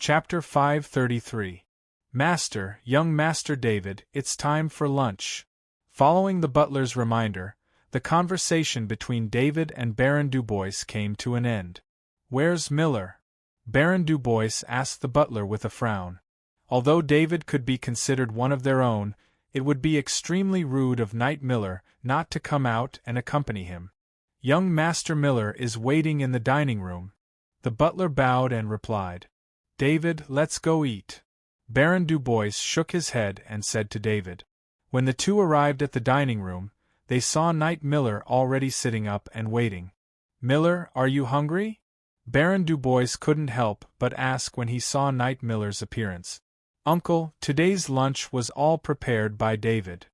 Chapter 533. Master, young Master David, it's time for lunch. Following the butler's reminder, the conversation between David and Baron Dubois came to an end. Where's Miller? Baron Dubois asked the butler with a frown. Although David could be considered one of their own, it would be extremely rude of Knight Miller not to come out and accompany him. Young Master Miller is waiting in the dining room. The butler bowed and replied, David, let's go eat. Baron Dubois shook his head and said to David. When the two arrived at the dining room, they saw Knight Miller already sitting up and waiting. Miller, are you hungry? Baron Dubois couldn't help but ask when he saw Knight Miller's appearance. Uncle, today's lunch was all prepared by David.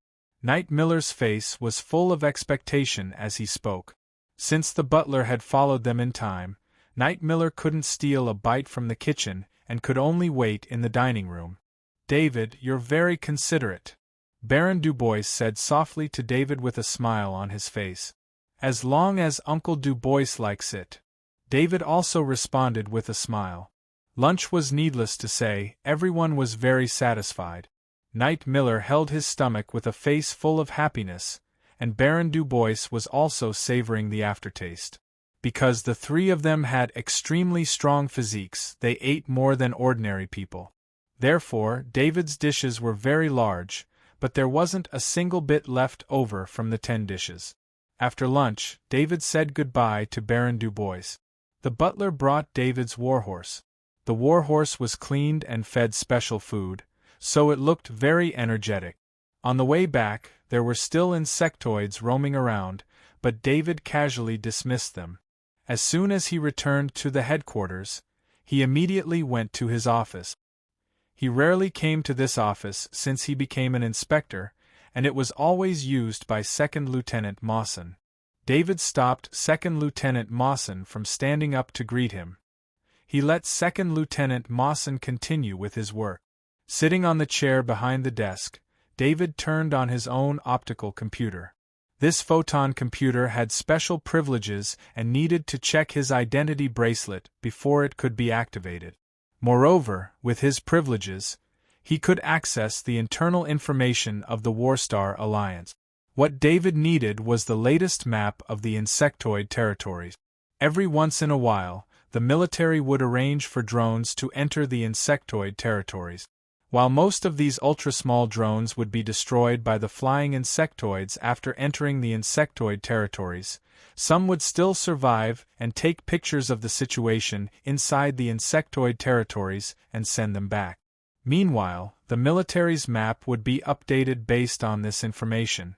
Knight Miller's face was full of expectation as he spoke. Since the butler had followed them in time, Knight Miller couldn't steal a bite from the kitchen and could only wait in the dining room. David, you're very considerate, Baron Dubois said softly to David with a smile on his face. As long as Uncle Dubois likes it. David also responded with a smile. Lunch was needless to say, everyone was very satisfied. Knight Miller held his stomach with a face full of happiness, and Baron Dubois was also savoring the aftertaste. Because the three of them had extremely strong physiques, they ate more than ordinary people. Therefore, David's dishes were very large, but there wasn't a single bit left over from the 10 dishes. After lunch, David said goodbye to Baron Dubois. The butler brought David's warhorse. The warhorse was cleaned and fed special food, so it looked very energetic. On the way back, there were still insectoids roaming around, but David casually dismissed them. As soon as he returned to the headquarters, he immediately went to his office. He rarely came to this office since he became an inspector, and it was always used by Second Lieutenant Mawson. David stopped Second Lieutenant Mawson from standing up to greet him. He let Second Lieutenant Mawson continue with his work. Sitting on the chair behind the desk, David turned on his own optical computer. This photon computer had special privileges and needed to check his identity bracelet before it could be activated. Moreover, with his privileges, he could access the internal information of the Warstar Alliance. What David needed was the latest map of the insectoid territories. Every once in a while, the military would arrange for drones to enter the insectoid territories. While most of these ultra-small drones would be destroyed by the flying insectoids after entering the insectoid territories, some would still survive and take pictures of the situation inside the insectoid territories and send them back. Meanwhile, the military's map would be updated based on this information.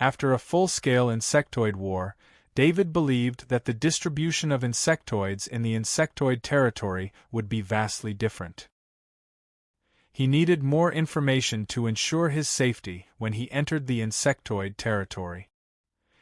After a full-scale insectoid war, David believed that the distribution of insectoids in the insectoid territory would be vastly different. He needed more information to ensure his safety when he entered the insectoid territory.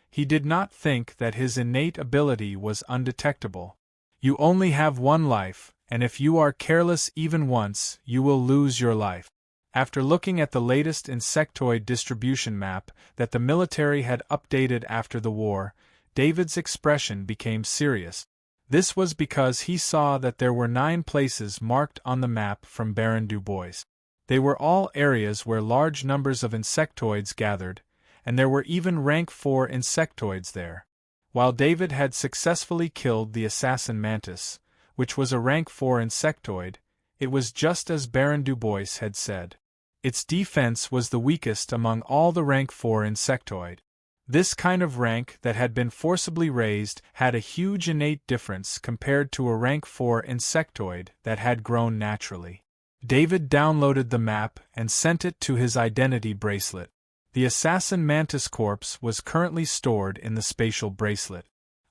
He did not think that his innate ability was undetectable. You only have one life, and if you are careless even once, you will lose your life. After looking at the latest insectoid distribution map that the military had updated after the war, David's expression became serious. This was because he saw that there were 9 places marked on the map from Baron Dubois. They were all areas where large numbers of insectoids gathered, and there were even rank 4 insectoids there. While David had successfully killed the assassin mantis, which was a rank 4 insectoid, it was just as Baron Dubois had said. Its defense was the weakest among all the rank 4 insectoid. This kind of rank that had been forcibly raised had a huge innate difference compared to a rank 4 insectoid that had grown naturally. David downloaded the map and sent it to his identity bracelet. The assassin mantis corpse was currently stored in the spatial bracelet.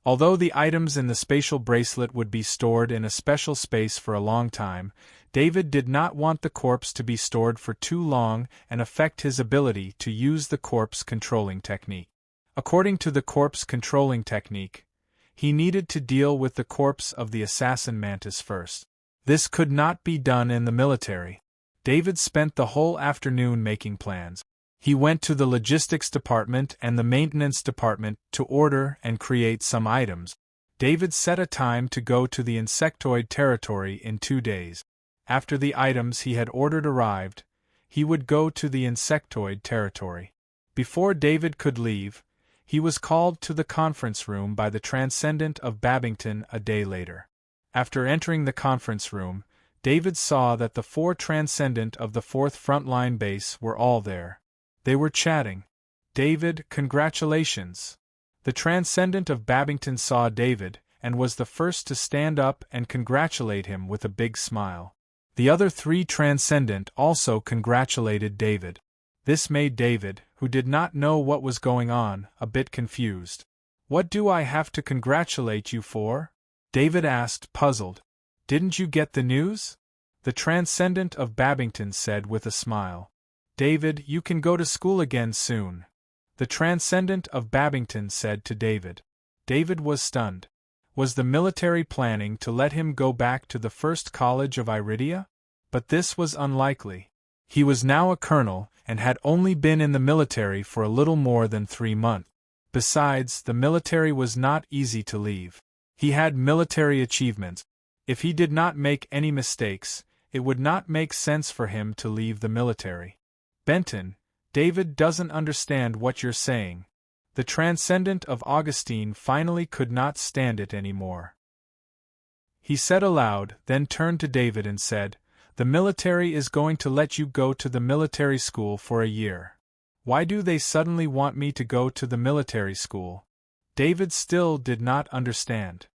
Although the items in the spatial bracelet would be stored in a special space for a long time, David did not want the corpse to be stored for too long and affect his ability to use the corpse controlling technique. According to the corpse controlling technique, he needed to deal with the corpse of the assassin mantis first. This could not be done in the military. David spent the whole afternoon making plans. He went to the logistics department and the maintenance department to order and create some items. David set a time to go to the insectoid territory in 2 days. After the items he had ordered arrived, he would go to the insectoid territory. Before David could leave, he was called to the conference room by the Transcendent of Babington a day later. After entering the conference room, David saw that the 4 Transcendent of the 4th Frontline Base were all there. They were chatting. "David, congratulations!" The Transcendent of Babington saw David, and was the first to stand up and congratulate him with a big smile. The other 3 Transcendent also congratulated David. This made David, who did not know what was going on, a bit confused. "What do I have to congratulate you for?" David asked, puzzled. "Didn't you get the news?" The Transcendent of Babington said with a smile. "David, you can go to school again soon," the Transcendent of Babington said to David. David was stunned. Was the military planning to let him go back to the first college of Iridia? But this was unlikely. He was now a colonel, and had only been in the military for a little more than 3 months. Besides, the military was not easy to leave. He had military achievements. If he did not make any mistakes, it would not make sense for him to leave the military. "Benton, David doesn't understand what you're saying." The Transcendent of Augustine finally could not stand it anymore. He said aloud, then turned to David and said, "The military is going to let you go to the military school for a year." "Why do they suddenly want me to go to the military school?" David still did not understand.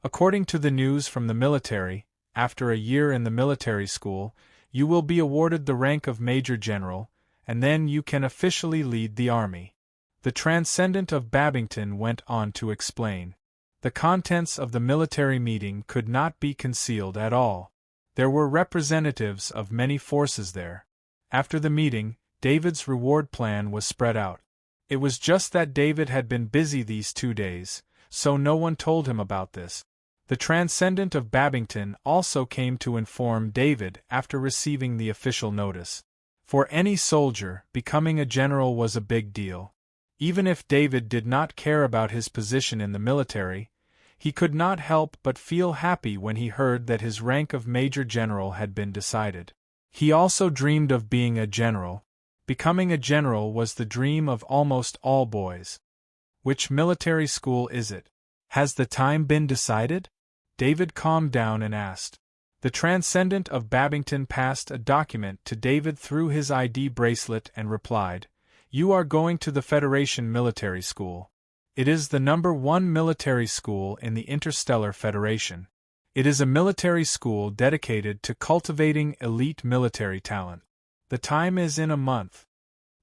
According to the news from the military, after a year in the military school, you will be awarded the rank of Major General, and then you can officially lead the army. The Transcendent of Babington went on to explain. The contents of the military meeting could not be concealed at all. There were representatives of many forces there. After the meeting, David's reward plan was spread out. It was just that David had been busy these 2 days, so no one told him about this. The Transcendent of Babington also came to inform David after receiving the official notice. For any soldier, becoming a general was a big deal. Even if David did not care about his position in the military, he could not help but feel happy when he heard that his rank of Major General had been decided. He also dreamed of being a general. Becoming a general was the dream of almost all boys. "Which military school is it? Has the time been decided?" David calmed down and asked. The Transcendent of Babington passed a document to David through his ID bracelet and replied, "You are going to the Federation Military School. It is the number 1 military school in the Interstellar Federation. It is a military school dedicated to cultivating elite military talent. The time is in a month."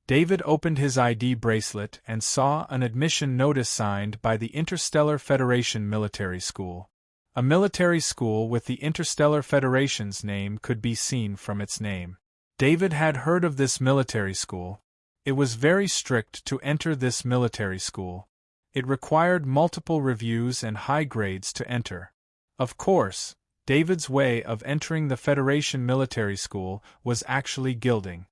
David opened his ID bracelet and saw an admission notice signed by the Interstellar Federation Military School. A military school with the Interstellar Federation's name could be seen from its name. David had heard of this military school. It was very strict to enter this military school. It required multiple reviews and high grades to enter. Of course, David's way of entering the Federation Military School was actually gilding.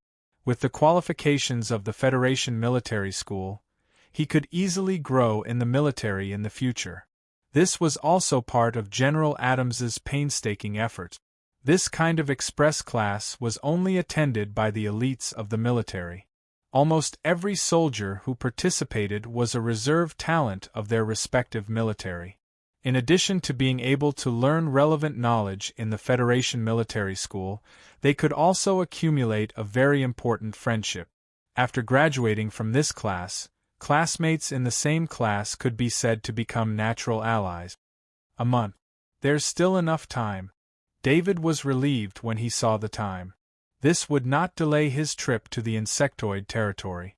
With the qualifications of the Federation Military School, he could easily grow in the military in the future. This was also part of General Adams's painstaking efforts. This kind of express class was only attended by the elites of the military. Almost every soldier who participated was a reserve talent of their respective military. In addition to being able to learn relevant knowledge in the Federation Military School, they could also accumulate a very important friendship. After graduating from this class, classmates in the same class could be said to become natural allies. A month. There's still enough time. David was relieved when he saw the time. This would not delay his trip to the insectoid territory.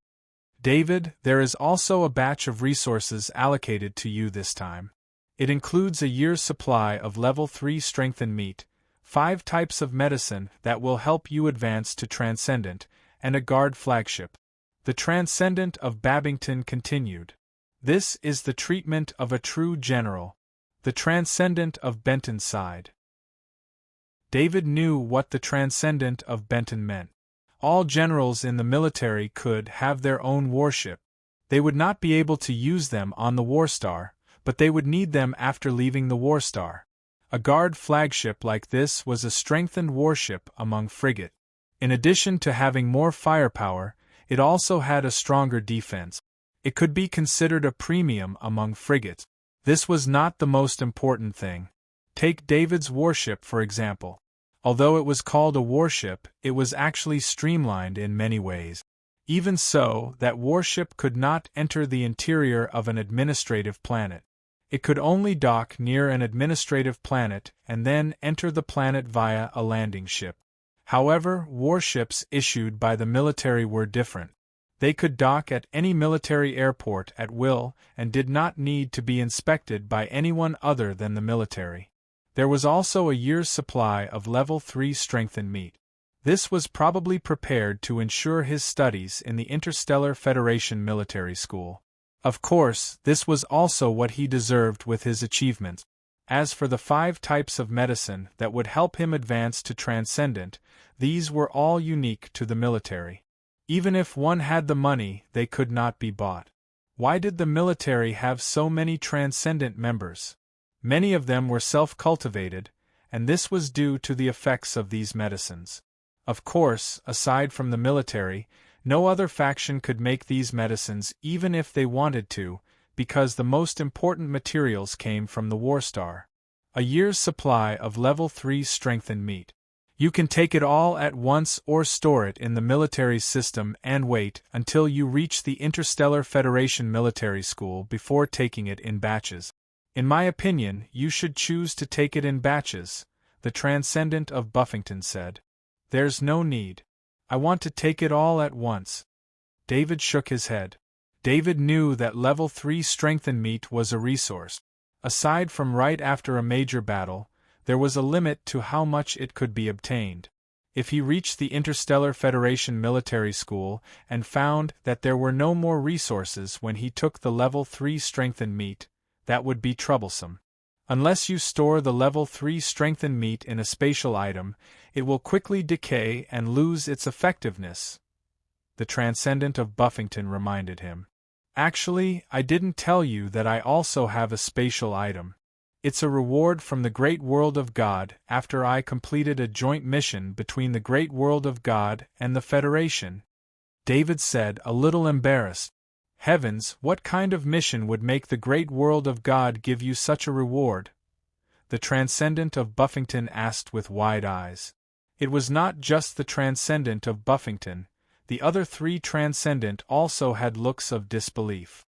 "David, there is also a batch of resources allocated to you this time. It includes a year's supply of level 3 strengthened meat, 5 types of medicine that will help you advance to Transcendent, and a guard flagship." The Transcendent of Babington continued. "This is the treatment of a true general." The Transcendent of Benton sighed. David knew what the Transcendent of Benton meant. All generals in the military could have their own warship. They would not be able to use them on the Warstar, but they would need them after leaving the Warstar. A guard flagship like this was a strengthened warship among frigate. In addition to having more firepower, it also had a stronger defense. It could be considered a premium among frigates. This was not the most important thing. Take David's warship for example. Although it was called a warship, it was actually streamlined in many ways. Even so, that warship could not enter the interior of an administrative planet. It could only dock near an administrative planet and then enter the planet via a landing ship. However, warships issued by the military were different. They could dock at any military airport at will and did not need to be inspected by anyone other than the military. There was also a year's supply of Level 3 strengthened meat. This was probably prepared to ensure his studies in the Interstellar Federation Military School. Of course, this was also what he deserved with his achievements. As for the 5 types of medicine that would help him advance to transcendent, these were all unique to the military. Even if one had the money, they could not be bought. Why did the military have so many transcendent members? Many of them were self-cultivated, and this was due to the effects of these medicines. Of course, aside from the military, no other faction could make these medicines even if they wanted to, because the most important materials came from the Warstar. A year's supply of Level 3 strengthened meat. You can take it all at once or store it in the military system and wait until you reach the Interstellar Federation Military School before taking it in batches. In my opinion, you should choose to take it in batches, the Transcendent of Buffington said. There's no need. I want to take it all at once. David shook his head. David knew that Level 3 strengthened meat was a resource. Aside from right after a major battle, there was a limit to how much it could be obtained. If he reached the Interstellar Federation Military School and found that there were no more resources when he took the Level 3 strengthened meat, that would be troublesome. Unless you store the Level 3 strengthened meat in a spatial item, it will quickly decay and lose its effectiveness, the Transcendent of Buffington reminded him. Actually, I didn't tell you that I also have a spatial item. It's a reward from the Great World of God after I completed a joint mission between the Great World of God and the Federation. David said, a little embarrassed. Heavens, what kind of mission would make the Great World of God give you such a reward? The Transcendent of Buffington asked with wide eyes. It was not just the Transcendent of Buffington. The other 3 Transcendent also had looks of disbelief.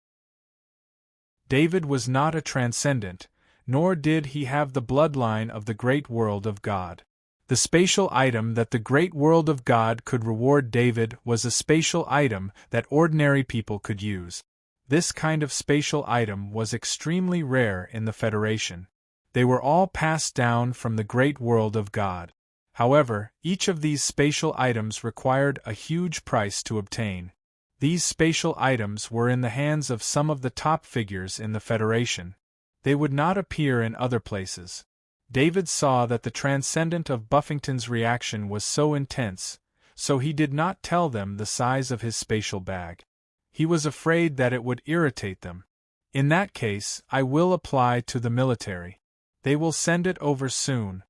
David was not a Transcendent, nor did he have the bloodline of the Great World of God. The spatial item that the Great World of God could reward David was a spatial item that ordinary people could use. This kind of spatial item was extremely rare in the Federation. They were all passed down from the Great World of God. However, each of these spatial items required a huge price to obtain. These spatial items were in the hands of some of the top figures in the Federation. They would not appear in other places. David saw that the Transcendent of Buffington's reaction was so intense, so he did not tell them the size of his spatial bag. He was afraid that it would irritate them. In that case, I will apply to the military. They will send it over soon.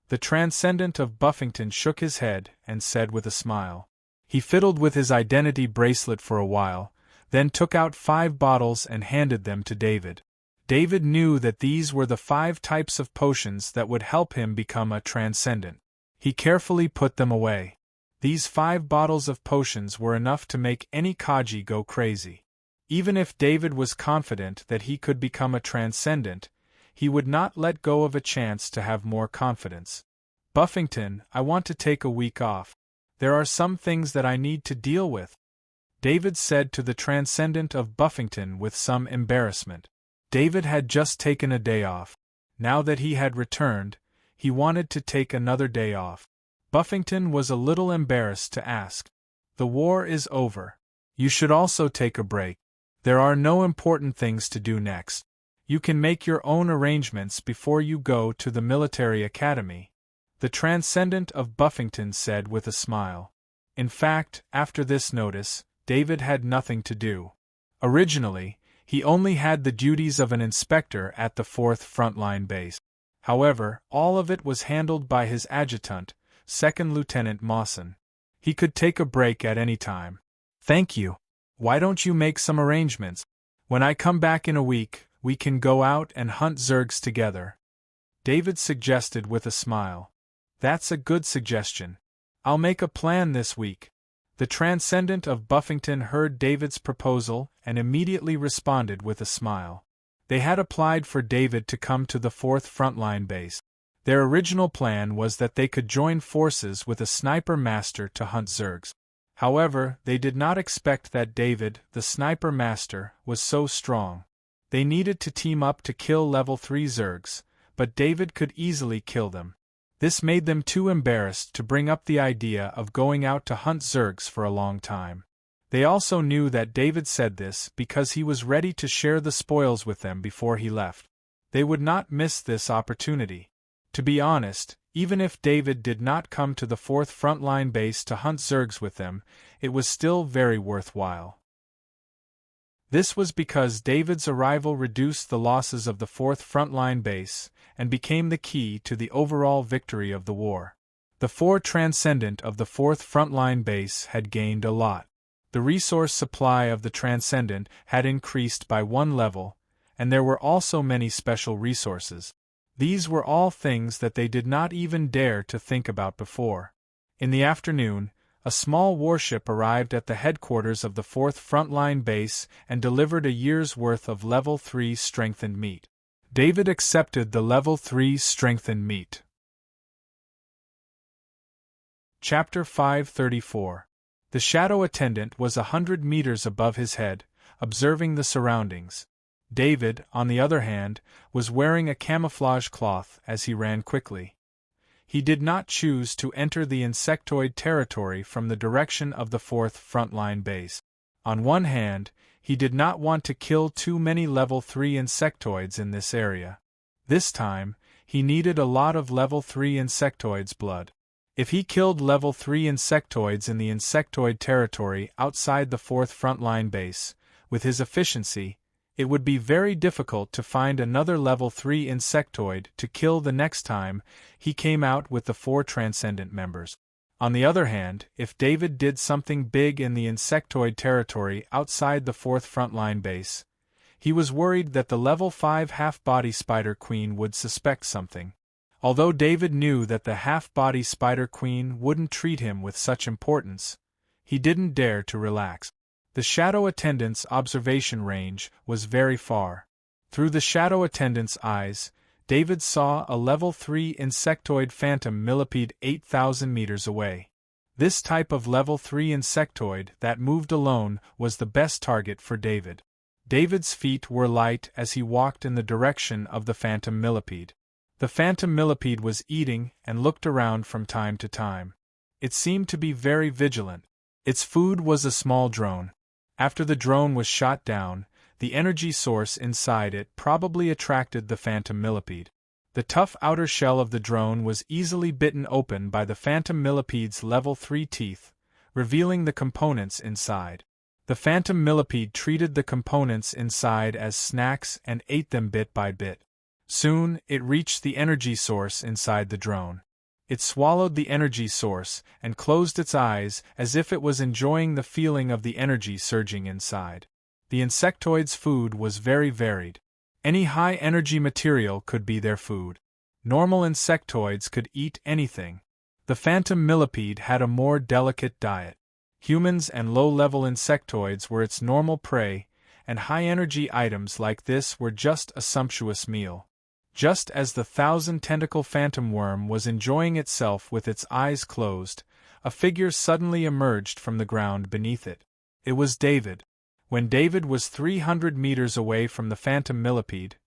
The Transcendent of Buffington shook his head and said with a smile. He fiddled with his identity bracelet for a while, then took out 5 bottles and handed them to David. David knew that these were the 5 types of potions that would help him become a Transcendent. He carefully put them away. These 5 bottles of potions were enough to make any Kaji go crazy. Even if David was confident that he could become a Transcendent, he would not let go of a chance to have more confidence. Buffington, I want to take a week off. There are some things that I need to deal with, David said to the Transcendent of Buffington with some embarrassment. David had just taken a day off. Now that he had returned, he wanted to take another day off. Buffington was a little embarrassed to ask. The war is over. You should also take a break. There are no important things to do next. You can make your own arrangements before you go to the military academy, the Transcendent of Buffington said with a smile. In fact, after this notice, David had nothing to do. Originally, he only had the duties of an inspector at the 4th Frontline Base. However, all of it was handled by his adjutant, Second Lieutenant Mawson. He could take a break at any time. "Thank you. Why don't you make some arrangements? When I come back in a week, we can go out and hunt zergs together," David suggested with a smile. "That's a good suggestion. I'll make a plan this week." The Transcendent of Buffington heard David's proposal and immediately responded with a smile. They had applied for David to come to the 4th Frontline Base. Their original plan was that they could join forces with a sniper master to hunt zergs. However, they did not expect that David, the sniper master, was so strong. They needed to team up to kill level 3 zergs, but David could easily kill them. This made them too embarrassed to bring up the idea of going out to hunt zergs for a long time. They also knew that David said this because he was ready to share the spoils with them before he left. They would not miss this opportunity. To be honest, even if David did not come to the 4th Frontline Base to hunt zergs with them, it was still very worthwhile. This was because David's arrival reduced the losses of the 4th Frontline Base and became the key to the overall victory of the war. The 4 Transcendent of the 4th Frontline Base had gained a lot. The resource supply of the Transcendent had increased by 1 level, and there were also many special resources. These were all things that they did not even dare to think about before. In the afternoon, a small warship arrived at the headquarters of the 4th Frontline Base and delivered a year's worth of Level 3 strengthened meat. David accepted the Level 3 strengthened meat. Chapter 534. The Shadow Attendant was 100 meters above his head, observing the surroundings. David, on the other hand, was wearing a camouflage cloth as he ran quickly. He did not choose to enter the insectoid territory from the direction of the 4th Frontline Base. On one hand, he did not want to kill too many Level 3 insectoids in this area. This time, he needed a lot of Level 3 insectoids' blood. If he killed Level 3 insectoids in the insectoid territory outside the 4th Frontline Base, with his efficiency, it would be very difficult to find another Level 3 insectoid to kill the next time he came out with the 4 Transcendent members. On the other hand, if David did something big in the insectoid territory outside the 4th Frontline Base, he was worried that the Level 5 half-body Spider Queen would suspect something. Although David knew that the half-body Spider Queen wouldn't treat him with such importance, he didn't dare to relax. The Shadow Attendant's observation range was very far. Through the Shadow Attendant's eyes, David saw a Level 3 insectoid phantom millipede 8,000 meters away. This type of Level 3 insectoid that moved alone was the best target for David. David's feet were light as he walked in the direction of the phantom millipede. The phantom millipede was eating and looked around from time to time. It seemed to be very vigilant. Its food was a small drone. After the drone was shot down, the energy source inside it probably attracted the phantom millipede. The tough outer shell of the drone was easily bitten open by the phantom millipede's Level 3 teeth, revealing the components inside. The phantom millipede treated the components inside as snacks and ate them bit by bit. Soon, it reached the energy source inside the drone. It swallowed the energy source and closed its eyes as if it was enjoying the feeling of the energy surging inside. The insectoid's food was very varied. Any high-energy material could be their food. Normal insectoids could eat anything. The phantom millipede had a more delicate diet. Humans and low-level insectoids were its normal prey, and high-energy items like this were just a sumptuous meal. Just as the 1,000-tentacle phantom worm was enjoying itself with its eyes closed, a figure suddenly emerged from the ground beneath it. It was David. When David was 300 meters away from the phantom millipede,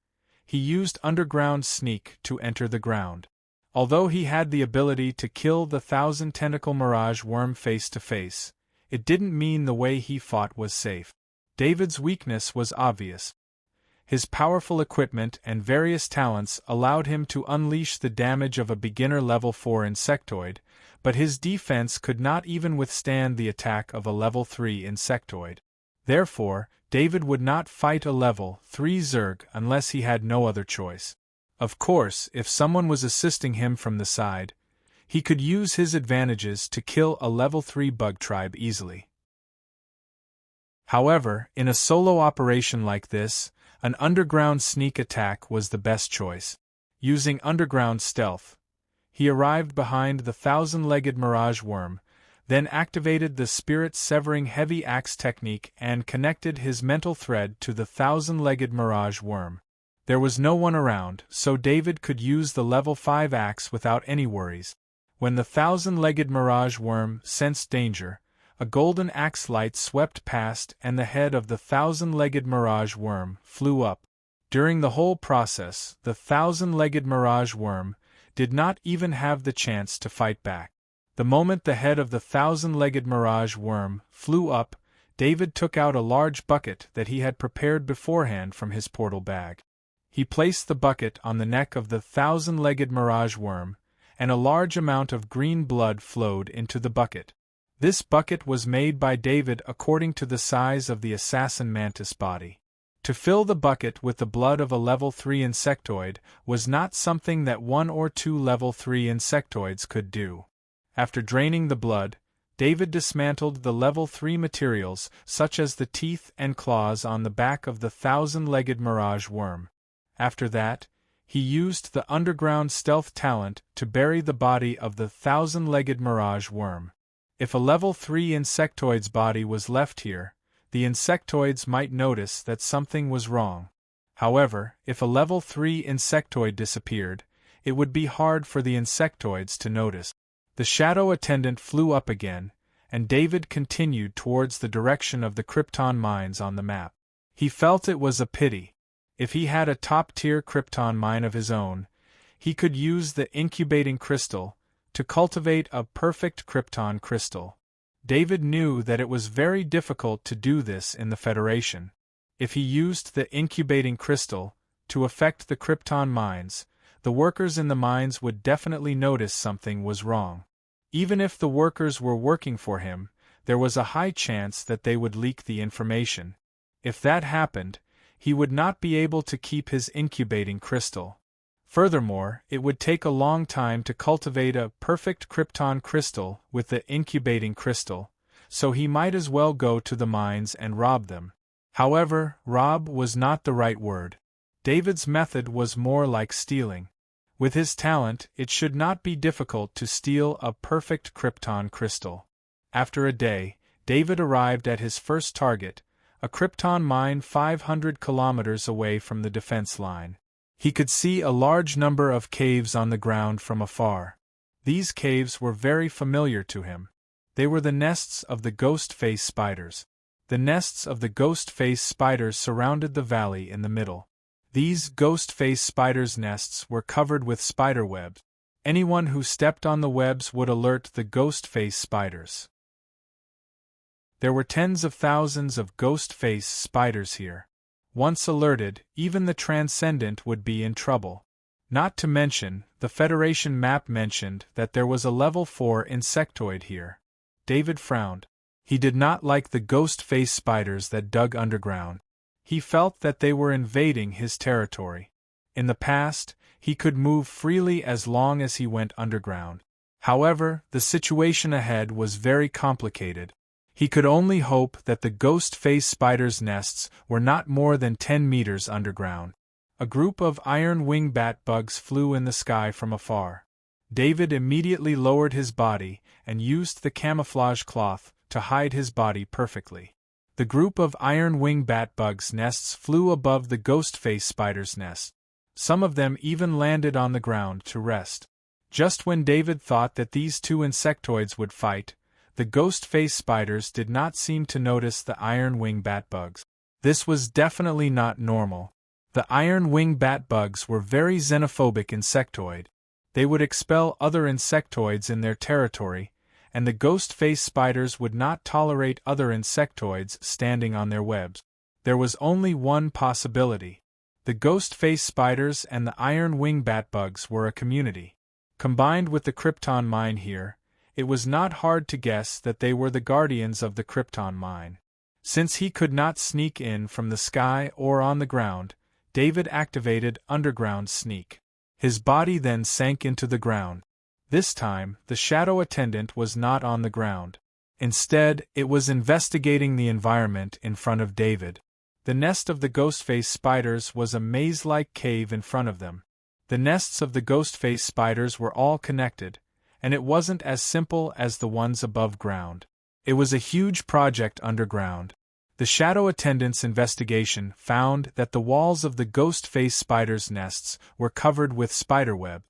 he used underground sneak to enter the ground. Although he had the ability to kill the 1,000-tentacle mirage worm face to face, it didn't mean the way he fought was safe. David's weakness was obvious. His powerful equipment and various talents allowed him to unleash the damage of a beginner Level 4 insectoid, but his defense could not even withstand the attack of a Level 3 insectoid. Therefore, David would not fight a Level 3 Zerg unless he had no other choice. Of course, if someone was assisting him from the side, he could use his advantages to kill a level 3 bug tribe easily. However, in a solo operation like this, an underground sneak attack was the best choice. Using underground stealth, he arrived behind the thousand-legged mirage worm, then activated the spirit-severing heavy axe technique and connected his mental thread to the thousand-legged mirage worm. There was no one around, so David could use the level 5 axe without any worries. When the thousand-legged mirage worm sensed danger, a golden axe light swept past and the head of the thousand-legged mirage worm flew up. During the whole process, the thousand-legged mirage worm did not even have the chance to fight back. The moment the head of the thousand-legged mirage worm flew up, David took out a large bucket that he had prepared beforehand from his portal bag. He placed the bucket on the neck of the thousand-legged mirage worm, and a large amount of green blood flowed into the bucket. This bucket was made by David according to the size of the assassin mantis body. To fill the bucket with the blood of a level 3 insectoid was not something that 1 or 2 level 3 insectoids could do. After draining the blood, David dismantled the level 3 materials such as the teeth and claws on the back of the thousand-legged mirage worm. After that, he used the underground stealth talent to bury the body of the thousand-legged mirage worm. If a level 3 insectoid's body was left here, the insectoids might notice that something was wrong. However, if a level 3 insectoid disappeared, it would be hard for the insectoids to notice. The shadow attendant flew up again, and David continued towards the direction of the Krypton mines on the map. He felt it was a pity. If he had a top-tier Krypton mine of his own, he could use the incubating crystal to cultivate a perfect Krypton crystal. David knew that it was very difficult to do this in the Federation. If he used the incubating crystal to affect the Krypton mines, the workers in the mines would definitely notice something was wrong. Even if the workers were working for him, there was a high chance that they would leak the information. If that happened, he would not be able to keep his incubating crystal. Furthermore, it would take a long time to cultivate a perfect Krypton crystal with the incubating crystal, so he might as well go to the mines and rob them. However, rob was not the right word. David's method was more like stealing. With his talent, it should not be difficult to steal a perfect Krypton crystal. After a day, David arrived at his first target, a Krypton mine 500 kilometers away from the defense line. He could see a large number of caves on the ground from afar. These caves were very familiar to him. They were the nests of the ghost-face spiders. The nests of the ghost-face spiders surrounded the valley in the middle. These ghost-face spiders' nests were covered with spider webs. Anyone who stepped on the webs would alert the ghost-face spiders. There were tens of thousands of ghost-face spiders here. Once alerted, even the Transcendent would be in trouble. Not to mention, the Federation map mentioned that there was a level 4 insectoid here. David frowned. He did not like the ghost-face spiders that dug underground. He felt that they were invading his territory. In the past, he could move freely as long as he went underground. However, the situation ahead was very complicated. He could only hope that the ghost-face spiders' nests were not more than 10 meters underground. A group of iron-wing bat bugs flew in the sky from afar. David immediately lowered his body and used the camouflage cloth to hide his body perfectly. The group of iron-wing bat bugs' nests flew above the ghost-face spider's nest. Some of them even landed on the ground to rest. Just when David thought that these two insectoids would fight, the ghost-face spiders did not seem to notice the iron-wing bat bugs. This was definitely not normal. The iron-wing bat bugs were very xenophobic insectoid. They would expel other insectoids in their territory, and the ghost-face spiders would not tolerate other insectoids standing on their webs. There was only one possibility. The ghost-face spiders and the iron-wing bat bugs were a community. Combined with the Krypton mine here, it was not hard to guess that they were the guardians of the Krypton mine. Since he could not sneak in from the sky or on the ground, David activated Underground Sneak. His body then sank into the ground. This time, the shadow attendant was not on the ground. Instead, it was investigating the environment in front of David. The nest of the ghost-face spiders was a maze-like cave in front of them. The nests of the ghost-face spiders were all connected, and it wasn't as simple as the ones above ground. It was a huge project underground. The shadow attendant's investigation found that the walls of the ghost-face spiders' nests were covered with spiderweb.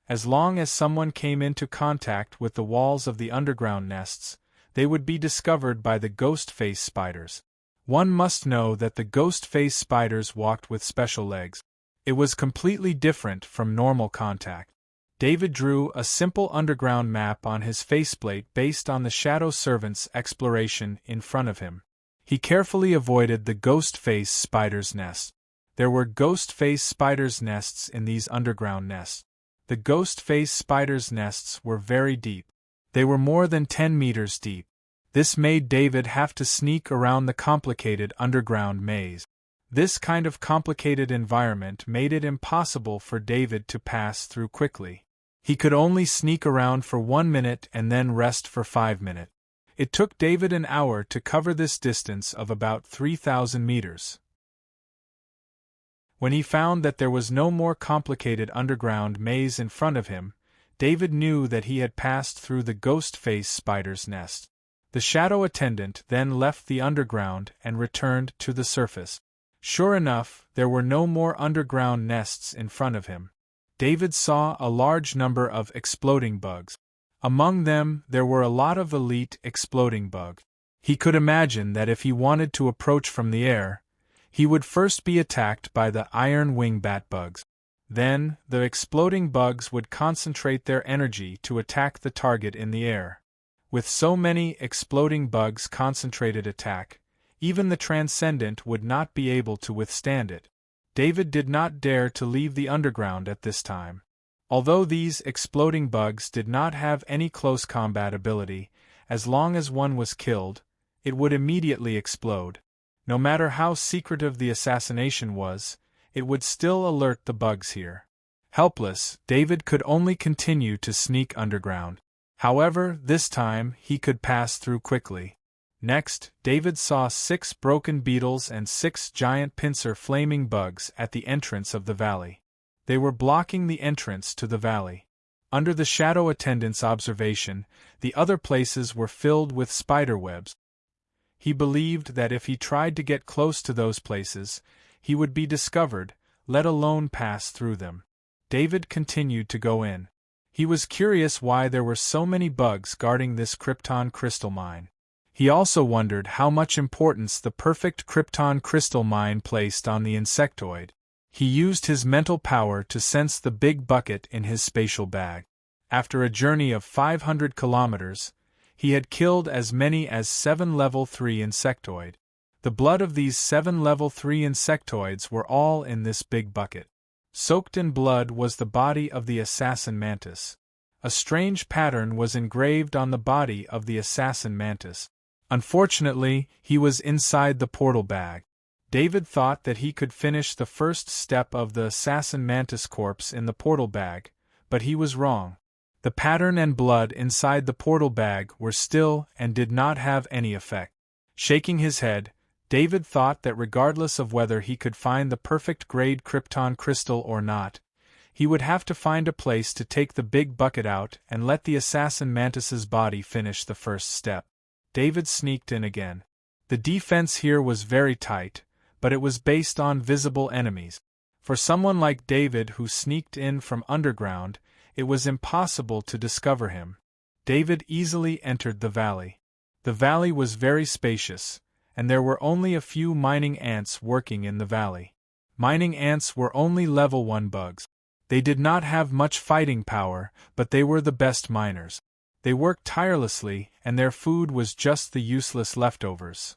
As long as someone came into contact with the walls of the underground nests, they would be discovered by the ghost-face spiders. One must know that the ghost-face spiders walked with special legs. It was completely different from normal contact. David drew a simple underground map on his faceplate based on the shadow servant's exploration in front of him. He carefully avoided the ghost-face spider's nest. There were ghost-face spiders' nests in these underground nests. The ghost-face spiders' nests were very deep. They were more than 10 meters deep. This made David have to sneak around the complicated underground maze. This kind of complicated environment made it impossible for David to pass through quickly. He could only sneak around for 1 minute and then rest for 5 minutes. It took David an hour to cover this distance of about 3,000 meters. When he found that there was no more complicated underground maze in front of him, David knew that he had passed through the ghost-face spider's nest. The shadow attendant then left the underground and returned to the surface. Sure enough, there were no more underground nests in front of him. David saw a large number of exploding bugs. Among them, there were a lot of elite exploding bugs. He could imagine that if he wanted to approach from the air, he would first be attacked by the iron wingbat bugs. Then, the exploding bugs would concentrate their energy to attack the target in the air. With so many exploding bugs' concentrated attack, even the Transcendent would not be able to withstand it. David did not dare to leave the underground at this time. Although these exploding bugs did not have any close combat ability, as long as one was killed, it would immediately explode. No matter how secretive the assassination was, it would still alert the bugs here. Helpless, David could only continue to sneak underground. However, this time he could pass through quickly. Next, David saw 6 broken beetles and 6 giant pincer flaming bugs at the entrance of the valley. They were blocking the entrance to the valley. Under the shadow attendant's observation, the other places were filled with spiderwebs. He believed that if he tried to get close to those places, he would be discovered, let alone pass through them. David continued to go in. He was curious why there were so many bugs guarding this Krypton crystal mine. He also wondered how much importance the perfect Krypton crystal mine placed on the insectoid. He used his mental power to sense the big bucket in his spatial bag. After a journey of 500 kilometers, he had killed as many as 7 level 3 insectoid. The blood of these 7 level 3 insectoids were all in this big bucket. Soaked in blood was the body of the assassin mantis. A strange pattern was engraved on the body of the assassin mantis. Unfortunately, he was inside the portal bag. David thought that he could finish the first step of the assassin mantis corpse in the portal bag, but he was wrong. The pattern and blood inside the portal bag were still and did not have any effect. Shaking his head, David thought that regardless of whether he could find the perfect grade Krypton crystal or not, he would have to find a place to take the big bucket out and let the assassin mantis's body finish the first step. David sneaked in again. The defense here was very tight, but it was based on visible enemies. For someone like David who sneaked in from underground, it was impossible to discover him. David easily entered the valley. The valley was very spacious, and there were only a few mining ants working in the valley. Mining ants were only level 1 bugs. They did not have much fighting power, but they were the best miners. They worked tirelessly, and their food was just the useless leftovers.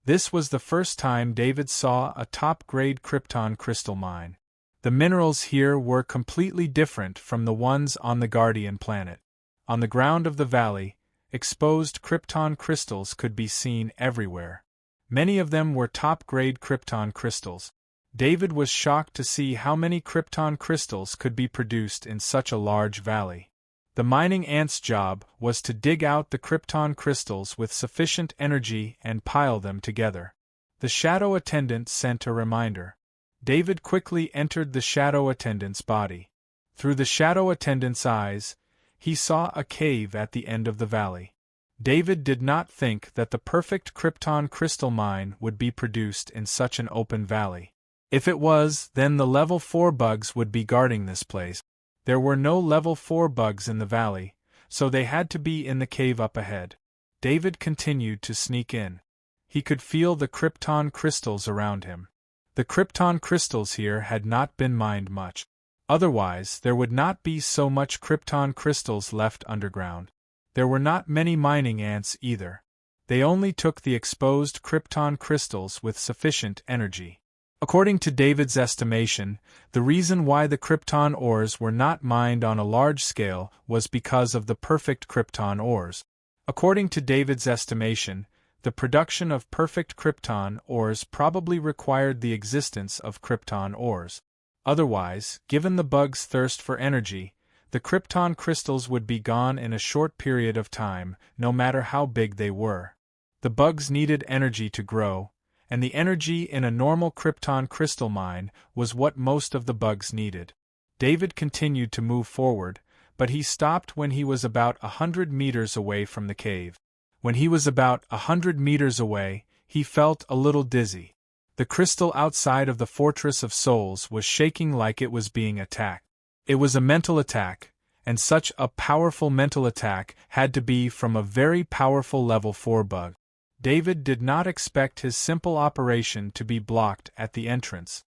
This was the first time David saw a top-grade Krypton crystal mine. The minerals here were completely different from the ones on the Guardian planet. On the ground of the valley, exposed Krypton crystals could be seen everywhere. Many of them were top-grade Krypton crystals. David was shocked to see how many krypton crystals could be produced in such a large valley. The mining ants' job was to dig out the krypton crystals with sufficient energy and pile them together. The shadow attendant sent a reminder. David quickly entered the shadow attendant's body. Through the shadow attendant's eyes, he saw a cave at the end of the valley. David did not think that the perfect krypton crystal mine would be produced in such an open valley. If it was, then the level 4 bugs would be guarding this place. There were no level 4 bugs in the valley, so they had to be in the cave up ahead. David continued to sneak in. He could feel the krypton crystals around him. The krypton crystals here had not been mined much. Otherwise, there would not be so much krypton crystals left underground. There were not many mining ants either. They only took the exposed krypton crystals with sufficient energy. According to David's estimation, the reason why the krypton ores were not mined on a large scale was because of the perfect krypton ores. According to David's estimation, the production of perfect krypton ores probably required the existence of krypton ores. Otherwise, given the bug's thirst for energy, the krypton crystals would be gone in a short period of time, no matter how big they were. The bugs needed energy to grow, and the energy in a normal krypton crystal mine was what most of the bugs needed. David continued to move forward, but he stopped when he was about 100 meters away from the cave. When he was about 100 meters away, he felt a little dizzy. The crystal outside of the Fortress of Souls was shaking like it was being attacked. It was a mental attack, and such a powerful mental attack had to be from a very powerful level 4 bug. David did not expect his simple operation to be blocked at the entrance.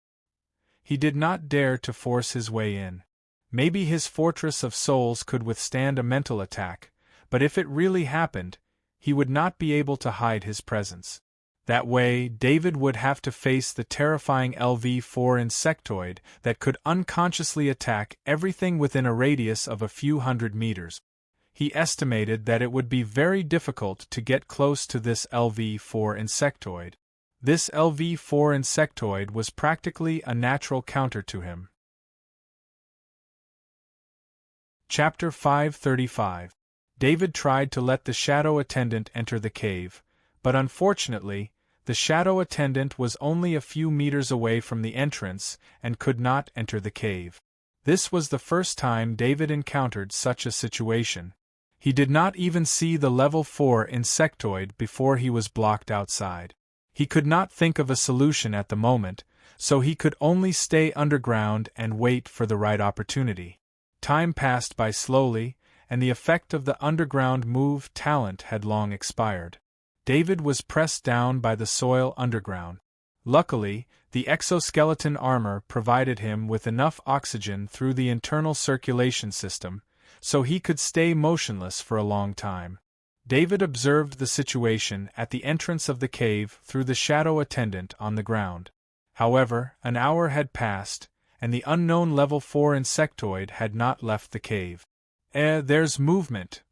He did not dare to force his way in. Maybe his Fortress of Souls could withstand a mental attack, but if it really happened, he would not be able to hide his presence. That way, David would have to face the terrifying LV-4 insectoid that could unconsciously attack everything within a radius of a few hundred meters. He estimated that it would be very difficult to get close to this LV-4 insectoid. This LV-4 insectoid was practically a natural counter to him. Chapter 535. David tried to let the shadow attendant enter the cave, but unfortunately, the shadow attendant was only a few meters away from the entrance and could not enter the cave. This was the first time David encountered such a situation. He did not even see the level 4 insectoid before he was blocked outside. He could not think of a solution at the moment, so he could only stay underground and wait for the right opportunity. Time passed by slowly, and the effect of the underground move talent had long expired. David was pressed down by the soil underground. Luckily, the exoskeleton armor provided him with enough oxygen through the internal circulation system, so he could stay motionless for a long time. David observed the situation at the entrance of the cave through the shadow attendant on the ground. However, an hour had passed, and the unknown level 4 insectoid had not left the cave. There's movement.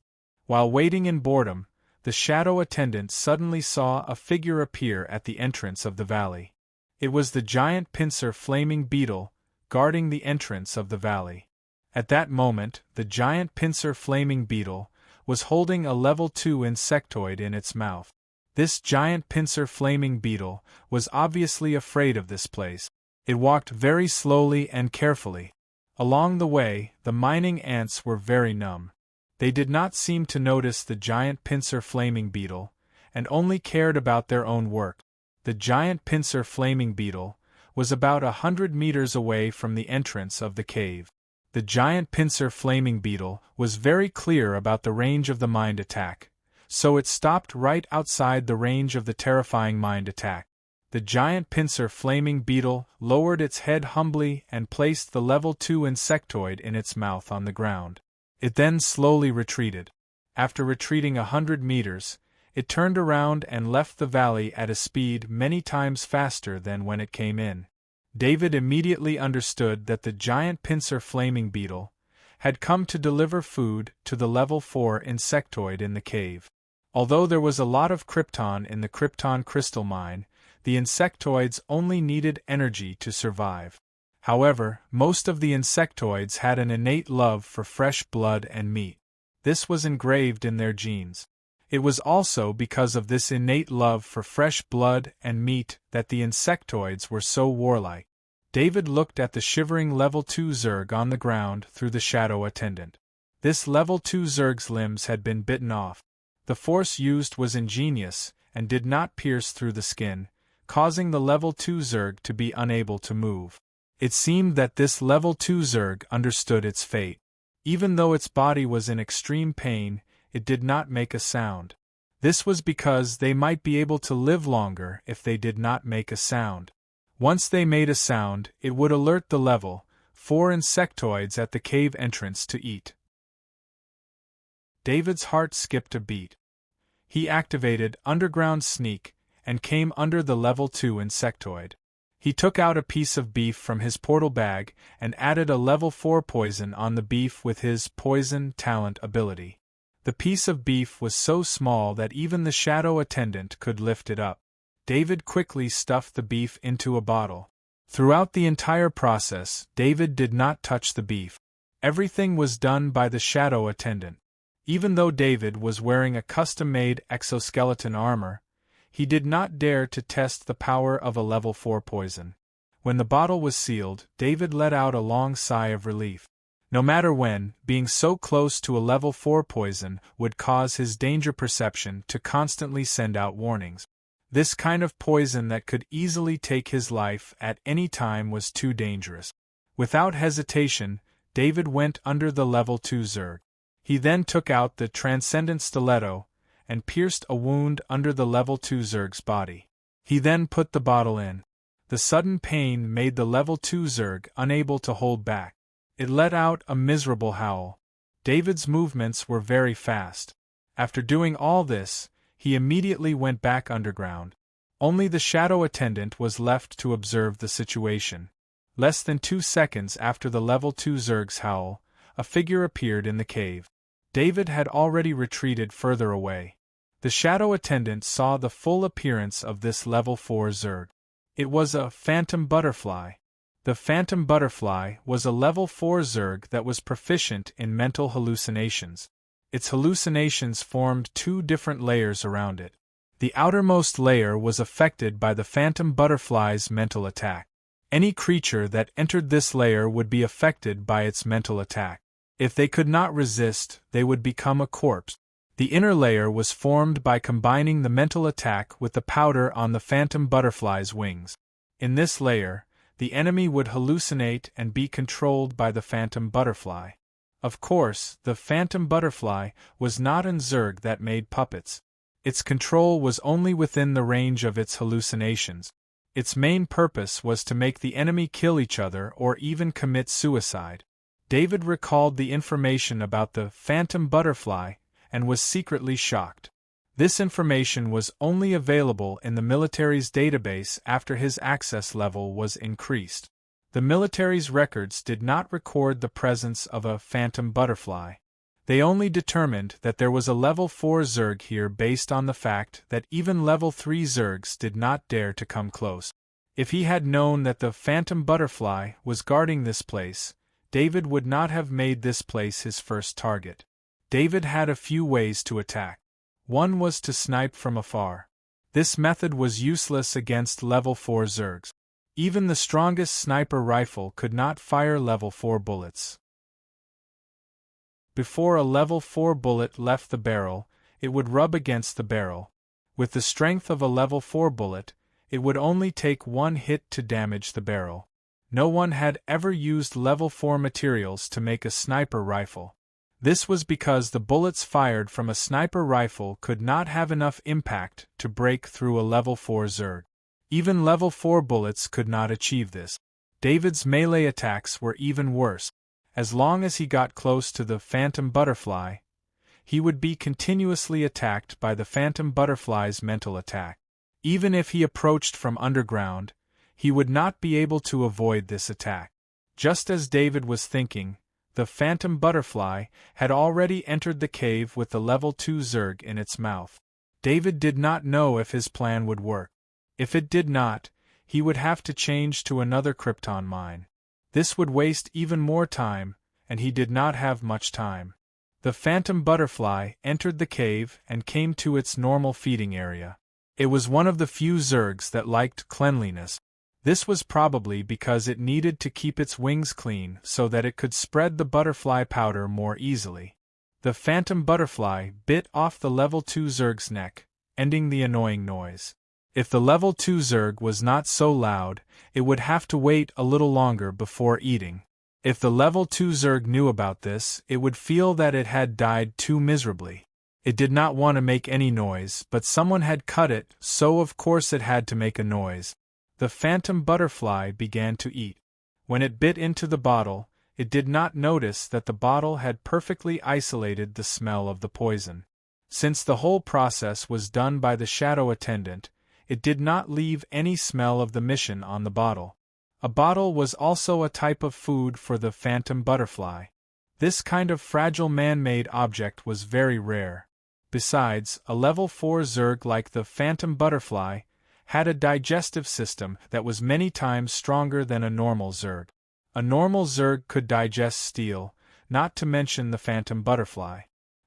While waiting in boredom, the shadow attendant suddenly saw a figure appear at the entrance of the valley. It was the giant pincer flaming beetle, guarding the entrance of the valley. At that moment, the giant pincer flaming beetle was holding a level 2 insectoid in its mouth. This giant pincer flaming beetle was obviously afraid of this place. It walked very slowly and carefully. Along the way, the mining ants were very numb. They did not seem to notice the giant pincer flaming beetle, and only cared about their own work. The giant pincer flaming beetle was about 100 meters away from the entrance of the cave. The giant pincer flaming beetle was very clear about the range of the mind attack, so it stopped right outside the range of the terrifying mind attack. The giant pincer flaming beetle lowered its head humbly and placed the level 2 insectoid in its mouth on the ground. It then slowly retreated. After retreating 100 meters, it turned around and left the valley at a speed many times faster than when it came in. David immediately understood that the giant pincer flaming beetle had come to deliver food to the level 4 insectoid in the cave. Although there was a lot of krypton in the krypton crystal mine, The insectoids only needed energy to survive. However, most of the insectoids had an innate love for fresh blood and meat. This was engraved in their genes. It was also because of this innate love for fresh blood and meat that the insectoids were so warlike. David looked at the shivering level 2 Zerg on the ground through the shadow attendant. This level 2 Zerg's limbs had been bitten off. The force used was ingenious and did not pierce through the skin, causing the level 2 Zerg to be unable to move. It seemed that this level 2 Zerg understood its fate. Even though its body was in extreme pain, it did not make a sound. This was because they might be able to live longer if they did not make a sound. Once they made a sound, it would alert the level 4 insectoids at the cave entrance to eat. David's heart skipped a beat. He activated Underground Sneak and came under the level 2 insectoid. He took out a piece of beef from his portal bag and added a level 4 poison on the beef with his Poison Talent ability. The piece of beef was so small that even the shadow attendant could lift it up. David quickly stuffed the beef into a bottle. Throughout the entire process, David did not touch the beef. Everything was done by the shadow attendant. Even though David was wearing a custom-made exoskeleton armor, he did not dare to test the power of a level 4 poison. When the bottle was sealed, David let out a long sigh of relief. No matter when, being so close to a level 4 poison would cause his danger perception to constantly send out warnings. This kind of poison that could easily take his life at any time was too dangerous. Without hesitation, David went under the level 2 Zerg. He then took out the Transcendent Stiletto and pierced a wound under the level 2 Zerg's body. He then put the bottle in. The sudden pain made the level 2 Zerg unable to hold back. It let out a miserable howl. David's movements were very fast. After doing all this, he immediately went back underground. Only the shadow attendant was left to observe the situation. Less than 2 seconds after the level 2 Zerg's howl, a figure appeared in the cave. David had already retreated further away. The shadow attendant saw the full appearance of this level 4 Zerg. It was a phantom butterfly. The phantom butterfly was a level 4 Zerg that was proficient in mental hallucinations. Its hallucinations formed 2 different layers around it. The outermost layer was affected by the phantom butterfly's mental attack. Any creature that entered this layer would be affected by its mental attack. If they could not resist, they would become a corpse. The inner layer was formed by combining the mental attack with the powder on the phantom butterfly's wings. In this layer, the enemy would hallucinate and be controlled by the phantom butterfly. Of course, the phantom butterfly was not an Zerg that made puppets. Its control was only within the range of its hallucinations. Its main purpose was to make the enemy kill each other or even commit suicide. David recalled the information about the phantom butterfly and was secretly shocked. This information was only available in the military's database after his access level was increased. The military's records did not record the presence of a phantom butterfly. They only determined that there was a level 4 Zerg here based on the fact that even level 3 Zergs did not dare to come close. If he had known that the phantom butterfly was guarding this place, David would not have made this place his first target. David had a few ways to attack. One was to snipe from afar. This method was useless against level 4 Zergs. Even the strongest sniper rifle could not fire level 4 bullets. Before a level 4 bullet left the barrel, it would rub against the barrel. With the strength of a level 4 bullet, it would only take one hit to damage the barrel. No one had ever used level 4 materials to make a sniper rifle. This was because the bullets fired from a sniper rifle could not have enough impact to break through a level 4 Zerg. Even level 4 bullets could not achieve this. David's melee attacks were even worse. As long as he got close to the phantom butterfly, he would be continuously attacked by the phantom butterfly's mental attack. Even if he approached from underground, he would not be able to avoid this attack. Just as David was thinking, the phantom butterfly had already entered the cave with the level 2 Zerg in its mouth. David did not know if his plan would work. If it did not, he would have to change to another krypton mine. This would waste even more time, and he did not have much time. The phantom butterfly entered the cave and came to its normal feeding area. It was one of the few Zergs that liked cleanliness. This was probably because it needed to keep its wings clean so that it could spread the butterfly powder more easily. The phantom butterfly bit off the level 2 Zerg's neck, ending the annoying noise. If the level 2 Zerg was not so loud, it would have to wait a little longer before eating. If the level 2 Zerg knew about this, it would feel that it had died too miserably. It did not want to make any noise, but someone had cut it, so of course it had to make a noise. The phantom butterfly began to eat. When it bit into the bottle, it did not notice that the bottle had perfectly isolated the smell of the poison. Since the whole process was done by the shadow attendant, it did not leave any smell of the mission on the bottle. A bottle was also a type of food for the phantom butterfly. This kind of fragile man-made object was very rare. Besides, a level 4 Zerg like the phantom butterfly had a digestive system that was many times stronger than a normal Zerg. A normal Zerg could digest steel, not to mention the phantom butterfly.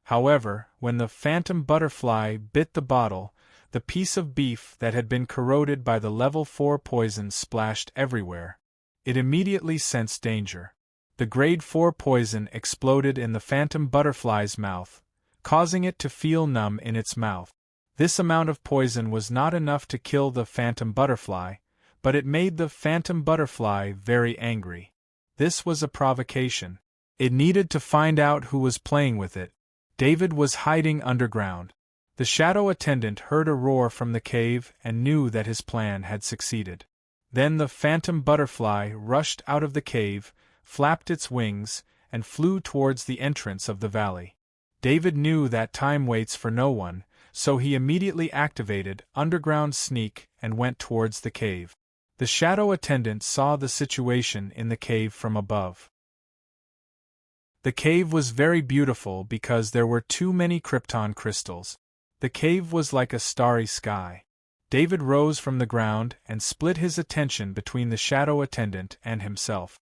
However, when the phantom butterfly bit the bottle, the piece of beef that had been corroded by the level 4 poison splashed everywhere. It immediately sensed danger. The grade 4 poison exploded in the phantom butterfly's mouth, causing it to feel numb in its mouth. This amount of poison was not enough to kill the phantom butterfly, but it made the phantom butterfly very angry. This was a provocation. It needed to find out who was playing with it. David was hiding underground. The shadow attendant heard a roar from the cave and knew that his plan had succeeded. Then the phantom butterfly rushed out of the cave, flapped its wings, and flew towards the entrance of the valley. David knew that time waits for no one, so he immediately activated underground sneak and went towards the cave. The shadow attendant saw the situation in the cave from above. The cave was very beautiful because there were too many krypton crystals. The cave was like a starry sky. David rose from the ground and split his attention between the shadow attendant and himself.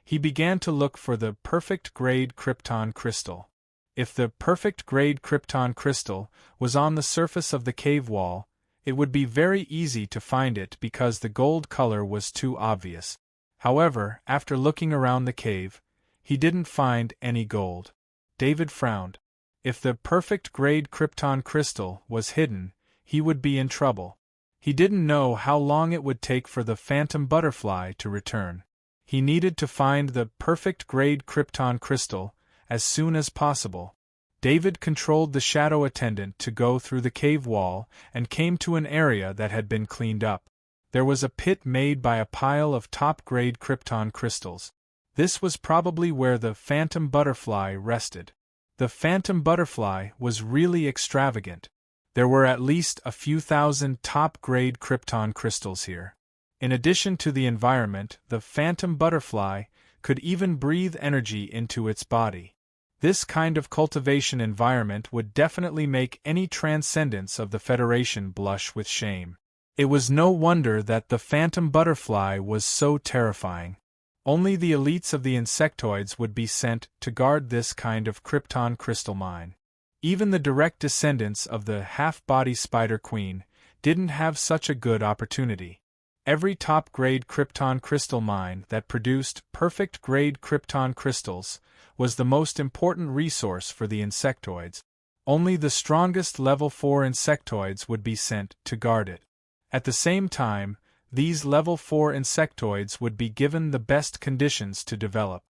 He began to look for the perfect grade krypton crystal. If the perfect grade krypton crystal was on the surface of the cave wall, it would be very easy to find it because the gold color was too obvious. However, after looking around the cave, he didn't find any gold. David frowned. If the perfect grade krypton crystal was hidden, he would be in trouble. He didn't know how long it would take for the phantom butterfly to return. He needed to find the perfect grade krypton crystal as soon as possible. David controlled the shadow attendant to go through the cave wall and came to an area that had been cleaned up. There was a pit made by a pile of top-grade krypton crystals. This was probably where the phantom butterfly rested. The phantom butterfly was really extravagant. There were at least a few thousand top-grade krypton crystals here. In addition to the environment, the phantom butterfly could even breathe energy into its body. This kind of cultivation environment would definitely make any transcendence of the Federation blush with shame. It was no wonder that the phantom butterfly was so terrifying. Only the elites of the insectoids would be sent to guard this kind of krypton crystal mine. Even the direct descendants of the half-body Spider Queen didn't have such a good opportunity. Every top-grade krypton crystal mine that produced perfect-grade krypton crystals was the most important resource for the insectoids. Only the strongest level 4 insectoids would be sent to guard it. At the same time, these level 4 insectoids would be given the best conditions to develop.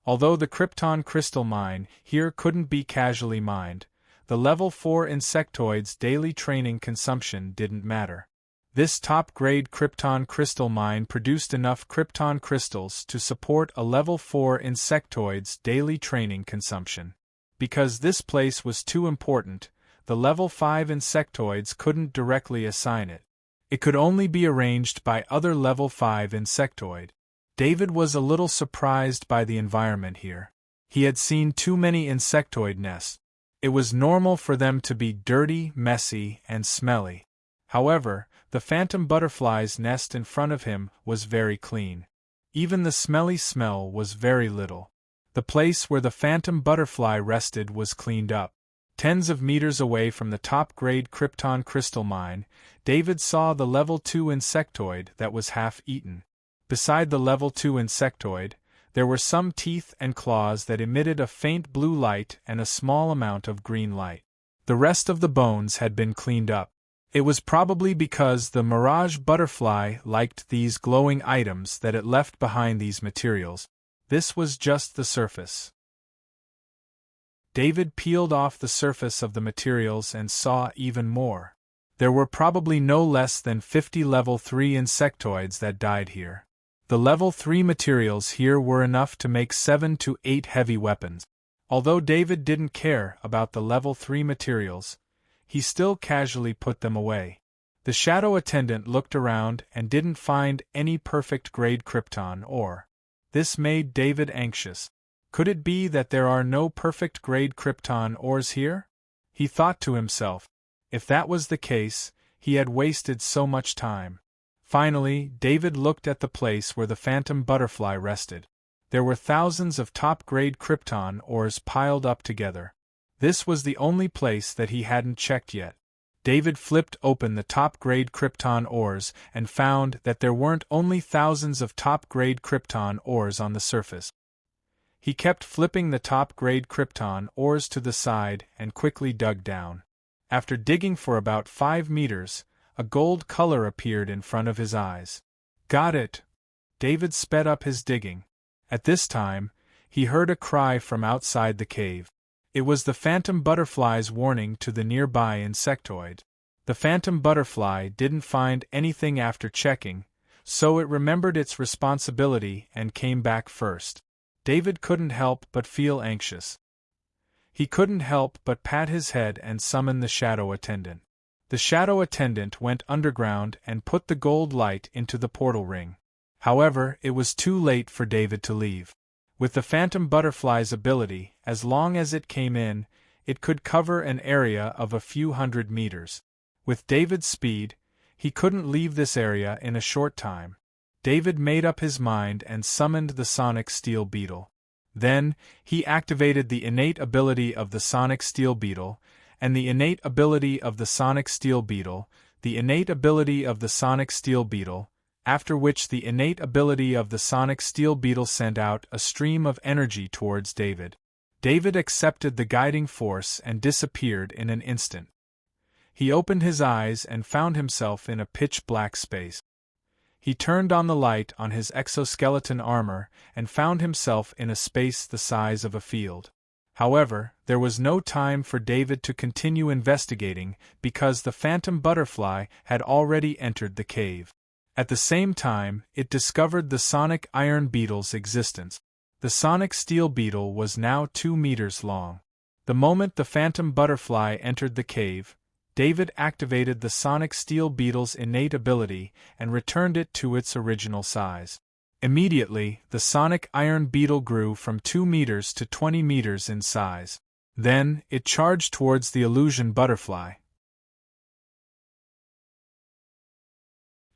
Although the krypton crystal mine here couldn't be casually mined, the level 4 insectoids' daily training consumption didn't matter. This top-grade krypton crystal mine produced enough krypton crystals to support a level 4 insectoid's daily training consumption. Because this place was too important, the level 5 insectoids couldn't directly assign it. It could only be arranged by other level 5 insectoid. David was a little surprised by the environment here. He had seen too many insectoid nests. It was normal for them to be dirty, messy, and smelly. However, The phantom butterfly's nest in front of him was very clean. Even the smelly smell was very little. The place where the phantom butterfly rested was cleaned up. Tens of meters away from the top-grade Krypton crystal mine, David saw the Level 2 insectoid that was half-eaten. Beside the Level 2 insectoid, there were some teeth and claws that emitted a faint blue light and a small amount of green light. The rest of the bones had been cleaned up. It was probably because the mirage butterfly liked these glowing items that it left behind these materials. This was just the surface. David peeled off the surface of the materials and saw even more. There were probably no less than 50 Level 3 insectoids that died here. The Level 3 materials here were enough to make 7 to 8 heavy weapons. Although David didn't care about the Level 3 materials, he still casually put them away. The shadow attendant looked around and didn't find any perfect-grade Krypton ore. This made David anxious. Could it be that there are no perfect-grade Krypton ores here? He thought to himself. If that was the case, he had wasted so much time. Finally, David looked at the place where the phantom butterfly rested. There were thousands of top-grade Krypton ores piled up together. This was the only place that he hadn't checked yet. David flipped open the top-grade Krypton ores and found that there weren't only thousands of top-grade Krypton ores on the surface. He kept flipping the top-grade Krypton ores to the side and quickly dug down. After digging for about 5 meters, a gold color appeared in front of his eyes. Got it! David sped up his digging. At this time, he heard a cry from outside the cave. It was the phantom butterfly's warning to the nearby insectoid. The phantom butterfly didn't find anything after checking, so it remembered its responsibility and came back first. David couldn't help but feel anxious. He couldn't help but pat his head and summon the shadow attendant. The shadow attendant went underground and put the gold light into the portal ring. However, it was too late for David to leave. With the phantom butterfly's ability, as long as it came in, it could cover an area of a few hundred meters. With David's speed, he couldn't leave this area in a short time. David made up his mind and summoned the sonic steel beetle. Then, he activated the innate ability of the sonic steel beetle, and the innate ability of the sonic steel beetle, the innate ability of the sonic steel beetle, after which the innate ability of the sonic steel beetle sent out a stream of energy towards David. David accepted the guiding force and disappeared in an instant. He opened his eyes and found himself in a pitch-black space. He turned on the light on his exoskeleton armor and found himself in a space the size of a field. However, there was no time for David to continue investigating because the phantom butterfly had already entered the cave. At the same time, it discovered the sonic iron beetle's existence. The sonic steel beetle was now 2 meters long. The moment the phantom butterfly entered the cave, David activated the sonic steel beetle's innate ability and returned it to its original size. Immediately, the sonic iron beetle grew from 2 meters to 20 meters in size. Then, it charged towards the illusion butterfly.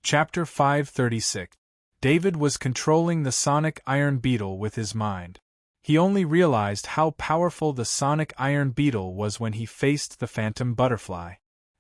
Chapter 536. David was controlling the sonic iron beetle with his mind. He only realized how powerful the sonic iron beetle was when he faced the phantom butterfly.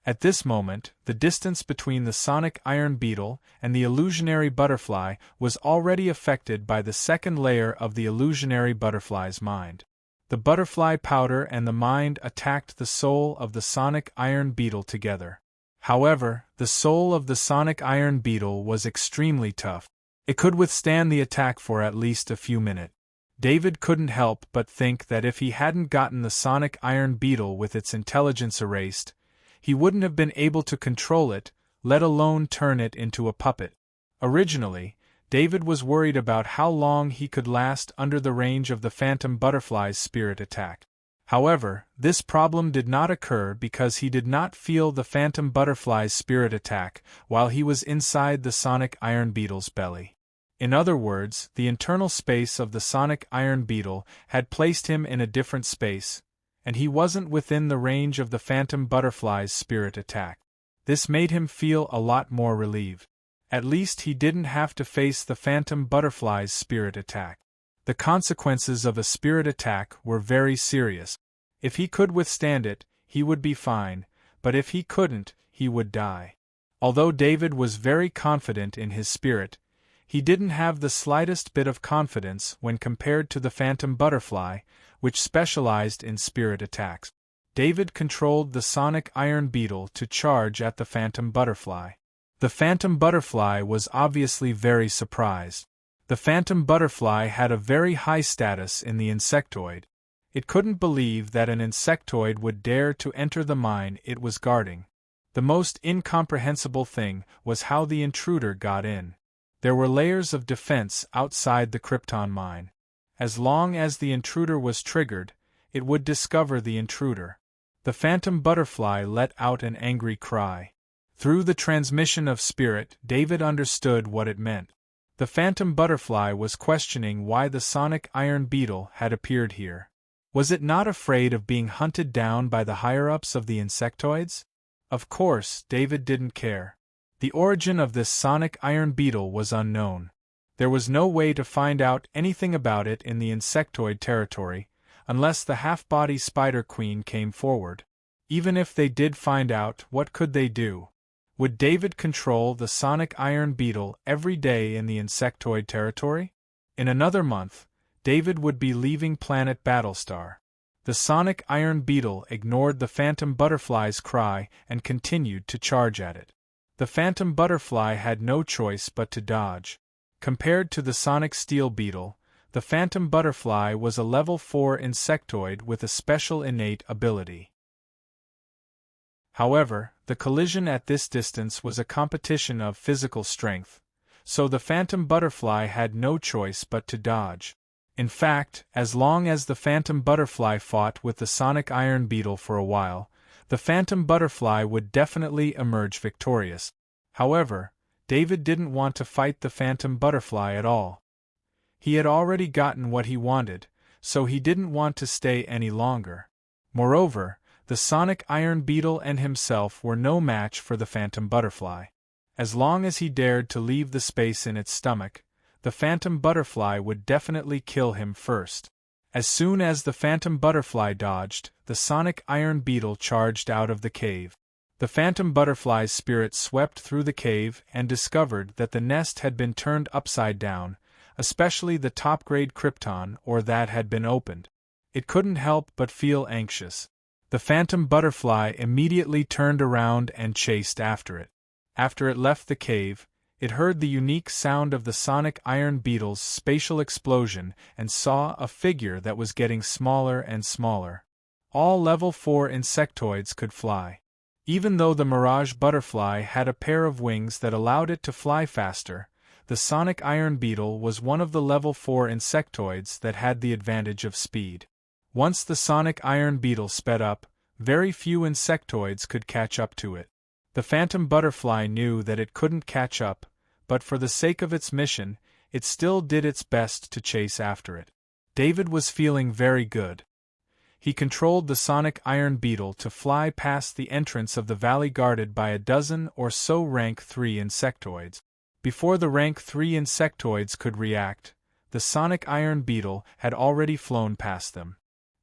At this moment, the distance between the sonic iron beetle and the illusionary butterfly was already affected by the second layer of the illusionary butterfly's mind. The butterfly powder and the mind attacked the soul of the sonic iron beetle together. However, the soul of the sonic iron beetle was extremely tough. It could withstand the attack for at least a few minutes. David couldn't help but think that if he hadn't gotten the sonic iron beetle with its intelligence erased, he wouldn't have been able to control it, let alone turn it into a puppet. Originally, David was worried about how long he could last under the range of the phantom butterfly's spirit attack. However, this problem did not occur because he did not feel the phantom butterfly's spirit attack while he was inside the sonic iron beetle's belly. In other words, the internal space of the sonic iron beetle had placed him in a different space, and he wasn't within the range of the phantom butterfly's spirit attack. This made him feel a lot more relieved. At least he didn't have to face the phantom butterfly's spirit attack. The consequences of a spirit attack were very serious. If he could withstand it, he would be fine, but if he couldn't, he would die. Although David was very confident in his spirit, he didn't have the slightest bit of confidence when compared to the phantom butterfly, which specialized in spirit attacks. David controlled the sonic iron beetle to charge at the phantom butterfly. The phantom butterfly was obviously very surprised. The phantom butterfly had a very high status in the insectoid. It couldn't believe that an insectoid would dare to enter the mine it was guarding. The most incomprehensible thing was how the intruder got in. There were layers of defense outside the Krypton mine. As long as the intruder was triggered, it would discover the intruder. The phantom butterfly let out an angry cry. Through the transmission of spirit, David understood what it meant. The phantom butterfly was questioning why the sonic iron beetle had appeared here. Was it not afraid of being hunted down by the higher-ups of the insectoids? Of course, David didn't care. The origin of this sonic iron beetle was unknown. There was no way to find out anything about it in the insectoid territory, unless the half-body Spider Queen came forward. Even if they did find out, what could they do? Would David control the sonic iron beetle every day in the insectoid territory? In another month, David would be leaving planet Battlestar. The sonic iron beetle ignored the phantom butterfly's cry and continued to charge at it. The phantom butterfly had no choice but to dodge. Compared to the sonic steel beetle, the phantom butterfly was a level 4 insectoid with a special innate ability. However, the collision at this distance was a competition of physical strength, so the phantom butterfly had no choice but to dodge. In fact, as long as the phantom butterfly fought with the sonic iron beetle for a while, the phantom butterfly would definitely emerge victorious. However, David didn't want to fight the phantom butterfly at all. He had already gotten what he wanted, so he didn't want to stay any longer. Moreover, the sonic iron beetle and himself were no match for the phantom butterfly. As long as he dared to leave the space in its stomach, the phantom butterfly would definitely kill him first. As soon as the phantom butterfly dodged, the sonic iron beetle charged out of the cave. The phantom butterfly's spirit swept through the cave and discovered that the nest had been turned upside down, especially the top-grade krypton or that had been opened. It couldn't help but feel anxious. The phantom butterfly immediately turned around and chased after it. After it left the cave, it heard the unique sound of the sonic iron beetle's spatial explosion and saw a figure that was getting smaller and smaller. All level 4 insectoids could fly. Even though the mirage butterfly had a pair of wings that allowed it to fly faster, the sonic iron beetle was one of the level 4 insectoids that had the advantage of speed. Once the sonic iron beetle sped up, very few insectoids could catch up to it. The phantom butterfly knew that it couldn't catch up, but for the sake of its mission, it still did its best to chase after it. David was feeling very good. He controlled the sonic iron beetle to fly past the entrance of the valley guarded by a dozen or so rank 3 insectoids. Before the rank 3 insectoids could react, the sonic iron beetle had already flown past them.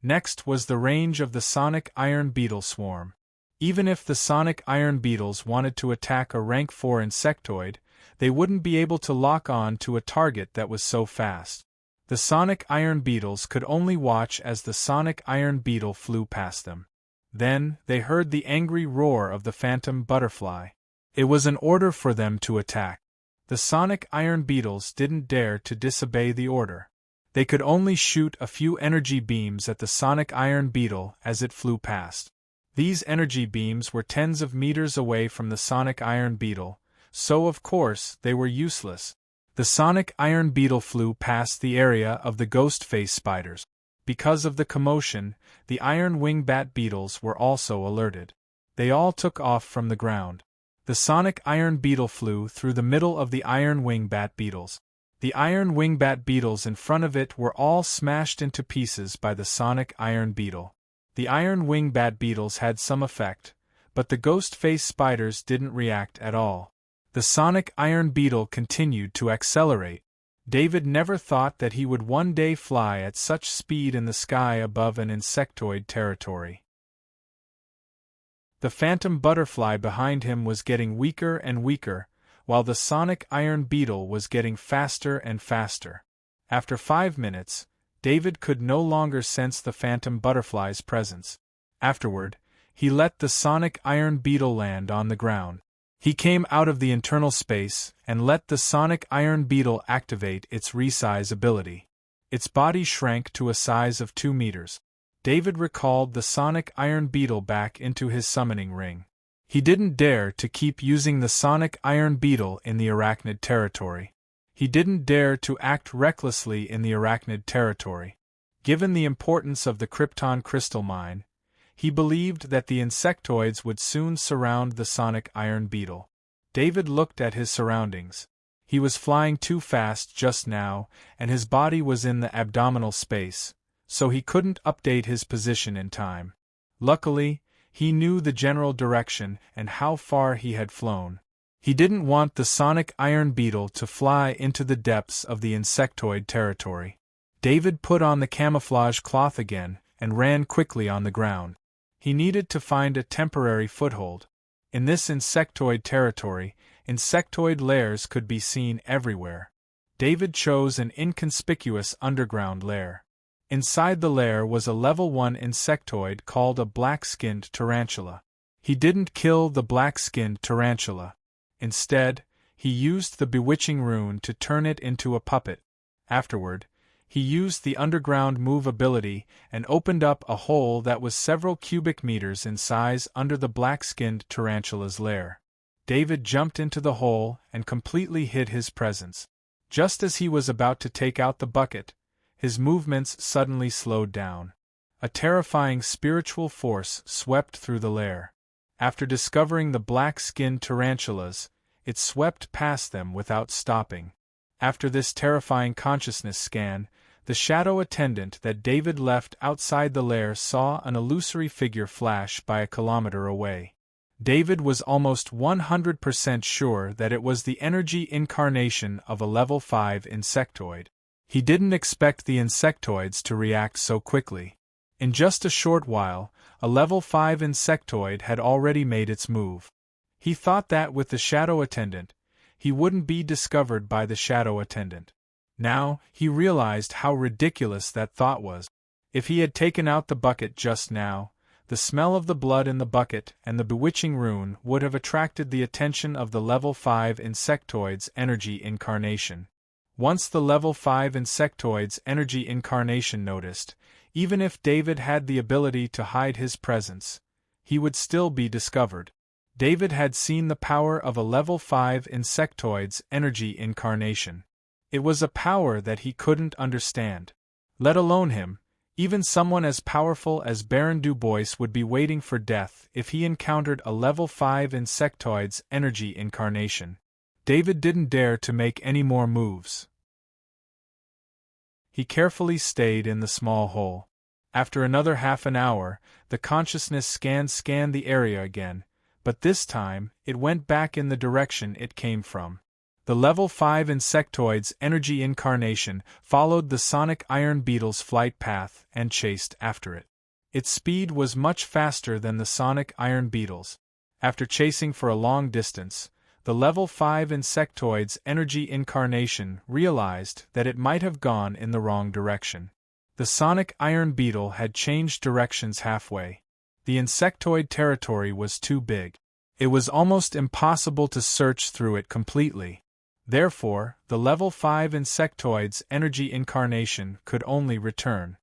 Next was the range of the sonic iron beetle swarm. Even if the sonic iron beetles wanted to attack a rank 4 insectoid, they wouldn't be able to lock on to a target that was so fast. The sonic iron beetles could only watch as the sonic iron beetle flew past them. Then, they heard the angry roar of the phantom butterfly. It was an order for them to attack. The sonic iron beetles didn't dare to disobey the order. They could only shoot a few energy beams at the sonic iron beetle as it flew past. These energy beams were tens of meters away from the sonic iron beetle, so of course they were useless. The sonic iron beetle flew past the area of the ghost face spiders. Because of the commotion, the iron wingbat beetles were also alerted. They all took off from the ground. The sonic iron beetle flew through the middle of the iron wingbat beetles. The iron wingbat beetles in front of it were all smashed into pieces by the sonic iron beetle. The iron wingbat beetles had some effect, but the ghost-faced spiders didn't react at all. The sonic iron beetle continued to accelerate. David never thought that he would one day fly at such speed in the sky above an insectoid territory. The phantom butterfly behind him was getting weaker and weaker, while the sonic iron beetle was getting faster and faster. After 5 minutes, David could no longer sense the phantom butterfly's presence. Afterward, he let the sonic iron beetle land on the ground. He came out of the internal space and let the sonic iron beetle activate its resize ability. Its body shrank to a size of 2 meters. David recalled the sonic iron beetle back into his summoning ring. He didn't dare to keep using the sonic iron beetle in the arachnid territory. He didn't dare to act recklessly in the arachnid territory. Given the importance of the Krypton crystal mine, he believed that the insectoids would soon surround the sonic iron beetle. David looked at his surroundings. He was flying too fast just now, and his body was in the abdominal space, so he couldn't update his position in time. Luckily, he knew the general direction and how far he had flown. He didn't want the sonic iron beetle to fly into the depths of the insectoid territory. David put on the camouflage cloth again and ran quickly on the ground. He needed to find a temporary foothold. In this insectoid territory, insectoid lairs could be seen everywhere. David chose an inconspicuous underground lair. Inside the lair was a level 1 insectoid called a black-skinned tarantula. He didn't kill the black-skinned tarantula. Instead, he used the bewitching rune to turn it into a puppet. Afterward, he used the underground move ability and opened up a hole that was several cubic meters in size under the black-skinned tarantula's lair. David jumped into the hole and completely hid his presence. Just as he was about to take out the bucket, his movements suddenly slowed down. A terrifying spiritual force swept through the lair. After discovering the black-skinned tarantulas, it swept past them without stopping. After this terrifying consciousness scan, the shadow attendant that David left outside the lair saw an illusory figure flash by a kilometer away. David was almost 100% sure that it was the energy incarnation of a level 5 insectoid. He didn't expect the insectoids to react so quickly. In just a short while, a level 5 insectoid had already made its move. He thought that with the shadow attendant, he wouldn't be discovered by the shadow attendant. Now, he realized how ridiculous that thought was. If he had taken out the bucket just now, the smell of the blood in the bucket and the bewitching rune would have attracted the attention of the level 5 insectoid's energy incarnation. Once the level 5 insectoid's energy incarnation noticed, even if David had the ability to hide his presence, he would still be discovered. David had seen the power of a level 5 insectoid's energy incarnation. It was a power that he couldn't understand. Let alone him, even someone as powerful as Baron Dubois would be waiting for death if he encountered a level 5 insectoid's energy incarnation. David didn't dare to make any more moves. He carefully stayed in the small hole. After another half an hour, the consciousness scanned the area again, but this time, it went back in the direction it came from. The level 5 insectoid's energy incarnation followed the sonic iron beetle's flight path and chased after it. Its speed was much faster than the sonic iron beetle's. After chasing for a long distance, the level 5 insectoid's energy incarnation realized that it might have gone in the wrong direction. The sonic iron beetle had changed directions halfway. The insectoid territory was too big. It was almost impossible to search through it completely. Therefore, the level 5 insectoid's energy incarnation could only return.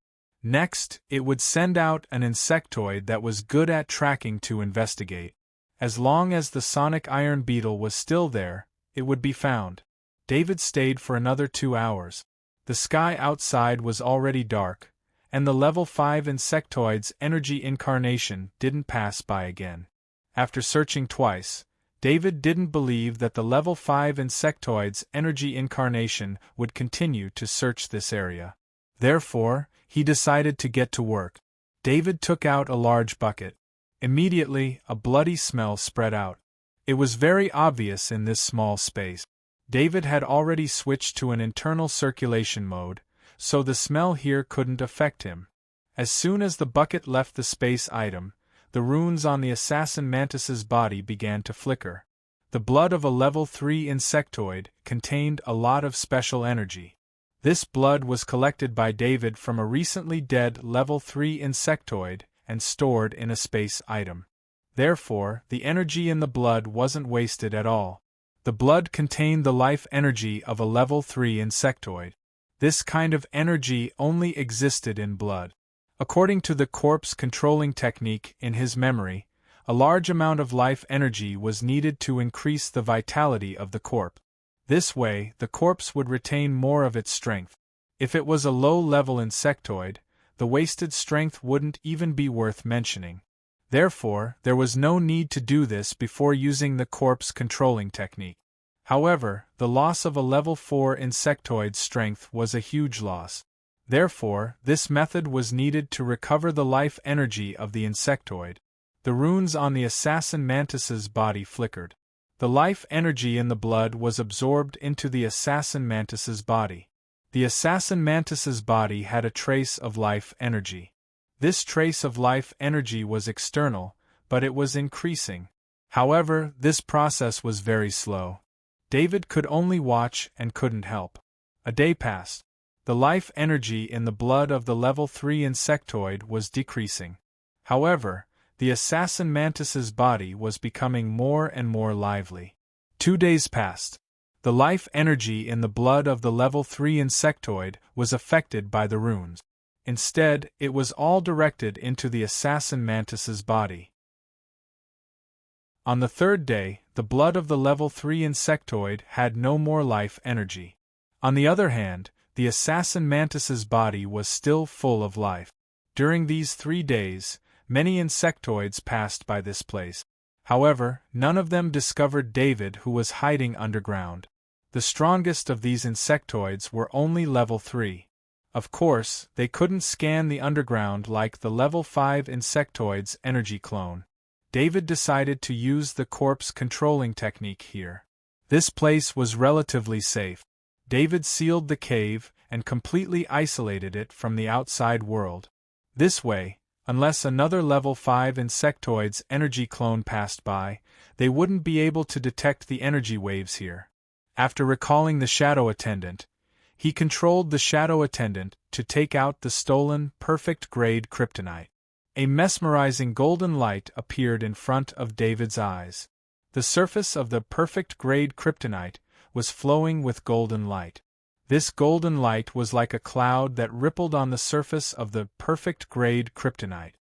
Next, it would send out an insectoid that was good at tracking to investigate. As long as the sonic iron beetle was still there, it would be found. David stayed for another 2 hours. The sky outside was already dark, and the level 5 insectoid's energy incarnation didn't pass by again. After searching twice, David didn't believe that the level 5 insectoid's energy incarnation would continue to search this area. Therefore, he decided to get to work. David took out a large bucket. Immediately, a bloody smell spread out. It was very obvious in this small space. David had already switched to an internal circulation mode, so the smell here couldn't affect him. As soon as the bucket left the space item, the runes on the assassin mantis's body began to flicker. The blood of a level 3 insectoid contained a lot of special energy. This blood was collected by David from a recently dead level 3 insectoid and stored in a space item. Therefore, the energy in the blood wasn't wasted at all. The blood contained the life energy of a level 3 insectoid. This kind of energy only existed in blood. According to the corpse controlling technique in his memory, a large amount of life energy was needed to increase the vitality of the corpse. This way, the corpse would retain more of its strength. If it was a low-level insectoid, the wasted strength wouldn't even be worth mentioning. Therefore, there was no need to do this before using the corpse controlling technique. However, the loss of a level 4 insectoid's strength was a huge loss. Therefore, this method was needed to recover the life energy of the insectoid. The runes on the assassin mantis's body flickered. The life energy in the blood was absorbed into the assassin mantis's body. The assassin mantis's body had a trace of life energy. This trace of life energy was external, but it was increasing. However, this process was very slow. David could only watch and couldn't help. A day passed. The life energy in the blood of the level 3 insectoid was decreasing. However, the assassin mantis's body was becoming more and more lively. 2 days passed. The life energy in the blood of the level 3 insectoid was affected by the runes. Instead, it was all directed into the assassin mantis's body. On the 3rd day, the blood of the level 3 insectoid had no more life energy. On the other hand, the assassin mantis's body was still full of life. During these 3 days, many insectoids passed by this place. However, none of them discovered David, who was hiding underground. The strongest of these insectoids were only level 3. Of course, they couldn't scan the underground like the level 5 insectoid's energy clone. David decided to use the corpse controlling technique here. This place was relatively safe. David sealed the cave and completely isolated it from the outside world. This way, unless another level 5 insectoid's energy clone passed by, they wouldn't be able to detect the energy waves here. After recalling the shadow attendant, he controlled the shadow attendant to take out the stolen perfect-grade kryptonite. A mesmerizing golden light appeared in front of David's eyes. The surface of the perfect-grade kryptonite was flowing with golden light. This golden light was like a cloud that rippled on the surface of the perfect-grade kryptonite.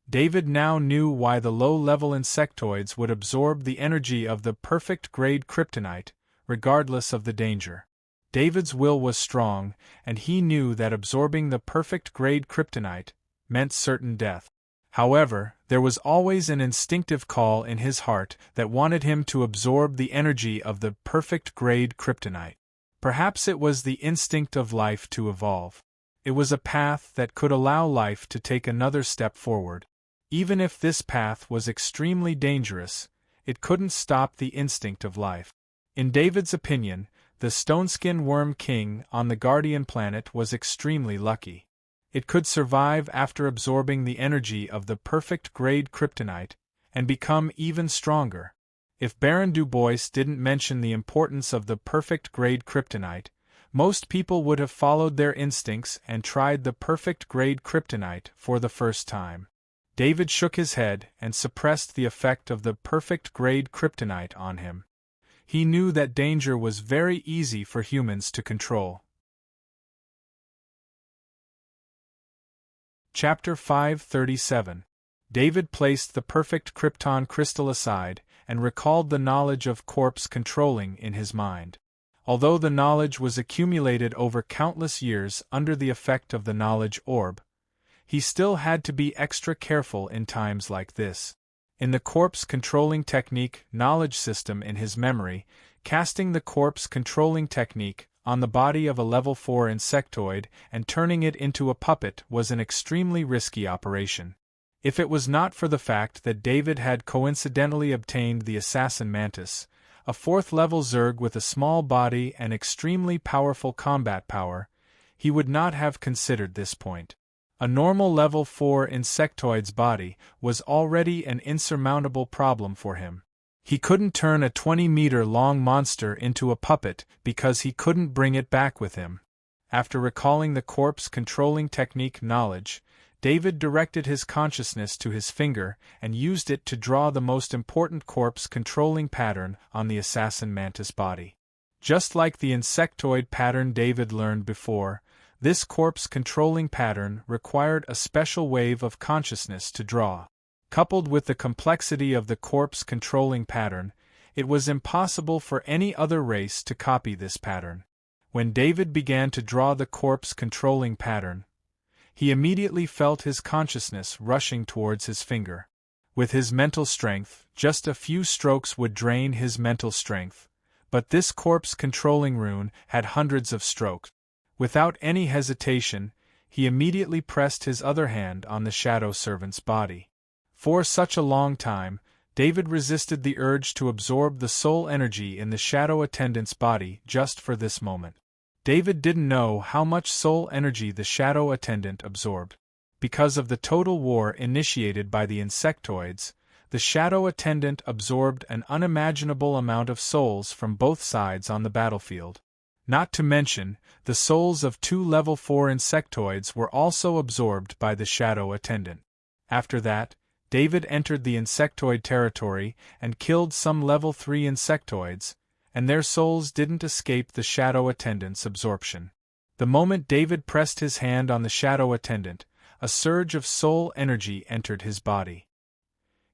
David now knew why the low-level insectoids would absorb the energy of the perfect-grade kryptonite, regardless of the danger. David's will was strong, and he knew that absorbing the perfect-grade kryptonite meant certain death. However, there was always an instinctive call in his heart that wanted him to absorb the energy of the perfect-grade kryptonite. Perhaps it was the instinct of life to evolve. It was a path that could allow life to take another step forward. Even if this path was extremely dangerous, it couldn't stop the instinct of life. In David's opinion, the Stoneskin Worm King on the Guardian planet was extremely lucky. It could survive after absorbing the energy of the perfect-grade kryptonite and become even stronger. If Baron Du Bois didn't mention the importance of the perfect-grade kryptonite, most people would have followed their instincts and tried the perfect-grade kryptonite for the first time. David shook his head and suppressed the effect of the perfect-grade kryptonite on him. He knew that danger was very easy for humans to control. Chapter 537. David placed the perfect krypton crystal aside and recalled the knowledge of corpse controlling in his mind. Although the knowledge was accumulated over countless years under the effect of the knowledge orb, he still had to be extra careful in times like this. In the corpse controlling technique knowledge system in his memory, casting the corpse controlling technique on the body of a level 4 insectoid and turning it into a puppet was an extremely risky operation. If it was not for the fact that David had coincidentally obtained the assassin mantis, a fourth-level Zerg with a small body and extremely powerful combat power, he would not have considered this point. A normal level 4 insectoid's body was already an insurmountable problem for him. He couldn't turn a 20-meter-long monster into a puppet because he couldn't bring it back with him. After recalling the corpse controlling technique knowledge, David directed his consciousness to his finger and used it to draw the most important corpse controlling pattern on the assassin mantis body. Just like the insectoid pattern David learned before, this corpse controlling pattern required a special wave of consciousness to draw. Coupled with the complexity of the corpse controlling pattern, it was impossible for any other race to copy this pattern. When David began to draw the corpse controlling pattern, he immediately felt his consciousness rushing towards his finger. With his mental strength, just a few strokes would drain his mental strength, but this corpse controlling rune had hundreds of strokes. Without any hesitation, he immediately pressed his other hand on the shadow servant's body. For such a long time, David resisted the urge to absorb the soul energy in the shadow attendant's body just for this moment. David didn't know how much soul energy the shadow attendant absorbed. Because of the total war initiated by the insectoids, the shadow attendant absorbed an unimaginable amount of souls from both sides on the battlefield. Not to mention, the souls of 2 level 4 insectoids were also absorbed by the shadow attendant. After that, David entered the insectoid territory and killed some level 3 insectoids, and their souls didn't escape the shadow attendant's absorption. The moment David pressed his hand on the shadow attendant, a surge of soul energy entered his body.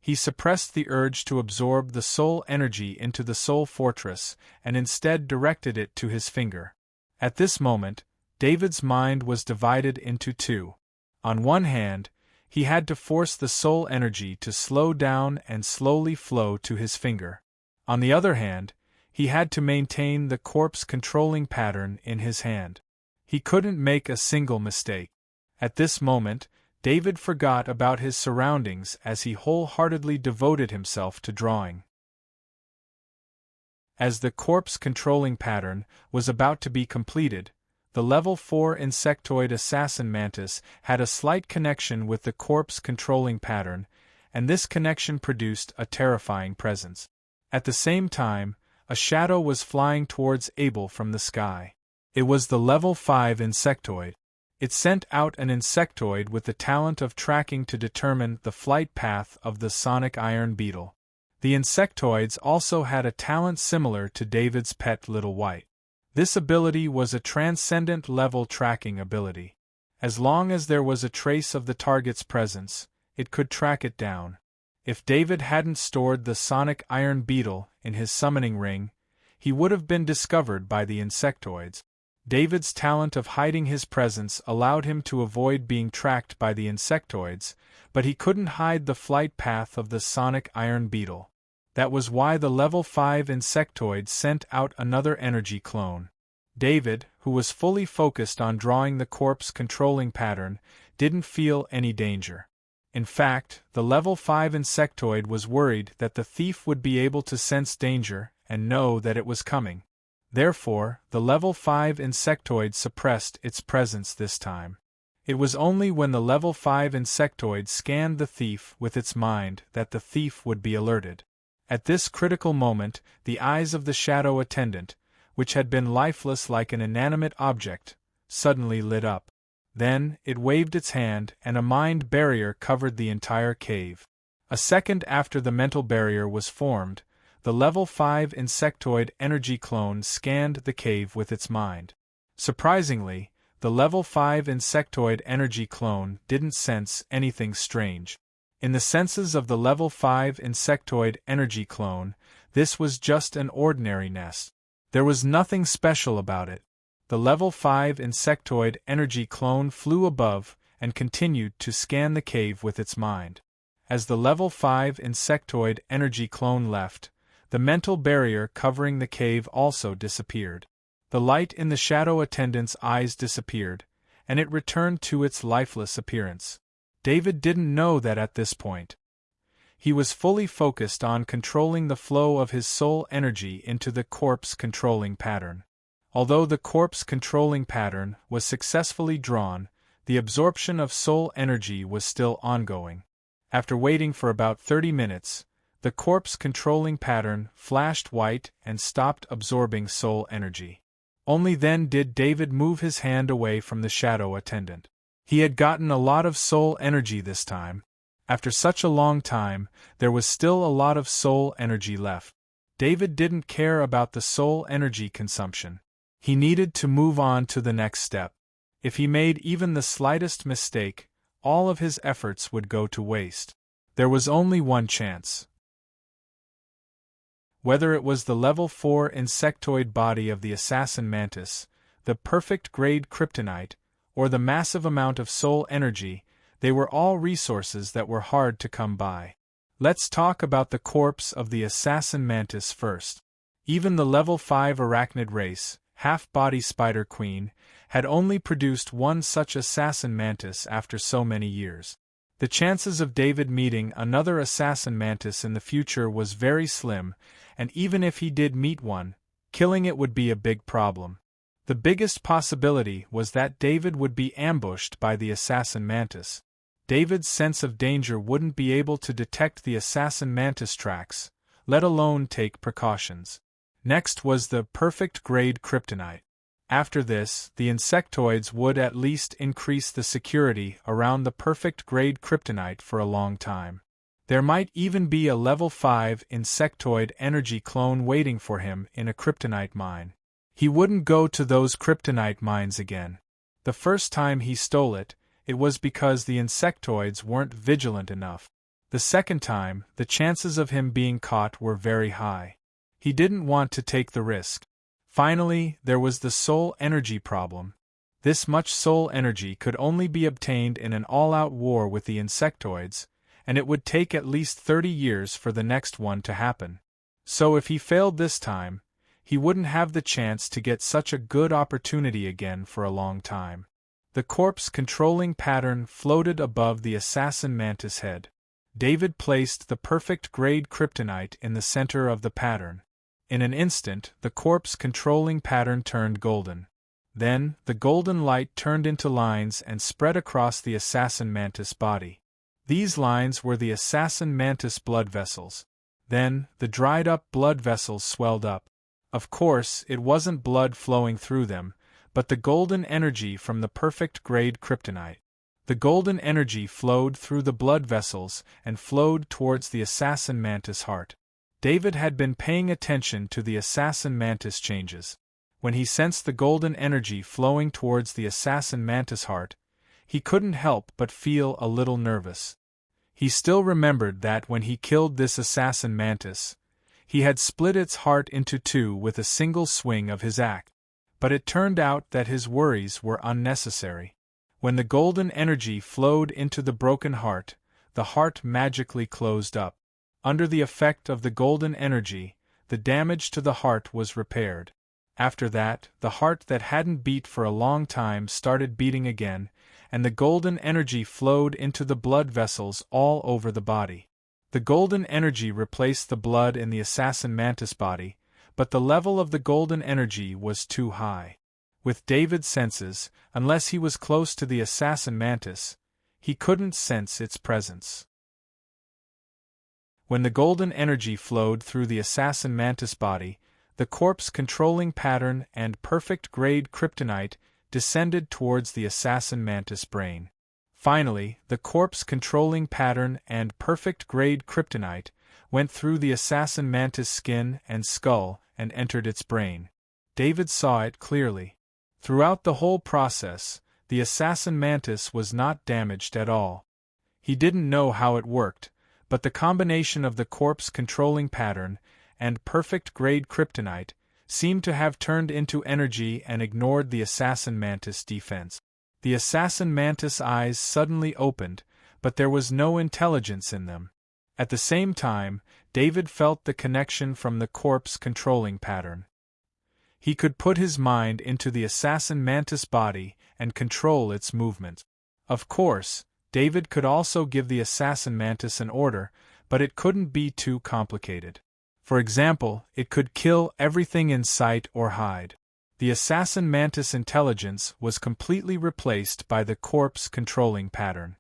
He suppressed the urge to absorb the soul energy into the soul fortress and instead directed it to his finger. At this moment, David's mind was divided into two. On one hand, he had to force the soul energy to slow down and slowly flow to his finger. On the other hand, he had to maintain the corpse controlling pattern in his hand. He couldn't make a single mistake. At this moment, David forgot about his surroundings as he wholeheartedly devoted himself to drawing. As the corpse controlling pattern was about to be completed, the level 4 insectoid assassin mantis had a slight connection with the corpse controlling pattern, and this connection produced a terrifying presence. At the same time, a shadow was flying towards Abel from the sky. It was the level 5 insectoid. It sent out an insectoid with the talent of tracking to determine the flight path of the sonic iron beetle. The insectoids also had a talent similar to David's pet Little White. This ability was a transcendent level tracking ability. As long as there was a trace of the target's presence, it could track it down. If David hadn't stored the sonic iron beetle in his summoning ring, he would have been discovered by the insectoids. David's talent of hiding his presence allowed him to avoid being tracked by the insectoids, but he couldn't hide the flight path of the sonic iron beetle. That was why the level 5 insectoid sent out another energy clone. David, who was fully focused on drawing the corpse controlling pattern, didn't feel any danger. In fact, the level 5 insectoid was worried that the thief would be able to sense danger and know that it was coming. Therefore, the level 5 insectoid suppressed its presence this time. It was only when the level 5 insectoid scanned the thief with its mind that the thief would be alerted. At this critical moment, the eyes of the shadow attendant, which had been lifeless like an inanimate object, suddenly lit up. Then, it waved its hand and a mind barrier covered the entire cave. A second after the mental barrier was formed, the level 5 insectoid energy clone scanned the cave with its mind. Surprisingly, the level 5 insectoid energy clone didn't sense anything strange. In the senses of the level 5 insectoid energy clone, this was just an ordinary nest. There was nothing special about it. The level 5 insectoid energy clone flew above and continued to scan the cave with its mind. As the level 5 insectoid energy clone left, the mental barrier covering the cave also disappeared. The light in the shadow attendant's eyes disappeared, and it returned to its lifeless appearance. David didn't know that at this point. He was fully focused on controlling the flow of his soul energy into the corpse controlling pattern. Although the corpse controlling pattern was successfully drawn, the absorption of soul energy was still ongoing. After waiting for about 30 minutes, the corpse controlling pattern flashed white and stopped absorbing soul energy. Only then did David move his hand away from the shadow attendant. He had gotten a lot of soul energy this time. After such a long time, there was still a lot of soul energy left. David didn't care about the soul energy consumption. He needed to move on to the next step. If he made even the slightest mistake, all of his efforts would go to waste. There was only one chance. Whether it was the level 4 insectoid body of the assassin mantis, the perfect grade kryptonite, or the massive amount of soul energy, they were all resources that were hard to come by. Let's talk about the corpse of the assassin mantis first. Even the level 5 arachnid race, half-body spider queen, had only produced one such assassin mantis after so many years. The chances of David meeting another assassin mantis in the future was very slim, and even if he did meet one, killing it would be a big problem. The biggest possibility was that David would be ambushed by the assassin mantis. David's sense of danger wouldn't be able to detect the assassin mantis tracks, let alone take precautions. Next was the perfect grade kryptonite. After this, the insectoids would at least increase the security around the perfect grade kryptonite for a long time. There might even be a level 5 insectoid energy clone waiting for him in a kryptonite mine. He wouldn't go to those kryptonite mines again. The first time he stole it, it was because the insectoids weren't vigilant enough. The second time, the chances of him being caught were very high. He didn't want to take the risk. Finally, there was the soul energy problem. This much soul energy could only be obtained in an all-out war with the insectoids, and it would take at least 30 years for the next one to happen. So if he failed this time, he wouldn't have the chance to get such a good opportunity again for a long time. The corpse controlling pattern floated above the assassin mantis head. David placed the perfect grade kryptonite in the center of the pattern. In an instant, the corpse controlling pattern turned golden. Then, the golden light turned into lines and spread across the assassin mantis body. These lines were the assassin mantis blood vessels. Then, the dried-up blood vessels swelled up. Of course, it wasn't blood flowing through them, but the golden energy from the perfect grade kryptonite. The golden energy flowed through the blood vessels and flowed towards the assassin mantis heart. David had been paying attention to the assassin mantis changes. When he sensed the golden energy flowing towards the assassin mantis heart, he couldn't help but feel a little nervous. He still remembered that when he killed this assassin mantis, he had split its heart into two with a single swing of his axe. But it turned out that his worries were unnecessary. When the golden energy flowed into the broken heart, the heart magically closed up. Under the effect of the golden energy, the damage to the heart was repaired. After that, the heart that hadn't beat for a long time started beating again, and the golden energy flowed into the blood vessels all over the body. The golden energy replaced the blood in the assassin mantis body, but the level of the golden energy was too high. With David's senses, unless he was close to the assassin mantis, he couldn't sense its presence. When the golden energy flowed through the assassin mantis body, the corpse controlling pattern and perfect grade kryptonite descended towards the assassin mantis brain. Finally, the corpse controlling pattern and perfect grade kryptonite went through the assassin mantis skin and skull and entered its brain. David saw it clearly. Throughout the whole process, the assassin mantis was not damaged at all. He didn't know how it worked, but the combination of the corpse controlling pattern and perfect grade kryptonite seemed to have turned into energy and ignored the assassin mantis defense. The assassin mantis eyes suddenly opened, but there was no intelligence in them. At the same time, David felt the connection from the corpse controlling pattern. He could put his mind into the assassin mantis body and control its movement. Of course, David could also give the assassin mantis an order, but it couldn't be too complicated. For example, it could kill everything in sight or hide. The assassin mantis intelligence was completely replaced by the corpse controlling pattern.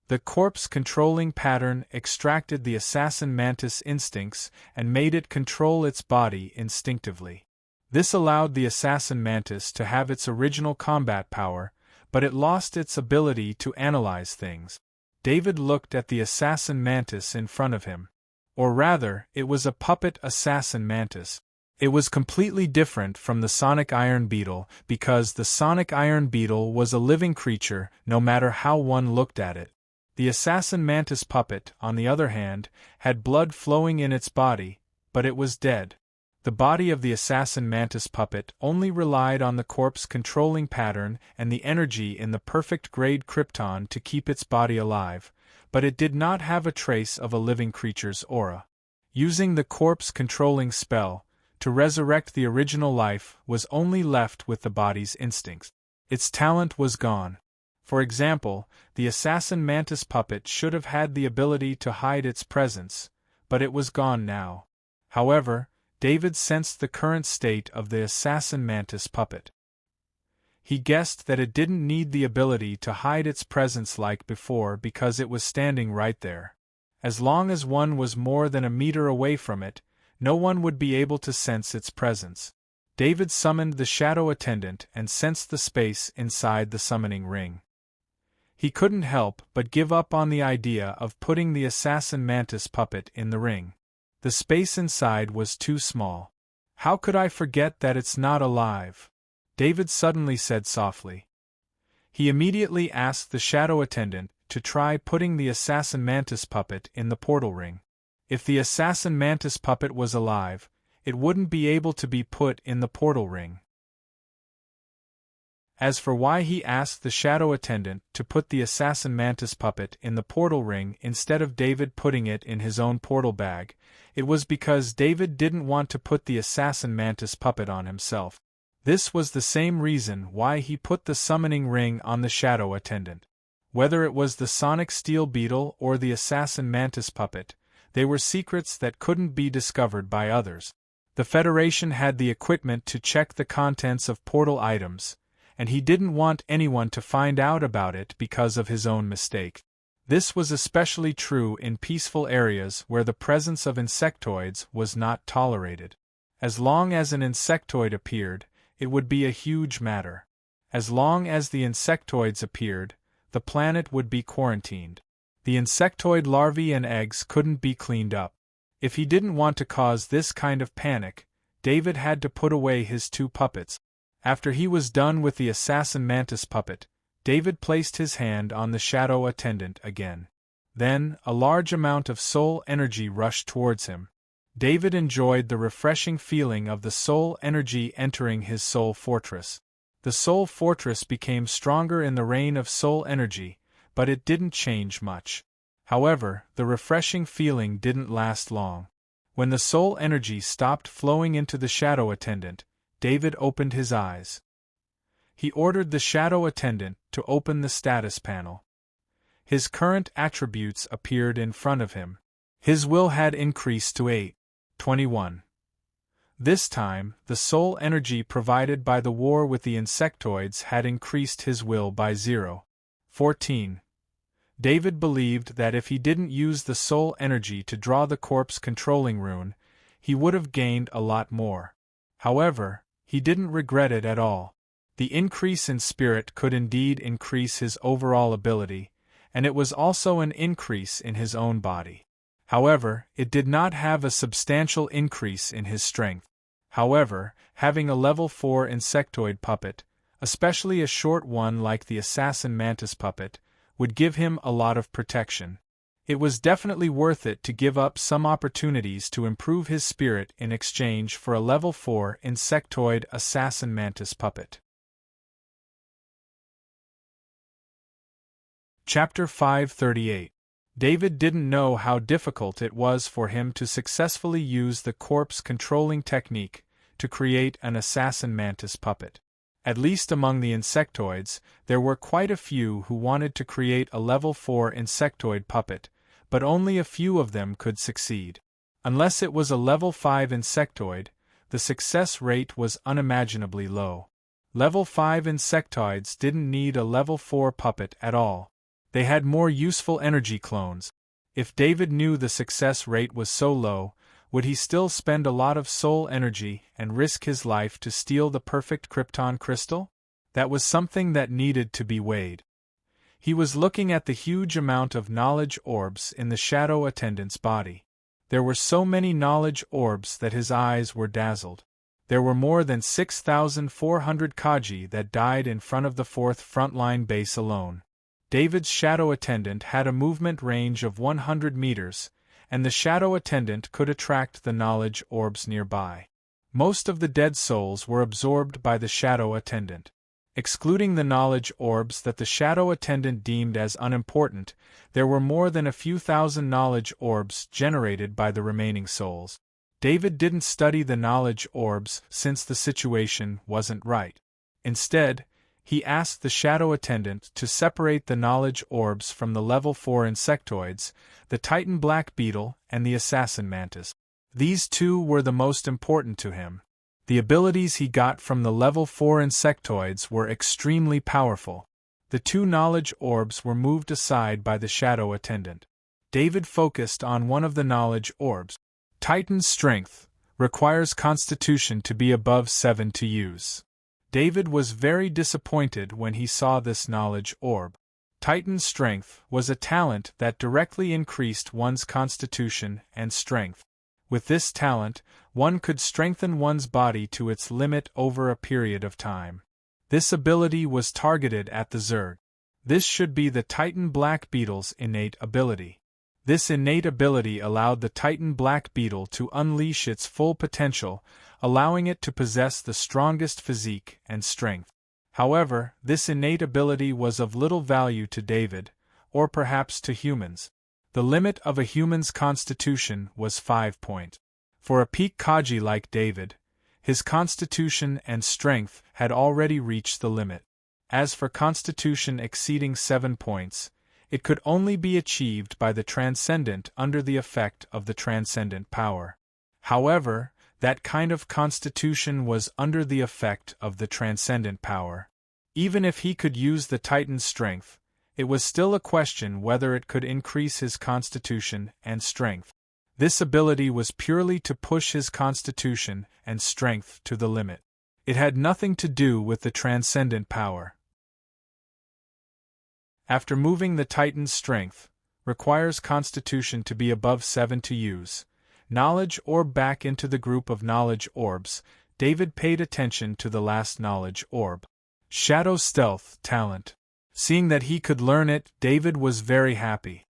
The corpse controlling pattern extracted the assassin mantis instincts and made it control its body instinctively. This allowed the assassin mantis to have its original combat power, but it lost its ability to analyze things. David looked at the assassin mantis in front of him. Or rather, it was a puppet assassin mantis. It was completely different from the sonic iron beetle because the sonic iron beetle was a living creature no matter how one looked at it. The assassin mantis puppet, on the other hand, had blood flowing in its body, but it was dead. The body of the assassin mantis puppet only relied on the corpse controlling pattern and the energy in the perfect grade krypton to keep its body alive, but it did not have a trace of a living creature's aura. Using the corpse controlling spell to resurrect the original life was only left with the body's instincts. Its talent was gone. For example, the assassin mantis puppet should have had the ability to hide its presence, but it was gone now. However, David sensed the current state of the assassin mantis puppet. He guessed that it didn't need the ability to hide its presence like before because it was standing right there. As long as one was more than a meter away from it, no one would be able to sense its presence. David summoned the shadow attendant and sensed the space inside the summoning ring. He couldn't help but give up on the idea of putting the assassin mantis puppet in the ring. The space inside was too small. How could I forget that it's not alive? David suddenly said softly. He immediately asked the shadow attendant to try putting the assassin mantis puppet in the portal ring. If the assassin mantis puppet was alive, it wouldn't be able to be put in the portal ring. As for why he asked the shadow attendant to put the assassin mantis puppet in the portal ring instead of David putting it in his own portal bag, it was because David didn't want to put the assassin mantis puppet on himself. This was the same reason why he put the summoning ring on the shadow attendant. Whether it was the sonic steel beetle or the assassin mantis puppet, they were secrets that couldn't be discovered by others. The Federation had the equipment to check the contents of portal items, and he didn't want anyone to find out about it because of his own mistake. This was especially true in peaceful areas where the presence of insectoids was not tolerated. As long as an insectoid appeared, it would be a huge matter. As long as the insectoids appeared, the planet would be quarantined. The insectoid larvae and eggs couldn't be cleaned up. If he didn't want to cause this kind of panic, David had to put away his two puppets. After he was done with the assassin mantis puppet, David placed his hand on the shadow attendant again. Then, a large amount of soul energy rushed towards him. David enjoyed the refreshing feeling of the soul energy entering his soul fortress. The soul fortress became stronger in the reign of soul energy, but it didn't change much. However, the refreshing feeling didn't last long. When the soul energy stopped flowing into the shadow attendant, David opened his eyes. He ordered the shadow attendant to open the status panel. His current attributes appeared in front of him. His will had increased to 821. This time, the soul energy provided by the war with the insectoids had increased his will by 0.14. David believed that if he didn't use the soul energy to draw the corpse controlling rune, he would have gained a lot more. However, he didn't regret it at all. The increase in spirit could indeed increase his overall ability, and it was also an increase in his own body. However, it did not have a substantial increase in his strength. However, having a level 4 insectoid puppet, especially a short one like the assassin mantis puppet, would give him a lot of protection. It was definitely worth it to give up some opportunities to improve his spirit in exchange for a level 4 insectoid assassin mantis puppet. Chapter 538. David didn't know how difficult it was for him to successfully use the corpse controlling technique to create an assassin mantis puppet. At least among the insectoids, there were quite a few who wanted to create a level 4 insectoid puppet, but only a few of them could succeed. Unless it was a level 5 insectoid, the success rate was unimaginably low. Level 5 insectoids didn't need a level 4 puppet at all. They had more useful energy clones. If David knew the success rate was so low, would he still spend a lot of soul energy and risk his life to steal the perfect Krypton crystal? That was something that needed to be weighed. He was looking at the huge amount of knowledge orbs in the shadow attendant's body. There were so many knowledge orbs that his eyes were dazzled. There were more than 6,400 Kaji that died in front of the 4th frontline base alone. David's shadow attendant had a movement range of 100 meters, and the shadow attendant could attract the knowledge orbs nearby. Most of the dead souls were absorbed by the shadow attendant. Excluding the knowledge orbs that the shadow attendant deemed as unimportant, there were more than a few thousand knowledge orbs generated by the remaining souls. David didn't study the knowledge orbs since the situation wasn't right. Instead, he asked the shadow attendant to separate the knowledge orbs from the level 4 insectoids, the Titan black beetle and the assassin mantis. These two were the most important to him. The abilities he got from the level 4 insectoids were extremely powerful. The two knowledge orbs were moved aside by the shadow attendant. David focused on one of the knowledge orbs. Titan's strength requires constitution to be above 7 to use. David was very disappointed when he saw this knowledge orb. Titan's strength was a talent that directly increased one's constitution and strength. With this talent, one could strengthen one's body to its limit over a period of time. This ability was targeted at the Zerg. This should be the Titan black beetle's innate ability. This innate ability allowed the Titan black beetle to unleash its full potential, allowing it to possess the strongest physique and strength. However, this innate ability was of little value to David, or perhaps to humans. The limit of a human's constitution was 5 points. For a peak Kaji like David, his constitution and strength had already reached the limit. As for constitution exceeding 7 points, it could only be achieved by the transcendent under the effect of the transcendent power. However, that kind of constitution was under the effect of the transcendent power. Even if he could use the Titan's strength, it was still a question whether it could increase his constitution and strength. This ability was purely to push his constitution and strength to the limit. It had nothing to do with the transcendent power. After moving the Titan's strength, requires constitution to be above 7 to use, knowledge orb back into the group of knowledge orbs, David paid attention to the last knowledge orb. Shadow stealth talent. Seeing that he could learn it, David was very happy.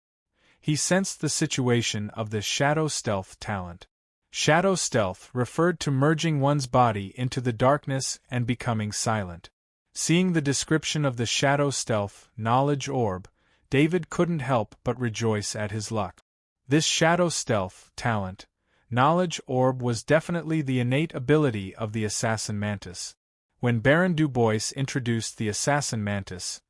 He sensed the situation of the shadow stealth talent. Shadow stealth referred to merging one's body into the darkness and becoming silent. Seeing the description of the shadow stealth knowledge orb, David couldn't help but rejoice at his luck. This shadow stealth talent knowledge orb was definitely the innate ability of the assassin mantis. When Baron Du Bois introduced the assassin mantis,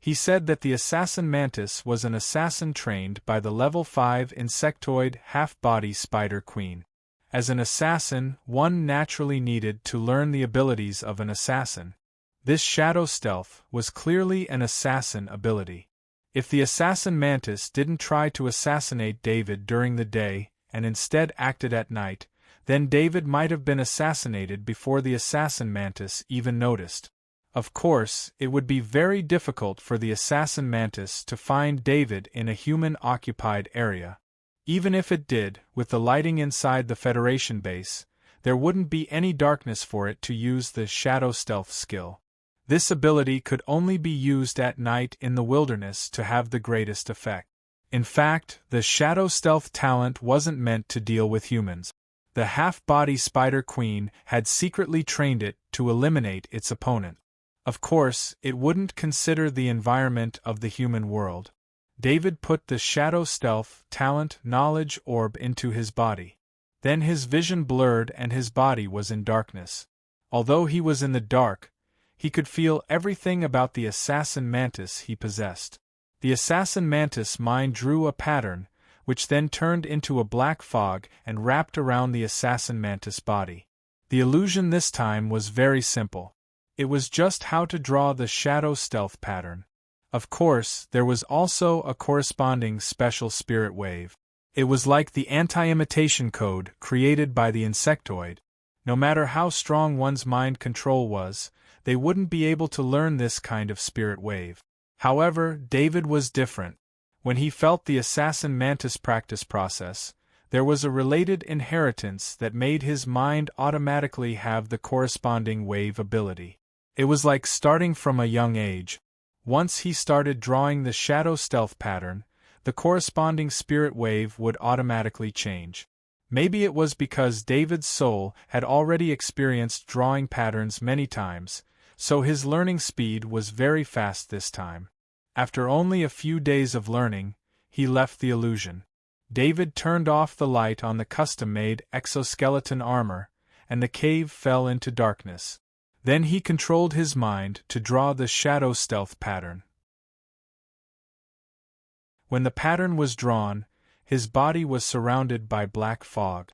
he said that the assassin mantis was an assassin trained by the level 5 insectoid half-body spider queen. As an assassin, one naturally needed to learn the abilities of an assassin. This shadow stealth was clearly an assassin ability. If the assassin mantis didn't try to assassinate David during the day and instead acted at night, then David might have been assassinated before the assassin mantis even noticed. Of course, it would be very difficult for the assassin mantis to find David in a human-occupied area. Even if it did, with the lighting inside the Federation base, there wouldn't be any darkness for it to use the shadow stealth skill. This ability could only be used at night in the wilderness to have the greatest effect. In fact, the shadow stealth talent wasn't meant to deal with humans. The half-body spider queen had secretly trained it to eliminate its opponent. Of course, it wouldn't consider the environment of the human world. David put the shadow stealth talent knowledge orb into his body. Then his vision blurred and his body was in darkness. Although he was in the dark, He could feel everything about the assassin mantis he possessed. The assassin mantis mind drew a pattern, which then turned into a black fog and wrapped around the assassin mantis body. The illusion this time was very simple. It was just how to draw the shadow stealth pattern. Of course, there was also a corresponding special spirit wave. It was like the anti-imitation code created by the insectoid. No matter how strong one's mind control was, they wouldn't be able to learn this kind of spirit wave. However, David was different. When he felt the assassin mantis practice process, there was a related inheritance that made his mind automatically have the corresponding wave ability. It was like starting from a young age. Once he started drawing the shadow stealth pattern, the corresponding spirit wave would automatically change. Maybe it was because David's soul had already experienced drawing patterns many times, so his learning speed was very fast this time. After only a few days of learning, he left the illusion. David turned off the light on the custom-made exoskeleton armor, and the cave fell into darkness. Then he controlled his mind to draw the shadow stealth pattern. When the pattern was drawn, his body was surrounded by black fog.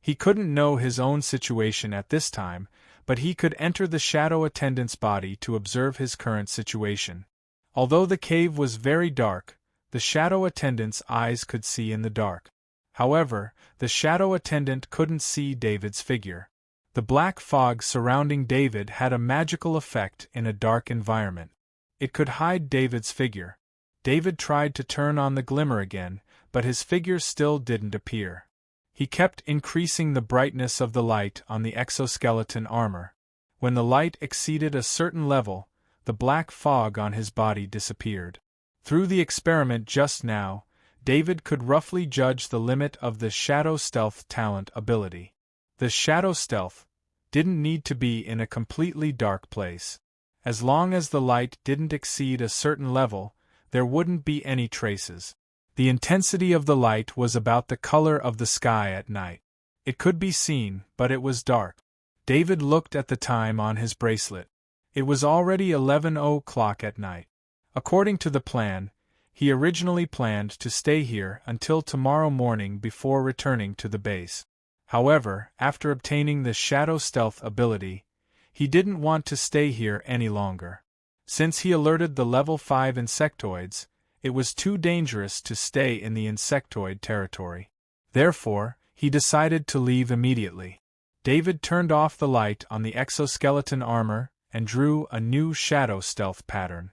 He couldn't know his own situation at this time, but he could enter the shadow attendant's body to observe his current situation. Although the cave was very dark, the shadow attendant's eyes could see in the dark. However, the shadow attendant couldn't see David's figure. The black fog surrounding David had a magical effect in a dark environment. It could hide David's figure. David tried to turn on the glimmer again, but his figure still didn't appear. He kept increasing the brightness of the light on the exoskeleton armor. When the light exceeded a certain level, the black fog on his body disappeared. Through the experiment just now, David could roughly judge the limit of the shadow stealth talent ability. The shadow stealth didn't need to be in a completely dark place. As long as the light didn't exceed a certain level, there wouldn't be any traces. The intensity of the light was about the color of the sky at night. It could be seen, but it was dark. David looked at the time on his bracelet. It was already 11 o'clock at night. According to the plan, he originally planned to stay here until tomorrow morning before returning to the base. However, after obtaining the shadow stealth ability, he didn't want to stay here any longer. Since he alerted the level 5 insectoids, it was too dangerous to stay in the insectoid territory. Therefore, he decided to leave immediately. David turned off the light on the exoskeleton armor and drew a new shadow stealth pattern.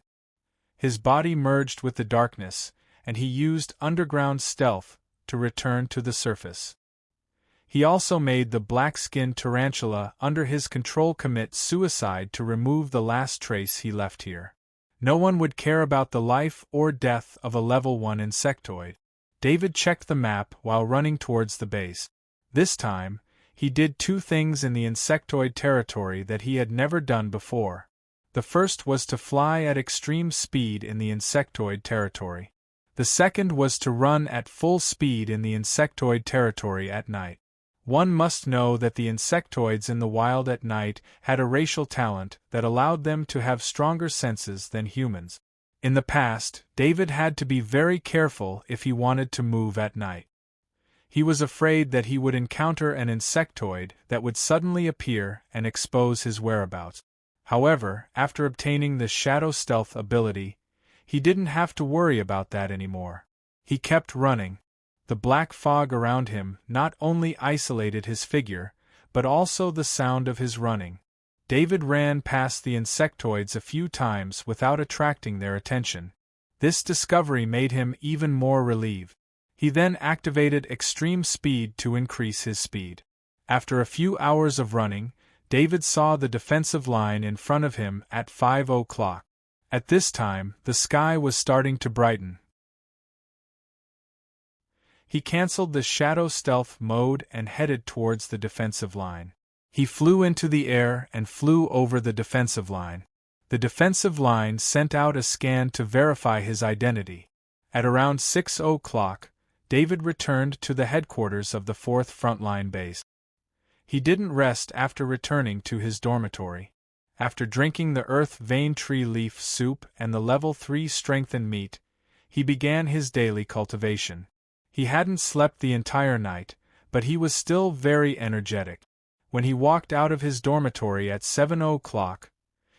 His body merged with the darkness, and he used underground stealth to return to the surface. He also made the black-skinned tarantula under his control commit suicide to remove the last trace he left here. No one would care about the life or death of a level 1 insectoid. David checked the map while running towards the base. This time, he did two things in the insectoid territory that he had never done before. The first was to fly at extreme speed in the insectoid territory. The second was to run at full speed in the insectoid territory at night. One must know that the insectoids in the wild at night had a racial talent that allowed them to have stronger senses than humans. In the past, David had to be very careful if he wanted to move at night. He was afraid that he would encounter an insectoid that would suddenly appear and expose his whereabouts. However, after obtaining the shadow stealth ability, he didn't have to worry about that anymore. He kept running. The black fog around him not only isolated his figure, but also the sound of his running. David ran past the insectoids a few times without attracting their attention. This discovery made him even more relieved. He then activated extreme speed to increase his speed. After a few hours of running, David saw the defensive line in front of him at 5 o'clock. At this time, the sky was starting to brighten. He cancelled the shadow stealth mode and headed towards the defensive line. He flew into the air and flew over the defensive line. The defensive line sent out a scan to verify his identity. At around 6 o'clock, David returned to the headquarters of the 4th Frontline Base. He didn't rest after returning to his dormitory. After drinking the earth vein tree leaf soup and the level 3 strengthened meat, he began his daily cultivation. He hadn't slept the entire night, but he was still very energetic. When he walked out of his dormitory at 7 o'clock,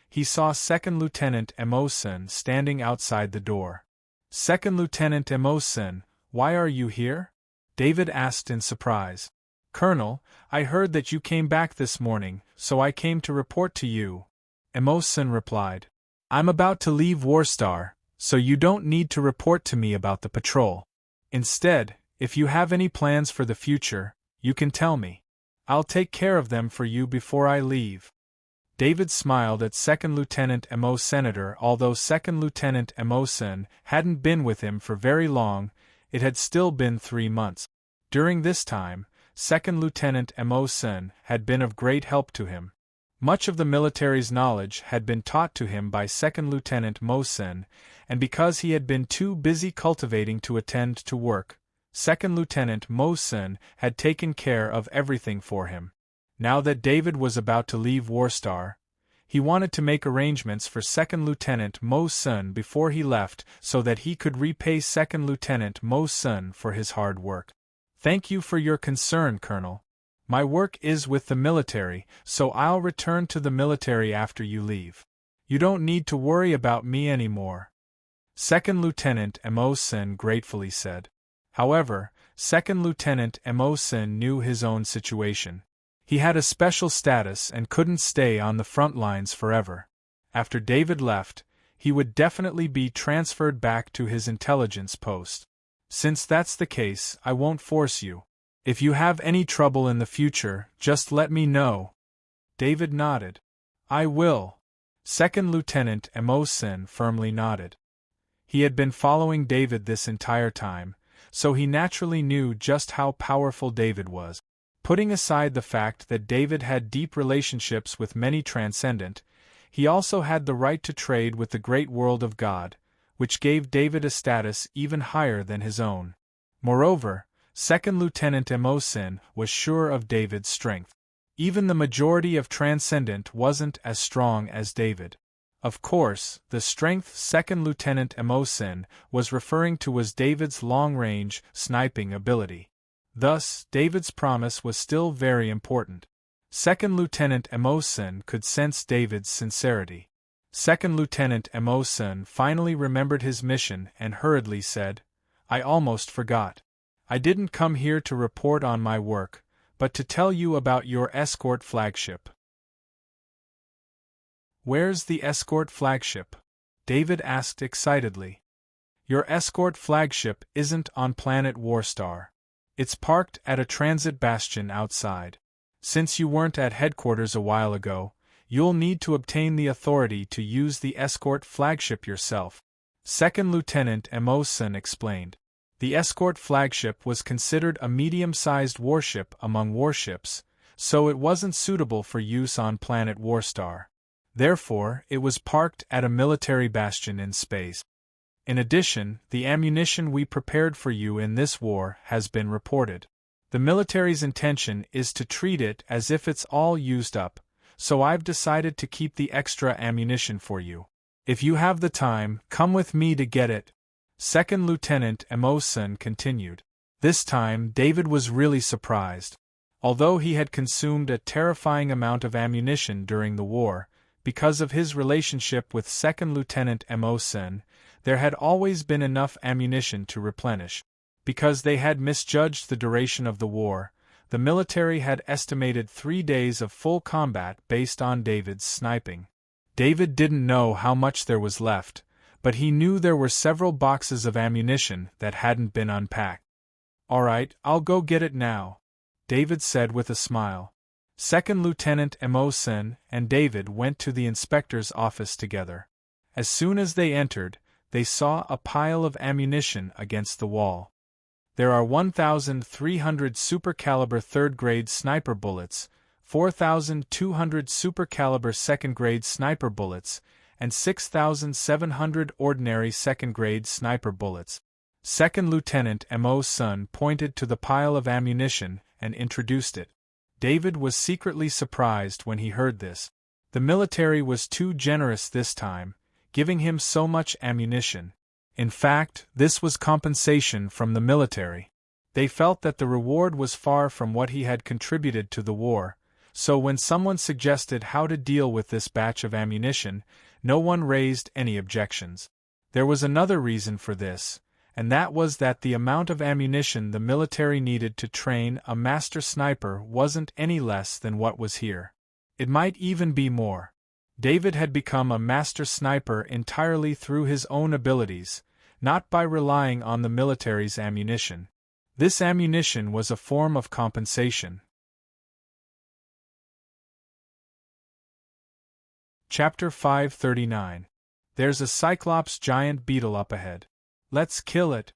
he saw Second Lieutenant Emosen standing outside the door. "Second Lieutenant Emosen, why are you here?" David asked in surprise. "Colonel, I heard that you came back this morning, so I came to report to you," Emosen replied. "I'm about to leave Warstar, so you don't need to report to me about the patrol. Instead, if you have any plans for the future, you can tell me. I'll take care of them for you before I leave." David smiled at Second Lieutenant Emosenator. Although Second Lieutenant Emosen hadn't been with him for very long, it had still been 3 months. During this time, Second Lieutenant Emosen had been of great help to him. Much of the military's knowledge had been taught to him by Second Lieutenant Emosen, and because he had been too busy cultivating to attend to work, Second Lieutenant Emosen had taken care of everything for him. Now that David was about to leave Warstar, he wanted to make arrangements for Second Lieutenant Emosen before he left so that he could repay Second Lieutenant Emosen for his hard work. "Thank you for your concern, Colonel. My work is with the military, so I'll return to the military after you leave. You don't need to worry about me anymore," Second Lieutenant Emosen gratefully said. However, Second Lieutenant Emosen knew his own situation. He had a special status and couldn't stay on the front lines forever. After David left, he would definitely be transferred back to his intelligence post. "Since that's the case, I won't force you. If you have any trouble in the future, just let me know." David nodded. "I will." Second Lieutenant Emosen firmly nodded. He had been following David this entire time, so he naturally knew just how powerful David was. Putting aside the fact that David had deep relationships with many transcendent, he also had the right to trade with the great world of God, which gave David a status even higher than his own. Moreover, Second Lieutenant Emosen was sure of David's strength. Even the majority of transcendent wasn't as strong as David. Of course, the strength Second Lieutenant Emosen was referring to was David's long-range sniping ability. Thus, David's promise was still very important. Second Lieutenant Emosen could sense David's sincerity. Second Lieutenant Emosen finally remembered his mission and hurriedly said, "I almost forgot. I didn't come here to report on my work, but to tell you about your escort flagship." "Where's the escort flagship?" David asked excitedly. "Your escort flagship isn't on planet Warstar. It's parked at a transit bastion outside. Since you weren't at headquarters a while ago, you'll need to obtain the authority to use the escort flagship yourself," Second Lieutenant Emosen explained. The escort flagship was considered a medium-sized warship among warships, so it wasn't suitable for use on planet Warstar. Therefore, it was parked at a military bastion in space. In addition, the ammunition we prepared for you in this war has been reported. The military's intention is to treat it as if it's all used up, so I've decided to keep the extra ammunition for you. If you have the time, come with me to get it," Second Lieutenant Emosen continued. This time, David was really surprised. Although he had consumed a terrifying amount of ammunition during the war, because of his relationship with Second Lieutenant Emosen, there had always been enough ammunition to replenish. Because they had misjudged the duration of the war, the military had estimated 3 days of full combat based on David's sniping. David didn't know how much there was left, but he knew there were several boxes of ammunition that hadn't been unpacked. "All right, I'll go get it now," David said with a smile. Second Lieutenant Emosen and David went to the inspector's office together. As soon as they entered, they saw a pile of ammunition against the wall. "There are 1,300 super-caliber third-grade sniper bullets, 4,200 super-caliber second-grade sniper bullets, and 6,700 ordinary second-grade sniper bullets." Second Lieutenant Emosen pointed to the pile of ammunition and introduced it. David was secretly surprised when he heard this. The military was too generous this time, giving him so much ammunition. In fact, this was compensation from the military. They felt that the reward was far from what he had contributed to the war, so when someone suggested how to deal with this batch of ammunition, no one raised any objections. There was another reason for this, and that was that the amount of ammunition the military needed to train a master sniper wasn't any less than what was here. It might even be more. David had become a master sniper entirely through his own abilities, not by relying on the military's ammunition. This ammunition was a form of compensation. Chapter 539. There's a Cyclops giant beetle up ahead. Let's kill it.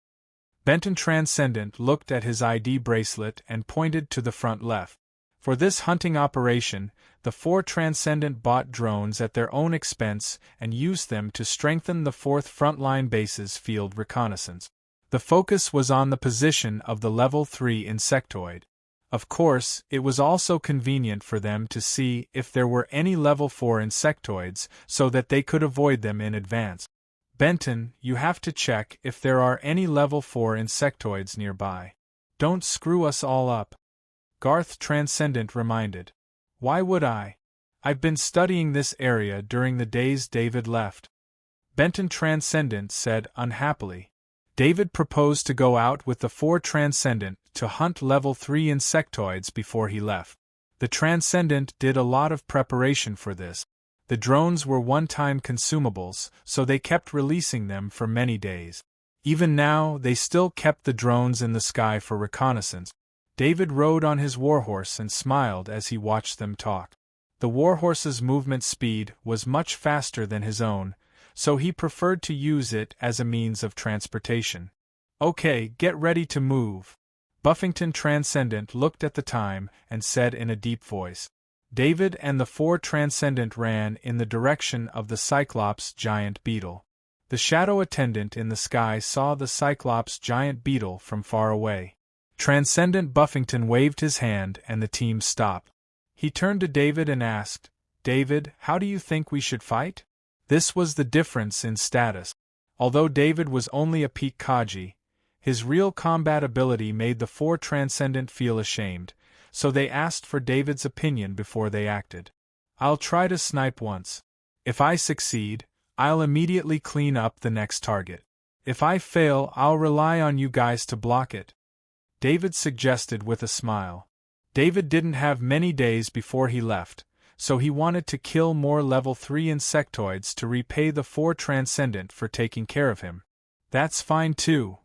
Benton Transcendent looked at his ID bracelet and pointed to the front left. For this hunting operation, the 4 Transcendent bought drones at their own expense and used them to strengthen the 4th Frontline Base's field reconnaissance. The focus was on the position of the Level 3 insectoid. Of course, it was also convenient for them to see if there were any Level 4 insectoids so that they could avoid them in advance. Benton, you have to check if there are any Level 4 insectoids nearby. Don't screw us all up. Garth Transcendent reminded. Why would I? I've been studying this area during the days David left. Benton Transcendent said unhappily. David proposed to go out with the 4 Transcendent to hunt Level 3 insectoids before he left. The Transcendent did a lot of preparation for this. The drones were one-time consumables, so they kept releasing them for many days. Even now, they still kept the drones in the sky for reconnaissance. David rode on his warhorse and smiled as he watched them talk. The warhorse's movement speed was much faster than his own, so he preferred to use it as a means of transportation. Okay, get ready to move. Buffington Transcendent looked at the time and said in a deep voice. David and the 4 Transcendent ran in the direction of the Cyclops giant beetle. The shadow attendant in the sky saw the Cyclops giant beetle from far away. Transcendent Buffington waved his hand and the team stopped. He turned to David and asked, David, how do you think we should fight? This was the difference in status. Although David was only a peak Kaji, his real combat ability made the 4 Transcendent feel ashamed, so they asked for David's opinion before they acted. I'll try to snipe once. If I succeed, I'll immediately clean up the next target. If I fail, I'll rely on you guys to block it. David suggested with a smile. David didn't have many days before he left, so he wanted to kill more Level 3 insectoids to repay the 4 Transcendent for taking care of him. That's fine too.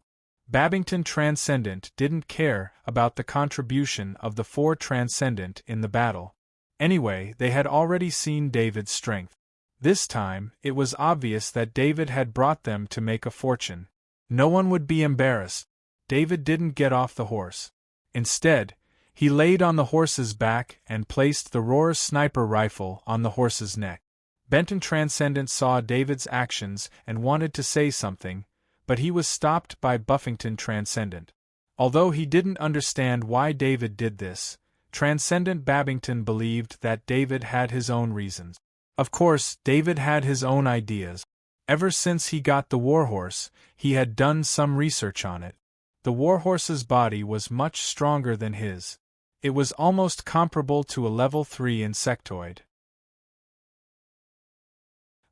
Babington Transcendent didn't care about the contribution of the 4 Transcendent in the battle. Anyway, they had already seen David's strength. This time, it was obvious that David had brought them to make a fortune. No one would be embarrassed. David didn't get off the horse. Instead, he laid on the horse's back and placed the Roar sniper rifle on the horse's neck. Benton Transcendent saw David's actions and wanted to say something, but he was stopped by Buffington Transcendent. Although he didn't understand why David did this, Transcendent Babington believed that David had his own reasons. Of course, David had his own ideas. Ever since he got the warhorse, he had done some research on it. The warhorse's body was much stronger than his. It was almost comparable to a Level 3 insectoid.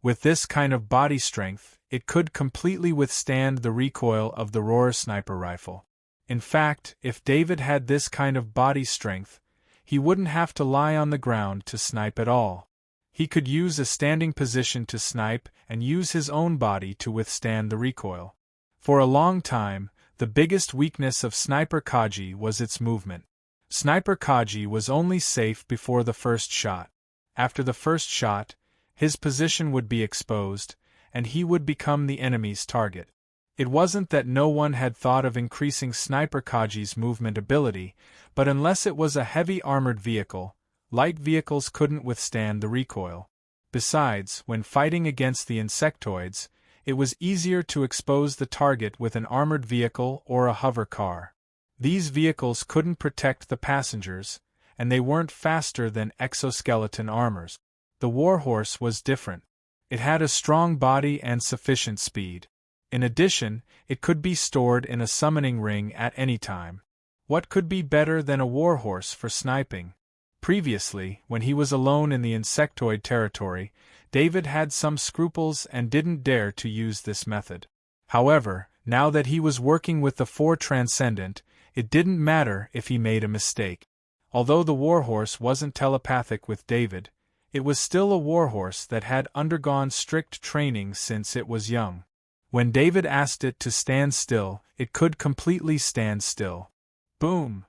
With this kind of body strength, it could completely withstand the recoil of the Roar sniper rifle. In fact, if David had this kind of body strength, he wouldn't have to lie on the ground to snipe at all. He could use a standing position to snipe and use his own body to withstand the recoil. For a long time, the biggest weakness of Sniper Kaji was its movement. Sniper Kaji was only safe before the first shot. After the first shot, his position would be exposed, and he would become the enemy's target. It wasn't that no one had thought of increasing Sniper Kaji's movement ability, but unless it was a heavy armored vehicle, light vehicles couldn't withstand the recoil. Besides, when fighting against the insectoids, it was easier to expose the target with an armored vehicle or a hover car. These vehicles couldn't protect the passengers, and they weren't faster than exoskeleton armors. The warhorse was different. It had a strong body and sufficient speed. In addition, it could be stored in a summoning ring at any time. What could be better than a warhorse for sniping? Previously, when he was alone in the insectoid territory, David had some scruples and didn't dare to use this method. However, now that he was working with the four transcendent, it didn't matter if he made a mistake. Although the warhorse wasn't telepathic with David, it was still a warhorse that had undergone strict training since it was young. When David asked it to stand still, it could completely stand still. Boom!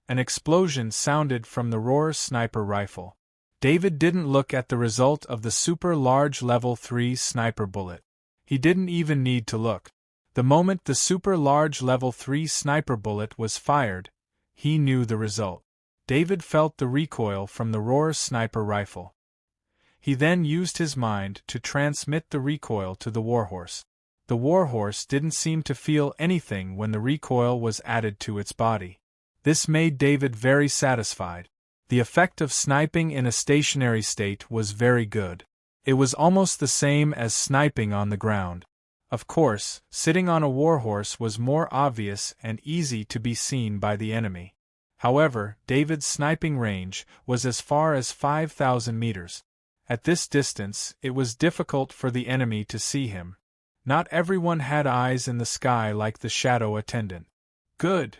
An explosion sounded from the Roar sniper rifle. David didn't look at the result of the super large level 3 sniper bullet. He didn't even need to look. The moment the super large level 3 sniper bullet was fired, he knew the result. David felt the recoil from the Roar sniper rifle. He then used his mind to transmit the recoil to the warhorse. The warhorse didn't seem to feel anything when the recoil was added to its body. This made David very satisfied. The effect of sniping in a stationary state was very good. It was almost the same as sniping on the ground. Of course, sitting on a warhorse was more obvious and easy to be seen by the enemy. However, David's sniping range was as far as 5,000 meters. At this distance, it was difficult for the enemy to see him. Not everyone had eyes in the sky like the shadow attendant. Good!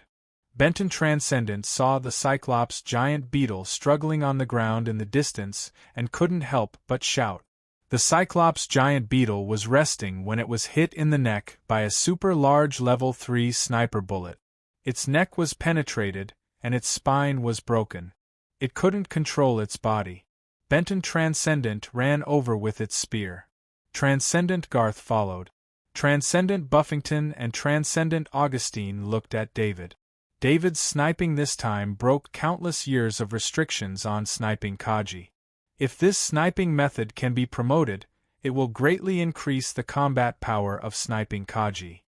Benton Transcendent saw the Cyclops giant beetle struggling on the ground in the distance and couldn't help but shout. The Cyclops giant beetle was resting when it was hit in the neck by a super large level 3 sniper bullet. Its neck was penetrated, and its spine was broken. It couldn't control its body. Benton Transcendent ran over with its spear. Transcendent Garth followed. Transcendent Buffington and Transcendent Augustine looked at David. David's sniping this time broke countless years of restrictions on sniping Kaji. If this sniping method can be promoted, it will greatly increase the combat power of sniping Kaji.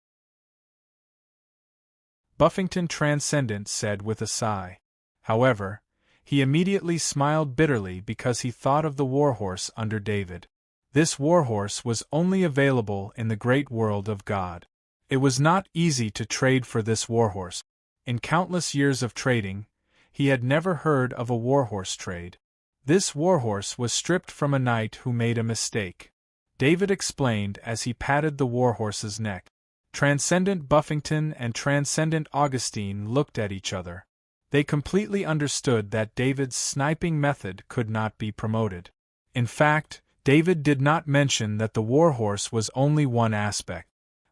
Buffington Transcendent said with a sigh. However, he immediately smiled bitterly because he thought of the warhorse under David. This warhorse was only available in the great world of God. It was not easy to trade for this warhorse. In countless years of trading, he had never heard of a warhorse trade. This warhorse was stripped from a knight who made a mistake. David explained as he patted the warhorse's neck. Transcendent Buffington and Transcendent Augustine looked at each other. They completely understood that David's sniping method could not be promoted. In fact, David did not mention that the warhorse was only one aspect.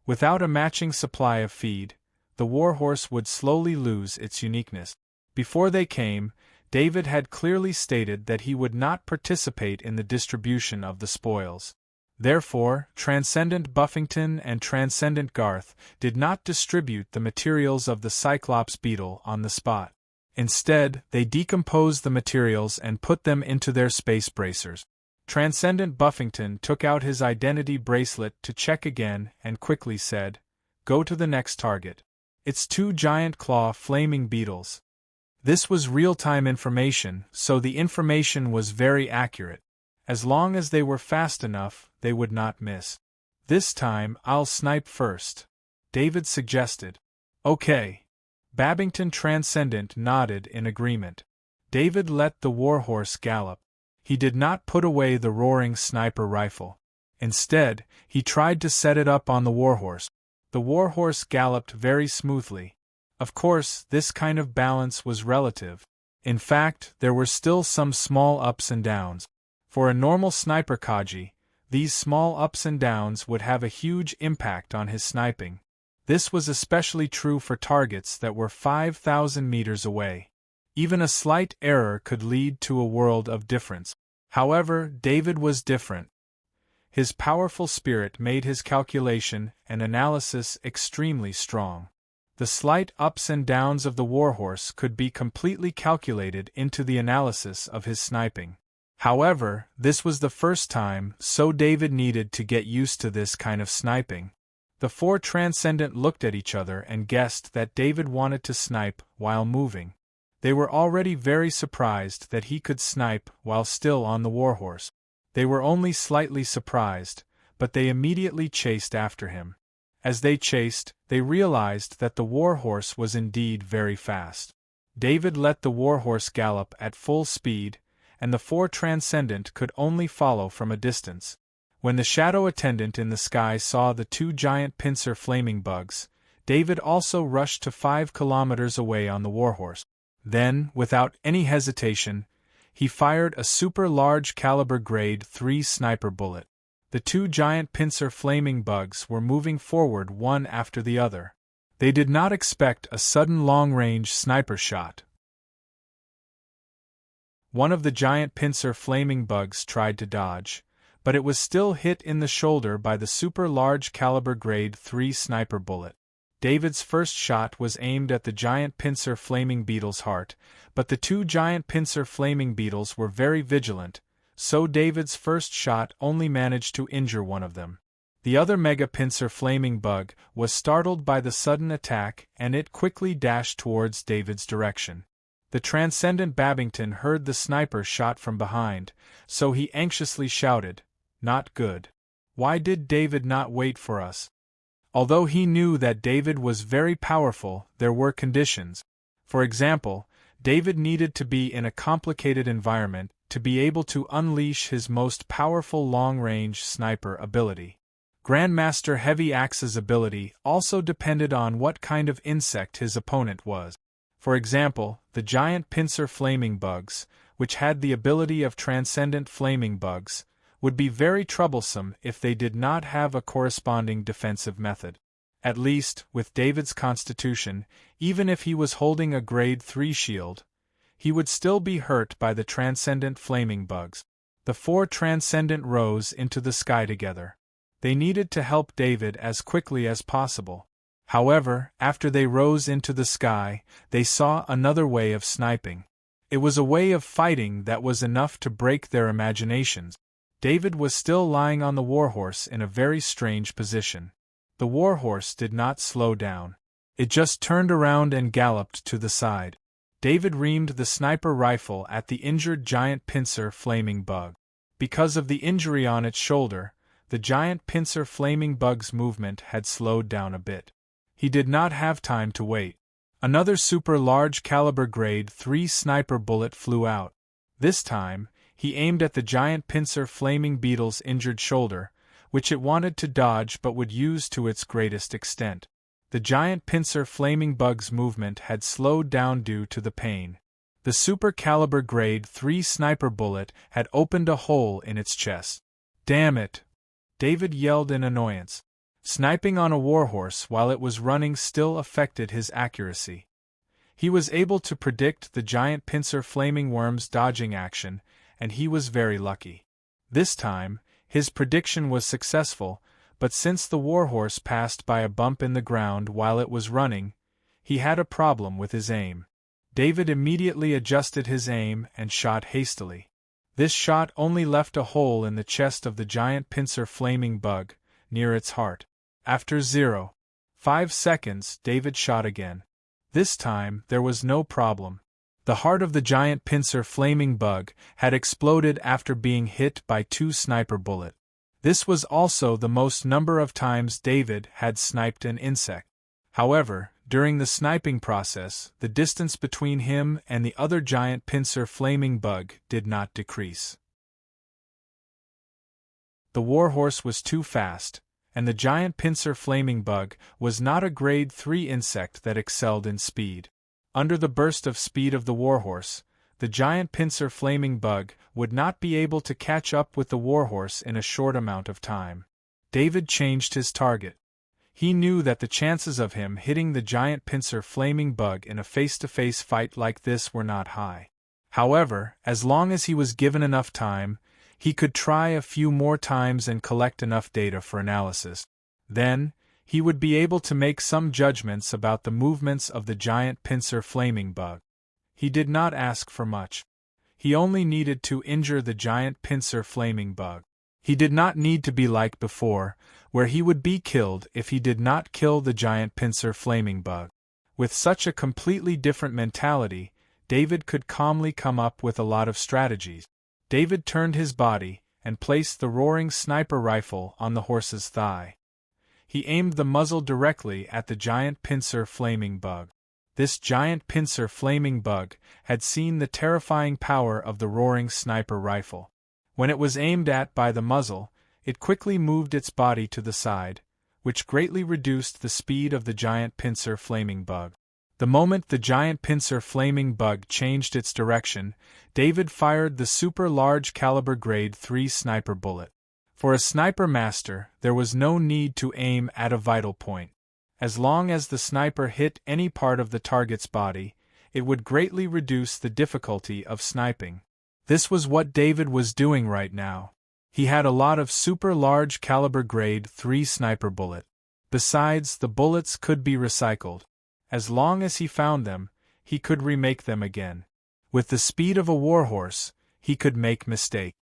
Without a matching supply of feed, the warhorse would slowly lose its uniqueness. Before they came, David had clearly stated that he would not participate in the distribution of the spoils. Therefore, Transcendent Buffington and Transcendent Garth did not distribute the materials of the Cyclops beetle on the spot. Instead, they decomposed the materials and put them into their space bracers. Transcendent Buffington took out his identity bracelet to check again and quickly said, "Go to the next target. It's 2 giant claw flaming beetles." This was real-time information, so the information was very accurate. As long as they were fast enough, they would not miss. "This time, I'll snipe first," David suggested. "Okay." Babington Transcendent nodded in agreement. David let the warhorse gallop. He did not put away the roaring sniper rifle. Instead, he tried to set it up on the warhorse. The warhorse galloped very smoothly. Of course, this kind of balance was relative. In fact, there were still some small ups and downs. For a normal sniper Kaji, these small ups and downs would have a huge impact on his sniping. This was especially true for targets that were 5,000 meters away. Even a slight error could lead to a world of difference. However, David was different. His powerful spirit made his calculation and analysis extremely strong. The slight ups and downs of the warhorse could be completely calculated into the analysis of his sniping. However, this was the first time, so David needed to get used to this kind of sniping. The 4 Transcendent looked at each other and guessed that David wanted to snipe while moving. They were already very surprised that he could snipe while still on the warhorse. They were only slightly surprised, but they immediately chased after him. As they chased, they realized that the warhorse was indeed very fast. David let the warhorse gallop at full speed, and the four transcendent could only follow from a distance. When the shadow attendant in the sky saw the two giant pincer flaming bugs, David also rushed to 5 kilometers away on the warhorse. Then, without any hesitation, he fired a super large caliber grade 3 sniper bullet. The two giant pincer flaming bugs were moving forward one after the other. They did not expect a sudden long-range sniper shot. One of the giant pincer flaming bugs tried to dodge, but it was still hit in the shoulder by the super large caliber grade 3 sniper bullet. David's first shot was aimed at the giant pincer flaming beetle's heart, but the two giant pincer flaming beetles were very vigilant, so David's first shot only managed to injure one of them. The other mega pincer flaming bug was startled by the sudden attack and it quickly dashed towards David's direction. The transcendent Babington heard the sniper shot from behind, so he anxiously shouted, "Not good. Why did David not wait for us?" Although he knew that David was very powerful, there were conditions. For example, David needed to be in a complicated environment to be able to unleash his most powerful long-range sniper ability. Grandmaster Heavy Axe's ability also depended on what kind of insect his opponent was. For example, the giant pincer flaming bugs, which had the ability of transcendent flaming bugs, would be very troublesome if they did not have a corresponding defensive method. At least, with David's constitution, even if he was holding a grade 3 shield, he would still be hurt by the transcendent flaming bugs. The four transcendent rose into the sky together. They needed to help David as quickly as possible. However, after they rose into the sky, they saw another way of sniping. It was a way of fighting that was enough to break their imaginations. David was still lying on the warhorse in a very strange position. The warhorse did not slow down. It just turned around and galloped to the side. David reamed the sniper rifle at the injured giant pincer flaming bug. Because of the injury on its shoulder, the giant pincer flaming bug's movement had slowed down a bit. He did not have time to wait. Another super large caliber grade 3 sniper bullet flew out. This time, he aimed at the giant pincer flaming beetle's injured shoulder, which it wanted to dodge but would use to its greatest extent. The giant pincer flaming bug's movement had slowed down due to the pain. The super caliber grade 3 sniper bullet had opened a hole in its chest. "Damn it!" David yelled in annoyance. Sniping on a warhorse while it was running still affected his accuracy. He was able to predict the giant pincer flaming worm's dodging action, and he was very lucky. This time, his prediction was successful, but since the warhorse passed by a bump in the ground while it was running, he had a problem with his aim. David immediately adjusted his aim and shot hastily. This shot only left a hole in the chest of the giant pincer flaming bug, near its heart. After 0.5 seconds, David shot again. This time, there was no problem. The heart of the giant pincer flaming bug had exploded after being hit by 2 sniper bullets. This was also the most number of times David had sniped an insect. However, during the sniping process, the distance between him and the other giant pincer flaming bug did not decrease. The warhorse was too fast, and the giant pincer flaming bug was not a grade 3 insect that excelled in speed. Under the burst of speed of the warhorse, the giant pincer flaming bug would not be able to catch up with the warhorse in a short amount of time. David changed his target. He knew that the chances of him hitting the giant pincer flaming bug in a face-to-face fight like this were not high. However, as long as he was given enough time, he could try a few more times and collect enough data for analysis. Then, he would be able to make some judgments about the movements of the giant pincer flaming bug. He did not ask for much. He only needed to injure the giant pincer flaming bug. He did not need to be like before, where he would be killed if he did not kill the giant pincer flaming bug. With such a completely different mentality, David could calmly come up with a lot of strategies. David turned his body, and placed the roaring sniper rifle on the horse's thigh. He aimed the muzzle directly at the giant pincer flaming bug. This giant pincer flaming bug had seen the terrifying power of the roaring sniper rifle. When it was aimed at by the muzzle, it quickly moved its body to the side, which greatly reduced the speed of the giant pincer flaming bug. The moment the giant pincer flaming bug changed its direction, David fired the super large caliber grade 3 sniper bullet. For a sniper master, there was no need to aim at a vital point. As long as the sniper hit any part of the target's body, it would greatly reduce the difficulty of sniping. This was what David was doing right now. He had a lot of super large caliber grade 3 sniper bullet. Besides, the bullets could be recycled. As long as he found them, he could remake them again. With the speed of a warhorse, he could make mistake.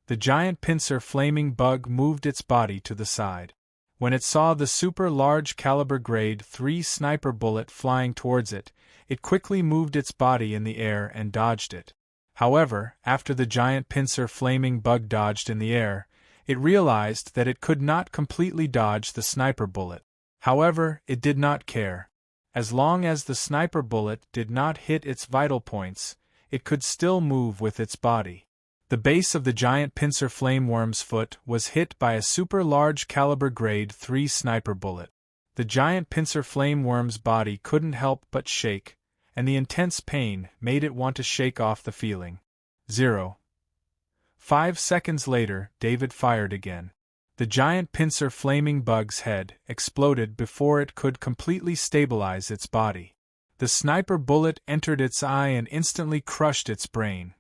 The giant pincer flaming bug moved its body to the side. When it saw the super large caliber grade 3 sniper bullet flying towards it, it quickly moved its body in the air and dodged it. However, after the giant pincer flaming bug dodged in the air, it realized that it could not completely dodge the sniper bullet. However, it did not care. As long as the sniper bullet did not hit its vital points, it could still move with its body. The base of the giant pincer flameworm's foot was hit by a super large caliber grade 3 sniper bullet. The giant pincer flameworm's body couldn't help but shake, and the intense pain made it want to shake off the feeling. 5 seconds later, David fired again. The giant pincer flaming bug's head exploded before it could completely stabilize its body. The sniper bullet entered its eye and instantly crushed its brain.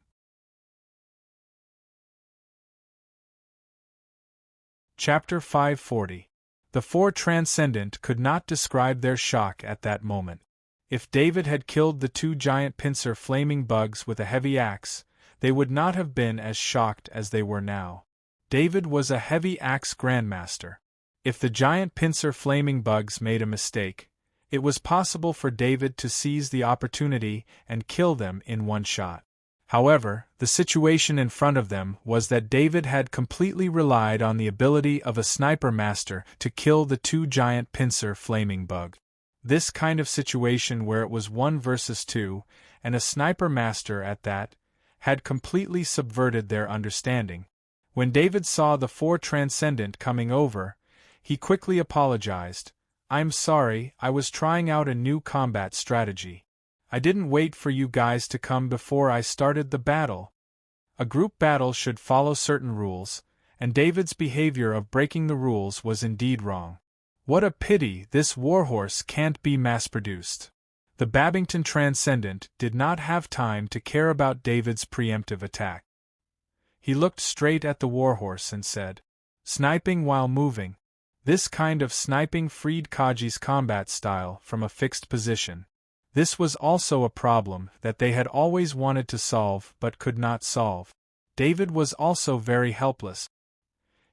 Chapter 540. The four transcendent could not describe their shock at that moment. If David had killed the two giant pincer flaming bugs with a heavy axe, they would not have been as shocked as they were now. David was a heavy axe grandmaster. If the giant pincer flaming bugs made a mistake, it was possible for David to seize the opportunity and kill them in one shot. However, the situation in front of them was that David had completely relied on the ability of a sniper master to kill the two giant pincer flaming bugs. This kind of situation where it was 1 versus 2, and a sniper master at that, had completely subverted their understanding. When David saw the four transcendent coming over, he quickly apologized. "I'm sorry, I was trying out a new combat strategy. I didn't wait for you guys to come before I started the battle." A group battle should follow certain rules, and David's behavior of breaking the rules was indeed wrong. What a pity this warhorse can't be mass-produced. The Babington Transcendent did not have time to care about David's preemptive attack. He looked straight at the warhorse and said, "Sniping while moving." This kind of sniping freed Kaji's combat style from a fixed position. This was also a problem that they had always wanted to solve but could not solve. David was also very helpless.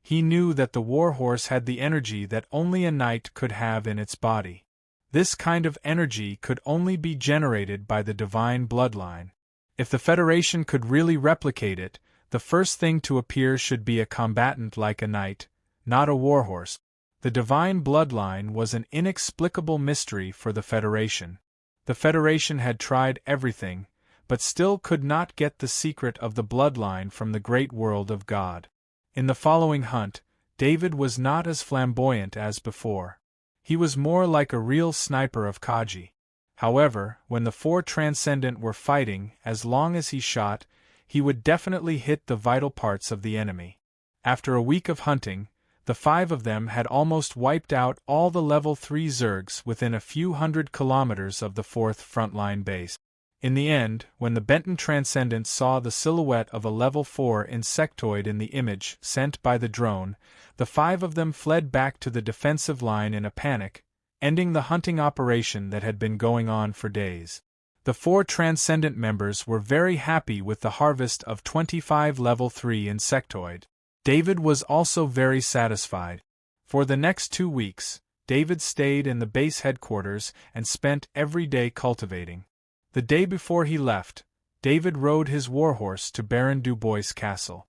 He knew that the warhorse had the energy that only a knight could have in its body. This kind of energy could only be generated by the divine bloodline. If the Federation could really replicate it, the first thing to appear should be a combatant like a knight, not a warhorse. The divine bloodline was an inexplicable mystery for the Federation. The Federation had tried everything, but still could not get the secret of the bloodline from the great world of God. In the following hunt, David was not as flamboyant as before. He was more like a real sniper of Kaji. However, when the four transcendent were fighting, as long as he shot, he would definitely hit the vital parts of the enemy. After a week of hunting, the 5 of them had almost wiped out all the level 3 Zergs within a few hundred kilometers of the 4th frontline base. In the end, when the Benton Transcendent saw the silhouette of a level 4 insectoid in the image sent by the drone, the 5 of them fled back to the defensive line in a panic, ending the hunting operation that had been going on for days. The 4 Transcendent members were very happy with the harvest of 25 level 3 insectoid. David was also very satisfied. For the next 2 weeks, David stayed in the base headquarters and spent every day cultivating. The day before he left, David rode his warhorse to Baron Dubois' castle.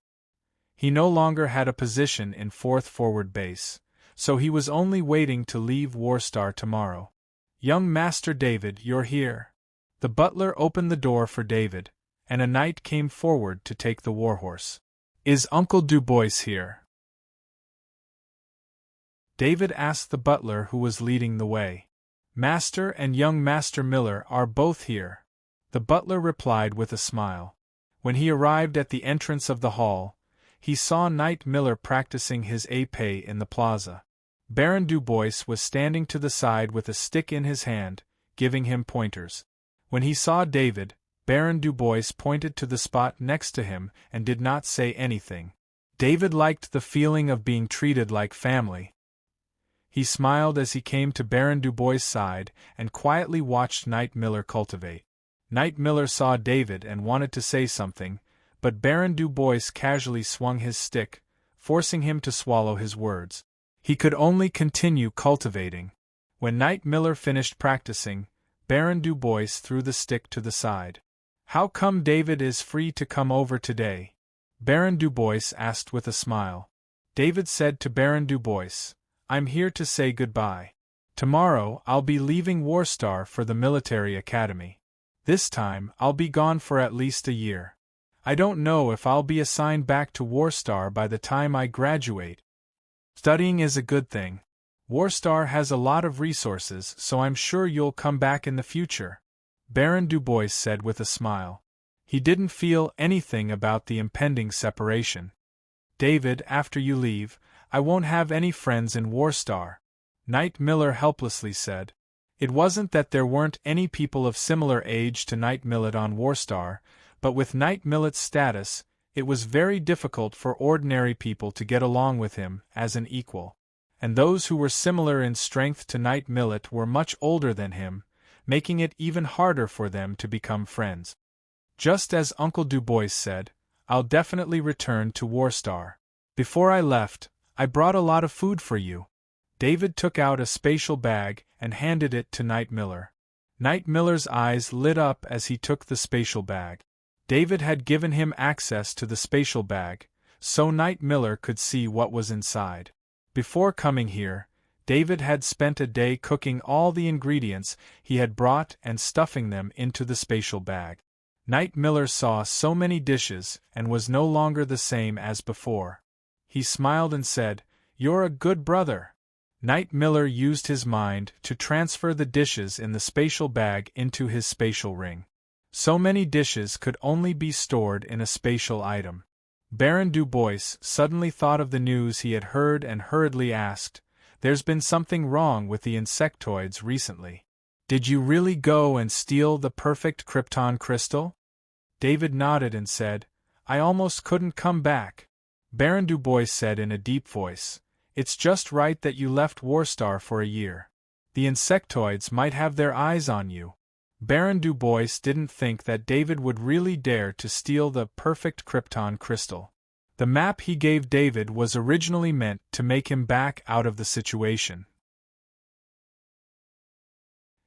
He no longer had a position in 4th Forward Base, so he was only waiting to leave Warstar tomorrow. "Young Master David, you're here." The butler opened the door for David, and a knight came forward to take the warhorse. "Is Uncle Dubois here?" David asked the butler who was leading the way. "Master and young Master Miller are both here," the butler replied with a smile. When he arrived at the entrance of the hall, he saw Knight Miller practicing his épée in the plaza. Baron Dubois was standing to the side with a stick in his hand, giving him pointers. When he saw David, Baron Dubois pointed to the spot next to him and did not say anything. David liked the feeling of being treated like family. He smiled as he came to Baron Dubois' side and quietly watched Knight Miller cultivate. Knight Miller saw David and wanted to say something, but Baron Dubois casually swung his stick, forcing him to swallow his words. He could only continue cultivating. When Knight Miller finished practicing, Baron Dubois threw the stick to the side. "How come David is free to come over today?" Baron Dubois asked with a smile. David said to Baron Dubois, "I'm here to say goodbye. Tomorrow I'll be leaving Warstar for the military academy. This time I'll be gone for at least a year. I don't know if I'll be assigned back to Warstar by the time I graduate. Studying is a good thing. Warstar has a lot of resources, so I'm sure you'll come back in the future," Baron Dubois said with a smile. He didn't feel anything about the impending separation. "David, after you leave, I won't have any friends in Warstar," Knight Miller helplessly said. It wasn't that there weren't any people of similar age to Knight Millet on Warstar, but with Knight Millet's status, it was very difficult for ordinary people to get along with him as an equal. And those who were similar in strength to Knight Millet were much older than him, making it even harder for them to become friends. Just as Uncle Dubois said, "I'll definitely return to Warstar. Before I left, I brought a lot of food for you." David took out a spatial bag and handed it to Knight Miller. Knight Miller's eyes lit up as he took the spatial bag. David had given him access to the spatial bag, so Knight Miller could see what was inside. Before coming here, David had spent a day cooking all the ingredients he had brought and stuffing them into the spatial bag. Knight Miller saw so many dishes and was no longer the same as before. He smiled and said, "You're a good brother." Knight Miller used his mind to transfer the dishes in the spatial bag into his spatial ring. So many dishes could only be stored in a spatial item. Baron Dubois suddenly thought of the news he had heard and hurriedly asked, "There's been something wrong with the insectoids recently. Did you really go and steal the perfect krypton crystal?" David nodded and said, "I almost couldn't come back." Baron Dubois said in a deep voice, "It's just right that you left Warstar for a year. The insectoids might have their eyes on you." Baron Dubois didn't think that David would really dare to steal the perfect krypton crystal. The map he gave David was originally meant to make him back out of the situation.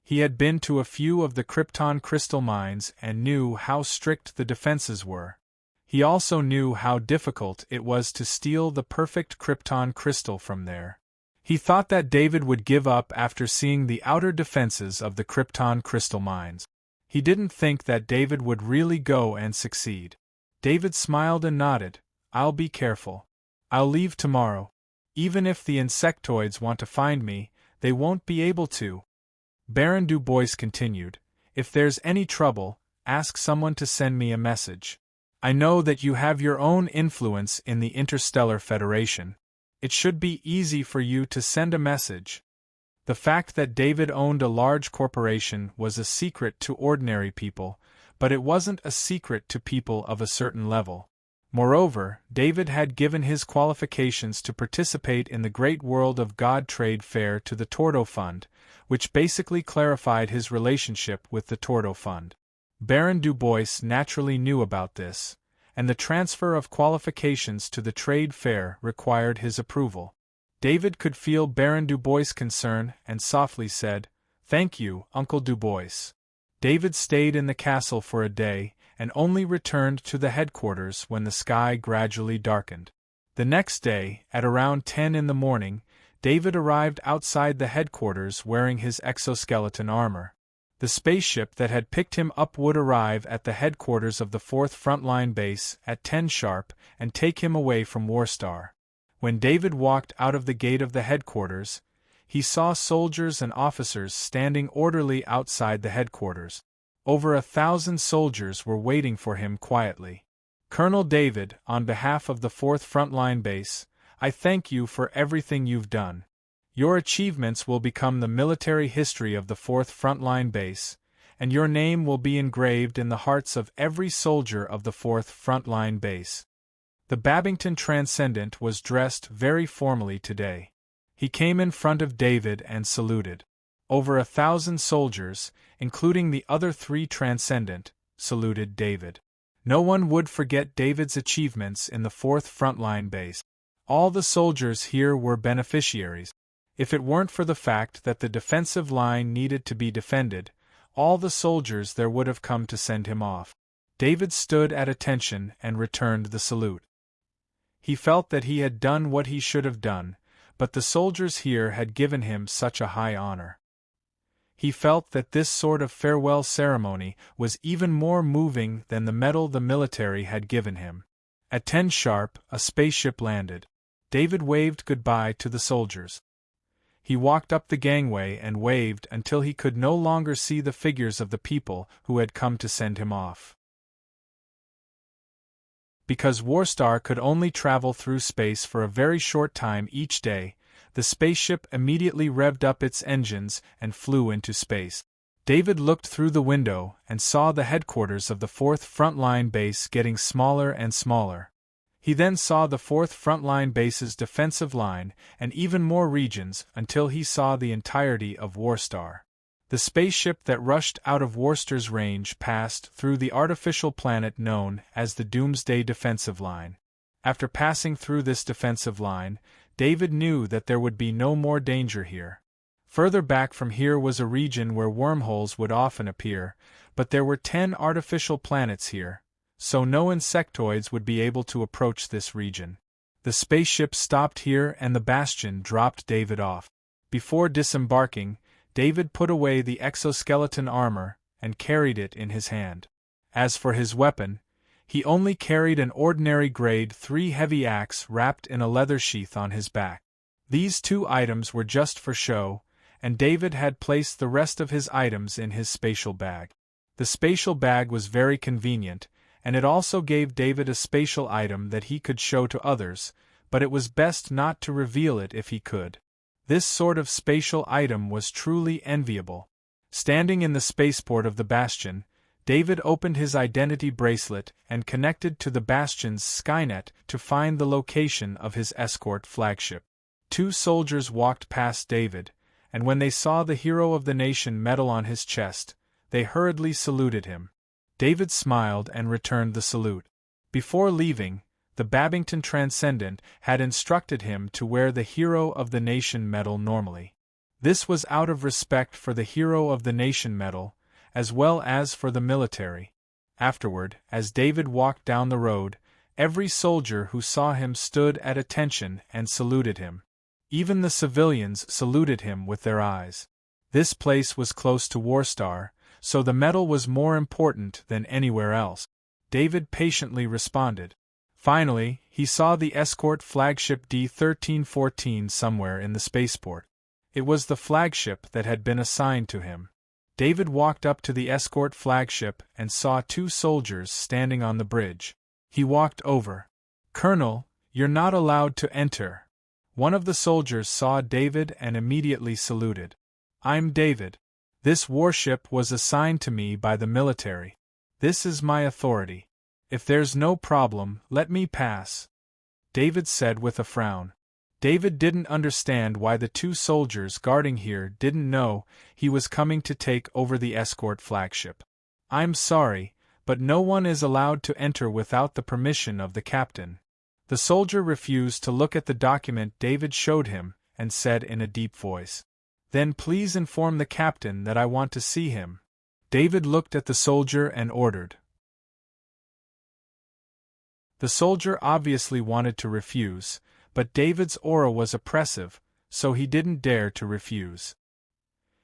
He had been to a few of the krypton crystal mines and knew how strict the defenses were. He also knew how difficult it was to steal the perfect krypton crystal from there. He thought that David would give up after seeing the outer defenses of the krypton crystal mines. He didn't think that David would really go and succeed. David smiled and nodded, "I'll be careful. I'll leave tomorrow. Even if the insectoids want to find me, they won't be able to." Baron Dubois continued, "If there's any trouble, ask someone to send me a message. I know that you have your own influence in the Interstellar Federation. It should be easy for you to send a message." The fact that David owned a large corporation was a secret to ordinary people, but it wasn't a secret to people of a certain level. Moreover, David had given his qualifications to participate in the Great World of God Trade Fair to the Tordo Fund, which basically clarified his relationship with the Tordo Fund. Baron Dubois naturally knew about this, and the transfer of qualifications to the trade fair required his approval. David could feel Baron Dubois' concern and softly said, "Thank you, Uncle Dubois." David stayed in the castle for a day and only returned to the headquarters when the sky gradually darkened. The next day, at around 10 in the morning, David arrived outside the headquarters wearing his exoskeleton armor. The spaceship that had picked him up would arrive at the headquarters of the 4th Frontline Base at 10 sharp and take him away from Warstar. When David walked out of the gate of the headquarters, he saw soldiers and officers standing orderly outside the headquarters. Over 1,000 soldiers were waiting for him quietly. Colonel David, on behalf of the 4th Frontline Base, I thank you for everything you've done. Your achievements will become the military history of the 4th Frontline Base, and your name will be engraved in the hearts of every soldier of the 4th Frontline Base. The Babington Transcendent was dressed very formally today. He came in front of David and saluted. Over 1,000 soldiers, including the other 3 Transcendent, saluted David. No one would forget David's achievements in the 4th Frontline Base. All the soldiers here were beneficiaries. If it weren't for the fact that the defensive line needed to be defended, all the soldiers there would have come to send him off. David stood at attention and returned the salute. He felt that he had done what he should have done, but the soldiers here had given him such a high honor. He felt that this sort of farewell ceremony was even more moving than the medal the military had given him. At 10 sharp, a spaceship landed. David waved goodbye to the soldiers. He walked up the gangway and waved until he could no longer see the figures of the people who had come to send him off. Because Warstar could only travel through space for a very short time each day, the spaceship immediately revved up its engines and flew into space. David looked through the window and saw the headquarters of the 4th Frontline Base getting smaller and smaller. He then saw the 4th Frontline Base's defensive line and even more regions until he saw the entirety of Warstar. The spaceship that rushed out of Warstar's range passed through the artificial planet known as the Doomsday Defensive Line. After passing through this defensive line, David knew that there would be no more danger here. Further back from here was a region where wormholes would often appear, but there were 10 artificial planets here, so no insectoids would be able to approach this region. The spaceship stopped here and the Bastion dropped David off. Before disembarking, David put away the exoskeleton armor and carried it in his hand. As for his weapon, he only carried an ordinary grade 3 heavy axe wrapped in a leather sheath on his back. These 2 items were just for show, and David had placed the rest of his items in his spatial bag. The spatial bag was very convenient, and it also gave David a spatial item that he could show to others, but it was best not to reveal it if he could. This sort of spatial item was truly enviable. Standing in the spaceport of the Bastion, David opened his identity bracelet and connected to the Bastion's Skynet to find the location of his escort flagship. 2 soldiers walked past David, and when they saw the Hero of the Nation medal on his chest, they hurriedly saluted him. David smiled and returned the salute. Before leaving, the Babington Transcendent had instructed him to wear the Hero of the Nation medal normally. This was out of respect for the Hero of the Nation medal, as well as for the military. Afterward, as David walked down the road, every soldier who saw him stood at attention and saluted him. Even the civilians saluted him with their eyes. This place was close to Warstar, so the medal was more important than anywhere else. David patiently responded. Finally, he saw the escort flagship D-1314 somewhere in the spaceport. It was the flagship that had been assigned to him. David walked up to the escort flagship and saw 2 soldiers standing on the bridge. He walked over. "Colonel, you're not allowed to enter." One of the soldiers saw David and immediately saluted. "I'm David. This warship was assigned to me by the military. This is my authority. If there's no problem, let me pass," David said with a frown. David didn't understand why the 2 soldiers guarding here didn't know he was coming to take over the escort flagship. "I'm sorry, but no one is allowed to enter without the permission of the captain." The soldier refused to look at the document David showed him and said in a deep voice, "Then please inform the captain that I want to see him." David looked at the soldier and ordered, The soldier obviously wanted to refuse, but David's aura was oppressive, so he didn't dare to refuse.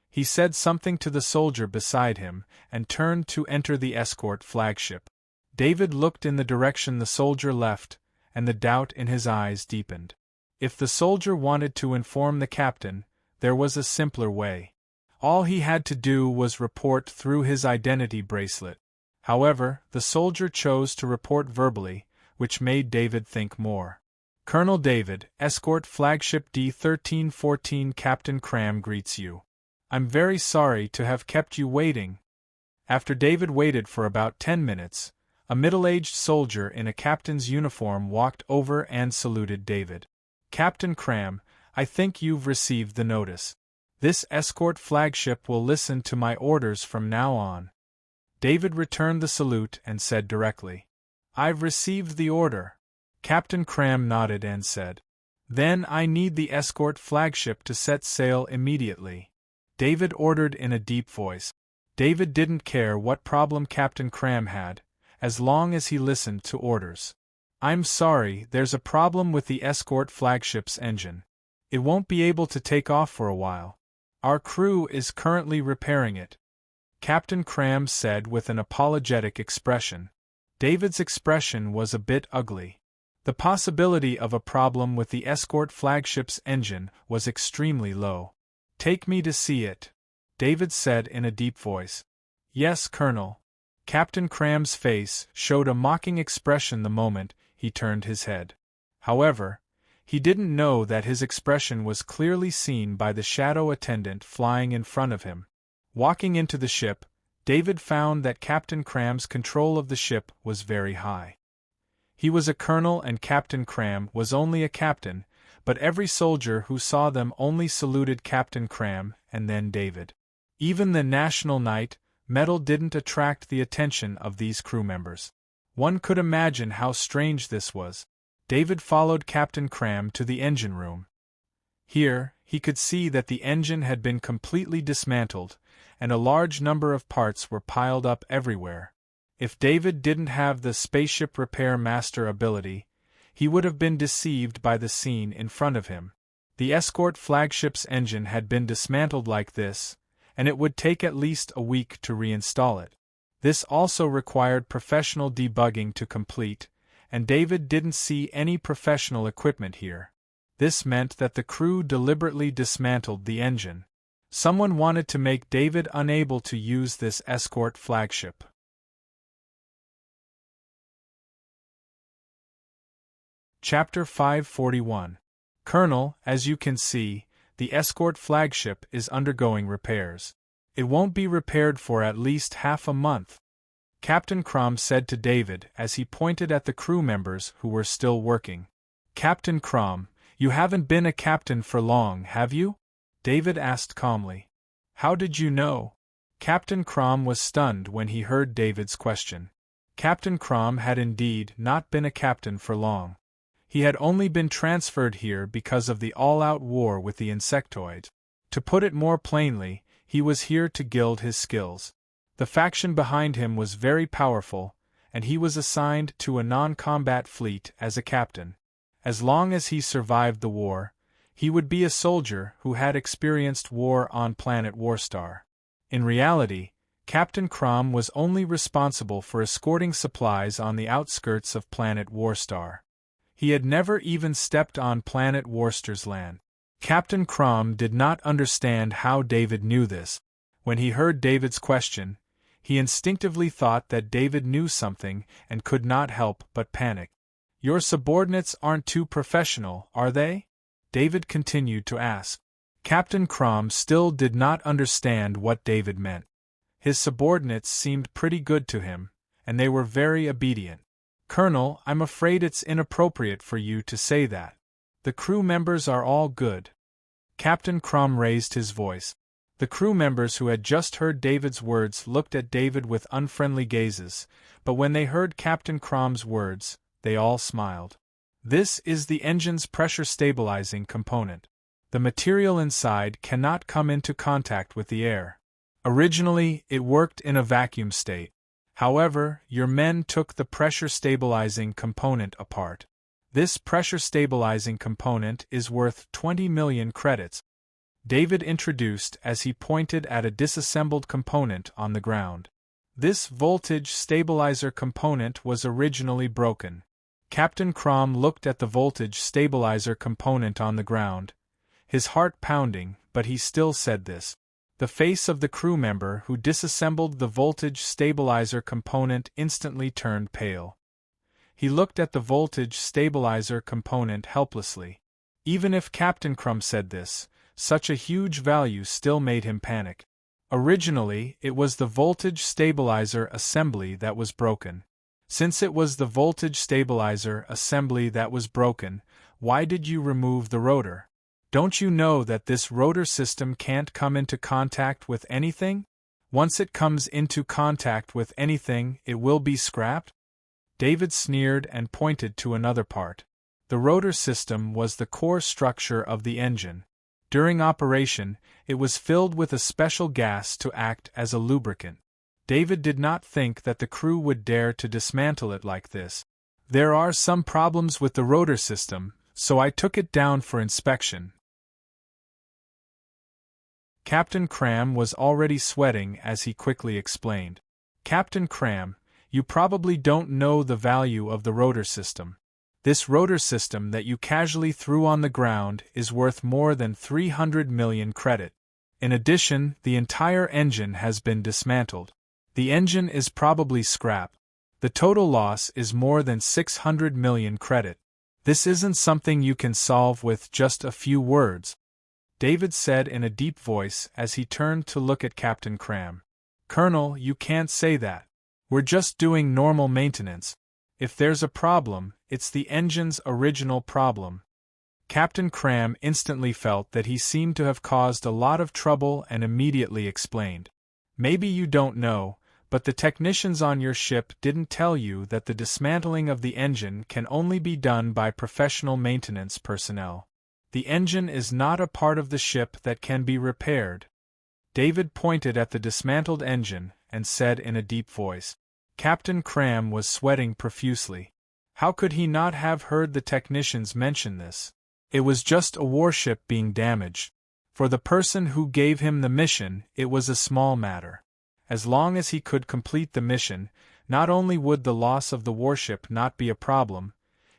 He said something to the soldier beside him, and turned to enter the escort flagship. David looked in the direction the soldier left, and the doubt in his eyes deepened. If the soldier wanted to inform the captain, there was a simpler way. All he had to do was report through his identity bracelet. However, the soldier chose to report verbally, which made David think more. Colonel David, escort flagship D-1314, Captain Cram greets you. I'm very sorry to have kept you waiting. After David waited for about 10 minutes, a middle-aged soldier in a captain's uniform walked over and saluted David. Captain Cram, I think you've received the notice. This escort flagship will listen to my orders from now on. David returned the salute and said directly, I've received the order. Captain Cram nodded and said, Then I need the escort flagship to set sail immediately. David ordered in a deep voice. David didn't care what problem Captain Cram had, as long as he listened to orders. I'm sorry, there's a problem with the escort flagship's engine. It won't be able to take off for a while. Our crew is currently repairing it, Captain Cram said with an apologetic expression. David's expression was a bit ugly. The possibility of a problem with the escort flagship's engine was extremely low. Take me to see it, David said in a deep voice. Yes, Colonel. Captain Cram's face showed a mocking expression the moment he turned his head. However, he didn't know that his expression was clearly seen by the shadow attendant flying in front of him. Walking into the ship, David found that Captain Cram's control of the ship was very high. He was a colonel and Captain Cram was only a captain, but every soldier who saw them only saluted Captain Cram and then David. Even the National Knight medal didn't attract the attention of these crew members. One could imagine how strange this was. David followed Captain Cram to the engine room. Here, he could see that the engine had been completely dismantled, and a large number of parts were piled up everywhere. If David didn't have the spaceship repair master ability, he would have been deceived by the scene in front of him. The escort flagship's engine had been dismantled like this, and it would take at least a week to reinstall it. This also required professional debugging to complete, and David didn't see any professional equipment here. This meant that the crew deliberately dismantled the engine. Someone wanted to make David unable to use this escort flagship. Chapter 541. Colonel, as you can see, the escort flagship is undergoing repairs. It won't be repaired for at least half a month, Captain Cram said to David as he pointed at the crew members who were still working. Captain Cram, you haven't been a captain for long, have you? David asked calmly. How did you know? Captain Cram was stunned when he heard David's question. Captain Cram had indeed not been a captain for long. He had only been transferred here because of the all-out war with the insectoids. To put it more plainly, he was here to gild his skills. The faction behind him was very powerful, and he was assigned to a non-combat fleet as a captain. As long as he survived the war, he would be a soldier who had experienced war on planet Warstar. In reality, Captain Cram was only responsible for escorting supplies on the outskirts of planet Warstar. He had never even stepped on planet Warstar's land. Captain Cram did not understand how David knew this. When he heard David's question, he instinctively thought that David knew something and could not help but panic. Your subordinates aren't too professional, are they? David continued to ask. Captain Cram still did not understand what David meant. His subordinates seemed pretty good to him, and they were very obedient. Colonel, I'm afraid it's inappropriate for you to say that. The crew members are all good. Captain Cram raised his voice. The crew members who had just heard David's words looked at David with unfriendly gazes, but when they heard Captain Cram's words, they all smiled. This is the engine's pressure stabilizing component. The material inside cannot come into contact with the air. Originally, it worked in a vacuum state. However, your men took the pressure stabilizing component apart. This pressure stabilizing component is worth 20 million credits, David introduced as he pointed at a disassembled component on the ground. This voltage stabilizer component was originally broken. Captain Crom looked at the voltage stabilizer component on the ground, his heart pounding, but he still said this. The face of the crew member who disassembled the voltage stabilizer component instantly turned pale. He looked at the voltage stabilizer component helplessly. Even if Captain Crom said this, such a huge value still made him panic. Originally, it was the voltage stabilizer assembly that was broken. Since it was the voltage stabilizer assembly that was broken, why did you remove the rotor? Don't you know that this rotor system can't come into contact with anything? Once it comes into contact with anything, it will be scrapped? David sneered and pointed to another part. The rotor system was the core structure of the engine. During operation, it was filled with a special gas to act as a lubricant. David did not think that the crew would dare to dismantle it like this. There are some problems with the rotor system, so I took it down for inspection. Captain Cram was already sweating as he quickly explained. Captain Cram, you probably don't know the value of the rotor system. This rotor system that you casually threw on the ground is worth more than 300 million credit. In addition, the entire engine has been dismantled. The engine is probably scrap. The total loss is more than 600 million credit. This isn't something you can solve with just a few words, David said in a deep voice as he turned to look at Captain Cram. Colonel, you can't say that. We're just doing normal maintenance. If there's a problem, it's the engine's original problem. Captain Cram instantly felt that he seemed to have caused a lot of trouble and immediately explained. Maybe you don't know, but the technicians on your ship didn't tell you that the dismantling of the engine can only be done by professional maintenance personnel. The engine is not a part of the ship that can be repaired. David pointed at the dismantled engine and said in a deep voice. Captain Cram was sweating profusely. How could he not have heard the technicians mention this? It was just a warship being damaged. For the person who gave him the mission, it was a small matter. As long as he could complete the mission, not only would the loss of the warship not be a problem,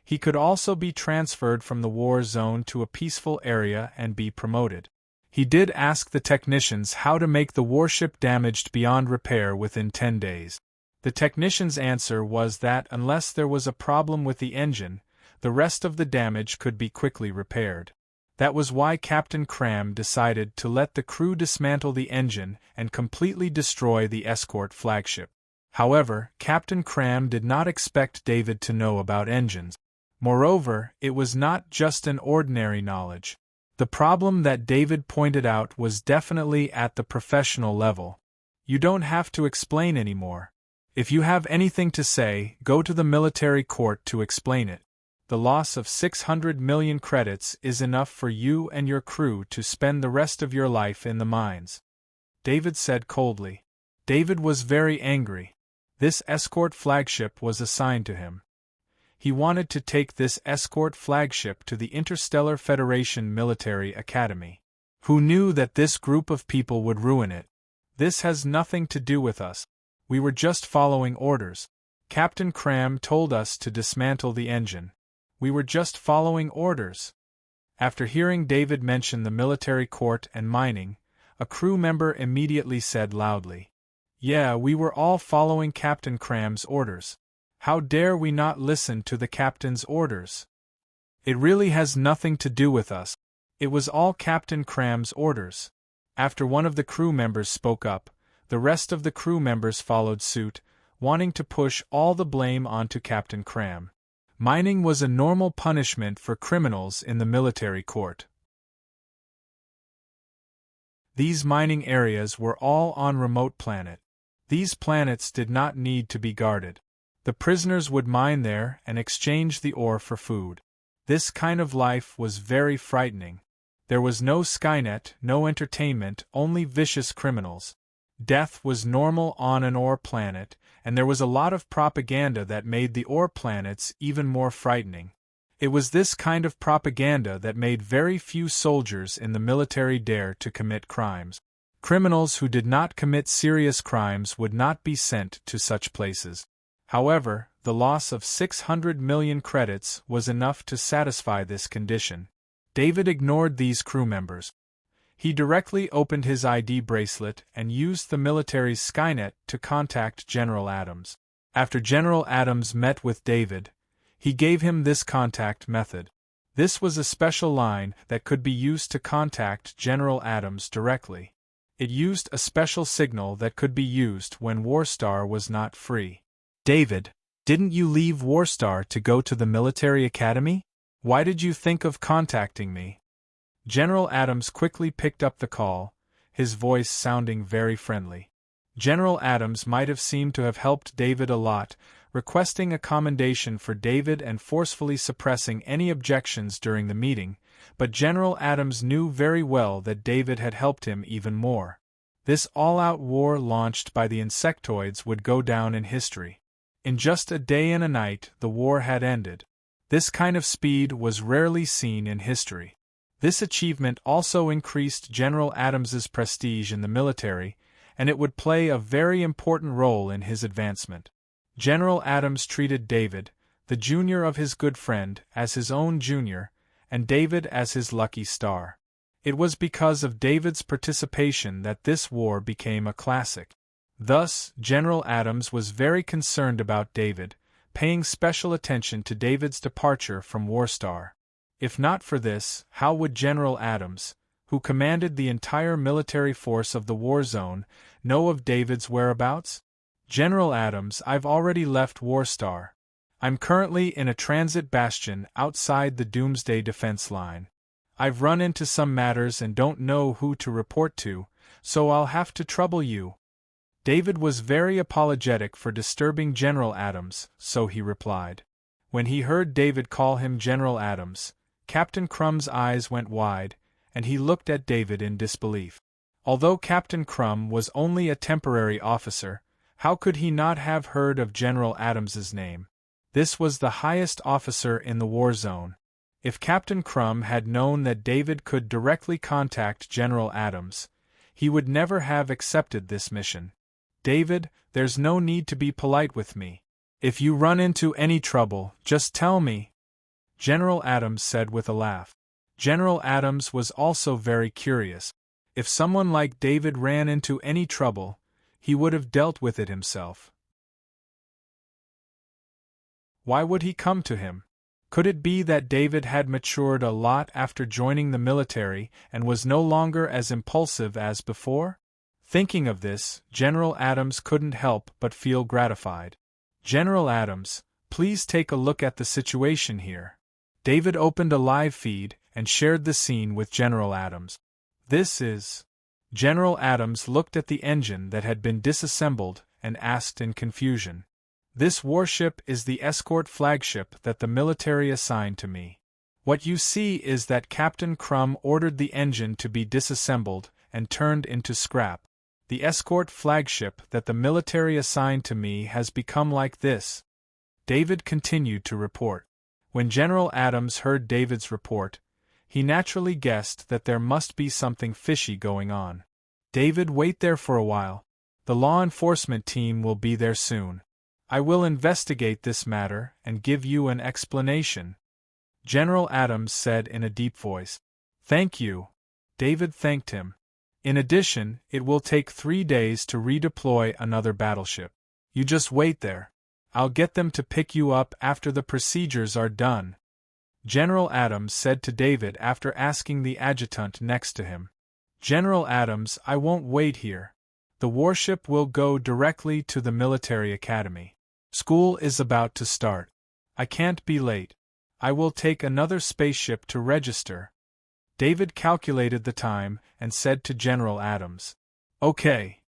he could also be transferred from the war zone to a peaceful area and be promoted. He did ask the technicians how to make the warship damaged beyond repair within 10 days. The technician's answer was that unless there was a problem with the engine, the rest of the damage could be quickly repaired. That was why Captain Cram decided to let the crew dismantle the engine and completely destroy the escort flagship. However, Captain Cram did not expect David to know about engines. Moreover, it was not just an ordinary knowledge. The problem that David pointed out was definitely at the professional level. You don't have to explain anymore. If you have anything to say, go to the military court to explain it. The loss of 600 million credits is enough for you and your crew to spend the rest of your life in the mines. David said coldly. David was very angry. This escort flagship was assigned to him. He wanted to take this escort flagship to the Interstellar Federation Military Academy. Who knew that this group of people would ruin it? This has nothing to do with us. We were just following orders. Captain Cram told us to dismantle the engine. We were just following orders. After hearing David mention the military court and mining, a crew member immediately said loudly, Yeah, we were all following Captain Cram's orders. How dare we not listen to the captain's orders? It really has nothing to do with us. It was all Captain Cram's orders. After one of the crew members spoke up, the rest of the crew members followed suit, wanting to push all the blame onto Captain Cram. Mining was a normal punishment for criminals in the military court. These mining areas were all on remote planet. These planets did not need to be guarded. The prisoners would mine there and exchange the ore for food. This kind of life was very frightening. There was no Skynet, no entertainment, only vicious criminals. Death was normal on an ore planet, and there was a lot of propaganda that made the ore planets even more frightening. It was this kind of propaganda that made very few soldiers in the military dare to commit crimes. Criminals who did not commit serious crimes would not be sent to such places. However, the loss of 600 million credits was enough to satisfy this condition. David ignored these crew members. He directly opened his ID bracelet and used the military's Skynet to contact General Adams. After General Adams met with David, he gave him this contact method. This was a special line that could be used to contact General Adams directly. It used a special signal that could be used when Warstar was not free. David, didn't you leave Warstar to go to the military academy? Why did you think of contacting me? General Adams quickly picked up the call, his voice sounding very friendly. General Adams might have seemed to have helped David a lot, requesting a commendation for David and forcefully suppressing any objections during the meeting, but General Adams knew very well that David had helped him even more. This all-out war launched by the insectoids would go down in history. In just a day and a night, the war had ended. This kind of speed was rarely seen in history. This achievement also increased General Adams's prestige in the military, and it would play a very important role in his advancement. General Adams treated David, the junior of his good friend, as his own junior, and David as his lucky star. It was because of David's participation that this war became a classic. Thus, General Adams was very concerned about David, paying special attention to David's departure from Warstar. If not for this, how would General Adams, who commanded the entire military force of the war zone, know of David's whereabouts? General Adams, I've already left Warstar. I'm currently in a transit bastion outside the Doomsday defense line. I've run into some matters and don't know who to report to, so I'll have to trouble you. David was very apologetic for disturbing General Adams, so he replied. When he heard David call him General Adams, Captain Crumb's eyes went wide, and he looked at David in disbelief. Although Captain Crumb was only a temporary officer, how could he not have heard of General Adams's name? This was the highest officer in the war zone. If Captain Crumb had known that David could directly contact General Adams, he would never have accepted this mission. David, there's no need to be polite with me. If you run into any trouble, just tell me, General Adams said with a laugh. General Adams was also very curious. If someone like David ran into any trouble, he would have dealt with it himself. Why would he come to him? Could it be that David had matured a lot after joining the military and was no longer as impulsive as before? Thinking of this, General Adams couldn't help but feel gratified. General Adams, please take a look at the situation here. David opened a live feed and shared the scene with General Adams. This is... General Adams looked at the engine that had been disassembled and asked in confusion. This warship is the escort flagship that the military assigned to me. What you see is that Captain Crumb ordered the engine to be disassembled and turned into scrap. The escort flagship that the military assigned to me has become like this. David continued to report. When General Adams heard David's report, he naturally guessed that there must be something fishy going on. David, wait there for a while. The law enforcement team will be there soon. I will investigate this matter and give you an explanation, General Adams said in a deep voice. Thank you. David thanked him. In addition, it will take 3 days to redeploy another battleship. You just wait there. I'll get them to pick you up after the procedures are done, General Adams said to David after asking the adjutant next to him. General Adams, I won't wait here. The warship will go directly to the military academy. School is about to start. I can't be late. I will take another spaceship to register. David calculated the time and said to General Adams. Okay.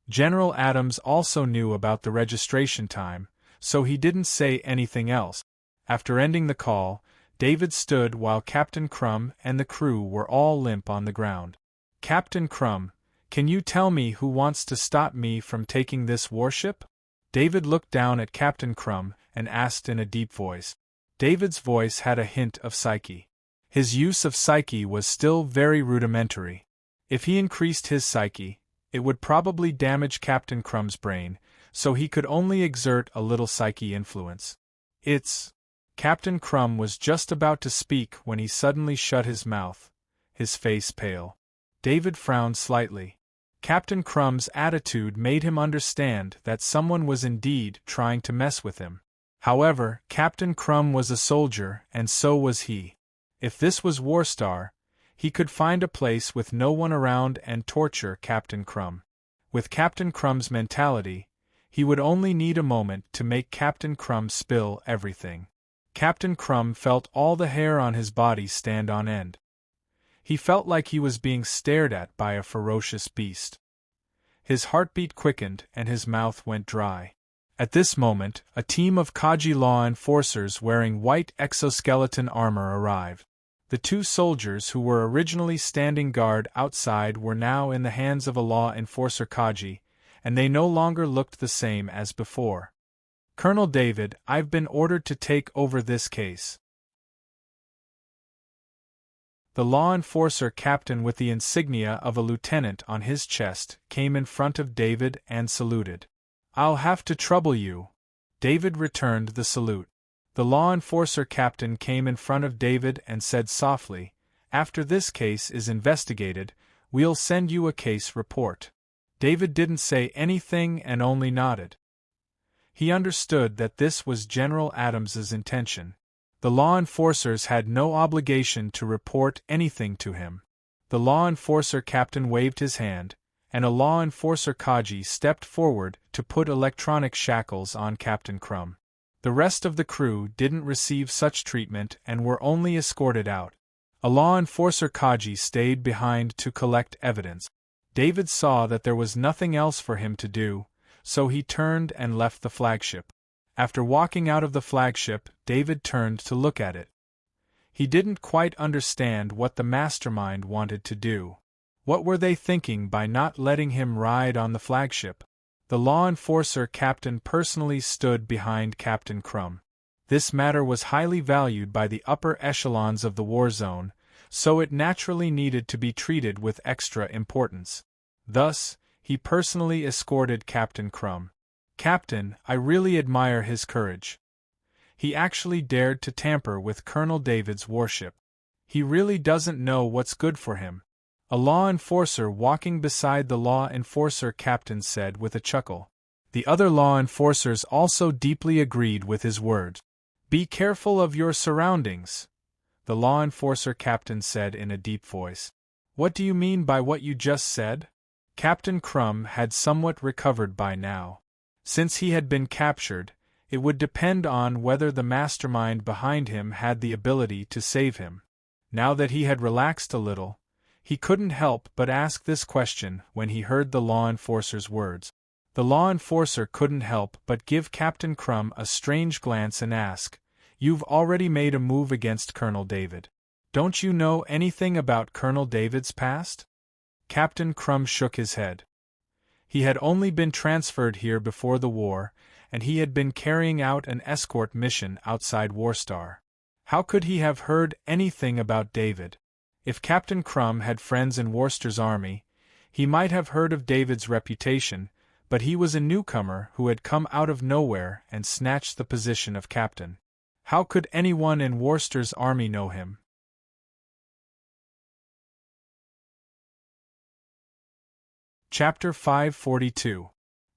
General Adams also knew about the registration time, so he didn't say anything else. After ending the call, David stood while Captain Crumb and the crew were all limp on the ground. Captain Crumb, can you tell me who wants to stop me from taking this warship? David looked down at Captain Crumb and asked in a deep voice. David's voice had a hint of psyche. His use of psyche was still very rudimentary. If he increased his psyche, it would probably damage Captain Crumb's brain, so he could only exert a little psyche influence. It's... Captain Crumb was just about to speak when he suddenly shut his mouth, his face pale. David frowned slightly. Captain Crumb's attitude made him understand that someone was indeed trying to mess with him. However, Captain Crumb was a soldier, and so was he. If this was Warstar, he could find a place with no one around and torture Captain Crumb. With Captain Crumb's mentality, he would only need a moment to make Captain Crumb spill everything. Captain Crumb felt all the hair on his body stand on end. He felt like he was being stared at by a ferocious beast. His heartbeat quickened and his mouth went dry. At this moment, a team of Kaji law enforcers wearing white exoskeleton armor arrived. The two soldiers who were originally standing guard outside were now in the hands of a law enforcer Kaji, and they no longer looked the same as before. Colonel David, I've been ordered to take over this case. The law enforcer captain with the insignia of a lieutenant on his chest came in front of David and saluted. I'll have to trouble you. David returned the salute. The law enforcer captain came in front of David and said softly, after this case is investigated, we'll send you a case report. David didn't say anything and only nodded. He understood that this was General Adams's intention. The law enforcers had no obligation to report anything to him. The law enforcer captain waved his hand, and a law enforcer Kaji stepped forward to put electronic shackles on Captain Crumb. The rest of the crew didn't receive such treatment and were only escorted out. A law enforcer Kaji stayed behind to collect evidence. David saw that there was nothing else for him to do, so he turned and left the flagship. After walking out of the flagship, David turned to look at it. He didn't quite understand what the mastermind wanted to do. What were they thinking by not letting him ride on the flagship? The law enforcer captain personally stood behind Captain Crumb. This matter was highly valued by the upper echelons of the war zone, so it naturally needed to be treated with extra importance. Thus, he personally escorted Captain Crumb. Captain, I really admire his courage. He actually dared to tamper with Colonel David's warship. He really doesn't know what's good for him. A law enforcer walking beside the law enforcer captain said with a chuckle. The other law enforcers also deeply agreed with his words. Be careful of your surroundings, the law enforcer captain said in a deep voice. What do you mean by what you just said? Captain Crumb had somewhat recovered by now. Since he had been captured, it would depend on whether the mastermind behind him had the ability to save him. Now that he had relaxed a little, he couldn't help but ask this question when he heard the law enforcer's words. The law enforcer couldn't help but give Captain Crumb a strange glance and ask, You've already made a move against Colonel David. Don't you know anything about Colonel David's past? Captain Crumb shook his head. He had only been transferred here before the war, and he had been carrying out an escort mission outside Warstar. How could he have heard anything about David? If Captain Crumb had friends in Worcester's army, he might have heard of David's reputation, but he was a newcomer who had come out of nowhere and snatched the position of captain. How could anyone in Worcester's army know him? Chapter 542.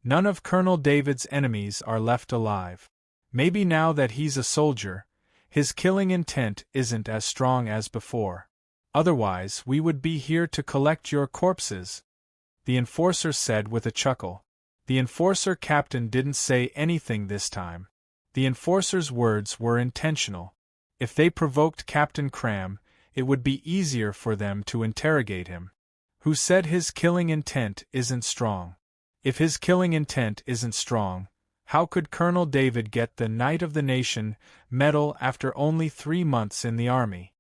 None of Colonel David's enemies are left alive. Maybe now that he's a soldier, his killing intent isn't as strong as before. Otherwise, we would be here to collect your corpses, the enforcer said with a chuckle. The enforcer captain didn't say anything this time. The enforcer's words were intentional. If they provoked Captain Cram, it would be easier for them to interrogate him. Who said his killing intent isn't strong? If his killing intent isn't strong, how could Colonel David get the Knight of the Nation medal after only 3 months in the army?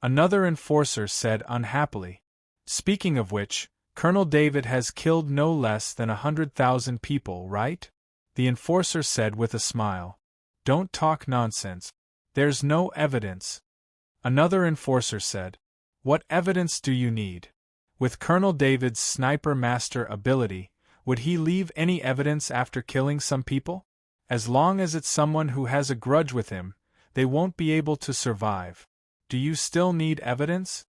Another enforcer said unhappily. Speaking of which, Colonel David has killed no less than 100,000 people, right? The enforcer said with a smile. Don't talk nonsense. There's no evidence. Another enforcer said. What evidence do you need? With Colonel David's sniper master ability, would he leave any evidence after killing some people? As long as it's someone who has a grudge with him, they won't be able to survive. Do you still need evidence?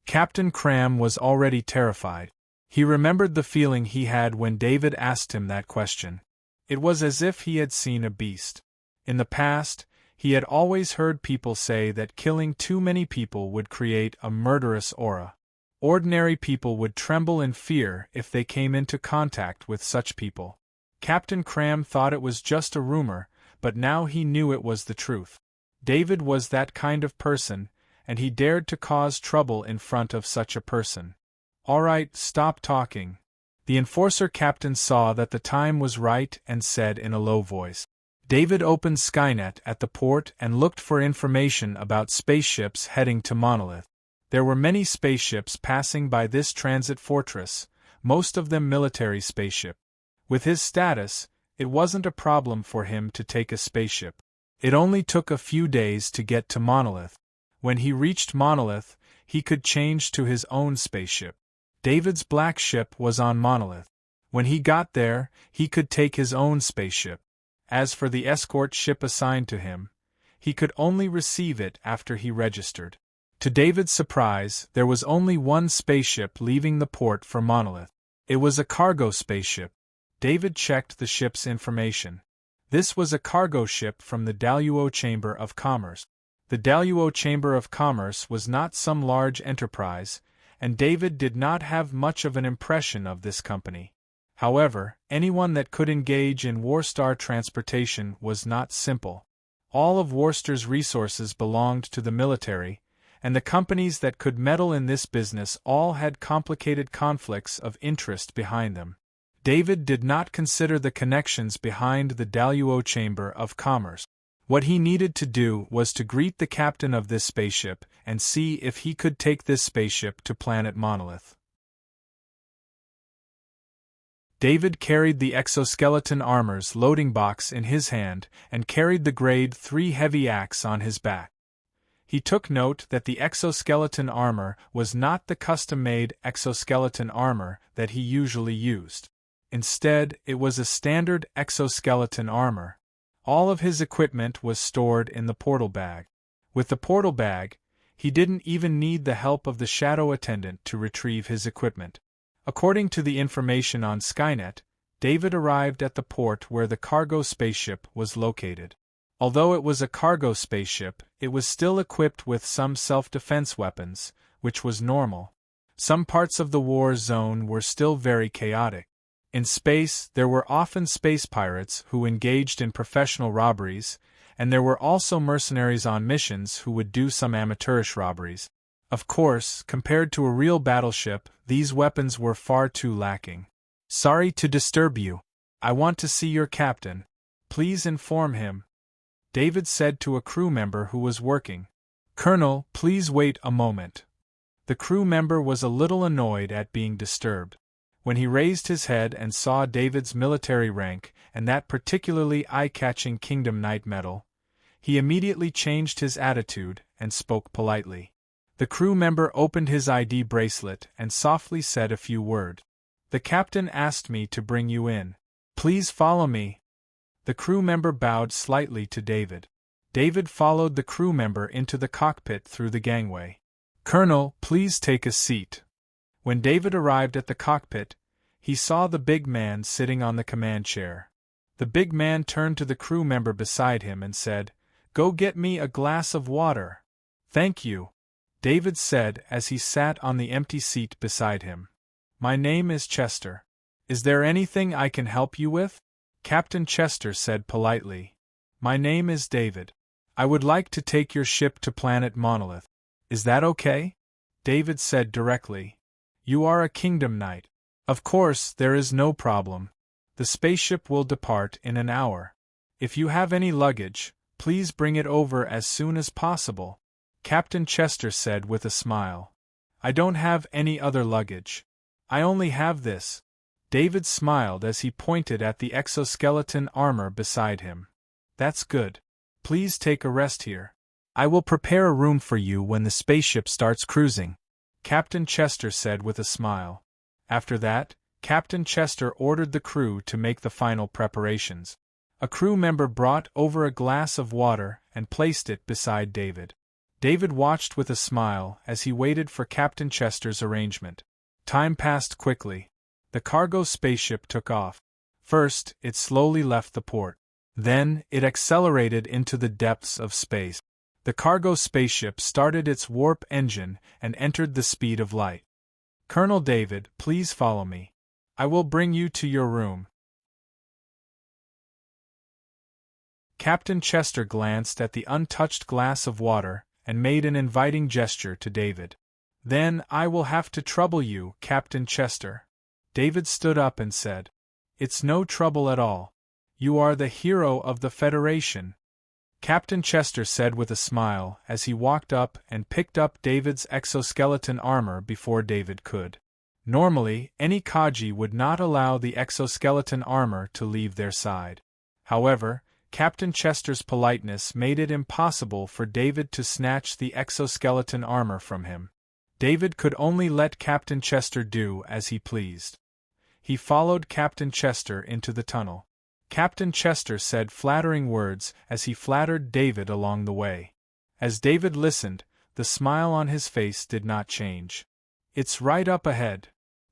Captain Cram was already terrified. He remembered the feeling he had when David asked him that question. It was as if he had seen a beast. In the past, he had always heard people say that killing too many people would create a murderous aura. Ordinary people would tremble in fear if they came into contact with such people. Captain Cram thought it was just a rumor, but now he knew it was the truth. David was that kind of person, and he dared to cause trouble in front of such a person. All right, stop talking. The enforcer captain saw that the time was right and said in a low voice. David opened Skynet at the port and looked for information about spaceships heading to Monolith. There were many spaceships passing by this transit fortress, most of them military spaceship. With his status, it wasn't a problem for him to take a spaceship. It only took a few days to get to Monolith. When he reached Monolith, he could change to his own spaceship. David's black ship was on Monolith. When he got there, he could take his own spaceship. As for the escort ship assigned to him, he could only receive it after he registered. To David's surprise, there was only one spaceship leaving the port for Monolith. It was a cargo spaceship. David checked the ship's information. This was a cargo ship from the Daluo Chamber of Commerce. The Daluo Chamber of Commerce was not some large enterprise, and David did not have much of an impression of this company. However, anyone that could engage in Warstar transportation was not simple. All of Warstar's resources belonged to the military, and the companies that could meddle in this business all had complicated conflicts of interest behind them. David did not consider the connections behind the Daluo Chamber of Commerce. What he needed to do was to greet the captain of this spaceship and see if he could take this spaceship to planet Monolith. David carried the exoskeleton armor's loading box in his hand and carried the Grade 3 heavy axe on his back. He took note that the exoskeleton armor was not the custom-made exoskeleton armor that he usually used. Instead, it was a standard exoskeleton armor. All of his equipment was stored in the portal bag. With the portal bag, he didn't even need the help of the shadow attendant to retrieve his equipment. According to the information on Skynet, David arrived at the port where the cargo spaceship was located. Although it was a cargo spaceship, it was still equipped with some self-defense weapons, which was normal. Some parts of the war zone were still very chaotic. In space, there were often space pirates who engaged in professional robberies, and there were also mercenaries on missions who would do some amateurish robberies. Of course, compared to a real battleship, these weapons were far too lacking. Sorry to disturb you. I want to see your captain. Please inform him. David said to a crew member who was working. Colonel, please wait a moment. The crew member was a little annoyed at being disturbed. When he raised his head and saw David's military rank and that particularly eye-catching Kingdom Knight medal, he immediately changed his attitude and spoke politely. The crew member opened his ID bracelet and softly said a few words. The captain asked me to bring you in. Please follow me. The crew member bowed slightly to David. David followed the crew member into the cockpit through the gangway. Colonel, please take a seat. When David arrived at the cockpit, he saw the big man sitting on the command chair. The big man turned to the crew member beside him and said, Go get me a glass of water. Thank you, David said as he sat on the empty seat beside him. My name is Chester. Is there anything I can help you with? Captain Chester said politely. My name is David. I would like to take your ship to planet Monolith. Is that okay? David said directly. You are a Kingdom Knight. Of course, there is no problem. The spaceship will depart in an hour. If you have any luggage, please bring it over as soon as possible, Captain Chester said with a smile. I don't have any other luggage. I only have this. David smiled as he pointed at the exoskeleton armor beside him. That's good. Please take a rest here. I will prepare a room for you when the spaceship starts cruising, Captain Chester said with a smile. After that, Captain Chester ordered the crew to make the final preparations. A crew member brought over a glass of water and placed it beside David. David watched with a smile as he waited for Captain Chester's arrangement. Time passed quickly. The cargo spaceship took off. First, it slowly left the port. Then, it accelerated into the depths of space. The cargo spaceship started its warp engine and entered the speed of light. Colonel David, please follow me. I will bring you to your room. Captain Chester glanced at the untouched glass of water and made an inviting gesture to David. Then I will have to trouble you, Captain Chester. David stood up and said, It's no trouble at all. You are the hero of the Federation. Captain Chester said with a smile as he walked up and picked up David's exoskeleton armor before David could. Normally, any Kaji would not allow the exoskeleton armor to leave their side. However, Captain Chester's politeness made it impossible for David to snatch the exoskeleton armor from him. David could only let Captain Chester do as he pleased. He followed Captain Chester into the tunnel. Captain Chester said flattering words as he flattered David along the way. As David listened, the smile on his face did not change. It's right up ahead,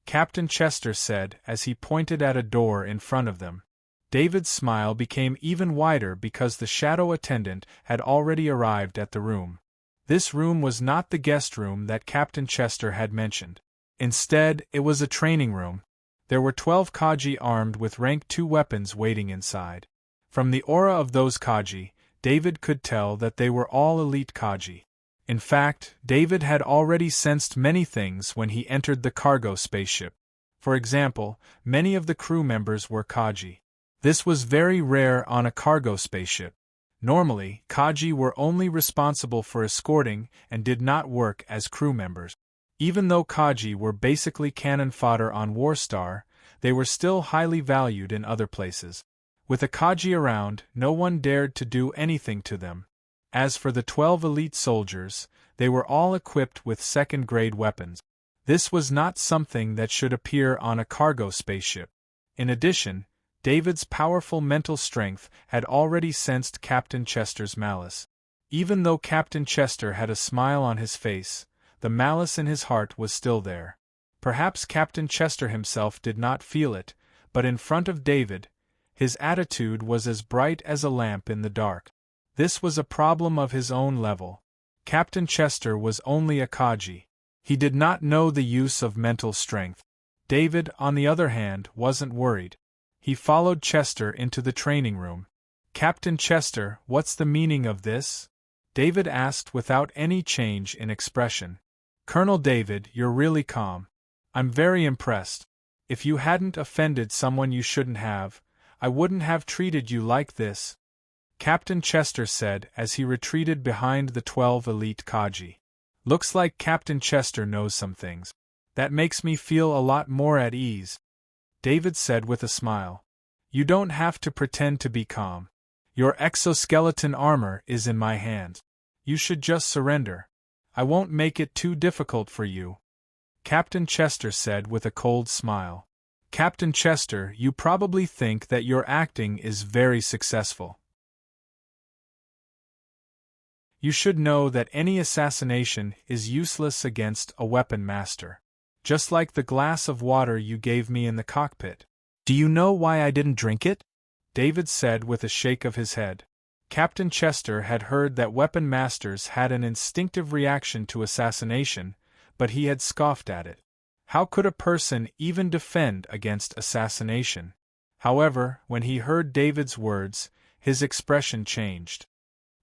Captain Chester said as he pointed at a door in front of them. David's smile became even wider because the shadow attendant had already arrived at the room. This room was not the guest room that Captain Chester had mentioned. Instead, it was a training room. There were 12 Kaji armed with rank 2 weapons waiting inside. From the aura of those Kaji, David could tell that they were all elite Kaji. In fact, David had already sensed many things when he entered the cargo spaceship. For example, many of the crew members were Kaji. This was very rare on a cargo spaceship. Normally, Kaji were only responsible for escorting and did not work as crew members. Even though Kaji were basically cannon fodder on Warstar, they were still highly valued in other places. With a Kaji around, no one dared to do anything to them. As for the 12 elite soldiers, they were all equipped with second-grade weapons. This was not something that should appear on a cargo spaceship. In addition, David's powerful mental strength had already sensed Captain Chester's malice. Even though Captain Chester had a smile on his face, the malice in his heart was still there. Perhaps Captain Chester himself did not feel it, but in front of David, his attitude was as bright as a lamp in the dark. This was a problem of his own level. Captain Chester was only a Kaji. He did not know the use of mental strength. David, on the other hand, wasn't worried. He followed Chester into the training room. Captain Chester, what's the meaning of this? David asked without any change in expression. Colonel David, you're really calm. I'm very impressed. If you hadn't offended someone you shouldn't have, I wouldn't have treated you like this, Captain Chester said as he retreated behind the 12 elite Kaji. Looks like Captain Chester knows some things. That makes me feel a lot more at ease, David said with a smile. You don't have to pretend to be calm. Your exoskeleton armor is in my hands. You should just surrender. I won't make it too difficult for you, Captain Chester said with a cold smile. Captain Chester, you probably think that your acting is very successful. You should know that any assassination is useless against a weapon master. Just like the glass of water you gave me in the cockpit. Do you know why I didn't drink it? David said with a shake of his head. Captain Chester had heard that weapon masters had an instinctive reaction to assassination, but he had scoffed at it. How could a person even defend against assassination? However, when he heard David's words, his expression changed.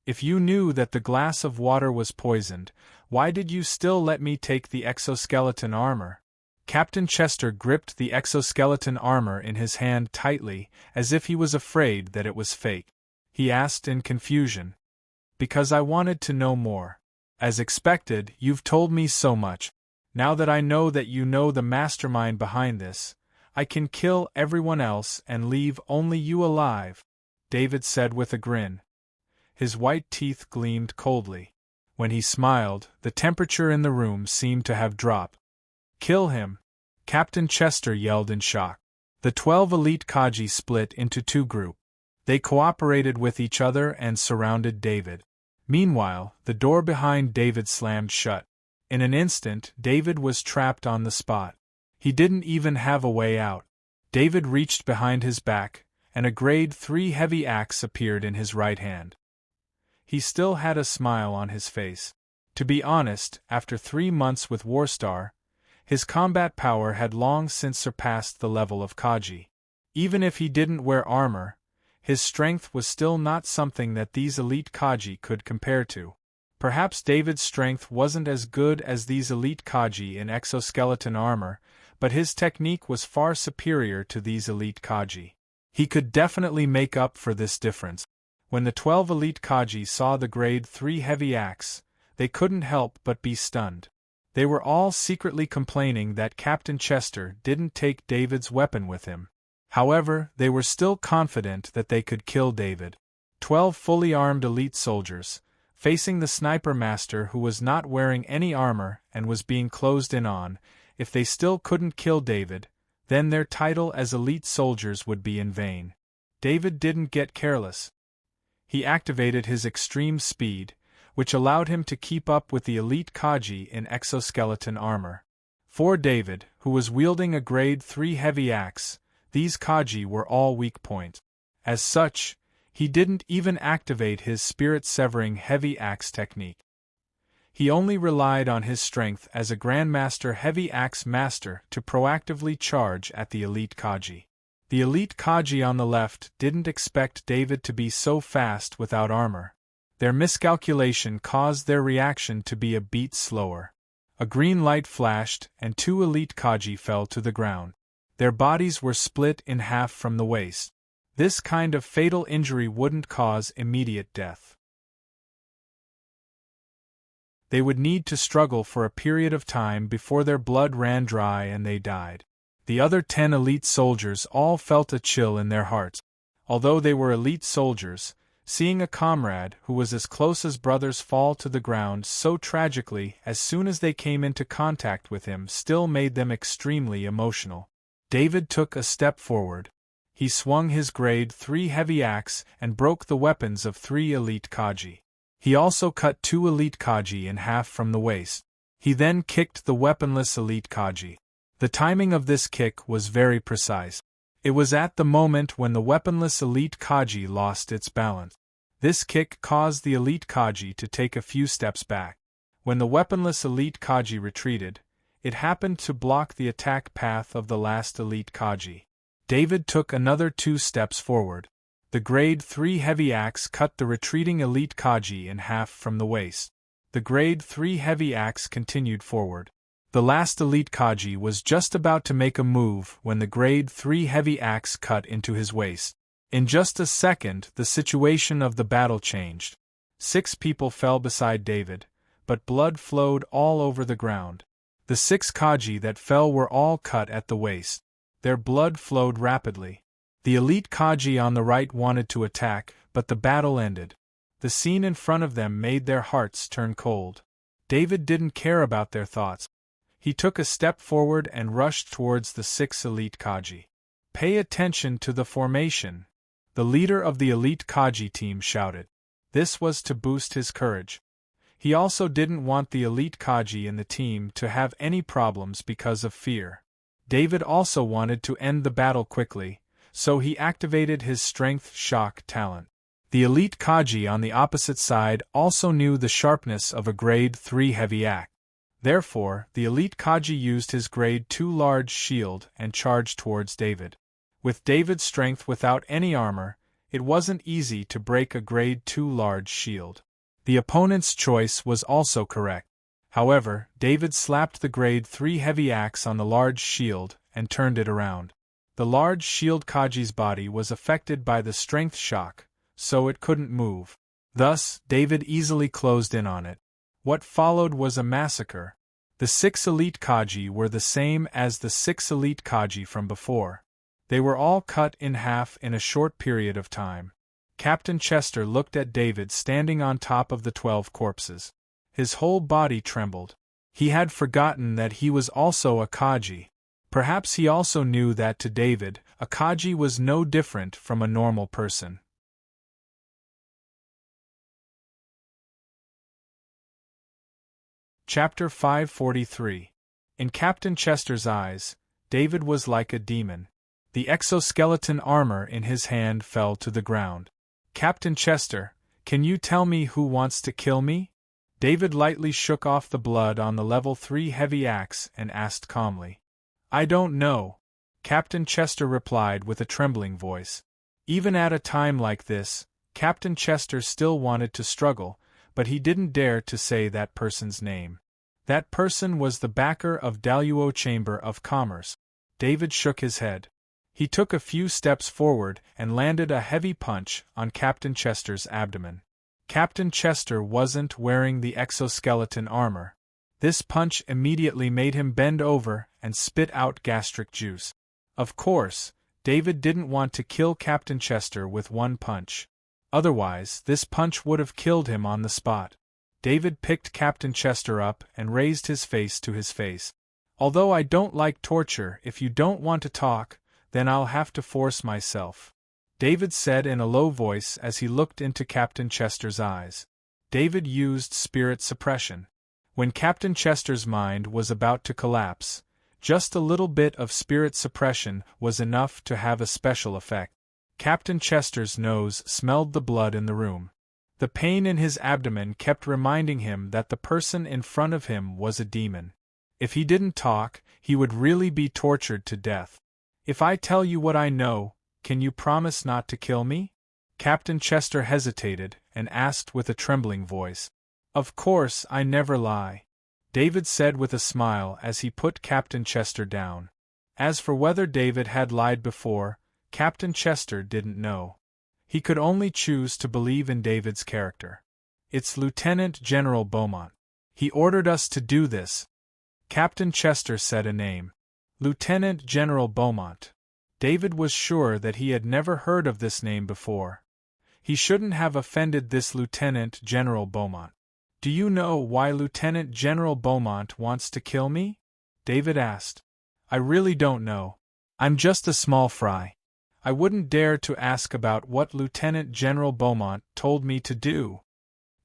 If you knew that the glass of water was poisoned, why did you still let me take the exoskeleton armor? Captain Chester gripped the exoskeleton armor in his hand tightly, as if he was afraid that it was fake. He asked in confusion. Because I wanted to know more. As expected, you've told me so much. Now that I know that you know the mastermind behind this, I can kill everyone else and leave only you alive, David said with a grin. His white teeth gleamed coldly. When he smiled, the temperature in the room seemed to have dropped. Kill him! Captain Chester yelled in shock. The 12 elite Kaji split into 2 groups. They cooperated with each other and surrounded David. Meanwhile, the door behind David slammed shut. In an instant, David was trapped on the spot. He didn't even have a way out. David reached behind his back, and a grade 3 heavy axe appeared in his right hand. He still had a smile on his face. To be honest, after 3 months with Warstar, his combat power had long since surpassed the level of Kaji. Even if he didn't wear armor, his strength was still not something that these elite Kaji could compare to. Perhaps David's strength wasn't as good as these elite Kaji in exoskeleton armor, but his technique was far superior to these elite Kaji. He could definitely make up for this difference. When the 12 elite Kaji saw the grade 3 heavy axe, they couldn't help but be stunned. They were all secretly complaining that Captain Chester didn't take David's weapon with him. However, they were still confident that they could kill David. 12 fully armed elite soldiers, facing the sniper master who was not wearing any armor and was being closed in on. If they still couldn't kill David, then their title as elite soldiers would be in vain. David didn't get careless. He activated his extreme speed, which allowed him to keep up with the elite Kaji in exoskeleton armor. For David, who was wielding a grade 3 heavy axe, these Kaji were all weak points. As such, he didn't even activate his spirit-severing heavy axe technique. He only relied on his strength as a Grandmaster Heavy Axe Master to proactively charge at the elite Kaji. The elite Kaji on the left didn't expect David to be so fast without armor. Their miscalculation caused their reaction to be a beat slower. A green light flashed and 2 elite Kaji fell to the ground. Their bodies were split in half from the waist. This kind of fatal injury wouldn't cause immediate death. They would need to struggle for a period of time before their blood ran dry and they died. The other 10 elite soldiers all felt a chill in their hearts. Although they were elite soldiers, seeing a comrade who was as close as brothers fall to the ground so tragically as soon as they came into contact with him still made them extremely emotional. David took a step forward. He swung his grade 3 heavy axe and broke the weapons of 3 elite Kaji. He also cut 2 elite Kaji in half from the waist. He then kicked the weaponless elite Kaji. The timing of this kick was very precise. It was at the moment when the weaponless elite Kaji lost its balance. This kick caused the elite Kaji to take a few steps back. When the weaponless elite Kaji retreated, it happened to block the attack path of the last elite Kaji. David took another 2 steps forward. The grade 3 heavy axe cut the retreating elite Kaji in half from the waist. The grade 3 heavy axe continued forward. The last elite Kaji was just about to make a move when the grade 3 heavy axe cut into his waist. In just a second, the situation of the battle changed. 6 people fell beside David, but blood flowed all over the ground. The 6 Kaji that fell were all cut at the waist. Their blood flowed rapidly. The elite Kaji on the right wanted to attack, but the battle ended. The scene in front of them made their hearts turn cold. David didn't care about their thoughts. He took a step forward and rushed towards the 6 elite Kaji. "Pay attention to the formation," the leader of the elite Kaji team shouted. This was to boost his courage. He also didn't want the elite Kaji in the team to have any problems because of fear. David also wanted to end the battle quickly, so he activated his strength shock talent. The elite Kaji on the opposite side also knew the sharpness of a grade 3 heavy axe. Therefore, the elite Kaji used his grade 2 large shield and charged towards David. With David's strength without any armor, it wasn't easy to break a grade 2 large shield. The opponent's choice was also correct. However, David slapped the grade 3 heavy axe on the large shield and turned it around. The large shield Kaji's body was affected by the strength shock, so it couldn't move. Thus, David easily closed in on it. What followed was a massacre. The 6 elite Kaji were the same as the 6 elite Kaji from before. They were all cut in half in a short period of time. Captain Chester looked at David standing on top of the 12 corpses. His whole body trembled. He had forgotten that he was also a Kaji. Perhaps he also knew that to David, a Kaji was no different from a normal person. Chapter 543. In Captain Chester's eyes, David was like a demon. The exoskeleton armor in his hand fell to the ground. Captain Chester, can you tell me who wants to kill me? David lightly shook off the blood on the level 3 heavy axe and asked calmly. I don't know, Captain Chester replied with a trembling voice. Even at a time like this, Captain Chester still wanted to struggle, but he didn't dare to say that person's name. That person was the backer of Daluo Chamber of Commerce. David shook his head. He took a few steps forward and landed a heavy punch on Captain Chester's abdomen. Captain Chester wasn't wearing the exoskeleton armor. This punch immediately made him bend over and spit out gastric juice. Of course, David didn't want to kill Captain Chester with one punch. Otherwise, this punch would have killed him on the spot. David picked Captain Chester up and raised his face to his face. Although I don't like torture, if you don't want to talk, then I'll have to force myself, David said in a low voice as he looked into Captain Chester's eyes. David used spirit suppression. When Captain Chester's mind was about to collapse, just a little bit of spirit suppression was enough to have a special effect. Captain Chester's nose smelled the blood in the room. The pain in his abdomen kept reminding him that the person in front of him was a demon. If he didn't talk, he would really be tortured to death. If I tell you what I know, can you promise not to kill me? Captain Chester hesitated and asked with a trembling voice. Of course, I never lie, David said with a smile as he put Captain Chester down. As for whether David had lied before, Captain Chester didn't know. He could only choose to believe in David's character. It's Lieutenant General Beaumont. He ordered us to do this. Captain Chester said a name. Lieutenant General Beaumont. David was sure that he had never heard of this name before. He shouldn't have offended this Lieutenant General Beaumont. Do you know why Lieutenant General Beaumont wants to kill me? David asked. I really don't know. I'm just a small fry. I wouldn't dare to ask about what Lieutenant General Beaumont told me to do.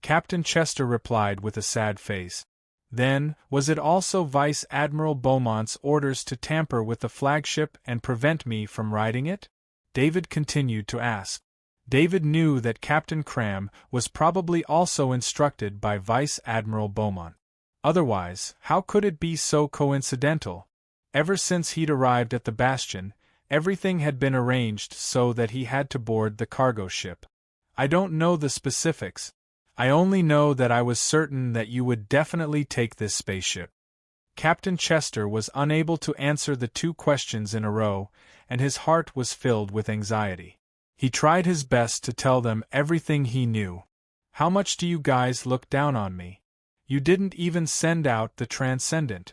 Captain Chester replied with a sad face. Then, was it also Vice Admiral Beaumont's orders to tamper with the flagship and prevent me from riding it? David continued to ask. David knew that Captain Cram was probably also instructed by Vice Admiral Beaumont. Otherwise, how could it be so coincidental? Ever since he'd arrived at the Bastion, everything had been arranged so that he had to board the cargo ship. I don't know the specifics. I only know that I was certain that you would definitely take this spaceship. Captain Chester was unable to answer the two questions in a row, and his heart was filled with anxiety. He tried his best to tell them everything he knew. How much do you guys look down on me? You didn't even send out the Transcendent.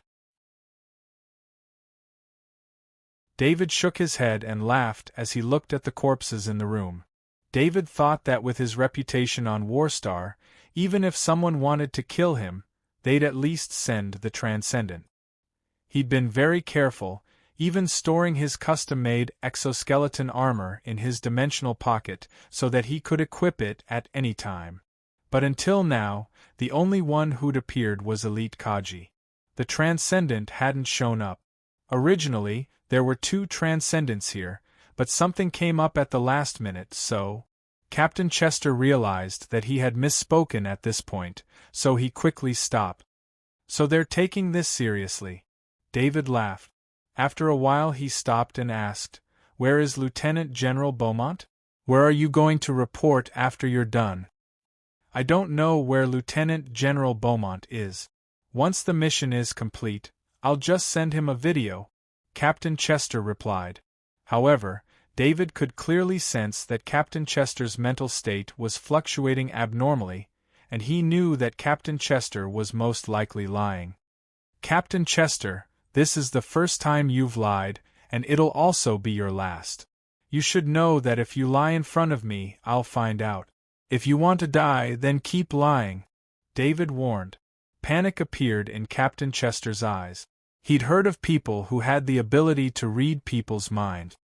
David shook his head and laughed as he looked at the corpses in the room. David thought that with his reputation on Warstar, even if someone wanted to kill him, they'd at least send the Transcendent. He'd been very careful, even storing his custom-made exoskeleton armor in his dimensional pocket so that he could equip it at any time. But until now, the only one who'd appeared was Elite Kaji. The Transcendent hadn't shown up. Originally, there were 2 Transcendents here, but something came up at the last minute, so... Captain Chester realized that he had misspoken at this point, so he quickly stopped. So they're taking this seriously. David laughed. After a while he stopped and asked, Where is Lieutenant General Beaumont? Where are you going to report after you're done? I don't know where Lieutenant General Beaumont is. Once the mission is complete, I'll just send him a video, Captain Chester replied. However, David could clearly sense that Captain Chester's mental state was fluctuating abnormally, and he knew that Captain Chester was most likely lying. "Captain Chester, this is the first time you've lied, and it'll also be your last. You should know that if you lie in front of me, I'll find out. If you want to die, then keep lying," David warned. Panic appeared in Captain Chester's eyes. He'd heard of people who had the ability to read people's minds.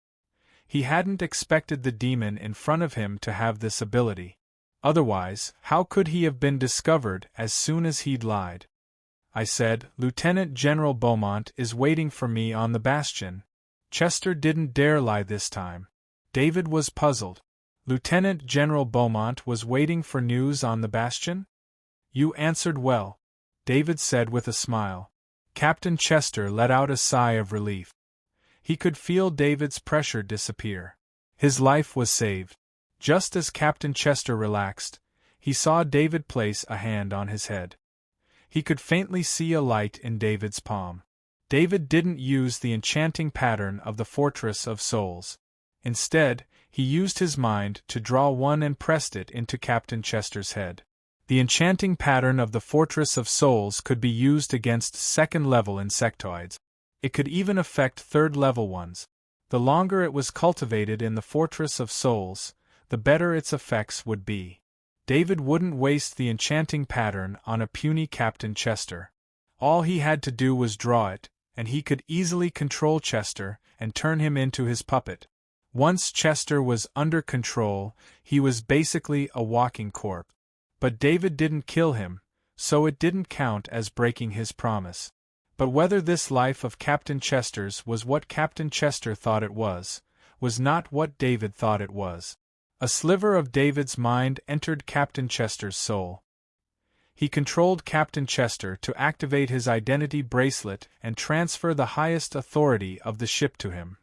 He hadn't expected the demon in front of him to have this ability. Otherwise, how could he have been discovered as soon as he'd lied? "I said, Lieutenant General Beaumont is waiting for me on the bastion." Chester didn't dare lie this time. David was puzzled. Lieutenant General Beaumont was waiting for news on the bastion? "You answered well," David said with a smile. Captain Chester let out a sigh of relief. He could feel David's pressure disappear. His life was saved. Just as Captain Chester relaxed, he saw David place a hand on his head. He could faintly see a light in David's palm. David didn't use the enchanting pattern of the Fortress of Souls. Instead, he used his mind to draw one and pressed it into Captain Chester's head. The enchanting pattern of the Fortress of Souls could be used against second-level insectoids. It could even affect third-level ones. The longer it was cultivated in the Fortress of Souls, the better its effects would be. David wouldn't waste the enchanting pattern on a puny Captain Chester. All he had to do was draw it, and he could easily control Chester and turn him into his puppet. Once Chester was under control, he was basically a walking corpse. But David didn't kill him, so it didn't count as breaking his promise. But whether this life of Captain Chester's was what Captain Chester thought it was not what David thought it was. A sliver of David's mind entered Captain Chester's soul. He controlled Captain Chester to activate his identity bracelet and transfer the highest authority of the ship to him.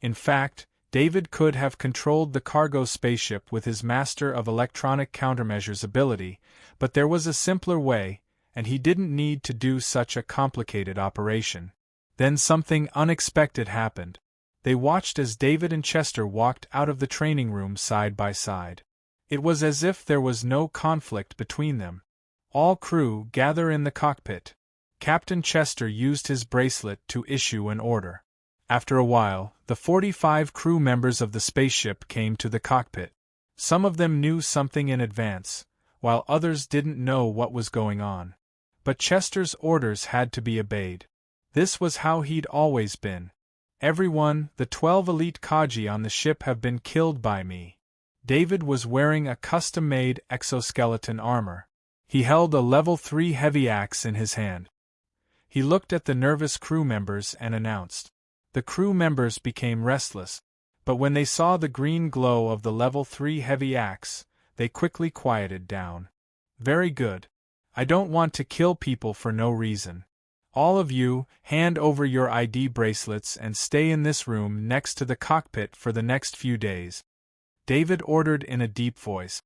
In fact, David could have controlled the cargo spaceship with his Master of Electronic Countermeasures ability, but there was a simpler way, and he didn't need to do such a complicated operation. Then something unexpected happened. They watched as David and Chester walked out of the training room side by side. It was as if there was no conflict between them. "All crew, gather in the cockpit." Captain Chester used his bracelet to issue an order. After a while, the 45 crew members of the spaceship came to the cockpit. Some of them knew something in advance, while others didn't know what was going on. But Chester's orders had to be obeyed. This was how he'd always been. "Everyone, the 12 elite Kaji on the ship have been killed by me." David was wearing a custom-made exoskeleton armor. He held a level 3 heavy axe in his hand. He looked at the nervous crew members and announced. The crew members became restless, but when they saw the green glow of the level 3 heavy axe, they quickly quieted down. "Very good. I don't want to kill people for no reason. All of you, hand over your ID bracelets and stay in this room next to the cockpit for the next few days," David ordered in a deep voice.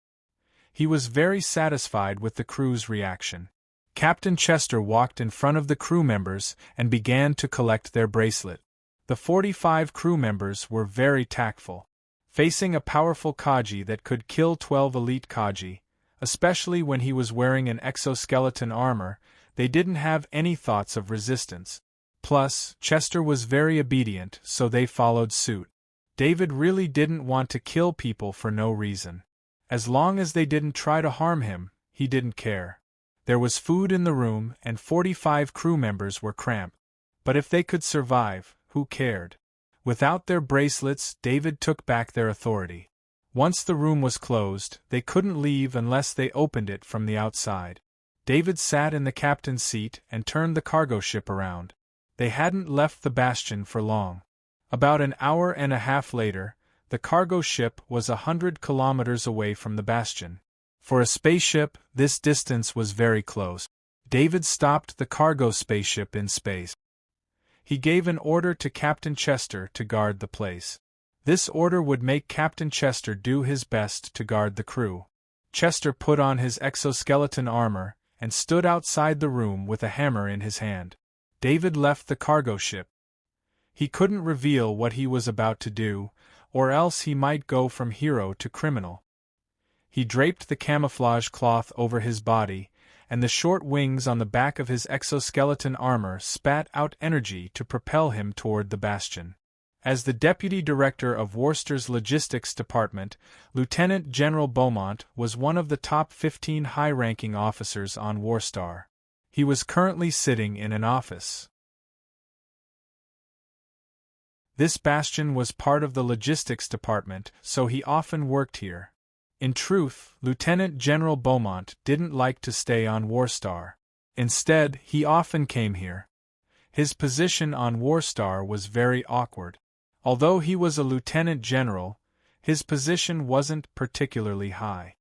He was very satisfied with the crew's reaction. Captain Chester walked in front of the crew members and began to collect their bracelet. The 45 crew members were very tactful. Facing a powerful Kaji that could kill 12 elite Kaji, especially when he was wearing an exoskeleton armor, they didn't have any thoughts of resistance. Plus, Chester was very obedient, so they followed suit. David really didn't want to kill people for no reason. As long as they didn't try to harm him, he didn't care. There was food in the room and 45 crew members were cramped. But if they could survive, who cared? Without their bracelets, David took back their authority. Once the room was closed, they couldn't leave unless they opened it from the outside. David sat in the captain's seat and turned the cargo ship around. They hadn't left the bastion for long. About an hour and a half later, the cargo ship was 100 kilometers away from the bastion. For a spaceship, this distance was very close. David stopped the cargo spaceship in space. He gave an order to Captain Chester to guard the place. This order would make Captain Chester do his best to guard the crew. Chester put on his exoskeleton armor and stood outside the room with a hammer in his hand. David left the cargo ship. He couldn't reveal what he was about to do, or else he might go from hero to criminal. He draped the camouflage cloth over his body and the short wings on the back of his exoskeleton armor spat out energy to propel him toward the bastion. As the Deputy Director of Worcester's Logistics Department, Lieutenant General Beaumont was one of the top 15 high-ranking officers on Worcester. He was currently sitting in an office. This bastion was part of the Logistics Department, so he often worked here. In truth, Lieutenant General Beaumont didn't like to stay on Worcester. Instead, he often came here. His position on Worcester was very awkward. Although he was a lieutenant general, his position wasn't particularly high.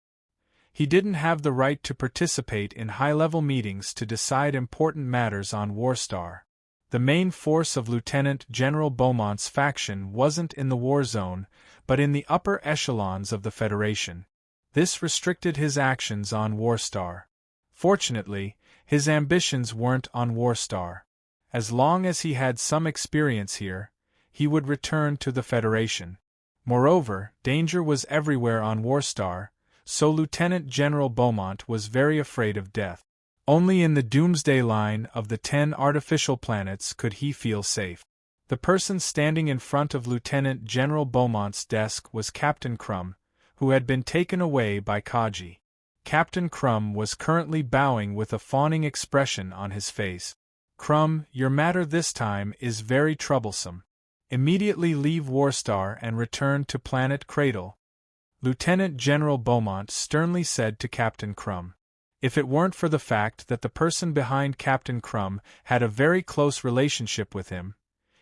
He didn't have the right to participate in high-level meetings to decide important matters on Worcester. The main force of Lieutenant General Beaumont's faction wasn't in the war zone, but in the upper echelons of the Federation. This restricted his actions on Worcester. Fortunately, his ambitions weren't on Worcester. As long as he had some experience here, he would return to the Federation. Moreover, danger was everywhere on Worcester, so Lieutenant General Beaumont was very afraid of death. Only in the doomsday line of the 10 artificial planets could he feel safe. The person standing in front of Lieutenant General Beaumont's desk was Captain Crumb, who had been taken away by Kaji. Captain Crumb was currently bowing with a fawning expression on his face. "Crumb, your matter this time is very troublesome. Immediately leave Worcester and return to Planet Cradle," Lieutenant General Beaumont sternly said to Captain Crumb. If it weren't for the fact that the person behind Captain Crumb had a very close relationship with him,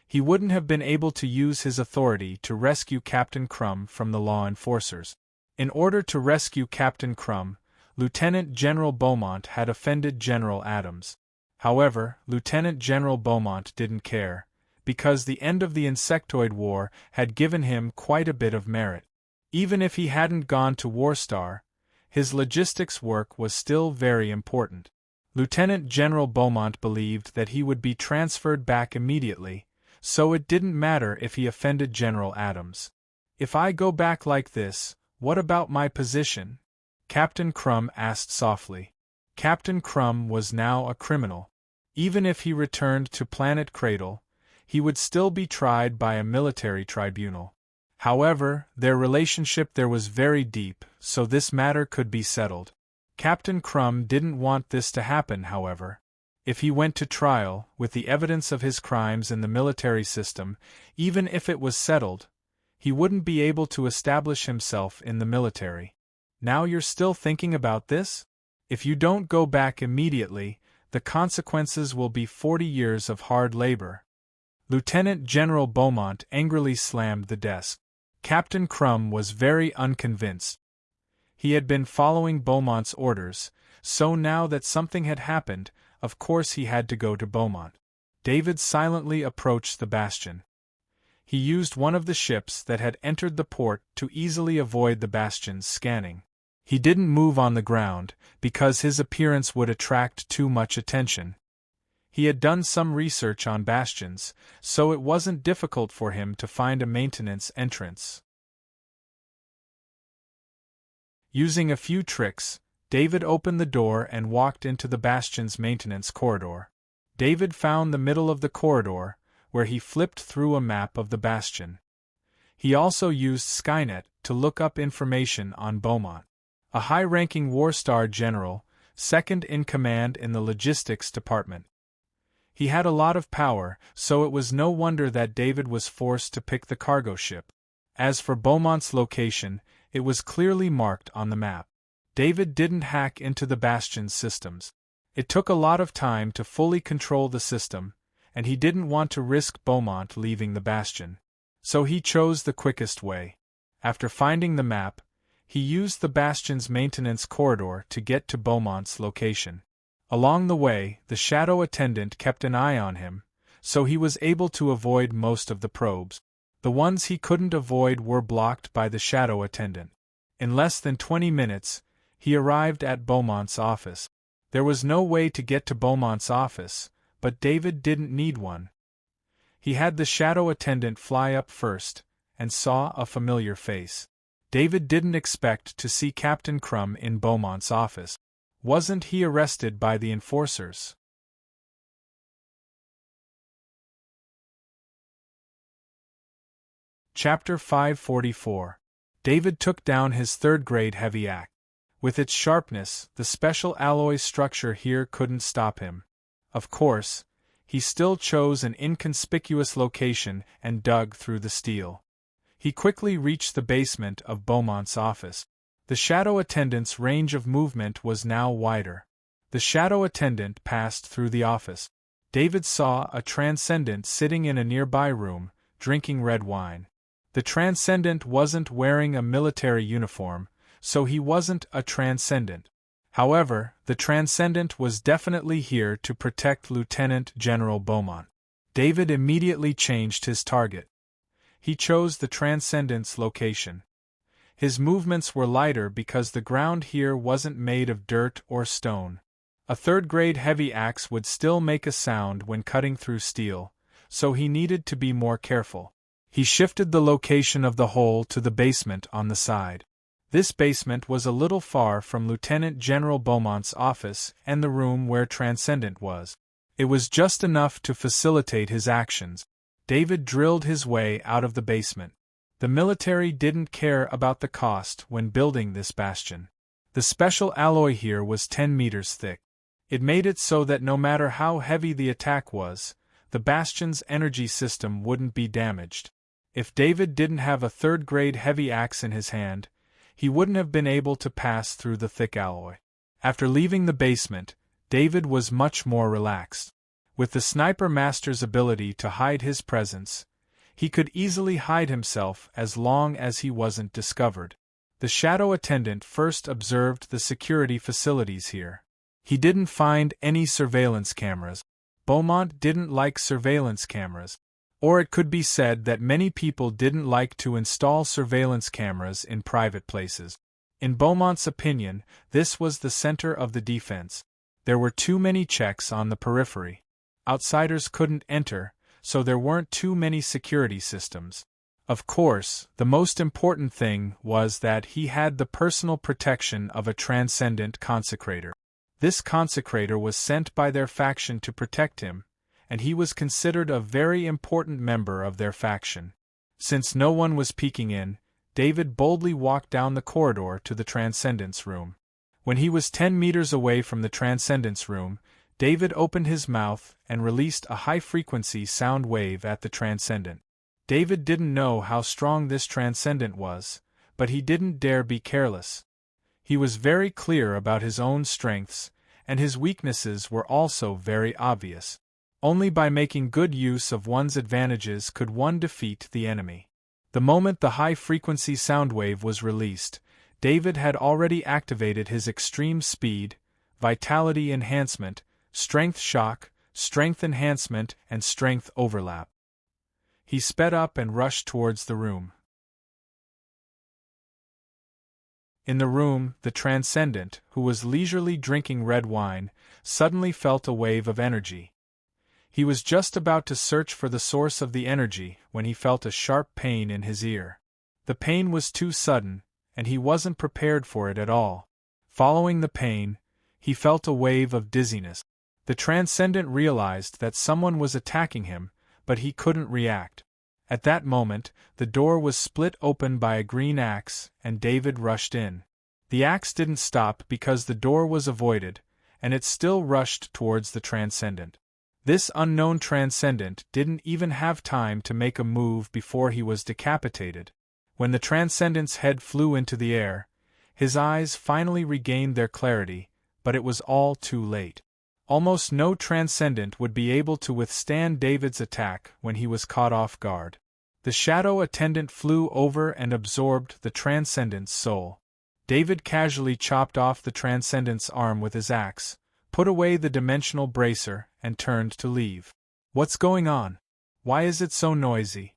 he wouldn't have been able to use his authority to rescue Captain Crumb from the law enforcers. In order to rescue Captain Crumb, Lieutenant General Beaumont had offended General Adams. However, Lieutenant General Beaumont didn't care, because the end of the Insectoid War had given him quite a bit of merit. Even if he hadn't gone to Worcester, his logistics work was still very important. Lieutenant General Beaumont believed that he would be transferred back immediately, so it didn't matter if he offended General Adams. "If I go back like this, what about my position?" Captain Crumb asked softly. Captain Crumb was now a criminal. Even if he returned to Planet Cradle, he would still be tried by a military tribunal. However, their relationship there was very deep, so this matter could be settled. Captain Crumb didn't want this to happen, however. If he went to trial, with the evidence of his crimes in the military system, even if it was settled, he wouldn't be able to establish himself in the military. "Now you're still thinking about this? If you don't go back immediately, the consequences will be 40 years of hard labor." Lieutenant General Beaumont angrily slammed the desk. Captain Crumb was very unconvinced. He had been following Beaumont's orders, so now that something had happened, of course he had to go to Beaumont. David silently approached the bastion. He used one of the ships that had entered the port to easily avoid the bastion's scanning. He didn't move on the ground, because his appearance would attract too much attention. He had done some research on bastions, so it wasn't difficult for him to find a maintenance entrance. Using a few tricks, David opened the door and walked into the bastion's maintenance corridor. David found the middle of the corridor, where he flipped through a map of the bastion. He also used Skynet to look up information on Beaumont. A high-ranking Worcester general, second in command in the logistics department. He had a lot of power, so it was no wonder that David was forced to pick the cargo ship. As for Beaumont's location, it was clearly marked on the map. David didn't hack into the bastion's systems. It took a lot of time to fully control the system, and he didn't want to risk Beaumont leaving the bastion. So he chose the quickest way. After finding the map, he used the bastion's maintenance corridor to get to Beaumont's location. Along the way, the shadow attendant kept an eye on him, so he was able to avoid most of the probes. The ones he couldn't avoid were blocked by the shadow attendant. In less than 20 minutes, he arrived at Beaumont's office. There was no way to get to Beaumont's office, but David didn't need one. He had the shadow attendant fly up first, and saw a familiar face. David didn't expect to see Captain Crumb in Beaumont's office. Wasn't he arrested by the enforcers? Chapter 544. David took down his third-grade heavy axe. With its sharpness, the special alloy structure here couldn't stop him. Of course, he still chose an inconspicuous location and dug through the steel. He quickly reached the basement of Beaumont's office. The shadow attendant's range of movement was now wider. The shadow attendant passed through the office. David saw a transcendent sitting in a nearby room, drinking red wine. The transcendent wasn't wearing a military uniform, so he wasn't a transcendent. However, the transcendent was definitely here to protect Lieutenant General Beaumont. David immediately changed his target. He chose the transcendent's location. His movements were lighter because the ground here wasn't made of dirt or stone. A third-grade heavy axe would still make a sound when cutting through steel, so he needed to be more careful. He shifted the location of the hole to the basement on the side. This basement was a little far from Lieutenant General Beaumont's office and the room where Transcendent was. It was just enough to facilitate his actions. David drilled his way out of the basement. The military didn't care about the cost when building this bastion. The special alloy here was 10 meters thick. It made it so that no matter how heavy the attack was, the bastion's energy system wouldn't be damaged. If David didn't have a third-grade heavy axe in his hand, he wouldn't have been able to pass through the thick alloy. After leaving the basement, David was much more relaxed. With the sniper master's ability to hide his presence, he could easily hide himself as long as he wasn't discovered. The shadow attendant first observed the security facilities here. He didn't find any surveillance cameras. Beaumont didn't like surveillance cameras. Or it could be said that many people didn't like to install surveillance cameras in private places. In Beaumont's opinion, this was the center of the defense. There were too many checks on the periphery. Outsiders couldn't enter, so there weren't too many security systems. Of course, the most important thing was that he had the personal protection of a transcendent consecrator. This consecrator was sent by their faction to protect him, and he was considered a very important member of their faction. Since no one was peeking in, David boldly walked down the corridor to the Transcendence room. When he was 10 meters away from the Transcendence room, David opened his mouth and released a high-frequency sound wave at the Transcendent. David didn't know how strong this Transcendent was, but he didn't dare be careless. He was very clear about his own strengths, and his weaknesses were also very obvious. Only by making good use of one's advantages could one defeat the enemy. The moment the high-frequency sound wave was released, David had already activated his extreme speed, vitality enhancement, strength shock, strength enhancement, and strength overlap. He sped up and rushed towards the room. In the room, the Transcendent, who was leisurely drinking red wine, suddenly felt a wave of energy. He was just about to search for the source of the energy when he felt a sharp pain in his ear. The pain was too sudden, and he wasn't prepared for it at all. Following the pain, he felt a wave of dizziness. The Transcendent realized that someone was attacking him, but he couldn't react. At that moment, the door was split open by a green axe, and David rushed in. The axe didn't stop because the door was avoided, and it still rushed towards the Transcendent. This unknown Transcendent didn't even have time to make a move before he was decapitated. When the Transcendent's head flew into the air, his eyes finally regained their clarity, but it was all too late. Almost no Transcendent would be able to withstand David's attack when he was caught off guard. The shadow attendant flew over and absorbed the Transcendent's soul. David casually chopped off the Transcendent's arm with his axe, put away the dimensional bracer, and turned to leave. "What's going on? Why is it so noisy?"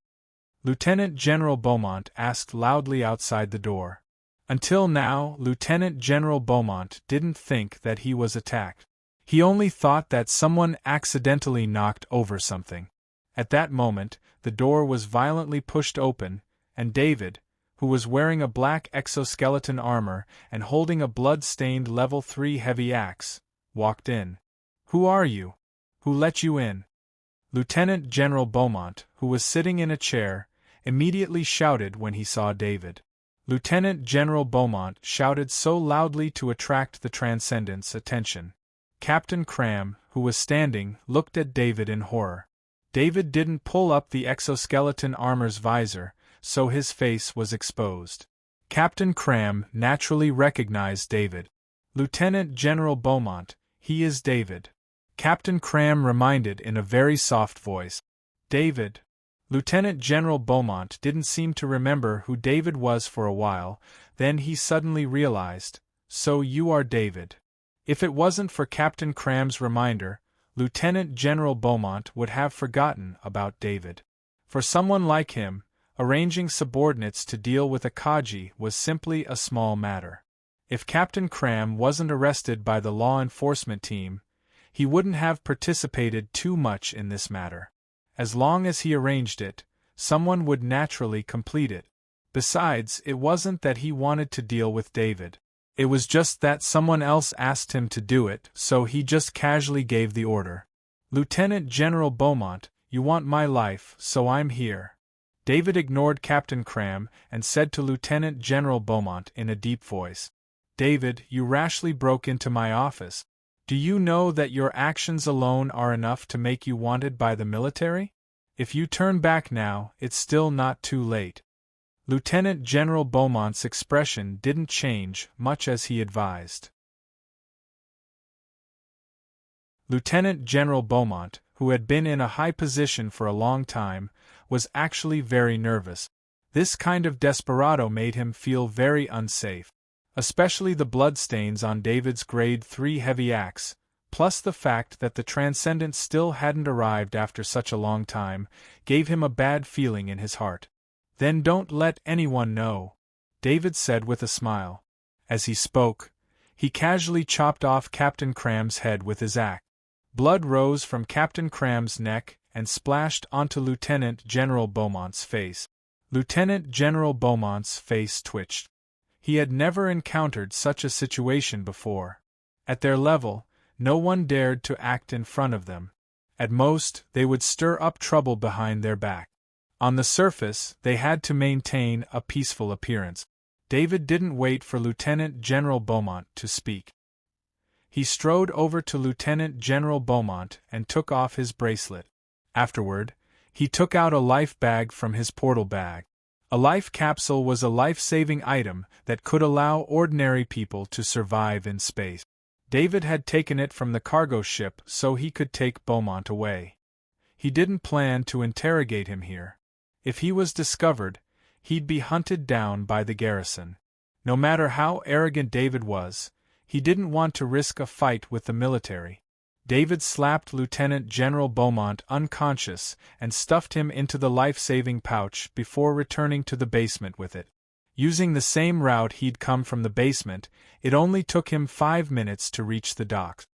Lieutenant General Beaumont asked loudly outside the door. Until now, Lieutenant General Beaumont didn't think that he was attacked. He only thought that someone accidentally knocked over something. At that moment, the door was violently pushed open, and David, who was wearing a black exoskeleton armor and holding a blood-stained level 3 heavy axe, walked in. "Who are you? Who let you in?" Lieutenant General Beaumont, who was sitting in a chair, immediately shouted when he saw David. Lieutenant General Beaumont shouted so loudly to attract the Transcendent's attention. Captain Cram, who was standing, looked at David in horror. David didn't pull up the exoskeleton armor's visor, so his face was exposed. Captain Cram naturally recognized David. "Lieutenant General Beaumont, he is David," Captain Cram reminded in a very soft voice. "David." Lieutenant General Beaumont didn't seem to remember who David was for a while, then he suddenly realized, "So you are David." If it wasn't for Captain Cram's reminder, Lieutenant General Beaumont would have forgotten about David. For someone like him, arranging subordinates to deal with a Kaji was simply a small matter. If Captain Cram wasn't arrested by the law enforcement team, he wouldn't have participated too much in this matter. As long as he arranged it, someone would naturally complete it. Besides, it wasn't that he wanted to deal with David. It was just that someone else asked him to do it, so he just casually gave the order. "Lieutenant General Beaumont, you want my life, so I'm here." David ignored Captain Cram and said to Lieutenant General Beaumont in a deep voice, "David, you rashly broke into my office. Do you know that your actions alone are enough to make you wanted by the military? If you turn back now, it's still not too late." Lieutenant General Beaumont's expression didn't change much as he advised. Lieutenant General Beaumont, who had been in a high position for a long time, was actually very nervous. This kind of desperado made him feel very unsafe. Especially the bloodstains on David's grade 3 heavy axe, plus the fact that the Transcendent still hadn't arrived after such a long time, gave him a bad feeling in his heart. "Then don't let anyone know," David said with a smile. As he spoke, he casually chopped off Captain Cram's head with his axe. Blood rose from Captain Cram's neck and splashed onto Lieutenant General Beaumont's face. Lieutenant General Beaumont's face twitched. He had never encountered such a situation before. At their level, no one dared to act in front of them. At most, they would stir up trouble behind their back. On the surface, they had to maintain a peaceful appearance. David didn't wait for Lieutenant General Beaumont to speak. He strode over to Lieutenant General Beaumont and took off his bracelet. Afterward, he took out a life bag from his portal bag. A life capsule was a life-saving item that could allow ordinary people to survive in space. David had taken it from the cargo ship so he could take Beaumont away. He didn't plan to interrogate him here. If he was discovered, he'd be hunted down by the garrison. No matter how arrogant David was, he didn't want to risk a fight with the military. David slapped Lieutenant General Beaumont unconscious and stuffed him into the life-saving pouch before returning to the basement with it. Using the same route he'd come from the basement, it only took him 5 minutes to reach the docks.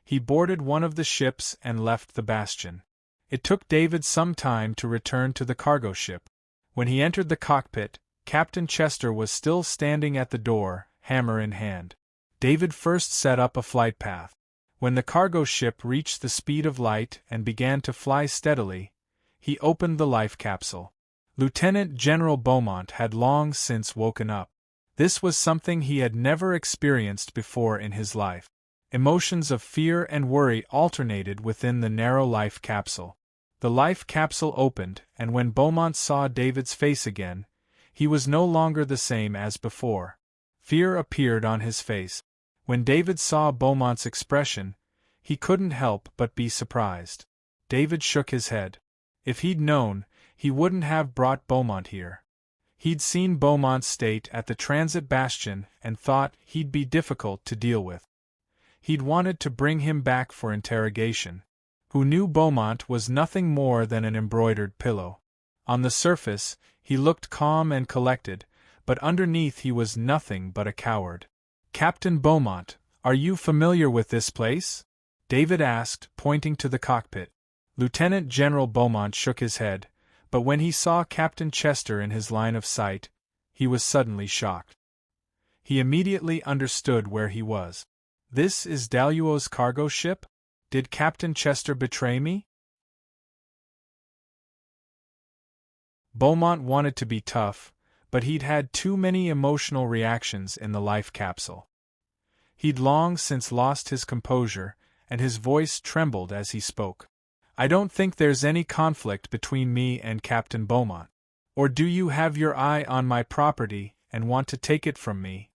He boarded one of the ships and left the bastion. It took David some time to return to the cargo ship. When he entered the cockpit, Captain Chester was still standing at the door, hammer in hand. David first set up a flight path. When the cargo ship reached the speed of light and began to fly steadily, he opened the life capsule. Lieutenant General Beaumont had long since woken up. This was something he had never experienced before in his life. Emotions of fear and worry alternated within the narrow life capsule. The life capsule opened, and when Beaumont saw David's face again, he was no longer the same as before. Fear appeared on his face. When David saw Beaumont's expression, he couldn't help but be surprised. David shook his head. If he'd known, he wouldn't have brought Beaumont here. He'd seen Beaumont's state at the transit bastion and thought he'd be difficult to deal with. He'd wanted to bring him back for interrogation. Who knew Beaumont was nothing more than an embroidered pillow. On the surface, he looked calm and collected, but underneath he was nothing but a coward. "Captain Beaumont, are you familiar with this place?" David asked, pointing to the cockpit. Lieutenant General Beaumont shook his head, but when he saw Captain Chester in his line of sight, He was suddenly shocked. He immediately understood where he was. This is Daluo's cargo ship? Did Captain Chester betray me? Beaumont wanted to be tough, but he'd had too many emotional reactions in the life capsule. He'd long since lost his composure, and his voice trembled as he spoke. I don't think there's any conflict between me and Captain Beaumont. Or do you have your eye on my property and want to take it from me?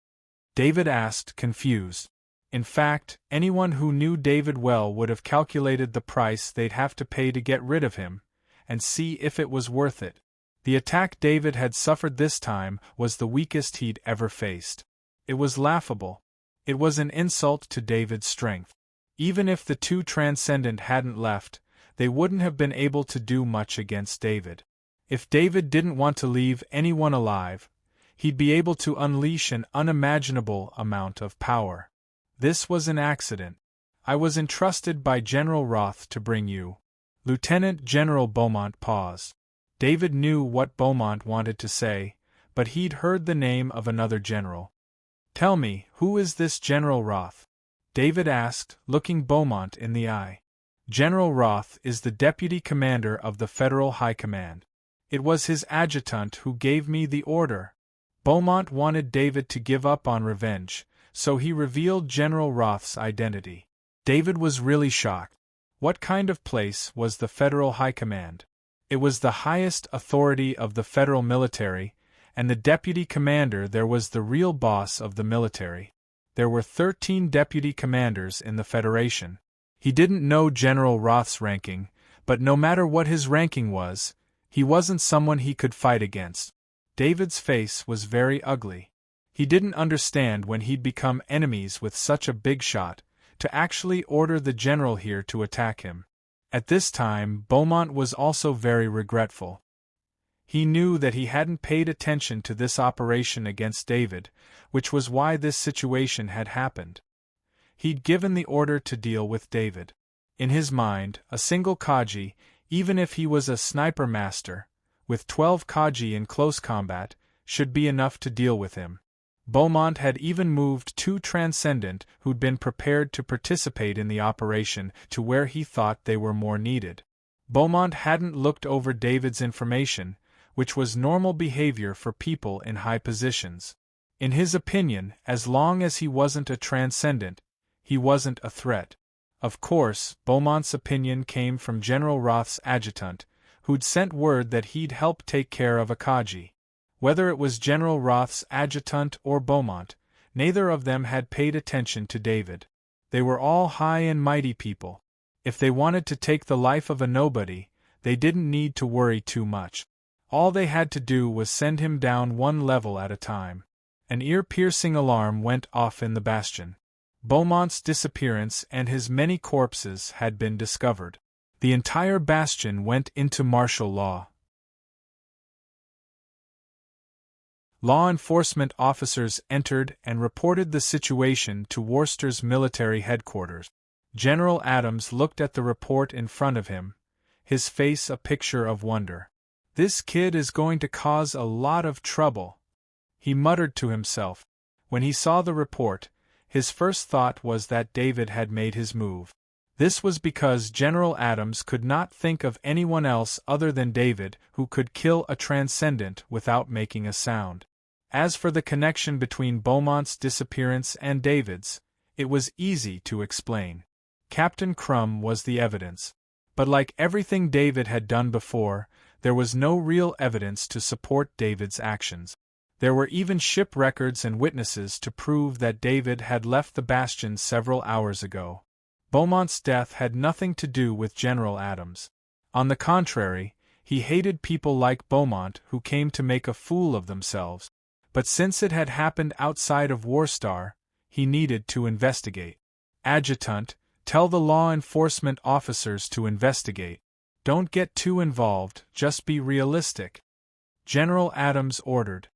David asked, confused. In fact, anyone who knew David well would have calculated the price they'd have to pay to get rid of him, and see if it was worth it. The attack David had suffered this time was the weakest he'd ever faced. It was laughable. It was an insult to David's strength. Even if the two Transcendent hadn't left, they wouldn't have been able to do much against David. If David didn't want to leave anyone alive, he'd be able to unleash an unimaginable amount of power. This was an accident. I was entrusted by General Roth to bring you. Lieutenant General Beaumont paused. David knew what Beaumont wanted to say, but he'd heard the name of another general. Tell me, who is this General Roth? David asked, looking Beaumont in the eye. General Roth is the deputy commander of the Federal High Command. It was his adjutant who gave me the order. Beaumont wanted David to give up on revenge, so he revealed General Roth's identity. David was really shocked. What kind of place was the Federal High Command? It was the highest authority of the federal military, and the deputy commander there was the real boss of the military. There were 13 deputy commanders in the Federation. He didn't know General Roth's ranking, but no matter what his ranking was, he wasn't someone he could fight against. David's face was very ugly. He didn't understand when he'd become enemies with such a big shot, to actually order the general here to attack him. At this time, Beaumont was also very regretful. He knew that he hadn't paid attention to this operation against David, which was why this situation had happened. He'd given the order to deal with David. In his mind, a single Kaji, even if he was a sniper master, with 12 Kaji in close combat, should be enough to deal with him. Beaumont had even moved 2 Transcendent who'd been prepared to participate in the operation to where he thought they were more needed. Beaumont hadn't looked over David's information, which was normal behavior for people in high positions. In his opinion, as long as he wasn't a Transcendent, he wasn't a threat. Of course, Beaumont's opinion came from General Roth's adjutant, who'd sent word that he'd help take care of Akaji. Whether it was General Roth's adjutant or Beaumont, neither of them had paid attention to David. They were all high and mighty people. If they wanted to take the life of a nobody, they didn't need to worry too much. All they had to do was send him down one level at a time. An ear-piercing alarm went off in the bastion. Beaumont's disappearance and his many corpses had been discovered. The entire bastion went into martial law. Law enforcement officers entered and reported the situation to Worcester's military headquarters. General Adams looked at the report in front of him, his face a picture of wonder. This kid is going to cause a lot of trouble, he muttered to himself. When he saw the report, his first thought was that David had made his move. This was because General Adams could not think of anyone else other than David who could kill a Transcendent without making a sound. As for the connection between Beaumont's disappearance and David's, it was easy to explain. Captain Crumb was the evidence. But like everything David had done before, there was no real evidence to support David's actions. There were even ship records and witnesses to prove that David had left the bastion several hours ago. Beaumont's death had nothing to do with General Adams. On the contrary, he hated people like Beaumont who came to make a fool of themselves. But since it had happened outside of Worcester, he needed to investigate. Adjutant, tell the law enforcement officers to investigate. Don't get too involved, just be realistic. General Adams ordered.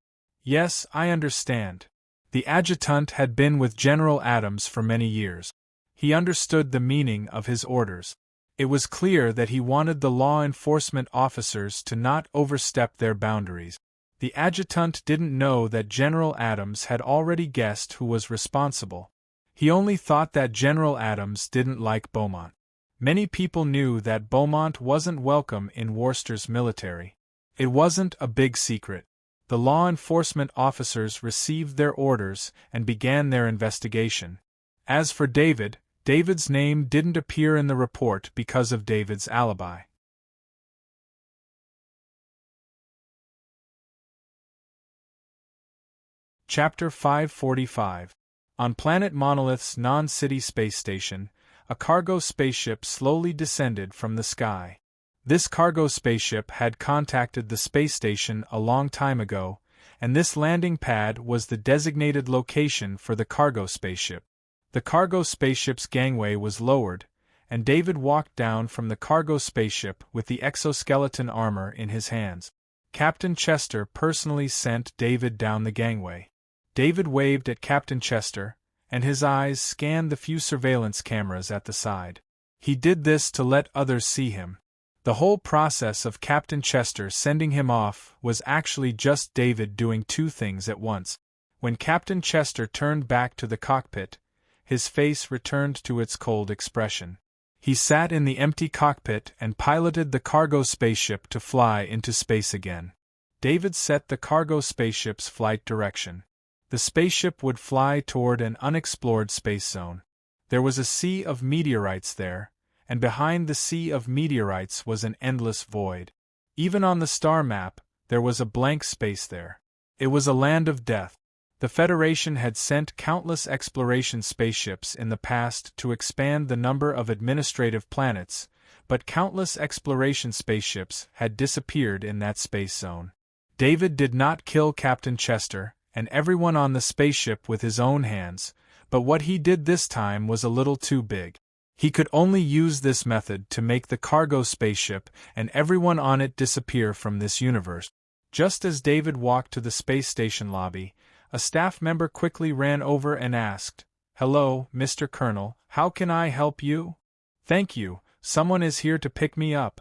Yes, I understand. The adjutant had been with General Adams for many years. He understood the meaning of his orders. It was clear that he wanted the law enforcement officers to not overstep their boundaries. The adjutant didn't know that General Adams had already guessed who was responsible. He only thought that General Adams didn't like Beaumont. Many people knew that Beaumont wasn't welcome in Worcester's military. It wasn't a big secret. The law enforcement officers received their orders and began their investigation. As for David, David's name didn't appear in the report because of David's alibi. Chapter 545. On planet Monolith's non-city space station, a cargo spaceship slowly descended from the sky. This cargo spaceship had contacted the space station a long time ago, and this landing pad was the designated location for the cargo spaceship. The cargo spaceship's gangway was lowered, and David walked down from the cargo spaceship with the exoskeleton armor in his hands. Captain Chester personally sent David down the gangway. David waved at Captain Chester, and his eyes scanned the few surveillance cameras at the side. He did this to let others see him. The whole process of Captain Chester sending him off was actually just David doing two things at once. When Captain Chester turned back to the cockpit, his face returned to its cold expression. He sat in the empty cockpit and piloted the cargo spaceship to fly into space again. David set the cargo spaceship's flight direction. The spaceship would fly toward an unexplored space zone. There was a sea of meteorites there, and behind the sea of meteorites was an endless void. Even on the star map, there was a blank space there. It was a land of death. The Federation had sent countless exploration spaceships in the past to expand the number of administrative planets, but countless exploration spaceships had disappeared in that space zone. David did not kill Captain Chester and everyone on the spaceship with his own hands, but what he did this time was a little too big. He could only use this method to make the cargo spaceship and everyone on it disappear from this universe. Just as David walked to the space station lobby, a staff member quickly ran over and asked, "Hello, Mr. Colonel, how can I help you?" "Thank you, someone is here to pick me up."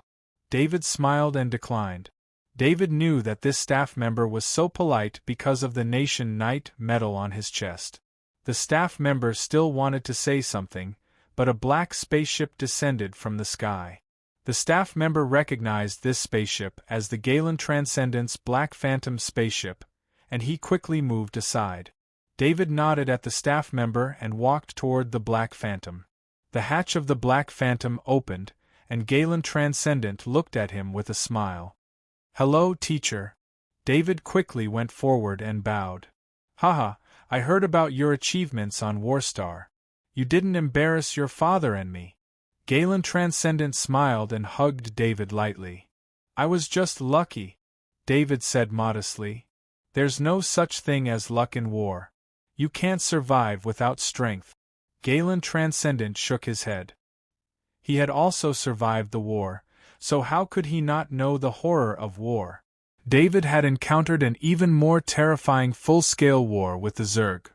David smiled and declined. David knew that this staff member was so polite because of the Nation Knight medal on his chest. The staff member still wanted to say something, but a black spaceship descended from the sky. The staff member recognized this spaceship as the Galen Transcendent's Black Phantom spaceship, and he quickly moved aside. David nodded at the staff member and walked toward the Black Phantom. The hatch of the Black Phantom opened, and Galen Transcendent looked at him with a smile. "Hello, teacher." David quickly went forward and bowed. "Haha, I heard about your achievements on Warstar. You didn't embarrass your father and me." Galen Transcendent smiled and hugged David lightly. "I was just lucky," David said modestly. "There's no such thing as luck in war. You can't survive without strength." Galen Transcendent shook his head. He had also survived the war, so how could he not know the horror of war? David had encountered an even more terrifying full-scale war with the Zerg.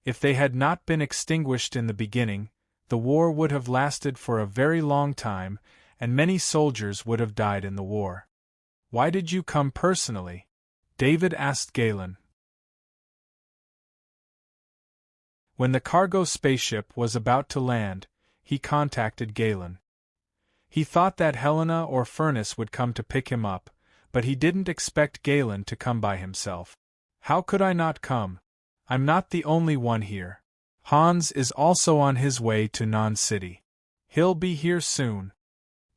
If they had not been extinguished in the beginning, the war would have lasted for a very long time, and many soldiers would have died in the war. "Why did you come personally?" David asked Galen. When the cargo spaceship was about to land, he contacted Galen. He thought that Helena or Furnace would come to pick him up, but he didn't expect Galen to come by himself. "How could I not come? I'm not the only one here. Hans is also on his way to Non-City. He'll be here soon."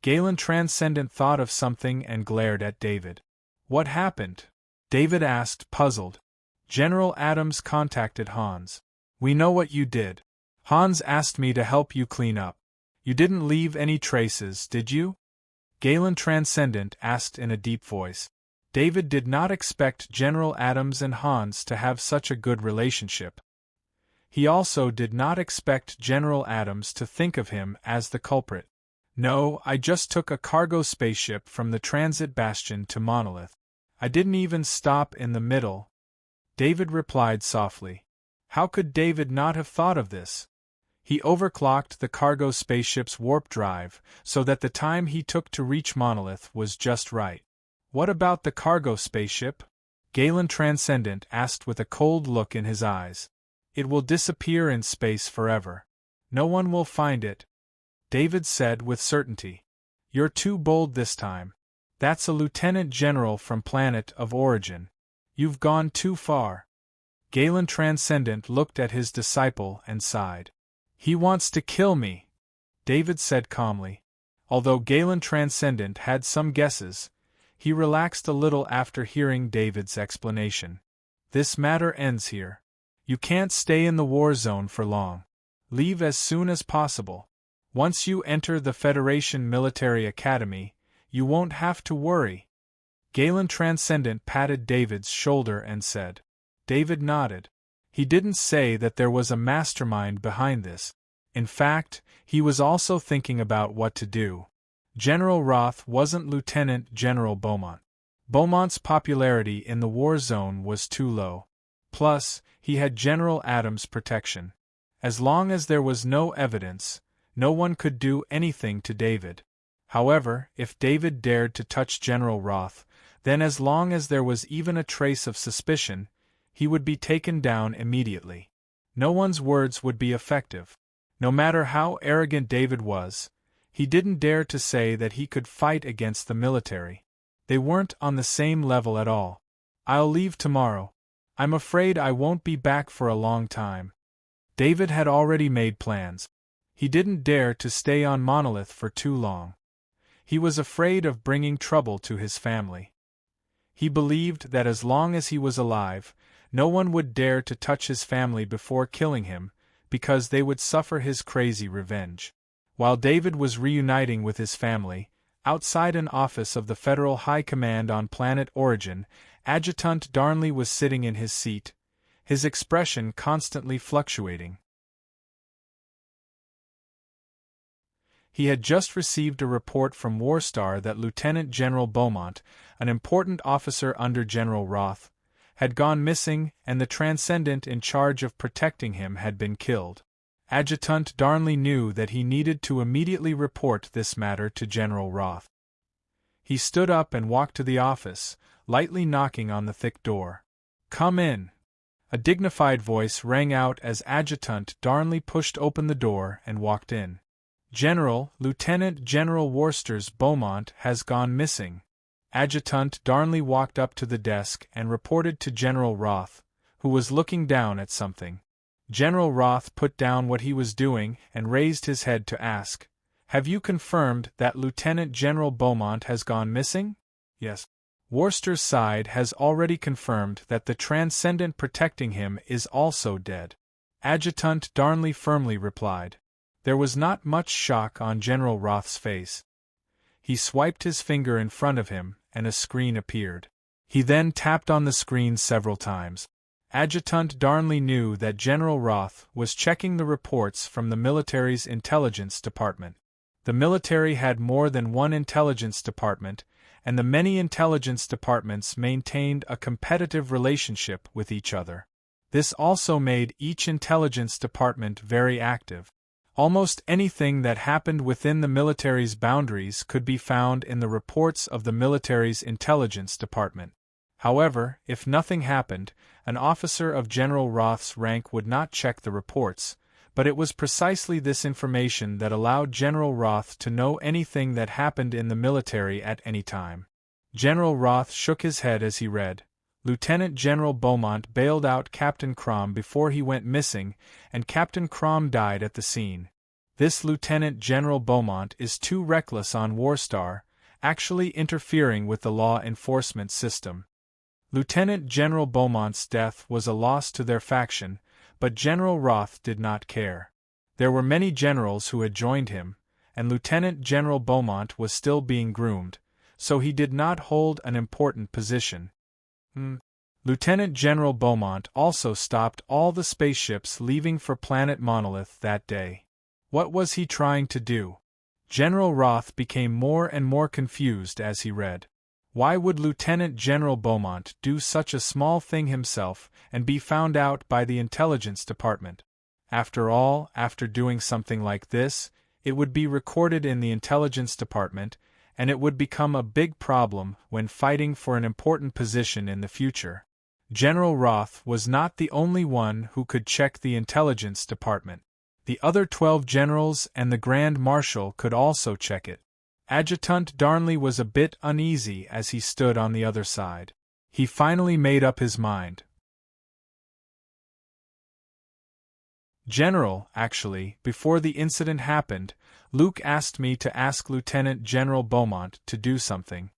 Galen Transcendent thought of something and glared at David. "What happened?" David asked, puzzled. "General Adams contacted Hans. We know what you did. Hans asked me to help you clean up. You didn't leave any traces, did you?" Galen Transcendent asked in a deep voice. David did not expect General Adams and Hans to have such a good relationship. He also did not expect General Adams to think of him as the culprit. "No, I just took a cargo spaceship from the transit bastion to Monolith. I didn't even stop in the middle," David replied softly. How could David not have thought of this? He overclocked the cargo spaceship's warp drive so that the time he took to reach Monolith was just right. What about the cargo spaceship? Galen Transcendent asked with a cold look in his eyes. It will disappear in space forever. No one will find it, David said with certainty. You're too bold this time. That's a lieutenant general from planet of origin. You've gone too far. Galen Transcendent looked at his disciple and sighed. He wants to kill me, David said calmly. Although Galen Transcendent had some guesses, he relaxed a little after hearing David's explanation. This matter ends here. You can't stay in the war zone for long. Leave as soon as possible. Once you enter the Federation Military Academy, you won't have to worry. Galen Transcendent patted David's shoulder and said. David nodded. He didn't say that there was a mastermind behind this. In fact, he was also thinking about what to do. General Roth wasn't Lieutenant General Beaumont. Beaumont's popularity in the war zone was too low. Plus, he had General Adams' protection. As long as there was no evidence, no one could do anything to David. However, if David dared to touch General Roth, then as long as there was even a trace of suspicion, he would be taken down immediately. No one's words would be effective. No matter how arrogant David was, he didn't dare to say that he could fight against the military. They weren't on the same level at all. I'll leave tomorrow. I'm afraid I won't be back for a long time. David had already made plans. He didn't dare to stay on Monolith for too long. He was afraid of bringing trouble to his family. He believed that as long as he was alive, no one would dare to touch his family before killing him, because they would suffer his crazy revenge. While David was reuniting with his family, outside an office of the Federal High Command on planet Origin, Adjutant Darnley was sitting in his seat, his expression constantly fluctuating. He had just received a report from Warstar that Lieutenant General Beaumont, an important officer under General Roth, had gone missing and the Transcendent in charge of protecting him had been killed. Adjutant Darnley knew that he needed to immediately report this matter to General Roth. He stood up and walked to the office, lightly knocking on the thick door. "Come in." A dignified voice rang out as Adjutant Darnley pushed open the door and walked in. "General, Lieutenant General Worcester's Beaumont has gone missing." Adjutant Darnley walked up to the desk and reported to General Roth, who was looking down at something. General Roth put down what he was doing and raised his head to ask, "Have you confirmed that Lieutenant General Beaumont has gone missing?" "Yes." Worcester's side has already confirmed that the Transcendent protecting him is also dead. Adjutant Darnley firmly replied. There was not much shock on General Roth's face. He swiped his finger in front of him, and a screen appeared. He then tapped on the screen several times. Adjutant Darnley knew that General Roth was checking the reports from the military's intelligence department. The military had more than one intelligence department, and the many intelligence departments maintained a competitive relationship with each other. This also made each intelligence department very active. Almost anything that happened within the military's boundaries could be found in the reports of the military's intelligence department. However, if nothing happened, an officer of General Roth's rank would not check the reports, but it was precisely this information that allowed General Roth to know anything that happened in the military at any time. General Roth shook his head as he read. Lieutenant General Beaumont bailed out Captain Crom before he went missing, and Captain Crom died at the scene. This Lieutenant General Beaumont is too reckless on Warstar, actually interfering with the law enforcement system. Lieutenant General Beaumont's death was a loss to their faction, but General Roth did not care. There were many generals who had joined him, and Lieutenant General Beaumont was still being groomed, so he did not hold an important position. Lieutenant General Beaumont also stopped all the spaceships leaving for planet Monolith that day. What was he trying to do? General Roth became more and more confused as he read. Why would Lieutenant General Beaumont do such a small thing himself and be found out by the intelligence department? After all, after doing something like this, it would be recorded in the intelligence department, and it would become a big problem when fighting for an important position in the future. General Roth was not the only one who could check the intelligence department. The other 12 generals and the Grand Marshal could also check it. Adjutant Darnley was a bit uneasy as he stood on the other side. He finally made up his mind. General, actually, before the incident happened, Luke asked me to ask Lieutenant General Beaumont to do something.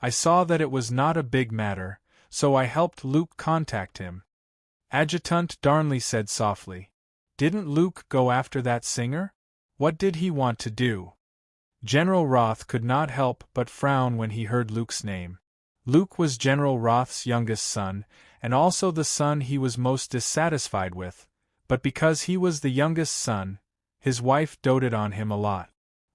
I saw that it was not a big matter, so I helped Luke contact him. Adjutant Darnley said softly. Didn't Luke go after that singer? What did he want to do? General Roth could not help but frown when he heard Luke's name. Luke was General Roth's youngest son, and also the son he was most dissatisfied with, but because he was the youngest son, his wife doted on him a lot.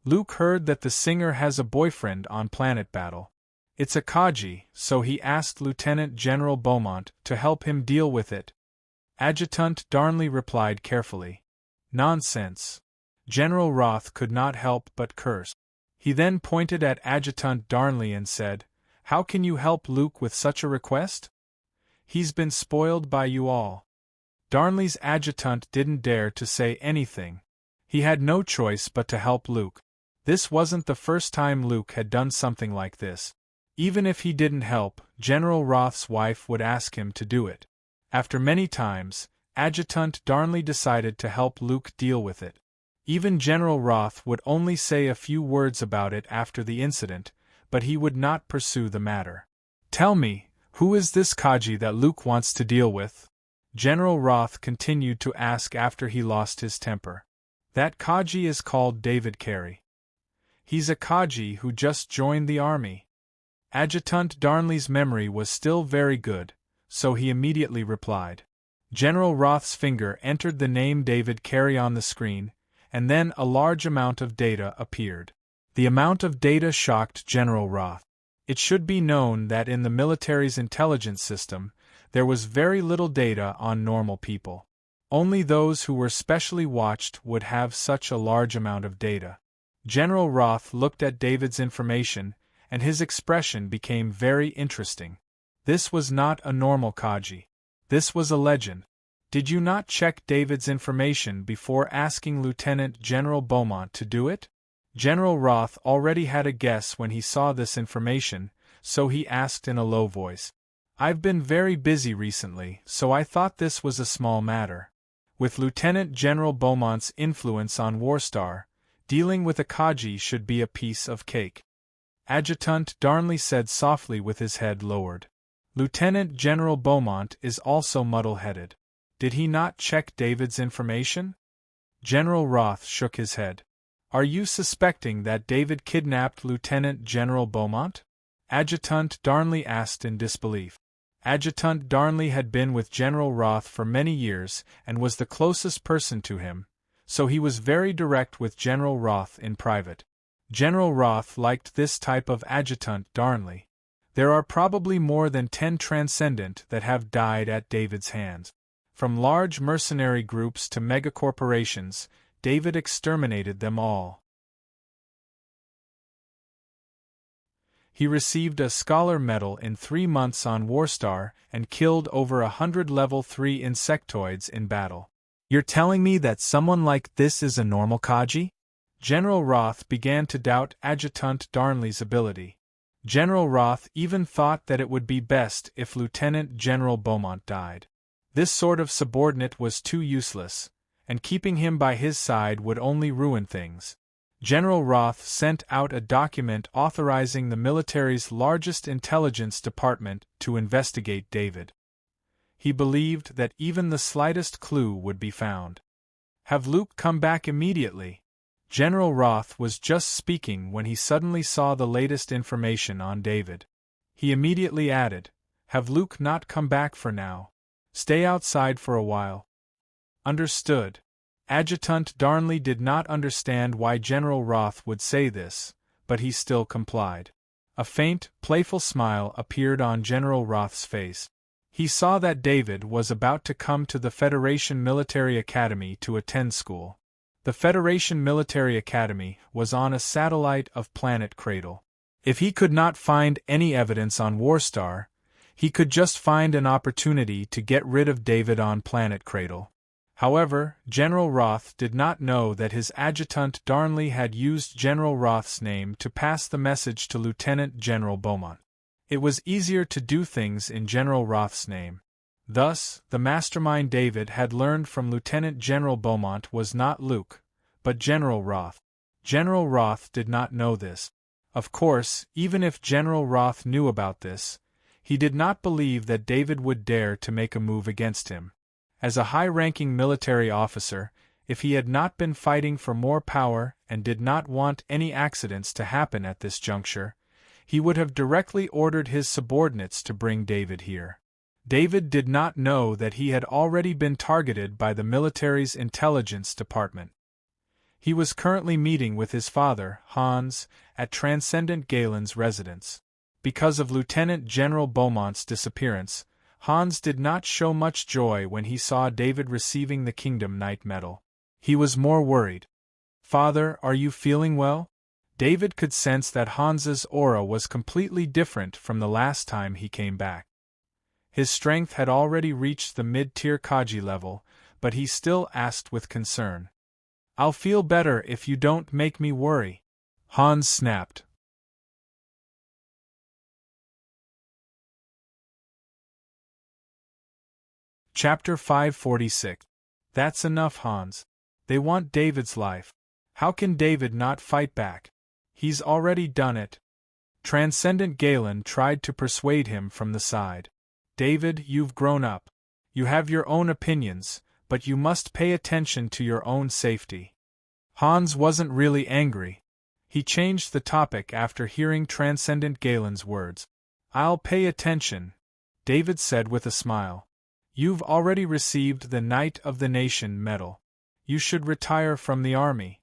Luke heard that the singer has a boyfriend on Planet Battle. It's a Kaji, so he asked Lieutenant General Beaumont to help him deal with it. Adjutant Darnley replied carefully. Nonsense. General Roth could not help but curse. He then pointed at Adjutant Darnley and said, How can you help Luke with such a request? He's been spoiled by you all. Darnley's adjutant didn't dare to say anything. He had no choice but to help Luke. This wasn't the first time Luke had done something like this. Even if he didn't help, General Roth's wife would ask him to do it. After many times, Adjutant Darnley decided to help Luke deal with it. Even General Roth would only say a few words about it after the incident, but he would not pursue the matter. Tell me, who is this Kaji that Luke wants to deal with? General Roth continued to ask after he lost his temper. That Kaji is called David Carey. He's a Kaji who just joined the army. Adjutant Darnley's memory was still very good, so he immediately replied. General Roth's finger entered the name David Carey on the screen, and then a large amount of data appeared. The amount of data shocked General Roth. It should be known that in the military's intelligence system, there was very little data on normal people. Only those who were specially watched would have such a large amount of data. General Roth looked at David's information, and his expression became very interesting. This was not a normal Kaji. This was a legend. Did you not check David's information before asking Lieutenant General Beaumont to do it? General Roth already had a guess when he saw this information, so he asked in a low voice. I've been very busy recently, so I thought this was a small matter. With Lieutenant General Beaumont's influence on Warstar, dealing with a Kaji should be a piece of cake. Adjutant Darnley said softly with his head lowered. Lieutenant General Beaumont is also muddle-headed. Did he not check David's information? General Roth shook his head. Are you suspecting that David kidnapped Lieutenant General Beaumont? Adjutant Darnley asked in disbelief. Adjutant Darnley had been with General Roth for many years and was the closest person to him, so he was very direct with General Roth in private. General Roth liked this type of Adjutant Darnley. There are probably more than 10 Transcendent that have died at David's hands. From large mercenary groups to megacorporations, David exterminated them all. He received a Scholar Medal in 3 months on Warstar and killed over 100 level 3 insectoids in battle. You're telling me that someone like this is a normal Kaji? General Roth began to doubt Adjutant Darnley's ability. General Roth even thought that it would be best if Lieutenant General Beaumont died. This sort of subordinate was too useless, and keeping him by his side would only ruin things. General Roth sent out a document authorizing the military's largest intelligence department to investigate David. He believed that even the slightest clue would be found. Have Luke come back immediately? General Roth was just speaking when he suddenly saw the latest information on David. He immediately added, Have Luke not come back for now? Stay outside for a while. Understood. Adjutant Darnley did not understand why General Roth would say this, but he still complied. A faint, playful smile appeared on General Roth's face. He saw that David was about to come to the Federation Military Academy to attend school. The Federation Military Academy was on a satellite of Planet Cradle. If he could not find any evidence on Warstar, he could just find an opportunity to get rid of David on Planet Cradle. However, General Roth did not know that his adjutant Darnley had used General Roth's name to pass the message to Lieutenant General Beaumont. It was easier to do things in General Roth's name. Thus, the mastermind David had learned from Lieutenant General Beaumont was not Luke, but General Roth. General Roth did not know this. Of course, even if General Roth knew about this, he did not believe that David would dare to make a move against him. As a high-ranking military officer, if he had not been fighting for more power and did not want any accidents to happen at this juncture, he would have directly ordered his subordinates to bring David here. David did not know that he had already been targeted by the military's intelligence department. He was currently meeting with his father, Hans, at Transcendent Galen's residence. Because of Lieutenant General Beaumont's disappearance, Hans did not show much joy when he saw David receiving the Kingdom Knight medal. He was more worried. "Father, are you feeling well?" David could sense that Hans's aura was completely different from the last time he came back. His strength had already reached the mid-tier Kaji level, but he still asked with concern. "I'll feel better if you don't make me worry," Hans snapped. Chapter 546. That's enough, Hans. They want David's life. How can David not fight back? He's already done it. Transcendent Galen tried to persuade him from the side. "David, you've grown up. You have your own opinions, but you must pay attention to your own safety." Hans wasn't really angry. He changed the topic after hearing Transcendent Galen's words. "I'll pay attention," David said with a smile. "You've already received the Knight of the Nation medal. You should retire from the army,"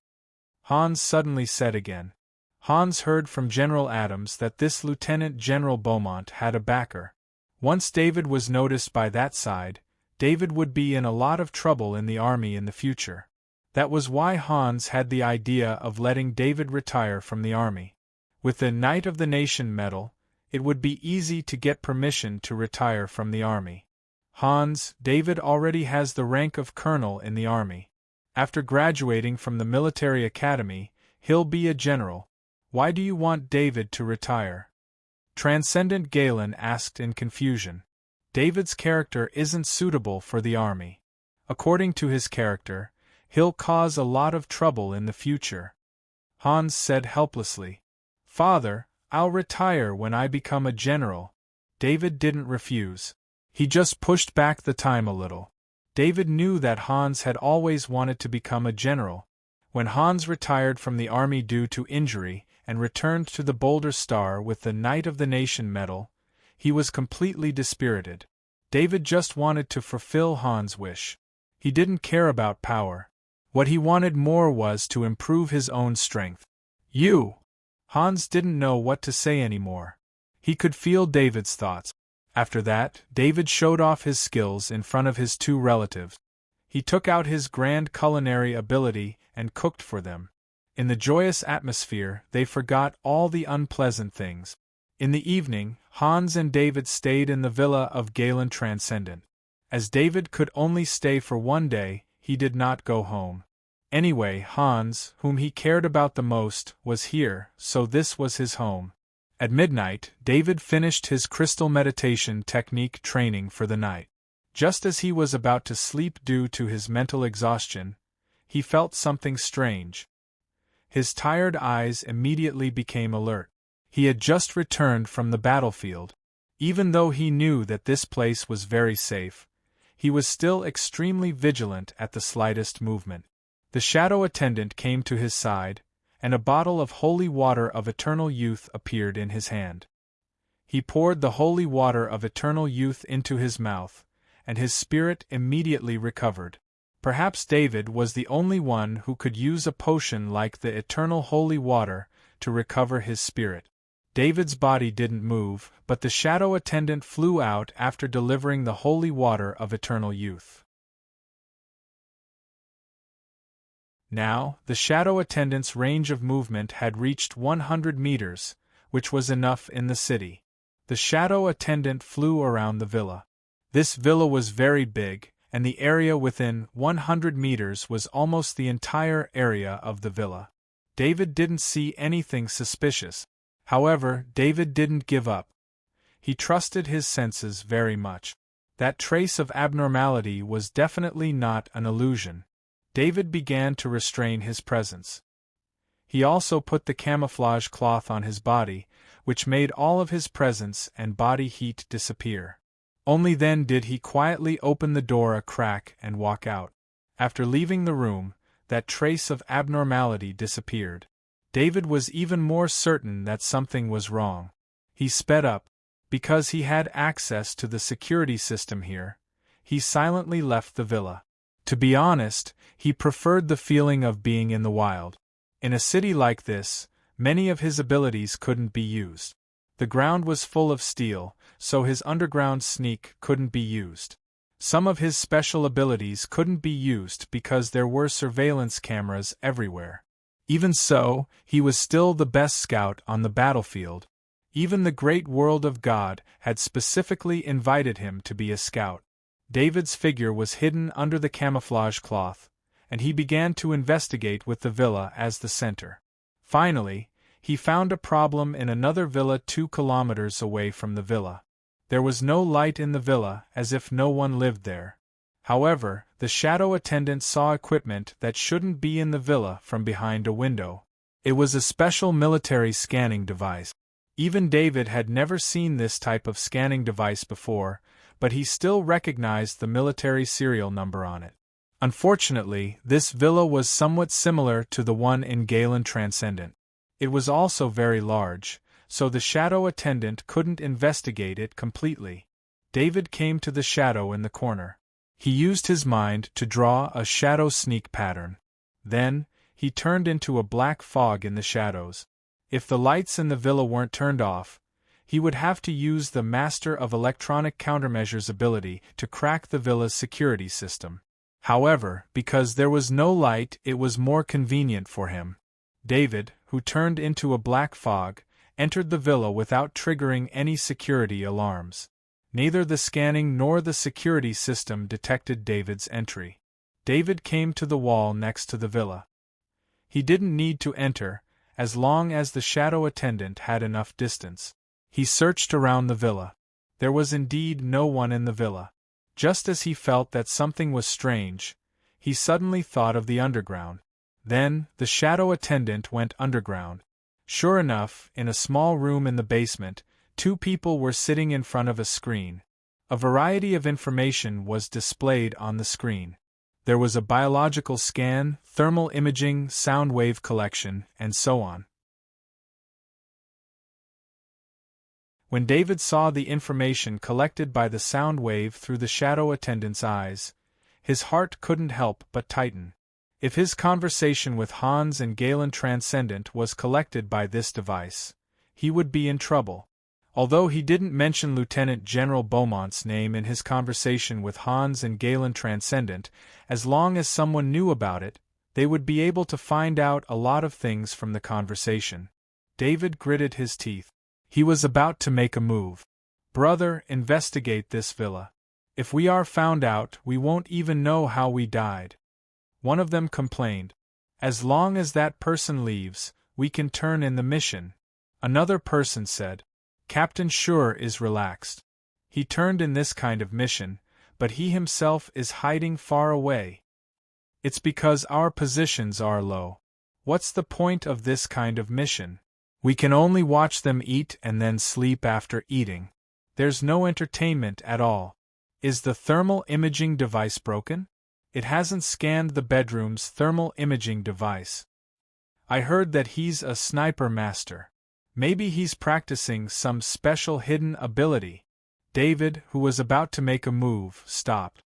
Hans suddenly said again. Hans heard from General Adams that this Lieutenant General Beaumont had a backer. Once David was noticed by that side, David would be in a lot of trouble in the army in the future. That was why Hans had the idea of letting David retire from the army. With the Knight of the Nation medal, it would be easy to get permission to retire from the army. "Hans, David already has the rank of colonel in the army. After graduating from the military academy, he'll be a general. Why do you want David to retire?" Transcendent Galen asked in confusion. "David's character isn't suitable for the army. According to his character, he'll cause a lot of trouble in the future," Hans said helplessly. "Father, I'll retire when I become a general." David didn't refuse. He just pushed back the time a little. David knew that Hans had always wanted to become a general. When Hans retired from the army due to injury and returned to the Boulder Star with the Knight of the Nation medal, he was completely dispirited. David just wanted to fulfill Hans' wish. He didn't care about power. What he wanted more was to improve his own strength. "You!" Hans didn't know what to say anymore. He could feel David's thoughts. After that, David showed off his skills in front of his two relatives. He took out his grand culinary ability and cooked for them. In the joyous atmosphere, they forgot all the unpleasant things. In the evening, Hans and David stayed in the villa of Galen Transcendent. As David could only stay for one day, he did not go home. Anyway, Hans, whom he cared about the most, was here, so this was his home. At midnight, David finished his crystal meditation technique training for the night. Just as he was about to sleep due to his mental exhaustion, he felt something strange. His tired eyes immediately became alert. He had just returned from the battlefield. Even though he knew that this place was very safe, he was still extremely vigilant at the slightest movement. The shadow attendant came to his side, and a bottle of holy water of eternal youth appeared in his hand. He poured the holy water of eternal youth into his mouth, and his spirit immediately recovered. Perhaps David was the only one who could use a potion like the eternal holy water to recover his spirit. David's body didn't move, but the shadow attendant flew out after delivering the holy water of eternal youth. Now, the shadow attendant's range of movement had reached 100 meters, which was enough in the city. The shadow attendant flew around the villa. This villa was very big, and the area within 100 meters was almost the entire area of the villa. David didn't see anything suspicious. However, David didn't give up. He trusted his senses very much. That trace of abnormality was definitely not an illusion. David began to restrain his presence. He also put the camouflage cloth on his body, which made all of his presence and body heat disappear. Only then did he quietly open the door a crack and walk out. After leaving the room, that trace of abnormality disappeared. David was even more certain that something was wrong. He sped up. Because he had access to the security system here, he silently left the villa. To be honest, he preferred the feeling of being in the wild. In a city like this, many of his abilities couldn't be used. The ground was full of steel, so his underground sneak couldn't be used. Some of his special abilities couldn't be used because there were surveillance cameras everywhere. Even so, he was still the best scout on the battlefield. Even the great world of God had specifically invited him to be a scout. David's figure was hidden under the camouflage cloth, and he began to investigate with the villa as the center. Finally, he found a problem in another villa 2 kilometers away from the villa. There was no light in the villa, as if no one lived there. However, the shadow attendant saw equipment that shouldn't be in the villa from behind a window. It was a special military scanning device. Even David had never seen this type of scanning device before, but he still recognized the military serial number on it. Unfortunately, this villa was somewhat similar to the one in Galen Transcendent. It was also very large, so the shadow attendant couldn't investigate it completely. David came to the shadow in the corner. He used his mind to draw a shadow sneak pattern. Then, he turned into a black fog in the shadows. If the lights in the villa weren't turned off, he would have to use the Master of Electronic Countermeasures ability to crack the villa's security system. However, because there was no light, it was more convenient for him. David, who turned into a black fog, entered the villa without triggering any security alarms. Neither the scanning nor the security system detected David's entry. David came to the wall next to the villa. He didn't need to enter, as long as the shadow attendant had enough distance. He searched around the villa. There was indeed no one in the villa. Just as he felt that something was strange, he suddenly thought of the underground. Then, the shadow attendant went underground. Sure enough, in a small room in the basement, 2 people were sitting in front of a screen. A variety of information was displayed on the screen. There was a biological scan, thermal imaging, sound wave collection, and so on. When David saw the information collected by the sound wave through the shadow attendant's eyes, his heart couldn't help but tighten. If his conversation with Hans and Galen Transcendent was collected by this device, he would be in trouble. Although he didn't mention Lieutenant General Beaumont's name in his conversation with Hans and Galen Transcendent, as long as someone knew about it, they would be able to find out a lot of things from the conversation. David gritted his teeth. He was about to make a move. "Brother, investigate this villa. If we are found out, we won't even know how we died." One of them complained. "As long as that person leaves, we can turn in the mission." Another person said. "Captain Shure is relaxed. He turned in this kind of mission, but he himself is hiding far away. It's because our positions are low. What's the point of this kind of mission? We can only watch them eat and then sleep after eating. There's no entertainment at all. Is the thermal imaging device broken? It hasn't scanned the bedroom's thermal imaging device. I heard that he's a sniper master. Maybe he's practicing some special hidden ability." David, who was about to make a move, stopped.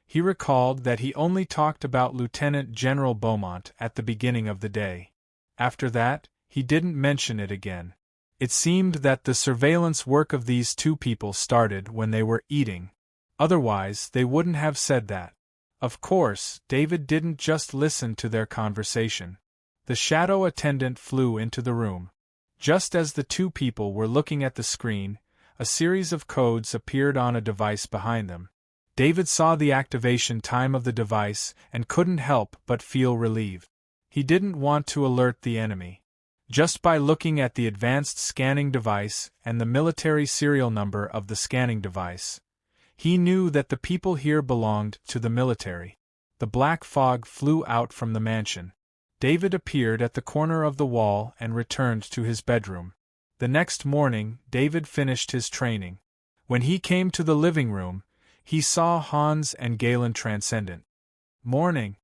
He recalled that he only talked about Lieutenant General Beaumont at the beginning of the day. After that, he didn't mention it again. It seemed that the surveillance work of these 2 people started when they were eating. Otherwise, they wouldn't have said that. Of course, David didn't just listen to their conversation. The shadow attendant flew into the room. Just as the two people were looking at the screen, a series of codes appeared on a device behind them. David saw the activation time of the device and couldn't help but feel relieved. He didn't want to alert the enemy. Just by looking at the advanced scanning device and the military serial number of the scanning device, he knew that the people here belonged to the military. The black fog flew out from the mansion. David appeared at the corner of the wall and returned to his bedroom. The next morning, David finished his training. When he came to the living room, he saw Hans and Galen Transcendent. "Morning."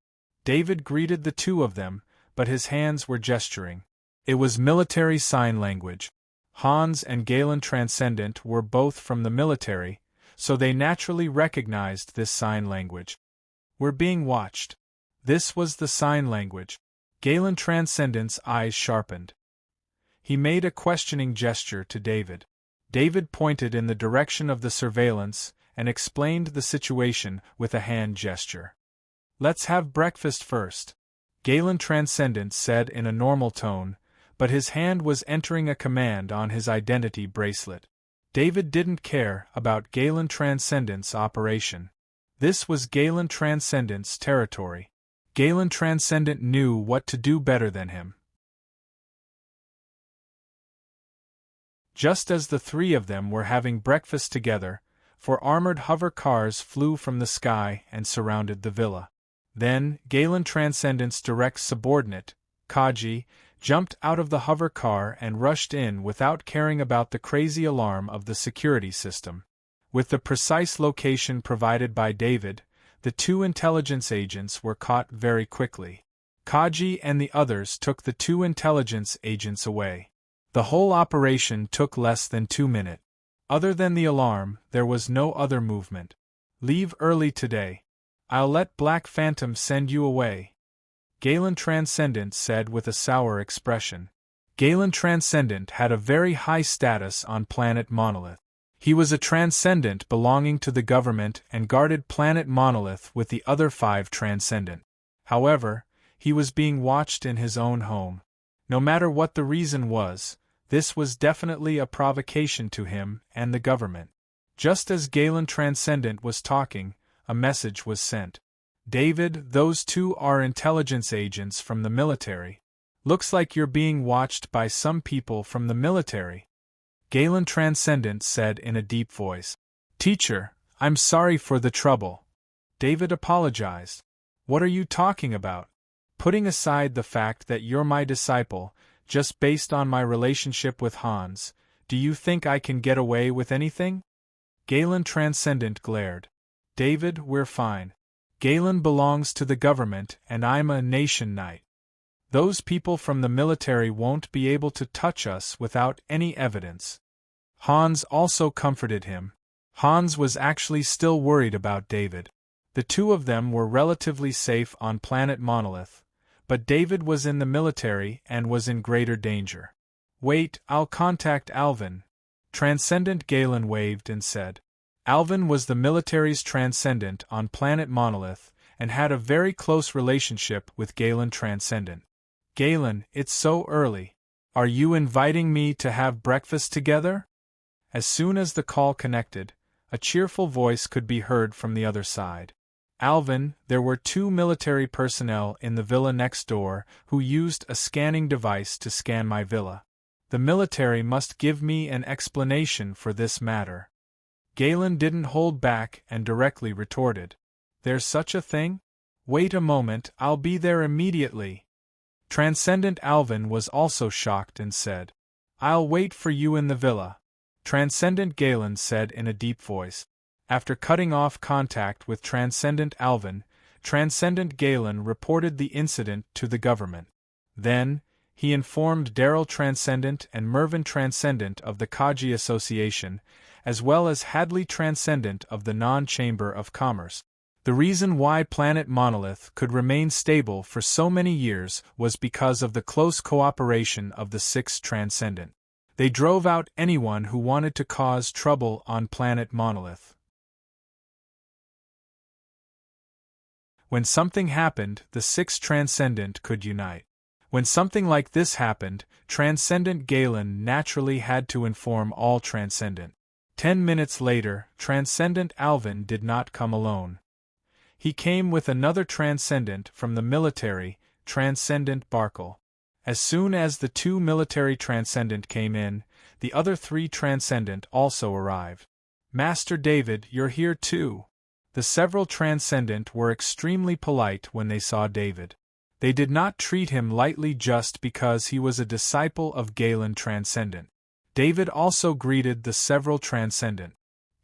David greeted the two of them, but his hands were gesturing. It was military sign language. Hans and Galen Transcendent were both from the military, so they naturally recognized this sign language. "We're being watched." This was the sign language. Galen Transcendent's eyes sharpened. He made a questioning gesture to David. David pointed in the direction of the surveillance and explained the situation with a hand gesture. "Let's have breakfast first," Galen Transcendent said in a normal tone, but his hand was entering a command on his identity bracelet. David didn't care about Galen Transcendent's operation. This was Galen Transcendent's territory. Galen Transcendent knew what to do better than him. Just as the three of them were having breakfast together, four armored hover cars flew from the sky and surrounded the villa. Then, Galen Transcendent's direct subordinate, Kaji, jumped out of the hover car and rushed in without caring about the crazy alarm of the security system. With the precise location provided by David, the two intelligence agents were caught very quickly. Kaji and the others took the two intelligence agents away. The whole operation took less than 2 minutes. Other than the alarm, there was no other movement. "Leave early today. I'll let Black Phantom send you away," Galen Transcendent said with a sour expression. Galen Transcendent had a very high status on Planet Monolith. He was a Transcendent belonging to the government and guarded Planet Monolith with the other 5 Transcendent. However, he was being watched in his own home. No matter what the reason was, this was definitely a provocation to him and the government. Just as Galen Transcendent was talking, a message was sent. "David, those two are intelligence agents from the military. Looks like you're being watched by some people from the military," Galen Transcendent said in a deep voice. "Teacher, I'm sorry for the trouble," David apologized. "What are you talking about? Putting aside the fact that you're my disciple, just based on my relationship with Hans, do you think I can get away with anything?" Galen Transcendent glared. "David, we're fine. Galen belongs to the government and I'm a nation knight. Those people from the military won't be able to touch us without any evidence." Hans also comforted him. Hans was actually still worried about David. The two of them were relatively safe on Planet Monolith, but David was in the military and was in greater danger. "Wait, I'll contact Alvin," Transcendent Galen waved and said. Alvin was the military's Transcendent on Planet Monolith and had a very close relationship with Galen Transcendent. "Galen, it's so early. Are you inviting me to have breakfast together?" As soon as the call connected, a cheerful voice could be heard from the other side. "Alvin, there were 2 military personnel in the villa next door who used a scanning device to scan my villa. The military must give me an explanation for this matter." Galen didn't hold back and directly retorted. "There's such a thing? Wait a moment, I'll be there immediately." Transcendent Alvin was also shocked and said, "I'll wait for you in the villa," Transcendent Galen said in a deep voice. After cutting off contact with Transcendent Alvin, Transcendent Galen reported the incident to the government. Then, he informed Daryl Transcendent and Mervyn Transcendent of the Kaji Association, as well as Hadley Transcendent of the Non-Chamber of Commerce. The reason why Planet Monolith could remain stable for so many years was because of the close cooperation of the 6 Transcendent. They drove out anyone who wanted to cause trouble on Planet Monolith. When something happened, the 6 Transcendent could unite. When something like this happened, Transcendent Galen naturally had to inform all Transcendent. 10 minutes later, Transcendent Alvin did not come alone. He came with another Transcendent from the military, Transcendent Barkle. As soon as the 2 military Transcendent came in, the other 3 Transcendent also arrived. Master David, you're here too. The several Transcendent were extremely polite when they saw David. They did not treat him lightly just because he was a disciple of Galen Transcendent. David also greeted the several Transcendent.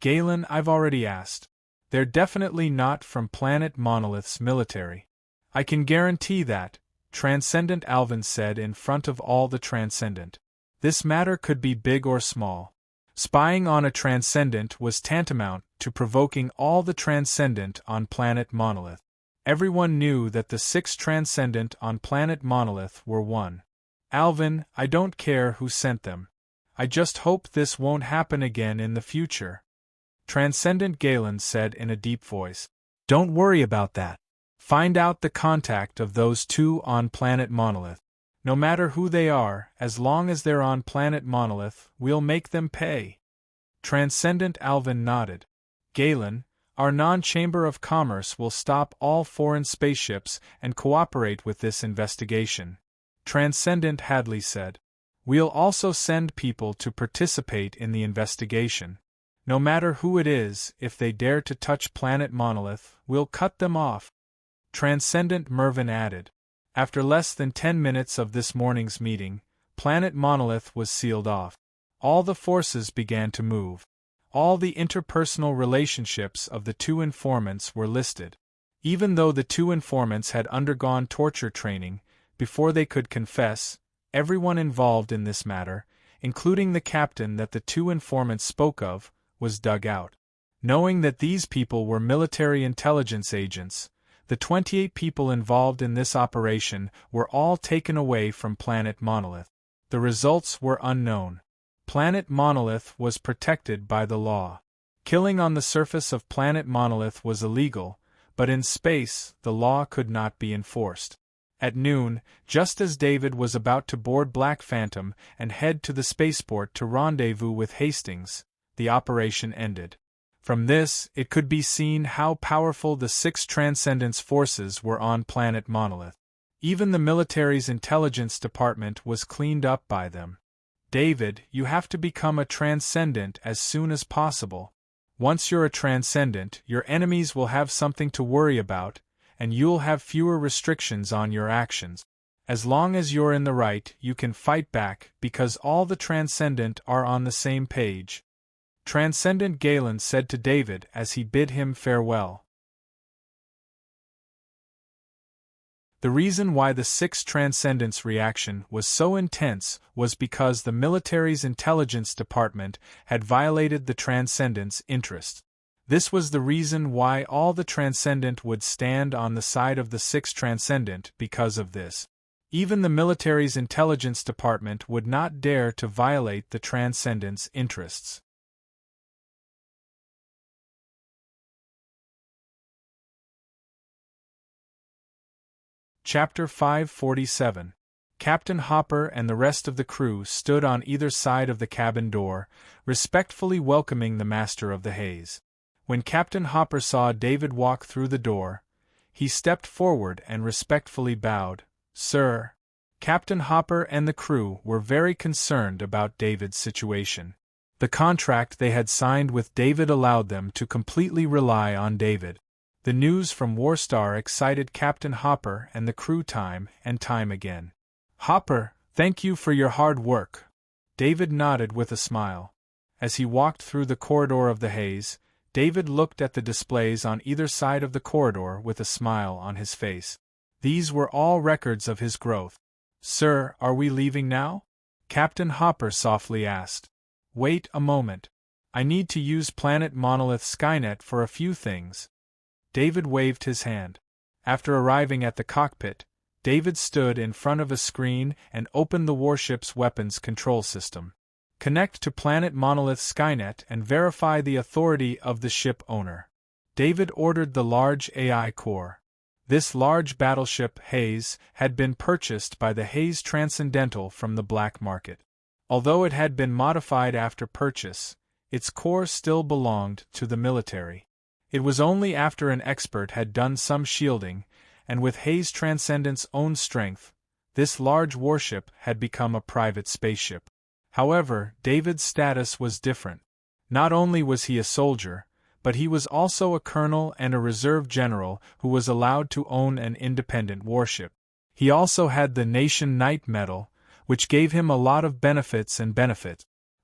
Galen, I've already asked. They're definitely not from Planet Monolith's military. I can guarantee that, Transcendent Alvin said in front of all the Transcendent. This matter could be big or small. Spying on a Transcendent was tantamount to provoking all the Transcendent on Planet Monolith. Everyone knew that the 6 Transcendent on Planet Monolith were one. Alvin, I don't care who sent them. I just hope this won't happen again in the future. Transcendent Galen said in a deep voice. Don't worry about that. Find out the contact of those 2 on Planet Monolith. No matter who they are, as long as they're on Planet Monolith, we'll make them pay. Transcendent Alvin nodded. Galen, our non-chamber of commerce will stop all foreign spaceships and cooperate with this investigation. Transcendent Hadley said. We'll also send people to participate in the investigation. No matter who it is, if they dare to touch Planet Monolith, we'll cut them off. Transcendent Mervyn added. After less than 10 minutes of this morning's meeting, Planet Monolith was sealed off. All the forces began to move. All the interpersonal relationships of the 2 informants were listed. Even though the 2 informants had undergone torture training, before they could confess, everyone involved in this matter, including the captain that the 2 informants spoke of, was dug out. Knowing that these people were military intelligence agents, the 28 people involved in this operation were all taken away from Planet Monolith. The results were unknown. Planet Monolith was protected by the law. Killing on the surface of Planet Monolith was illegal, but in space, the law could not be enforced. At noon, just as David was about to board Black Phantom and head to the spaceport to rendezvous with Hastings, the operation ended. From this, it could be seen how powerful the 6 Transcendence forces were on Planet Monolith. Even the military's intelligence department was cleaned up by them. David, you have to become a Transcendent as soon as possible. Once you're a Transcendent, your enemies will have something to worry about, and you'll have fewer restrictions on your actions. As long as you're in the right, you can fight back, because all the Transcendent are on the same page. Transcendent Galen said to David as he bid him farewell. The reason why the 6 Transcendents' reaction was so intense was because the military's intelligence department had violated the Transcendents' interests. This was the reason why all the Transcendent would stand on the side of the 6 Transcendent because of this. Even the military's intelligence department would not dare to violate the Transcendents' interests. Chapter 547. Captain Hopper and the rest of the crew stood on either side of the cabin door, respectfully welcoming the master of the haze. When Captain Hopper saw David walk through the door, he stepped forward and respectfully bowed. Sir. Captain Hopper and the crew were very concerned about David's situation. The contract they had signed with David allowed them to completely rely on David. The news from Warstar excited Captain Hopper and the crew time and time again. Hopper, thank you for your hard work. David nodded with a smile. As he walked through the corridor of the haze, David looked at the displays on either side of the corridor with a smile on his face. These were all records of his growth. Sir, are we leaving now? Captain Hopper softly asked. Wait a moment. I need to use Planet Monolith Skynet for a few things. David waved his hand. After arriving at the cockpit, David stood in front of a screen and opened the warship's weapons control system. Connect to Planet Monolith Skynet and verify the authority of the ship owner. David ordered the large AI core. This large battleship, Hayes, had been purchased by the Hayes Transcendental from the black market. Although it had been modified after purchase, its core still belonged to the military. It was only after an expert had done some shielding, and with Hayes Transcendent's own strength, this large warship had become a private spaceship. However, David's status was different. Not only was he a soldier, but he was also a colonel and a reserve general who was allowed to own an independent warship. He also had the Nation Knight medal, which gave him a lot of benefits.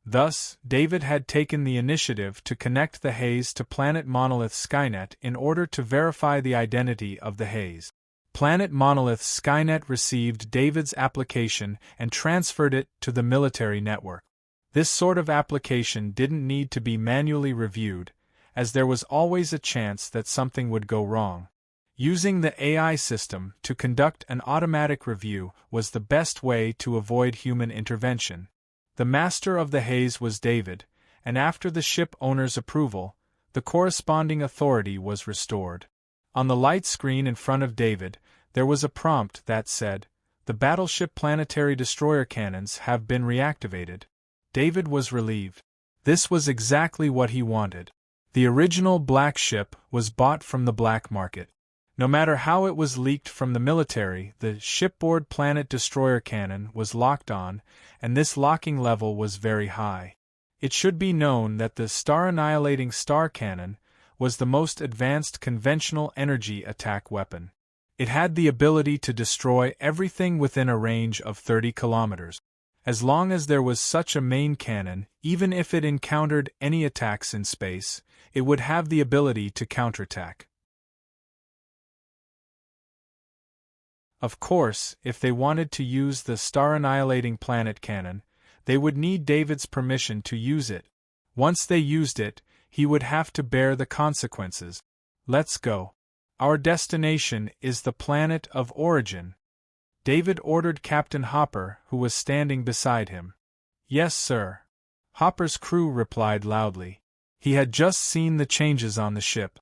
Thus, David had taken the initiative to connect the Hayes to Planet Monolith Skynet in order to verify the identity of the Hayes. Planet Monolith Skynet received David's application and transferred it to the military network. This sort of application didn't need to be manually reviewed, as there was always a chance that something would go wrong. Using the AI system to conduct an automatic review was the best way to avoid human intervention. The master of the Hayes was David, and after the ship owner's approval, the corresponding authority was restored. On the light screen in front of David, there was a prompt that said, "The battleship planetary destroyer cannons have been reactivated." David was relieved. This was exactly what he wanted. The original black ship was bought from the black market. No matter how it was leaked from the military, the shipboard planet destroyer cannon was locked on, and this locking level was very high. It should be known that the star-annihilating star cannon was the most advanced conventional energy attack weapon. It had the ability to destroy everything within a range of 30 kilometers. As long as there was such a main cannon, even if it encountered any attacks in space, it would have the ability to counterattack. Of course, if they wanted to use the star-annihilating planet cannon, they would need David's permission to use it. Once they used it, he would have to bear the consequences. Let's go. Our destination is the planet of origin. David ordered Captain Hopper, who was standing beside him. Yes, sir. Hopper's crew replied loudly. He had just seen the changes on the ship.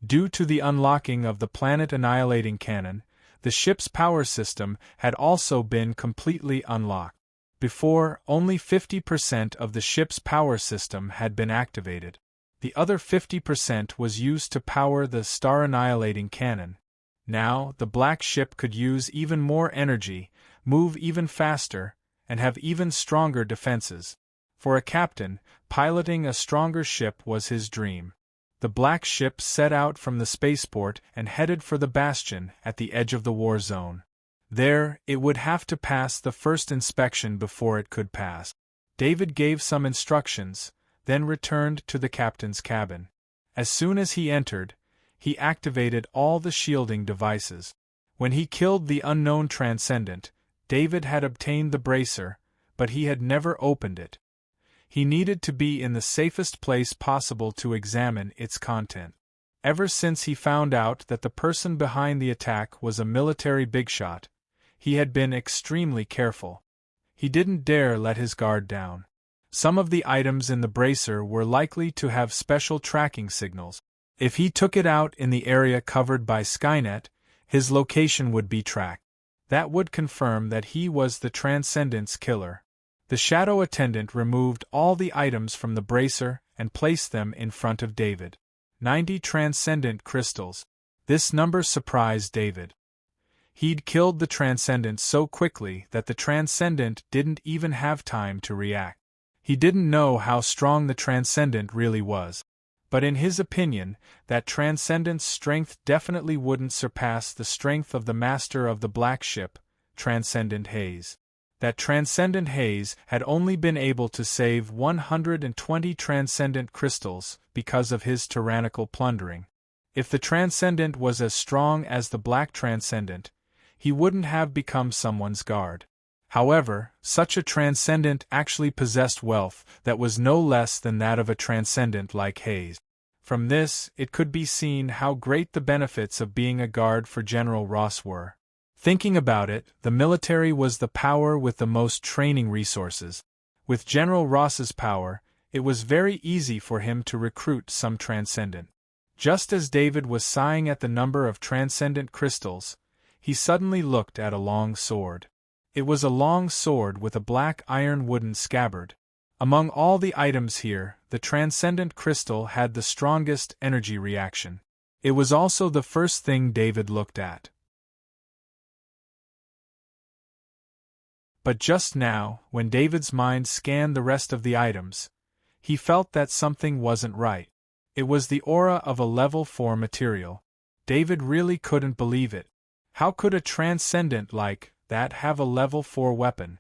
Due to the unlocking of the planet-annihilating cannon, the ship's power system had also been completely unlocked. Before, only 50% of the ship's power system had been activated. The other 50% was used to power the star-annihilating cannon. Now, the black ship could use even more energy, move even faster, and have even stronger defenses. For a captain, piloting a stronger ship was his dream. The black ship set out from the spaceport and headed for the bastion at the edge of the war zone. There, it would have to pass the first inspection before it could pass. David gave some instructions, then returned to the captain's cabin. As soon as he entered, he activated all the shielding devices. When he killed the unknown transcendent, David had obtained the bracer, but he had never opened it. He needed to be in the safest place possible to examine its content. Ever since he found out that the person behind the attack was a military bigshot, he had been extremely careful. He didn't dare let his guard down. Some of the items in the bracer were likely to have special tracking signals. If he took it out in the area covered by Skynet, his location would be tracked. That would confirm that he was the Transcendent's killer. The shadow attendant removed all the items from the bracer and placed them in front of David. 90 transcendent crystals. This number surprised David. He'd killed the Transcendent so quickly that the Transcendent didn't even have time to react. He didn't know how strong the Transcendent really was. But in his opinion, that Transcendent's strength definitely wouldn't surpass the strength of the master of the black ship, Transcendent Hayes. That Transcendent Hayes had only been able to save 120 transcendent crystals because of his tyrannical plundering. If the Transcendent was as strong as the Black Transcendent, he wouldn't have become someone's guard. However, such a Transcendent actually possessed wealth that was no less than that of a Transcendent like Hayes. From this, it could be seen how great the benefits of being a guard for General Ross were. Thinking about it, the military was the power with the most training resources. With General Ross's power, it was very easy for him to recruit some Transcendent. Just as David was sighing at the number of transcendent crystals, he suddenly looked at a long sword. It was a long sword with a black iron wooden scabbard. Among all the items here, the transcendent crystal had the strongest energy reaction. It was also the first thing David looked at. But just now, when David's mind scanned the rest of the items, he felt that something wasn't right. It was the aura of a level 4 material. David really couldn't believe it. How could a transcendent like that have a level 4 weapon?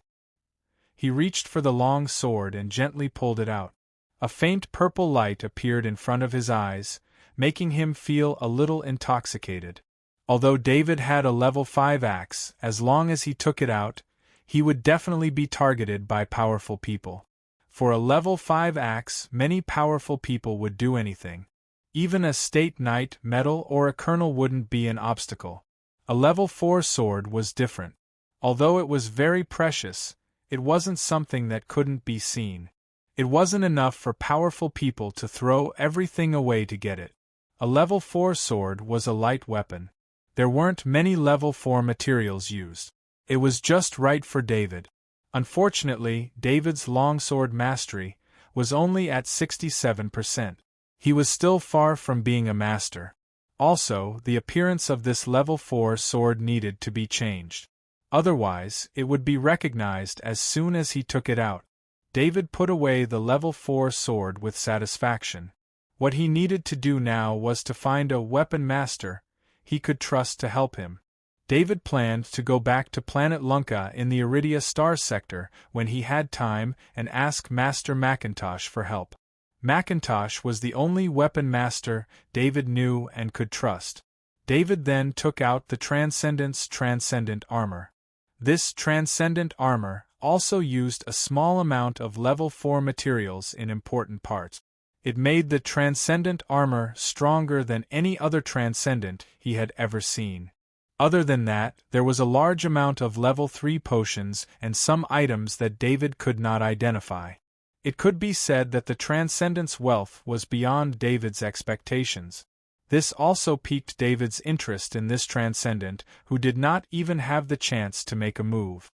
He reached for the long sword and gently pulled it out. A faint purple light appeared in front of his eyes, making him feel a little intoxicated. Although David had a level 5 axe, as long as he took it out, he would definitely be targeted by powerful people. For a level 5 axe, many powerful people would do anything. Even a state knight, metal, or a colonel wouldn't be an obstacle. A level 4 sword was different. Although it was very precious, it wasn't something that couldn't be seen. It wasn't enough for powerful people to throw everything away to get it. A level 4 sword was a light weapon. There weren't many level 4 materials used. It was just right for David. Unfortunately, David's longsword mastery was only at 67%. He was still far from being a master. Also, the appearance of this level 4 sword needed to be changed. Otherwise, it would be recognized as soon as he took it out. David put away the level 4 sword with satisfaction. What he needed to do now was to find a weapon master he could trust to help him. David planned to go back to planet Lunka in the Iridia star sector when he had time and ask Master Macintosh for help. Macintosh was the only weapon master David knew and could trust. David then took out the Transcendent's transcendent armor. This transcendent armor also used a small amount of level 4 materials in important parts. It made the transcendent armor stronger than any other transcendent he had ever seen. Other than that, there was a large amount of level 3 potions and some items that David could not identify. It could be said that the Transcendent's wealth was beyond David's expectations. This also piqued David's interest in this Transcendent, who did not even have the chance to make a move.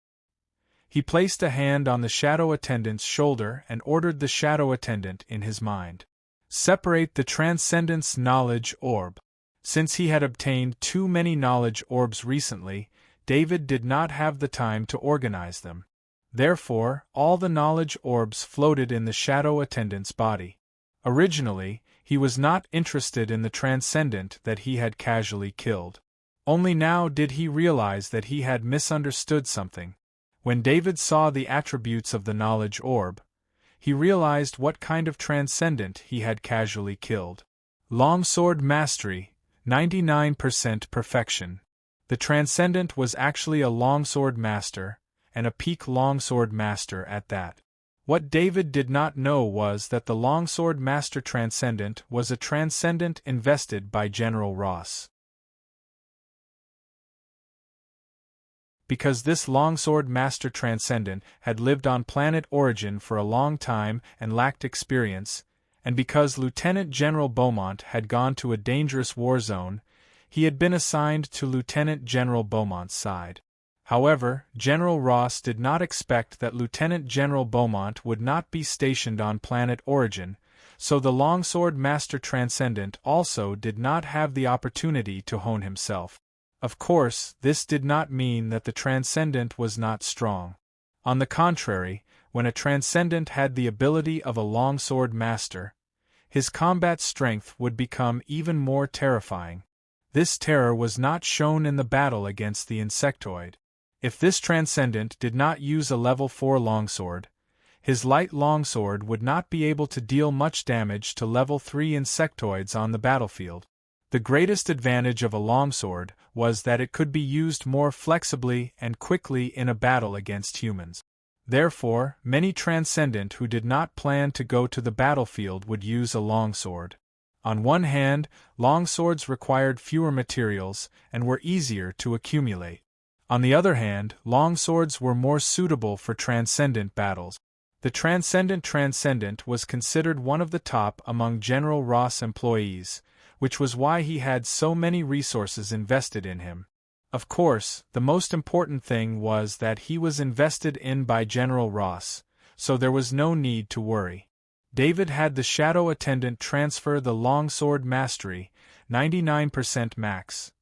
He placed a hand on the Shadow Attendant's shoulder and ordered the Shadow Attendant in his mind. Separate the Transcendent's knowledge orb. Since he had obtained too many knowledge orbs recently, David did not have the time to organize them. Therefore, all the knowledge orbs floated in the Shadow Attendant's body. Originally, he was not interested in the Transcendent that he had casually killed. Only now did he realize that he had misunderstood something. When David saw the attributes of the knowledge orb, he realized what kind of Transcendent he had casually killed. Longsword Mastery, 99% perfection. The Transcendent was actually a longsword master, and a peak longsword master at that. What David did not know was that the longsword master Transcendent was a Transcendent invested by General Ross. Because this longsword master Transcendent had lived on planet Origin for a long time and lacked experience, and because Lieutenant General Beaumont had gone to a dangerous war zone, he had been assigned to Lieutenant General Beaumont's side. However, General Ross did not expect that Lieutenant General Beaumont would not be stationed on planet Origin, so the longsword master Transcendent also did not have the opportunity to hone himself. Of course, this did not mean that the Transcendent was not strong. On the contrary, when a Transcendent had the ability of a longsword master, his combat strength would become even more terrifying. This terror was not shown in the battle against the insectoid. If this Transcendent did not use a level 4 longsword, his light longsword would not be able to deal much damage to level 3 insectoids on the battlefield. The greatest advantage of a longsword was that it could be used more flexibly and quickly in a battle against humans. Therefore, many Transcendent who did not plan to go to the battlefield would use a longsword. On one hand, longswords required fewer materials and were easier to accumulate. On the other hand, longswords were more suitable for Transcendent battles. The Transcendent was considered one of the top among General Ross employees, which was why he had so many resources invested in him. Of course, the most important thing was that he was invested in by General Ross, so there was no need to worry. David had the shadow attendant transfer the longsword mastery, 99% max,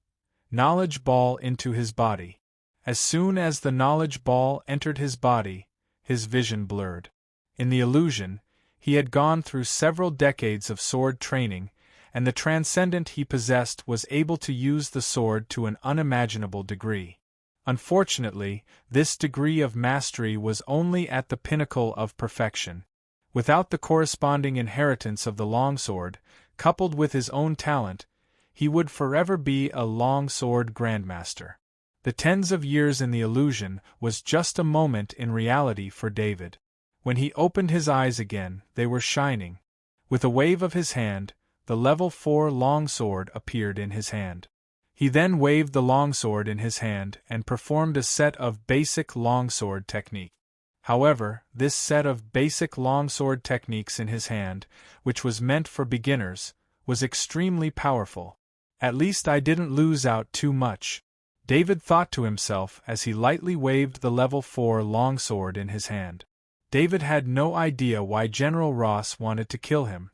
knowledge ball into his body. As soon as the knowledge ball entered his body, his vision blurred. In the illusion, he had gone through several decades of sword training, and the transcendent he possessed was able to use the sword to an unimaginable degree. Unfortunately, this degree of mastery was only at the pinnacle of perfection. Without the corresponding inheritance of the longsword, coupled with his own talent, he would forever be a longsword grandmaster. The tens of years in the illusion was just a moment in reality for David. When he opened his eyes again, they were shining. With a wave of his hand, the level 4 longsword appeared in his hand. He then waved the longsword in his hand and performed a set of basic longsword technique. However, this set of basic longsword techniques in his hand, which was meant for beginners, was extremely powerful. At least I didn't lose out too much, David thought to himself as he lightly waved the level 4 longsword in his hand. David had no idea why General Ross wanted to kill him.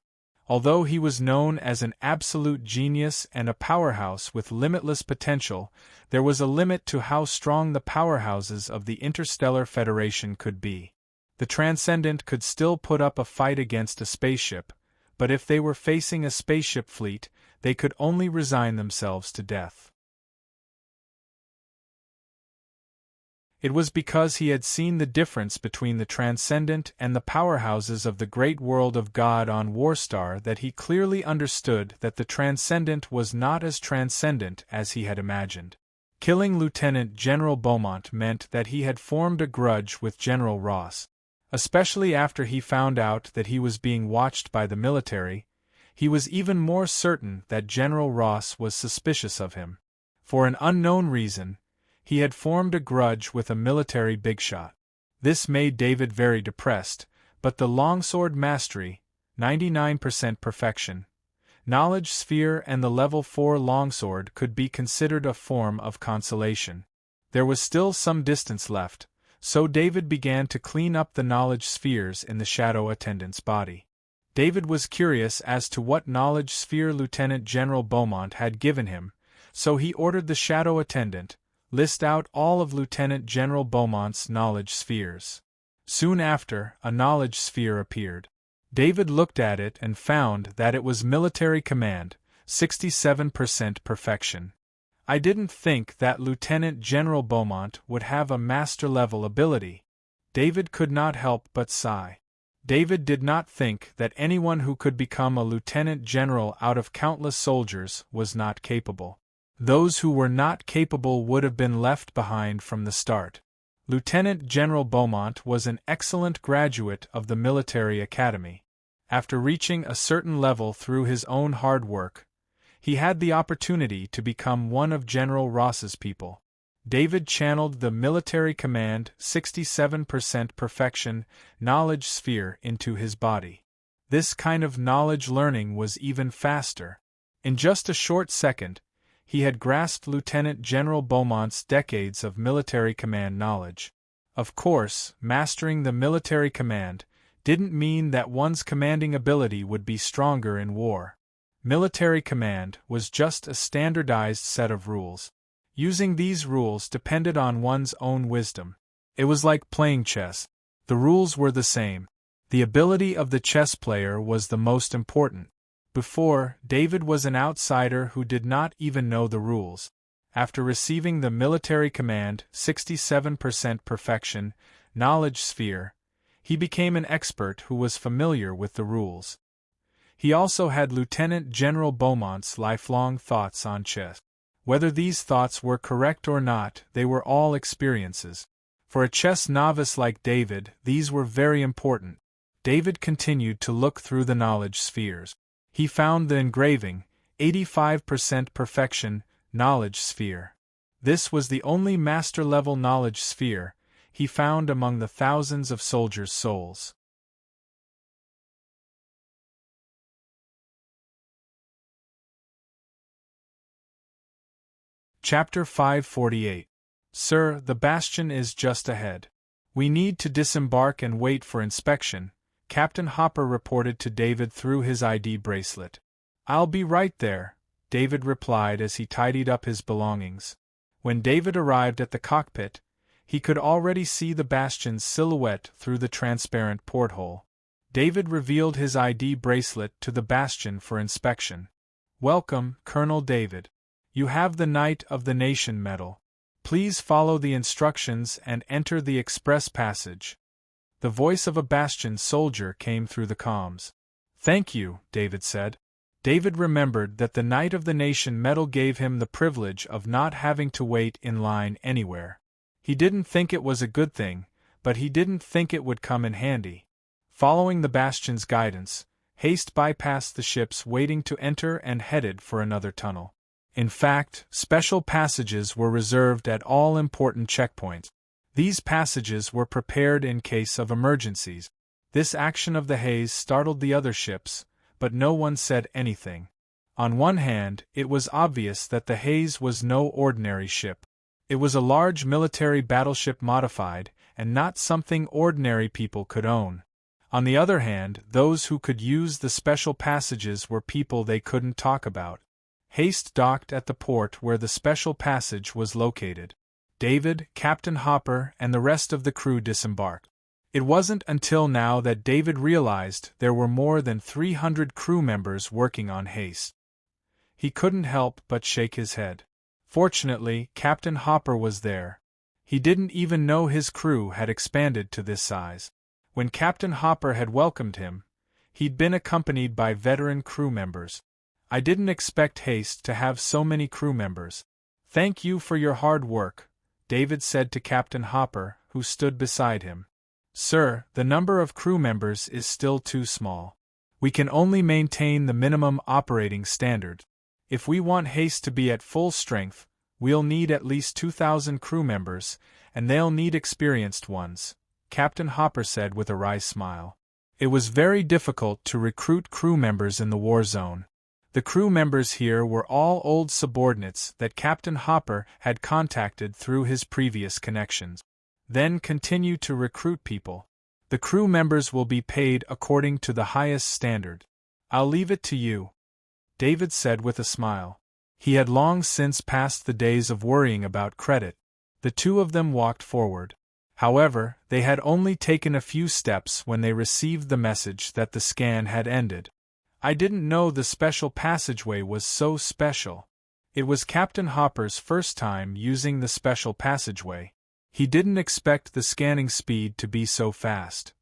Although he was known as an absolute genius and a powerhouse with limitless potential, there was a limit to how strong the powerhouses of the Interstellar Federation could be. The Transcendent could still put up a fight against a spaceship, but if they were facing a spaceship fleet, they could only resign themselves to death. It was because he had seen the difference between the Transcendent and the powerhouses of the great world of God on Warstar that he clearly understood that the Transcendent was not as transcendent as he had imagined. Killing Lieutenant General Beaumont meant that he had formed a grudge with General Ross. Especially after he found out that he was being watched by the military, he was even more certain that General Ross was suspicious of him. For an unknown reason, he had formed a grudge with a military bigshot. This made David very depressed, but the longsword mastery, 99% perfection, knowledge sphere and the level 4 longsword could be considered a form of consolation. There was still some distance left, so David began to clean up the knowledge spheres in the shadow attendant's body. David was curious as to what knowledge sphere Lieutenant General Beaumont had given him, so he ordered the shadow attendant, list out all of Lieutenant General Beaumont's knowledge spheres. Soon after, a knowledge sphere appeared. David looked at it and found that it was military command, 67% perfection. I didn't think that Lieutenant General Beaumont would have a master-level ability. David could not help but sigh. David did not think that anyone who could become a lieutenant general out of countless soldiers was not capable. Those who were not capable would have been left behind from the start. Lieutenant General Beaumont was an excellent graduate of the military academy. After reaching a certain level through his own hard work, he had the opportunity to become one of General Ross's people. David channeled the military command 67% perfection knowledge sphere into his body. This kind of knowledge learning was even faster. In just a short second, he had grasped Lieutenant General Beaumont's decades of military command knowledge. Of course, mastering the military command didn't mean that one's commanding ability would be stronger in war. Military command was just a standardized set of rules. Using these rules depended on one's own wisdom. It was like playing chess. The rules were the same. The ability of the chess player was the most important. Before, David was an outsider who did not even know the rules. After receiving the military command 67% perfection knowledge sphere, he became an expert who was familiar with the rules. He also had Lieutenant General Beaumont's lifelong thoughts on chess. Whether these thoughts were correct or not, they were all experiences. For a chess novice like David, these were very important. David continued to look through the knowledge spheres. He found the engraving, 85% perfection, knowledge sphere. This was the only master-level knowledge sphere he found among the thousands of soldiers' souls. Chapter 548. Sir, the bastion is just ahead. We need to disembark and wait for inspection, Captain Hopper reported to David through his ID bracelet. I'll be right there, David replied as he tidied up his belongings. When David arrived at the cockpit, he could already see the bastion's silhouette through the transparent porthole. David revealed his ID bracelet to the bastion for inspection. Welcome, Colonel David. You have the Knight of the Nation medal. Please follow the instructions and enter the express passage. The voice of a bastion soldier came through the comms. Thank you, David said. David remembered that the Knight of the Nation medal gave him the privilege of not having to wait in line anywhere. He didn't think it was a good thing, but he didn't think it would come in handy. Following the bastion's guidance, Haste bypassed the ships waiting to enter and headed for another tunnel. In fact, special passages were reserved at all important checkpoints. These passages were prepared in case of emergencies. This action of the haze startled the other ships, but no one said anything. On one hand, it was obvious that the haze was no ordinary ship. It was a large military battleship modified, and not something ordinary people could own. On the other hand, those who could use the special passages were people they couldn't talk about. Haste docked at the port where the special passage was located. David, Captain Hopper, and the rest of the crew disembarked. It wasn't until now that David realized there were more than 300 crew members working on Haste. He couldn't help but shake his head. Fortunately, Captain Hopper was there. He didn't even know his crew had expanded to this size. When Captain Hopper had welcomed him, he'd been accompanied by veteran crew members. I didn't expect Haste to have so many crew members. Thank you for your hard work, David said to Captain Hopper, who stood beside him. Sir, the number of crew members is still too small. We can only maintain the minimum operating standard. If we want Haste to be at full strength, we'll need at least 2,000 crew members, and they'll need experienced ones, Captain Hopper said with a wry smile. It was very difficult to recruit crew members in the war zone. The crew members here were all old subordinates that Captain Hopper had contacted through his previous connections. Then continue to recruit people. The crew members will be paid according to the highest standard. I'll leave it to you, David said with a smile. He had long since passed the days of worrying about credit. The two of them walked forward. However, they had only taken a few steps when they received the message that the scan had ended. I didn't know the special passageway was so special. It was Captain Hopper's first time using the special passageway. He didn't expect the scanning speed to be so fast.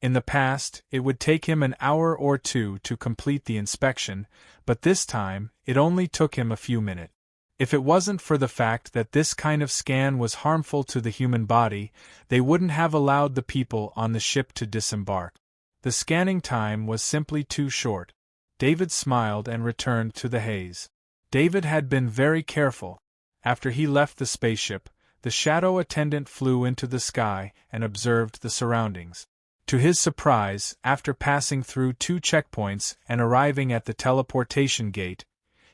In the past, it would take him an hour or two to complete the inspection, but this time, it only took him a few minutes. If it wasn't for the fact that this kind of scan was harmful to the human body, they wouldn't have allowed the people on the ship to disembark. The scanning time was simply too short. David smiled and returned to the haze. David had been very careful. After he left the spaceship, the shadow attendant flew into the sky and observed the surroundings. To his surprise, after passing through 2 checkpoints and arriving at the teleportation gate,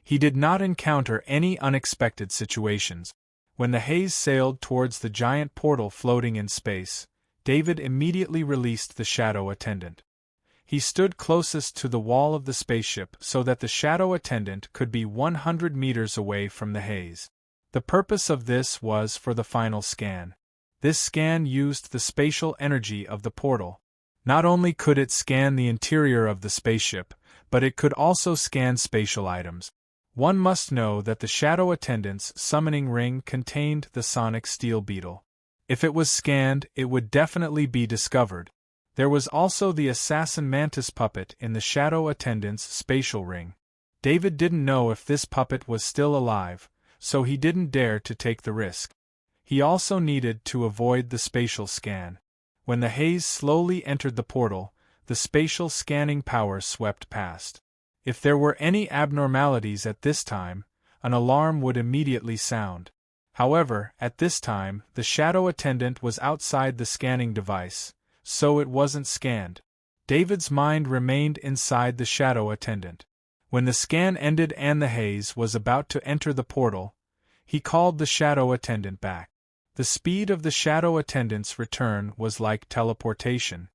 he did not encounter any unexpected situations. When the haze sailed towards the giant portal floating in space, David immediately released the shadow attendant. He stood closest to the wall of the spaceship so that the shadow attendant could be 100 meters away from the haze. The purpose of this was for the final scan. This scan used the spatial energy of the portal. Not only could it scan the interior of the spaceship, but it could also scan spatial items. One must know that the shadow attendant's summoning ring contained the sonic steel beetle. If it was scanned, it would definitely be discovered. There was also the assassin mantis puppet in the shadow attendant's spatial ring. David didn't know if this puppet was still alive, so he didn't dare to take the risk. He also needed to avoid the spatial scan. When the haze slowly entered the portal, the spatial scanning power swept past. If there were any abnormalities at this time, an alarm would immediately sound. However, at this time, the shadow attendant was outside the scanning device, so it wasn't scanned. David's mind remained inside the shadow attendant. When the scan ended and the haze was about to enter the portal, he called the shadow attendant back. The speed of the shadow attendant's return was like teleportation.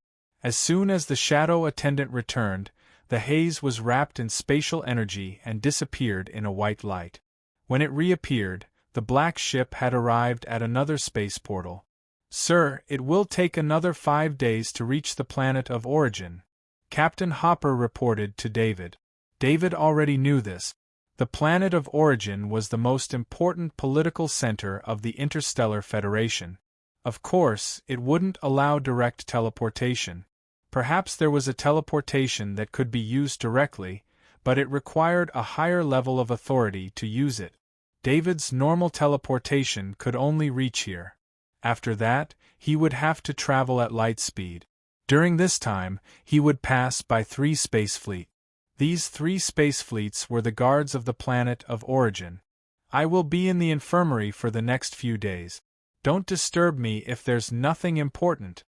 As soon as the shadow attendant returned, the haze was wrapped in spatial energy and disappeared in a white light. When it reappeared, the black ship had arrived at another space portal. "Sir, it will take another 5 days to reach the planet of origin," Captain Hopper reported to David. David already knew this. The planet of origin was the most important political center of the Interstellar Federation. Of course, it wouldn't allow direct teleportation. Perhaps there was a teleportation that could be used directly, but it required a higher level of authority to use it. David's normal teleportation could only reach here. After that, he would have to travel at light speed. During this time, he would pass by 3 space fleets. These 3 space fleets were the guards of the planet of origin. "I will be in the infirmary for the next few days. Don't disturb me if there's nothing important,"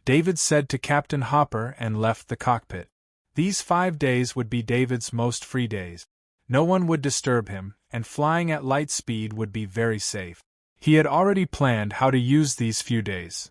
David said to Captain Hopper and left the cockpit. These 5 days would be David's most free days. No one would disturb him, and flying at light speed would be very safe. He had already planned how to use these few days.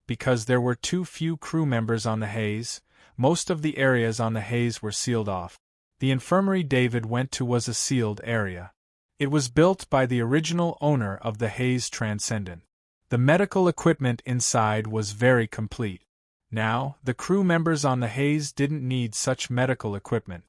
Because there were too few crew members on the haze, most of the areas on the haze were sealed off. The infirmary David went to was a sealed area. It was built by the original owner of the Haze Transcendent. The medical equipment inside was very complete. Now, the crew members on the Haze didn't need such medical equipment.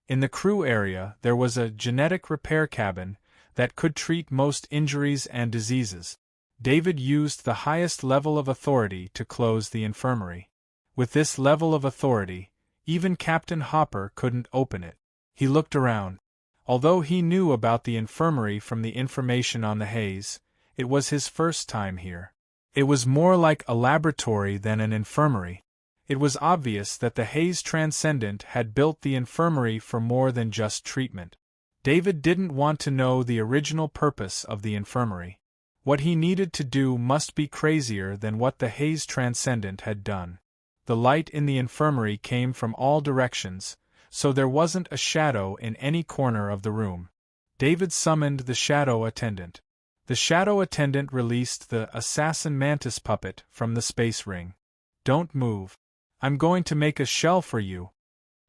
In the crew area, there was a genetic repair cabin that could treat most injuries and diseases. David used the highest level of authority to close the infirmary. With this level of authority, even Captain Hopper couldn't open it. He looked around. Although he knew about the infirmary from the information on the haze, it was his first time here. It was more like a laboratory than an infirmary. It was obvious that the Haze Transcendent had built the infirmary for more than just treatment. David didn't want to know the original purpose of the infirmary. What he needed to do must be crazier than what the Haze Transcendent had done. The light in the infirmary came from all directions, so there wasn't a shadow in any corner of the room. David summoned the shadow attendant. The shadow attendant released the assassin mantis puppet from the space ring. "Don't move. I'm going to make a shell for you."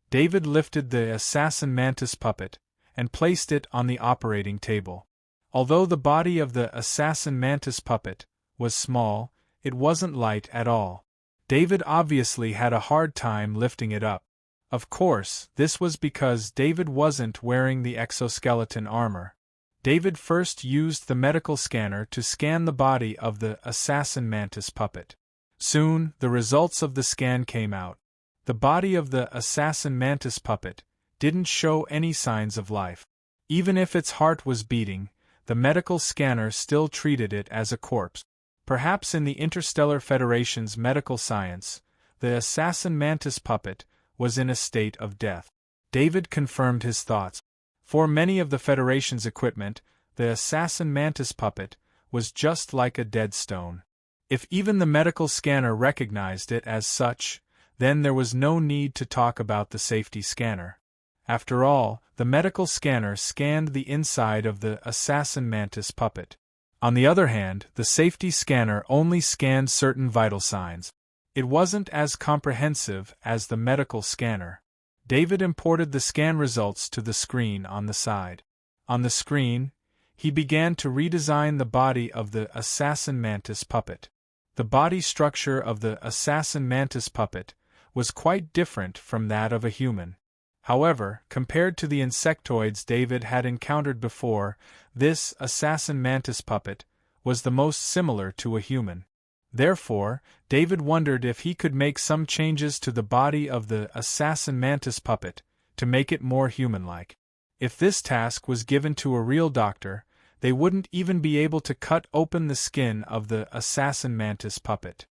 David lifted the assassin mantis puppet and placed it on the operating table. Although the body of the assassin mantis puppet was small, it wasn't light at all. David obviously had a hard time lifting it up. Of course, this was because David wasn't wearing the exoskeleton armor. David first used the medical scanner to scan the body of the assassin mantis puppet. Soon, the results of the scan came out. The body of the assassin mantis puppet didn't show any signs of life. Even if its heart was beating, the medical scanner still treated it as a corpse. Perhaps in the Interstellar Federation's medical science, the assassin mantis puppet was in a state of death. David confirmed his thoughts. For many of the Federation's equipment, the assassin mantis puppet was just like a dead stone. If even the medical scanner recognized it as such, then there was no need to talk about the safety scanner. After all, the medical scanner scanned the inside of the assassin mantis puppet. On the other hand, the safety scanner only scanned certain vital signs. It wasn't as comprehensive as the medical scanner. David imported the scan results to the screen on the side. On the screen, he began to redesign the body of the assassin mantis puppet. The body structure of the assassin mantis puppet was quite different from that of a human. However, compared to the insectoids David had encountered before, this assassin mantis puppet was the most similar to a human. Therefore, David wondered if he could make some changes to the body of the assassin mantis puppet to make it more human-like. If this task was given to a real doctor, they wouldn't even be able to cut open the skin of the assassin mantis puppet.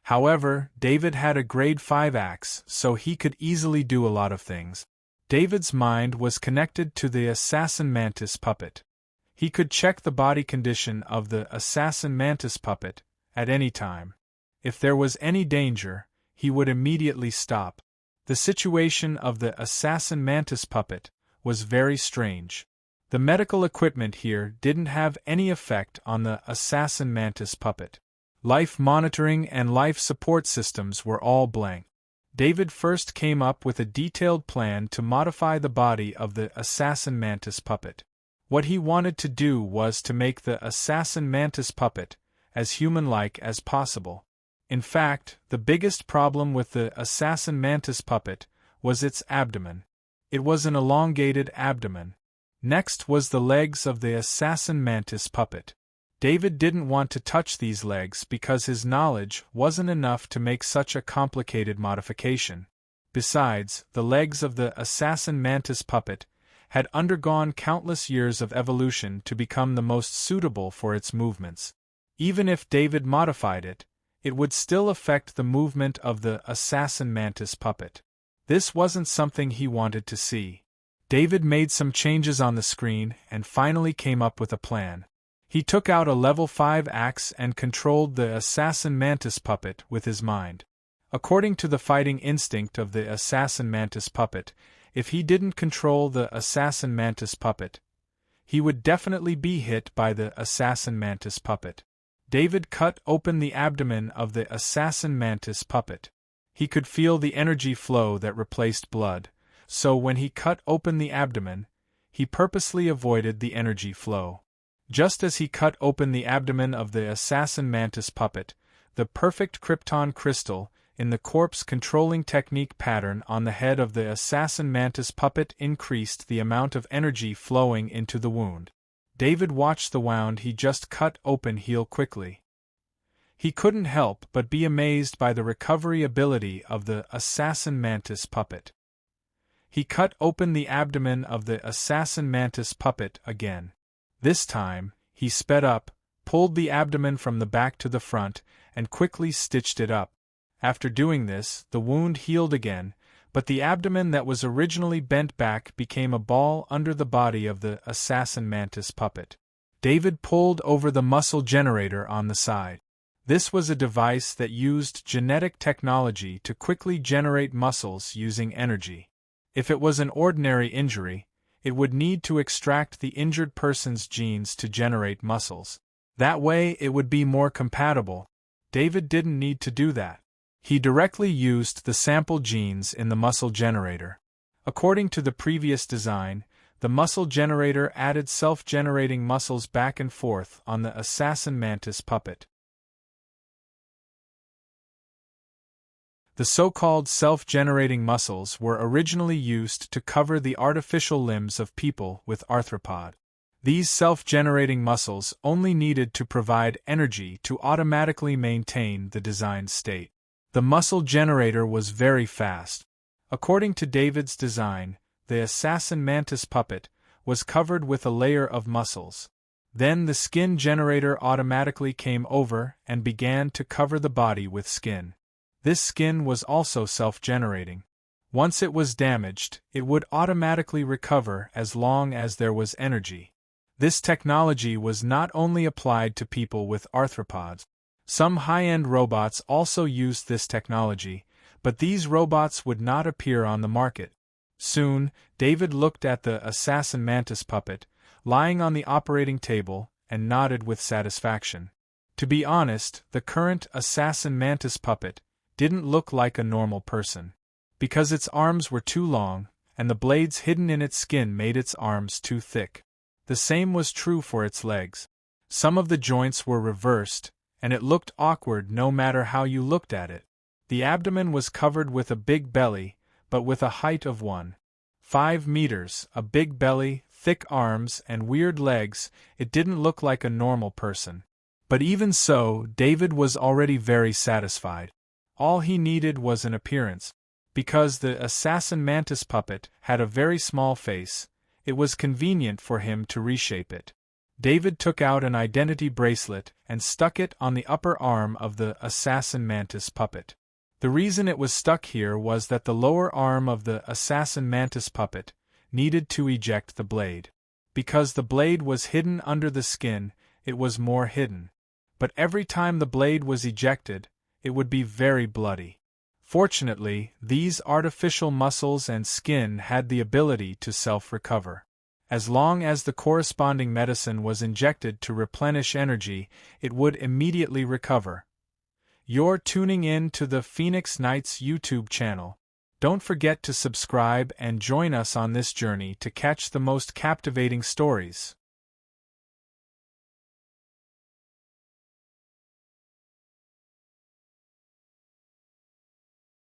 However, David had a grade 5 axe, so he could easily do a lot of things. David's mind was connected to the assassin mantis puppet. He could check the body condition of the assassin mantis puppet at any time. If there was any danger, he would immediately stop. The situation of the assassin mantis puppet was very strange. The medical equipment here didn't have any effect on the assassin mantis puppet. Life monitoring and life support systems were all blank. David first came up with a detailed plan to modify the body of the assassin mantis puppet. What he wanted to do was to make the assassin mantis puppet as human-like as possible. In fact, the biggest problem with the assassin mantis puppet was its abdomen. It was an elongated abdomen. Next was the legs of the assassin mantis puppet. David didn't want to touch these legs because his knowledge wasn't enough to make such a complicated modification. Besides, the legs of the assassin mantis puppet had undergone countless years of evolution to become the most suitable for its movements. Even if David modified it, it would still affect the movement of the assassin mantis puppet. This wasn't something he wanted to see. David made some changes on the screen and finally came up with a plan. He took out a level 5 axe and controlled the assassin mantis puppet with his mind. According to the fighting instinct of the assassin mantis puppet, if he didn't control the assassin mantis puppet, he would definitely be hit by the assassin mantis puppet. David cut open the abdomen of the assassin mantis puppet. He could feel the energy flow that replaced blood, so when he cut open the abdomen, he purposely avoided the energy flow. Just as he cut open the abdomen of the assassin mantis puppet, the perfect krypton crystal in the corpse controlling technique pattern on the head of the assassin mantis puppet increased the amount of energy flowing into the wound. David watched the wound he just cut open heal quickly. He couldn't help but be amazed by the recovery ability of the assassin mantis puppet. He cut open the abdomen of the assassin mantis puppet again. This time, he sped up, pulled the abdomen from the back to the front, and quickly stitched it up. After doing this, the wound healed again, but the abdomen that was originally bent back became a ball under the body of the assassin mantis puppet. David pulled over the muscle generator on the side. This was a device that used genetic technology to quickly generate muscles using energy. If it was an ordinary injury, it would need to extract the injured person's genes to generate muscles. That way it would be more compatible. David didn't need to do that. He directly used the sample genes in the muscle generator. According to the previous design, the muscle generator added self-generating muscles back and forth on the assassin mantis puppet. The so-called self-generating muscles were originally used to cover the artificial limbs of people with arthropod. These self-generating muscles only needed to provide energy to automatically maintain the designed state. The muscle generator was very fast. According to David's design, the assassin mantis puppet was covered with a layer of muscles. Then the skin generator automatically came over and began to cover the body with skin. This skin was also self-generating. Once it was damaged, it would automatically recover as long as there was energy. This technology was not only applied to people with arthropods. Some high-end robots also used this technology, but these robots would not appear on the market. Soon, David looked at the assassin mantis puppet, lying on the operating table, and nodded with satisfaction. To be honest, the current assassin mantis puppet didn't look like a normal person. Because its arms were too long, and the blades hidden in its skin made its arms too thick. The same was true for its legs. Some of the joints were reversed, and it looked awkward no matter how you looked at it. The abdomen was covered with a big belly, but with a height of 1.5 meters, a big belly, thick arms, and weird legs. It didn't look like a normal person. But even so, David was already very satisfied. All he needed was an appearance. Because the assassin mantis puppet had a very small face, it was convenient for him to reshape it. David took out an identity bracelet and stuck it on the upper arm of the assassin mantis puppet. The reason it was stuck here was that the lower arm of the assassin mantis puppet needed to eject the blade. Because the blade was hidden under the skin, it was more hidden. But every time the blade was ejected, it would be very bloody. Fortunately, these artificial muscles and skin had the ability to self-recover. As long as the corresponding medicine was injected to replenish energy, it would immediately recover. You're tuning in to the Phoenix Knights YouTube channel. Don't forget to subscribe and join us on this journey to catch the most captivating stories.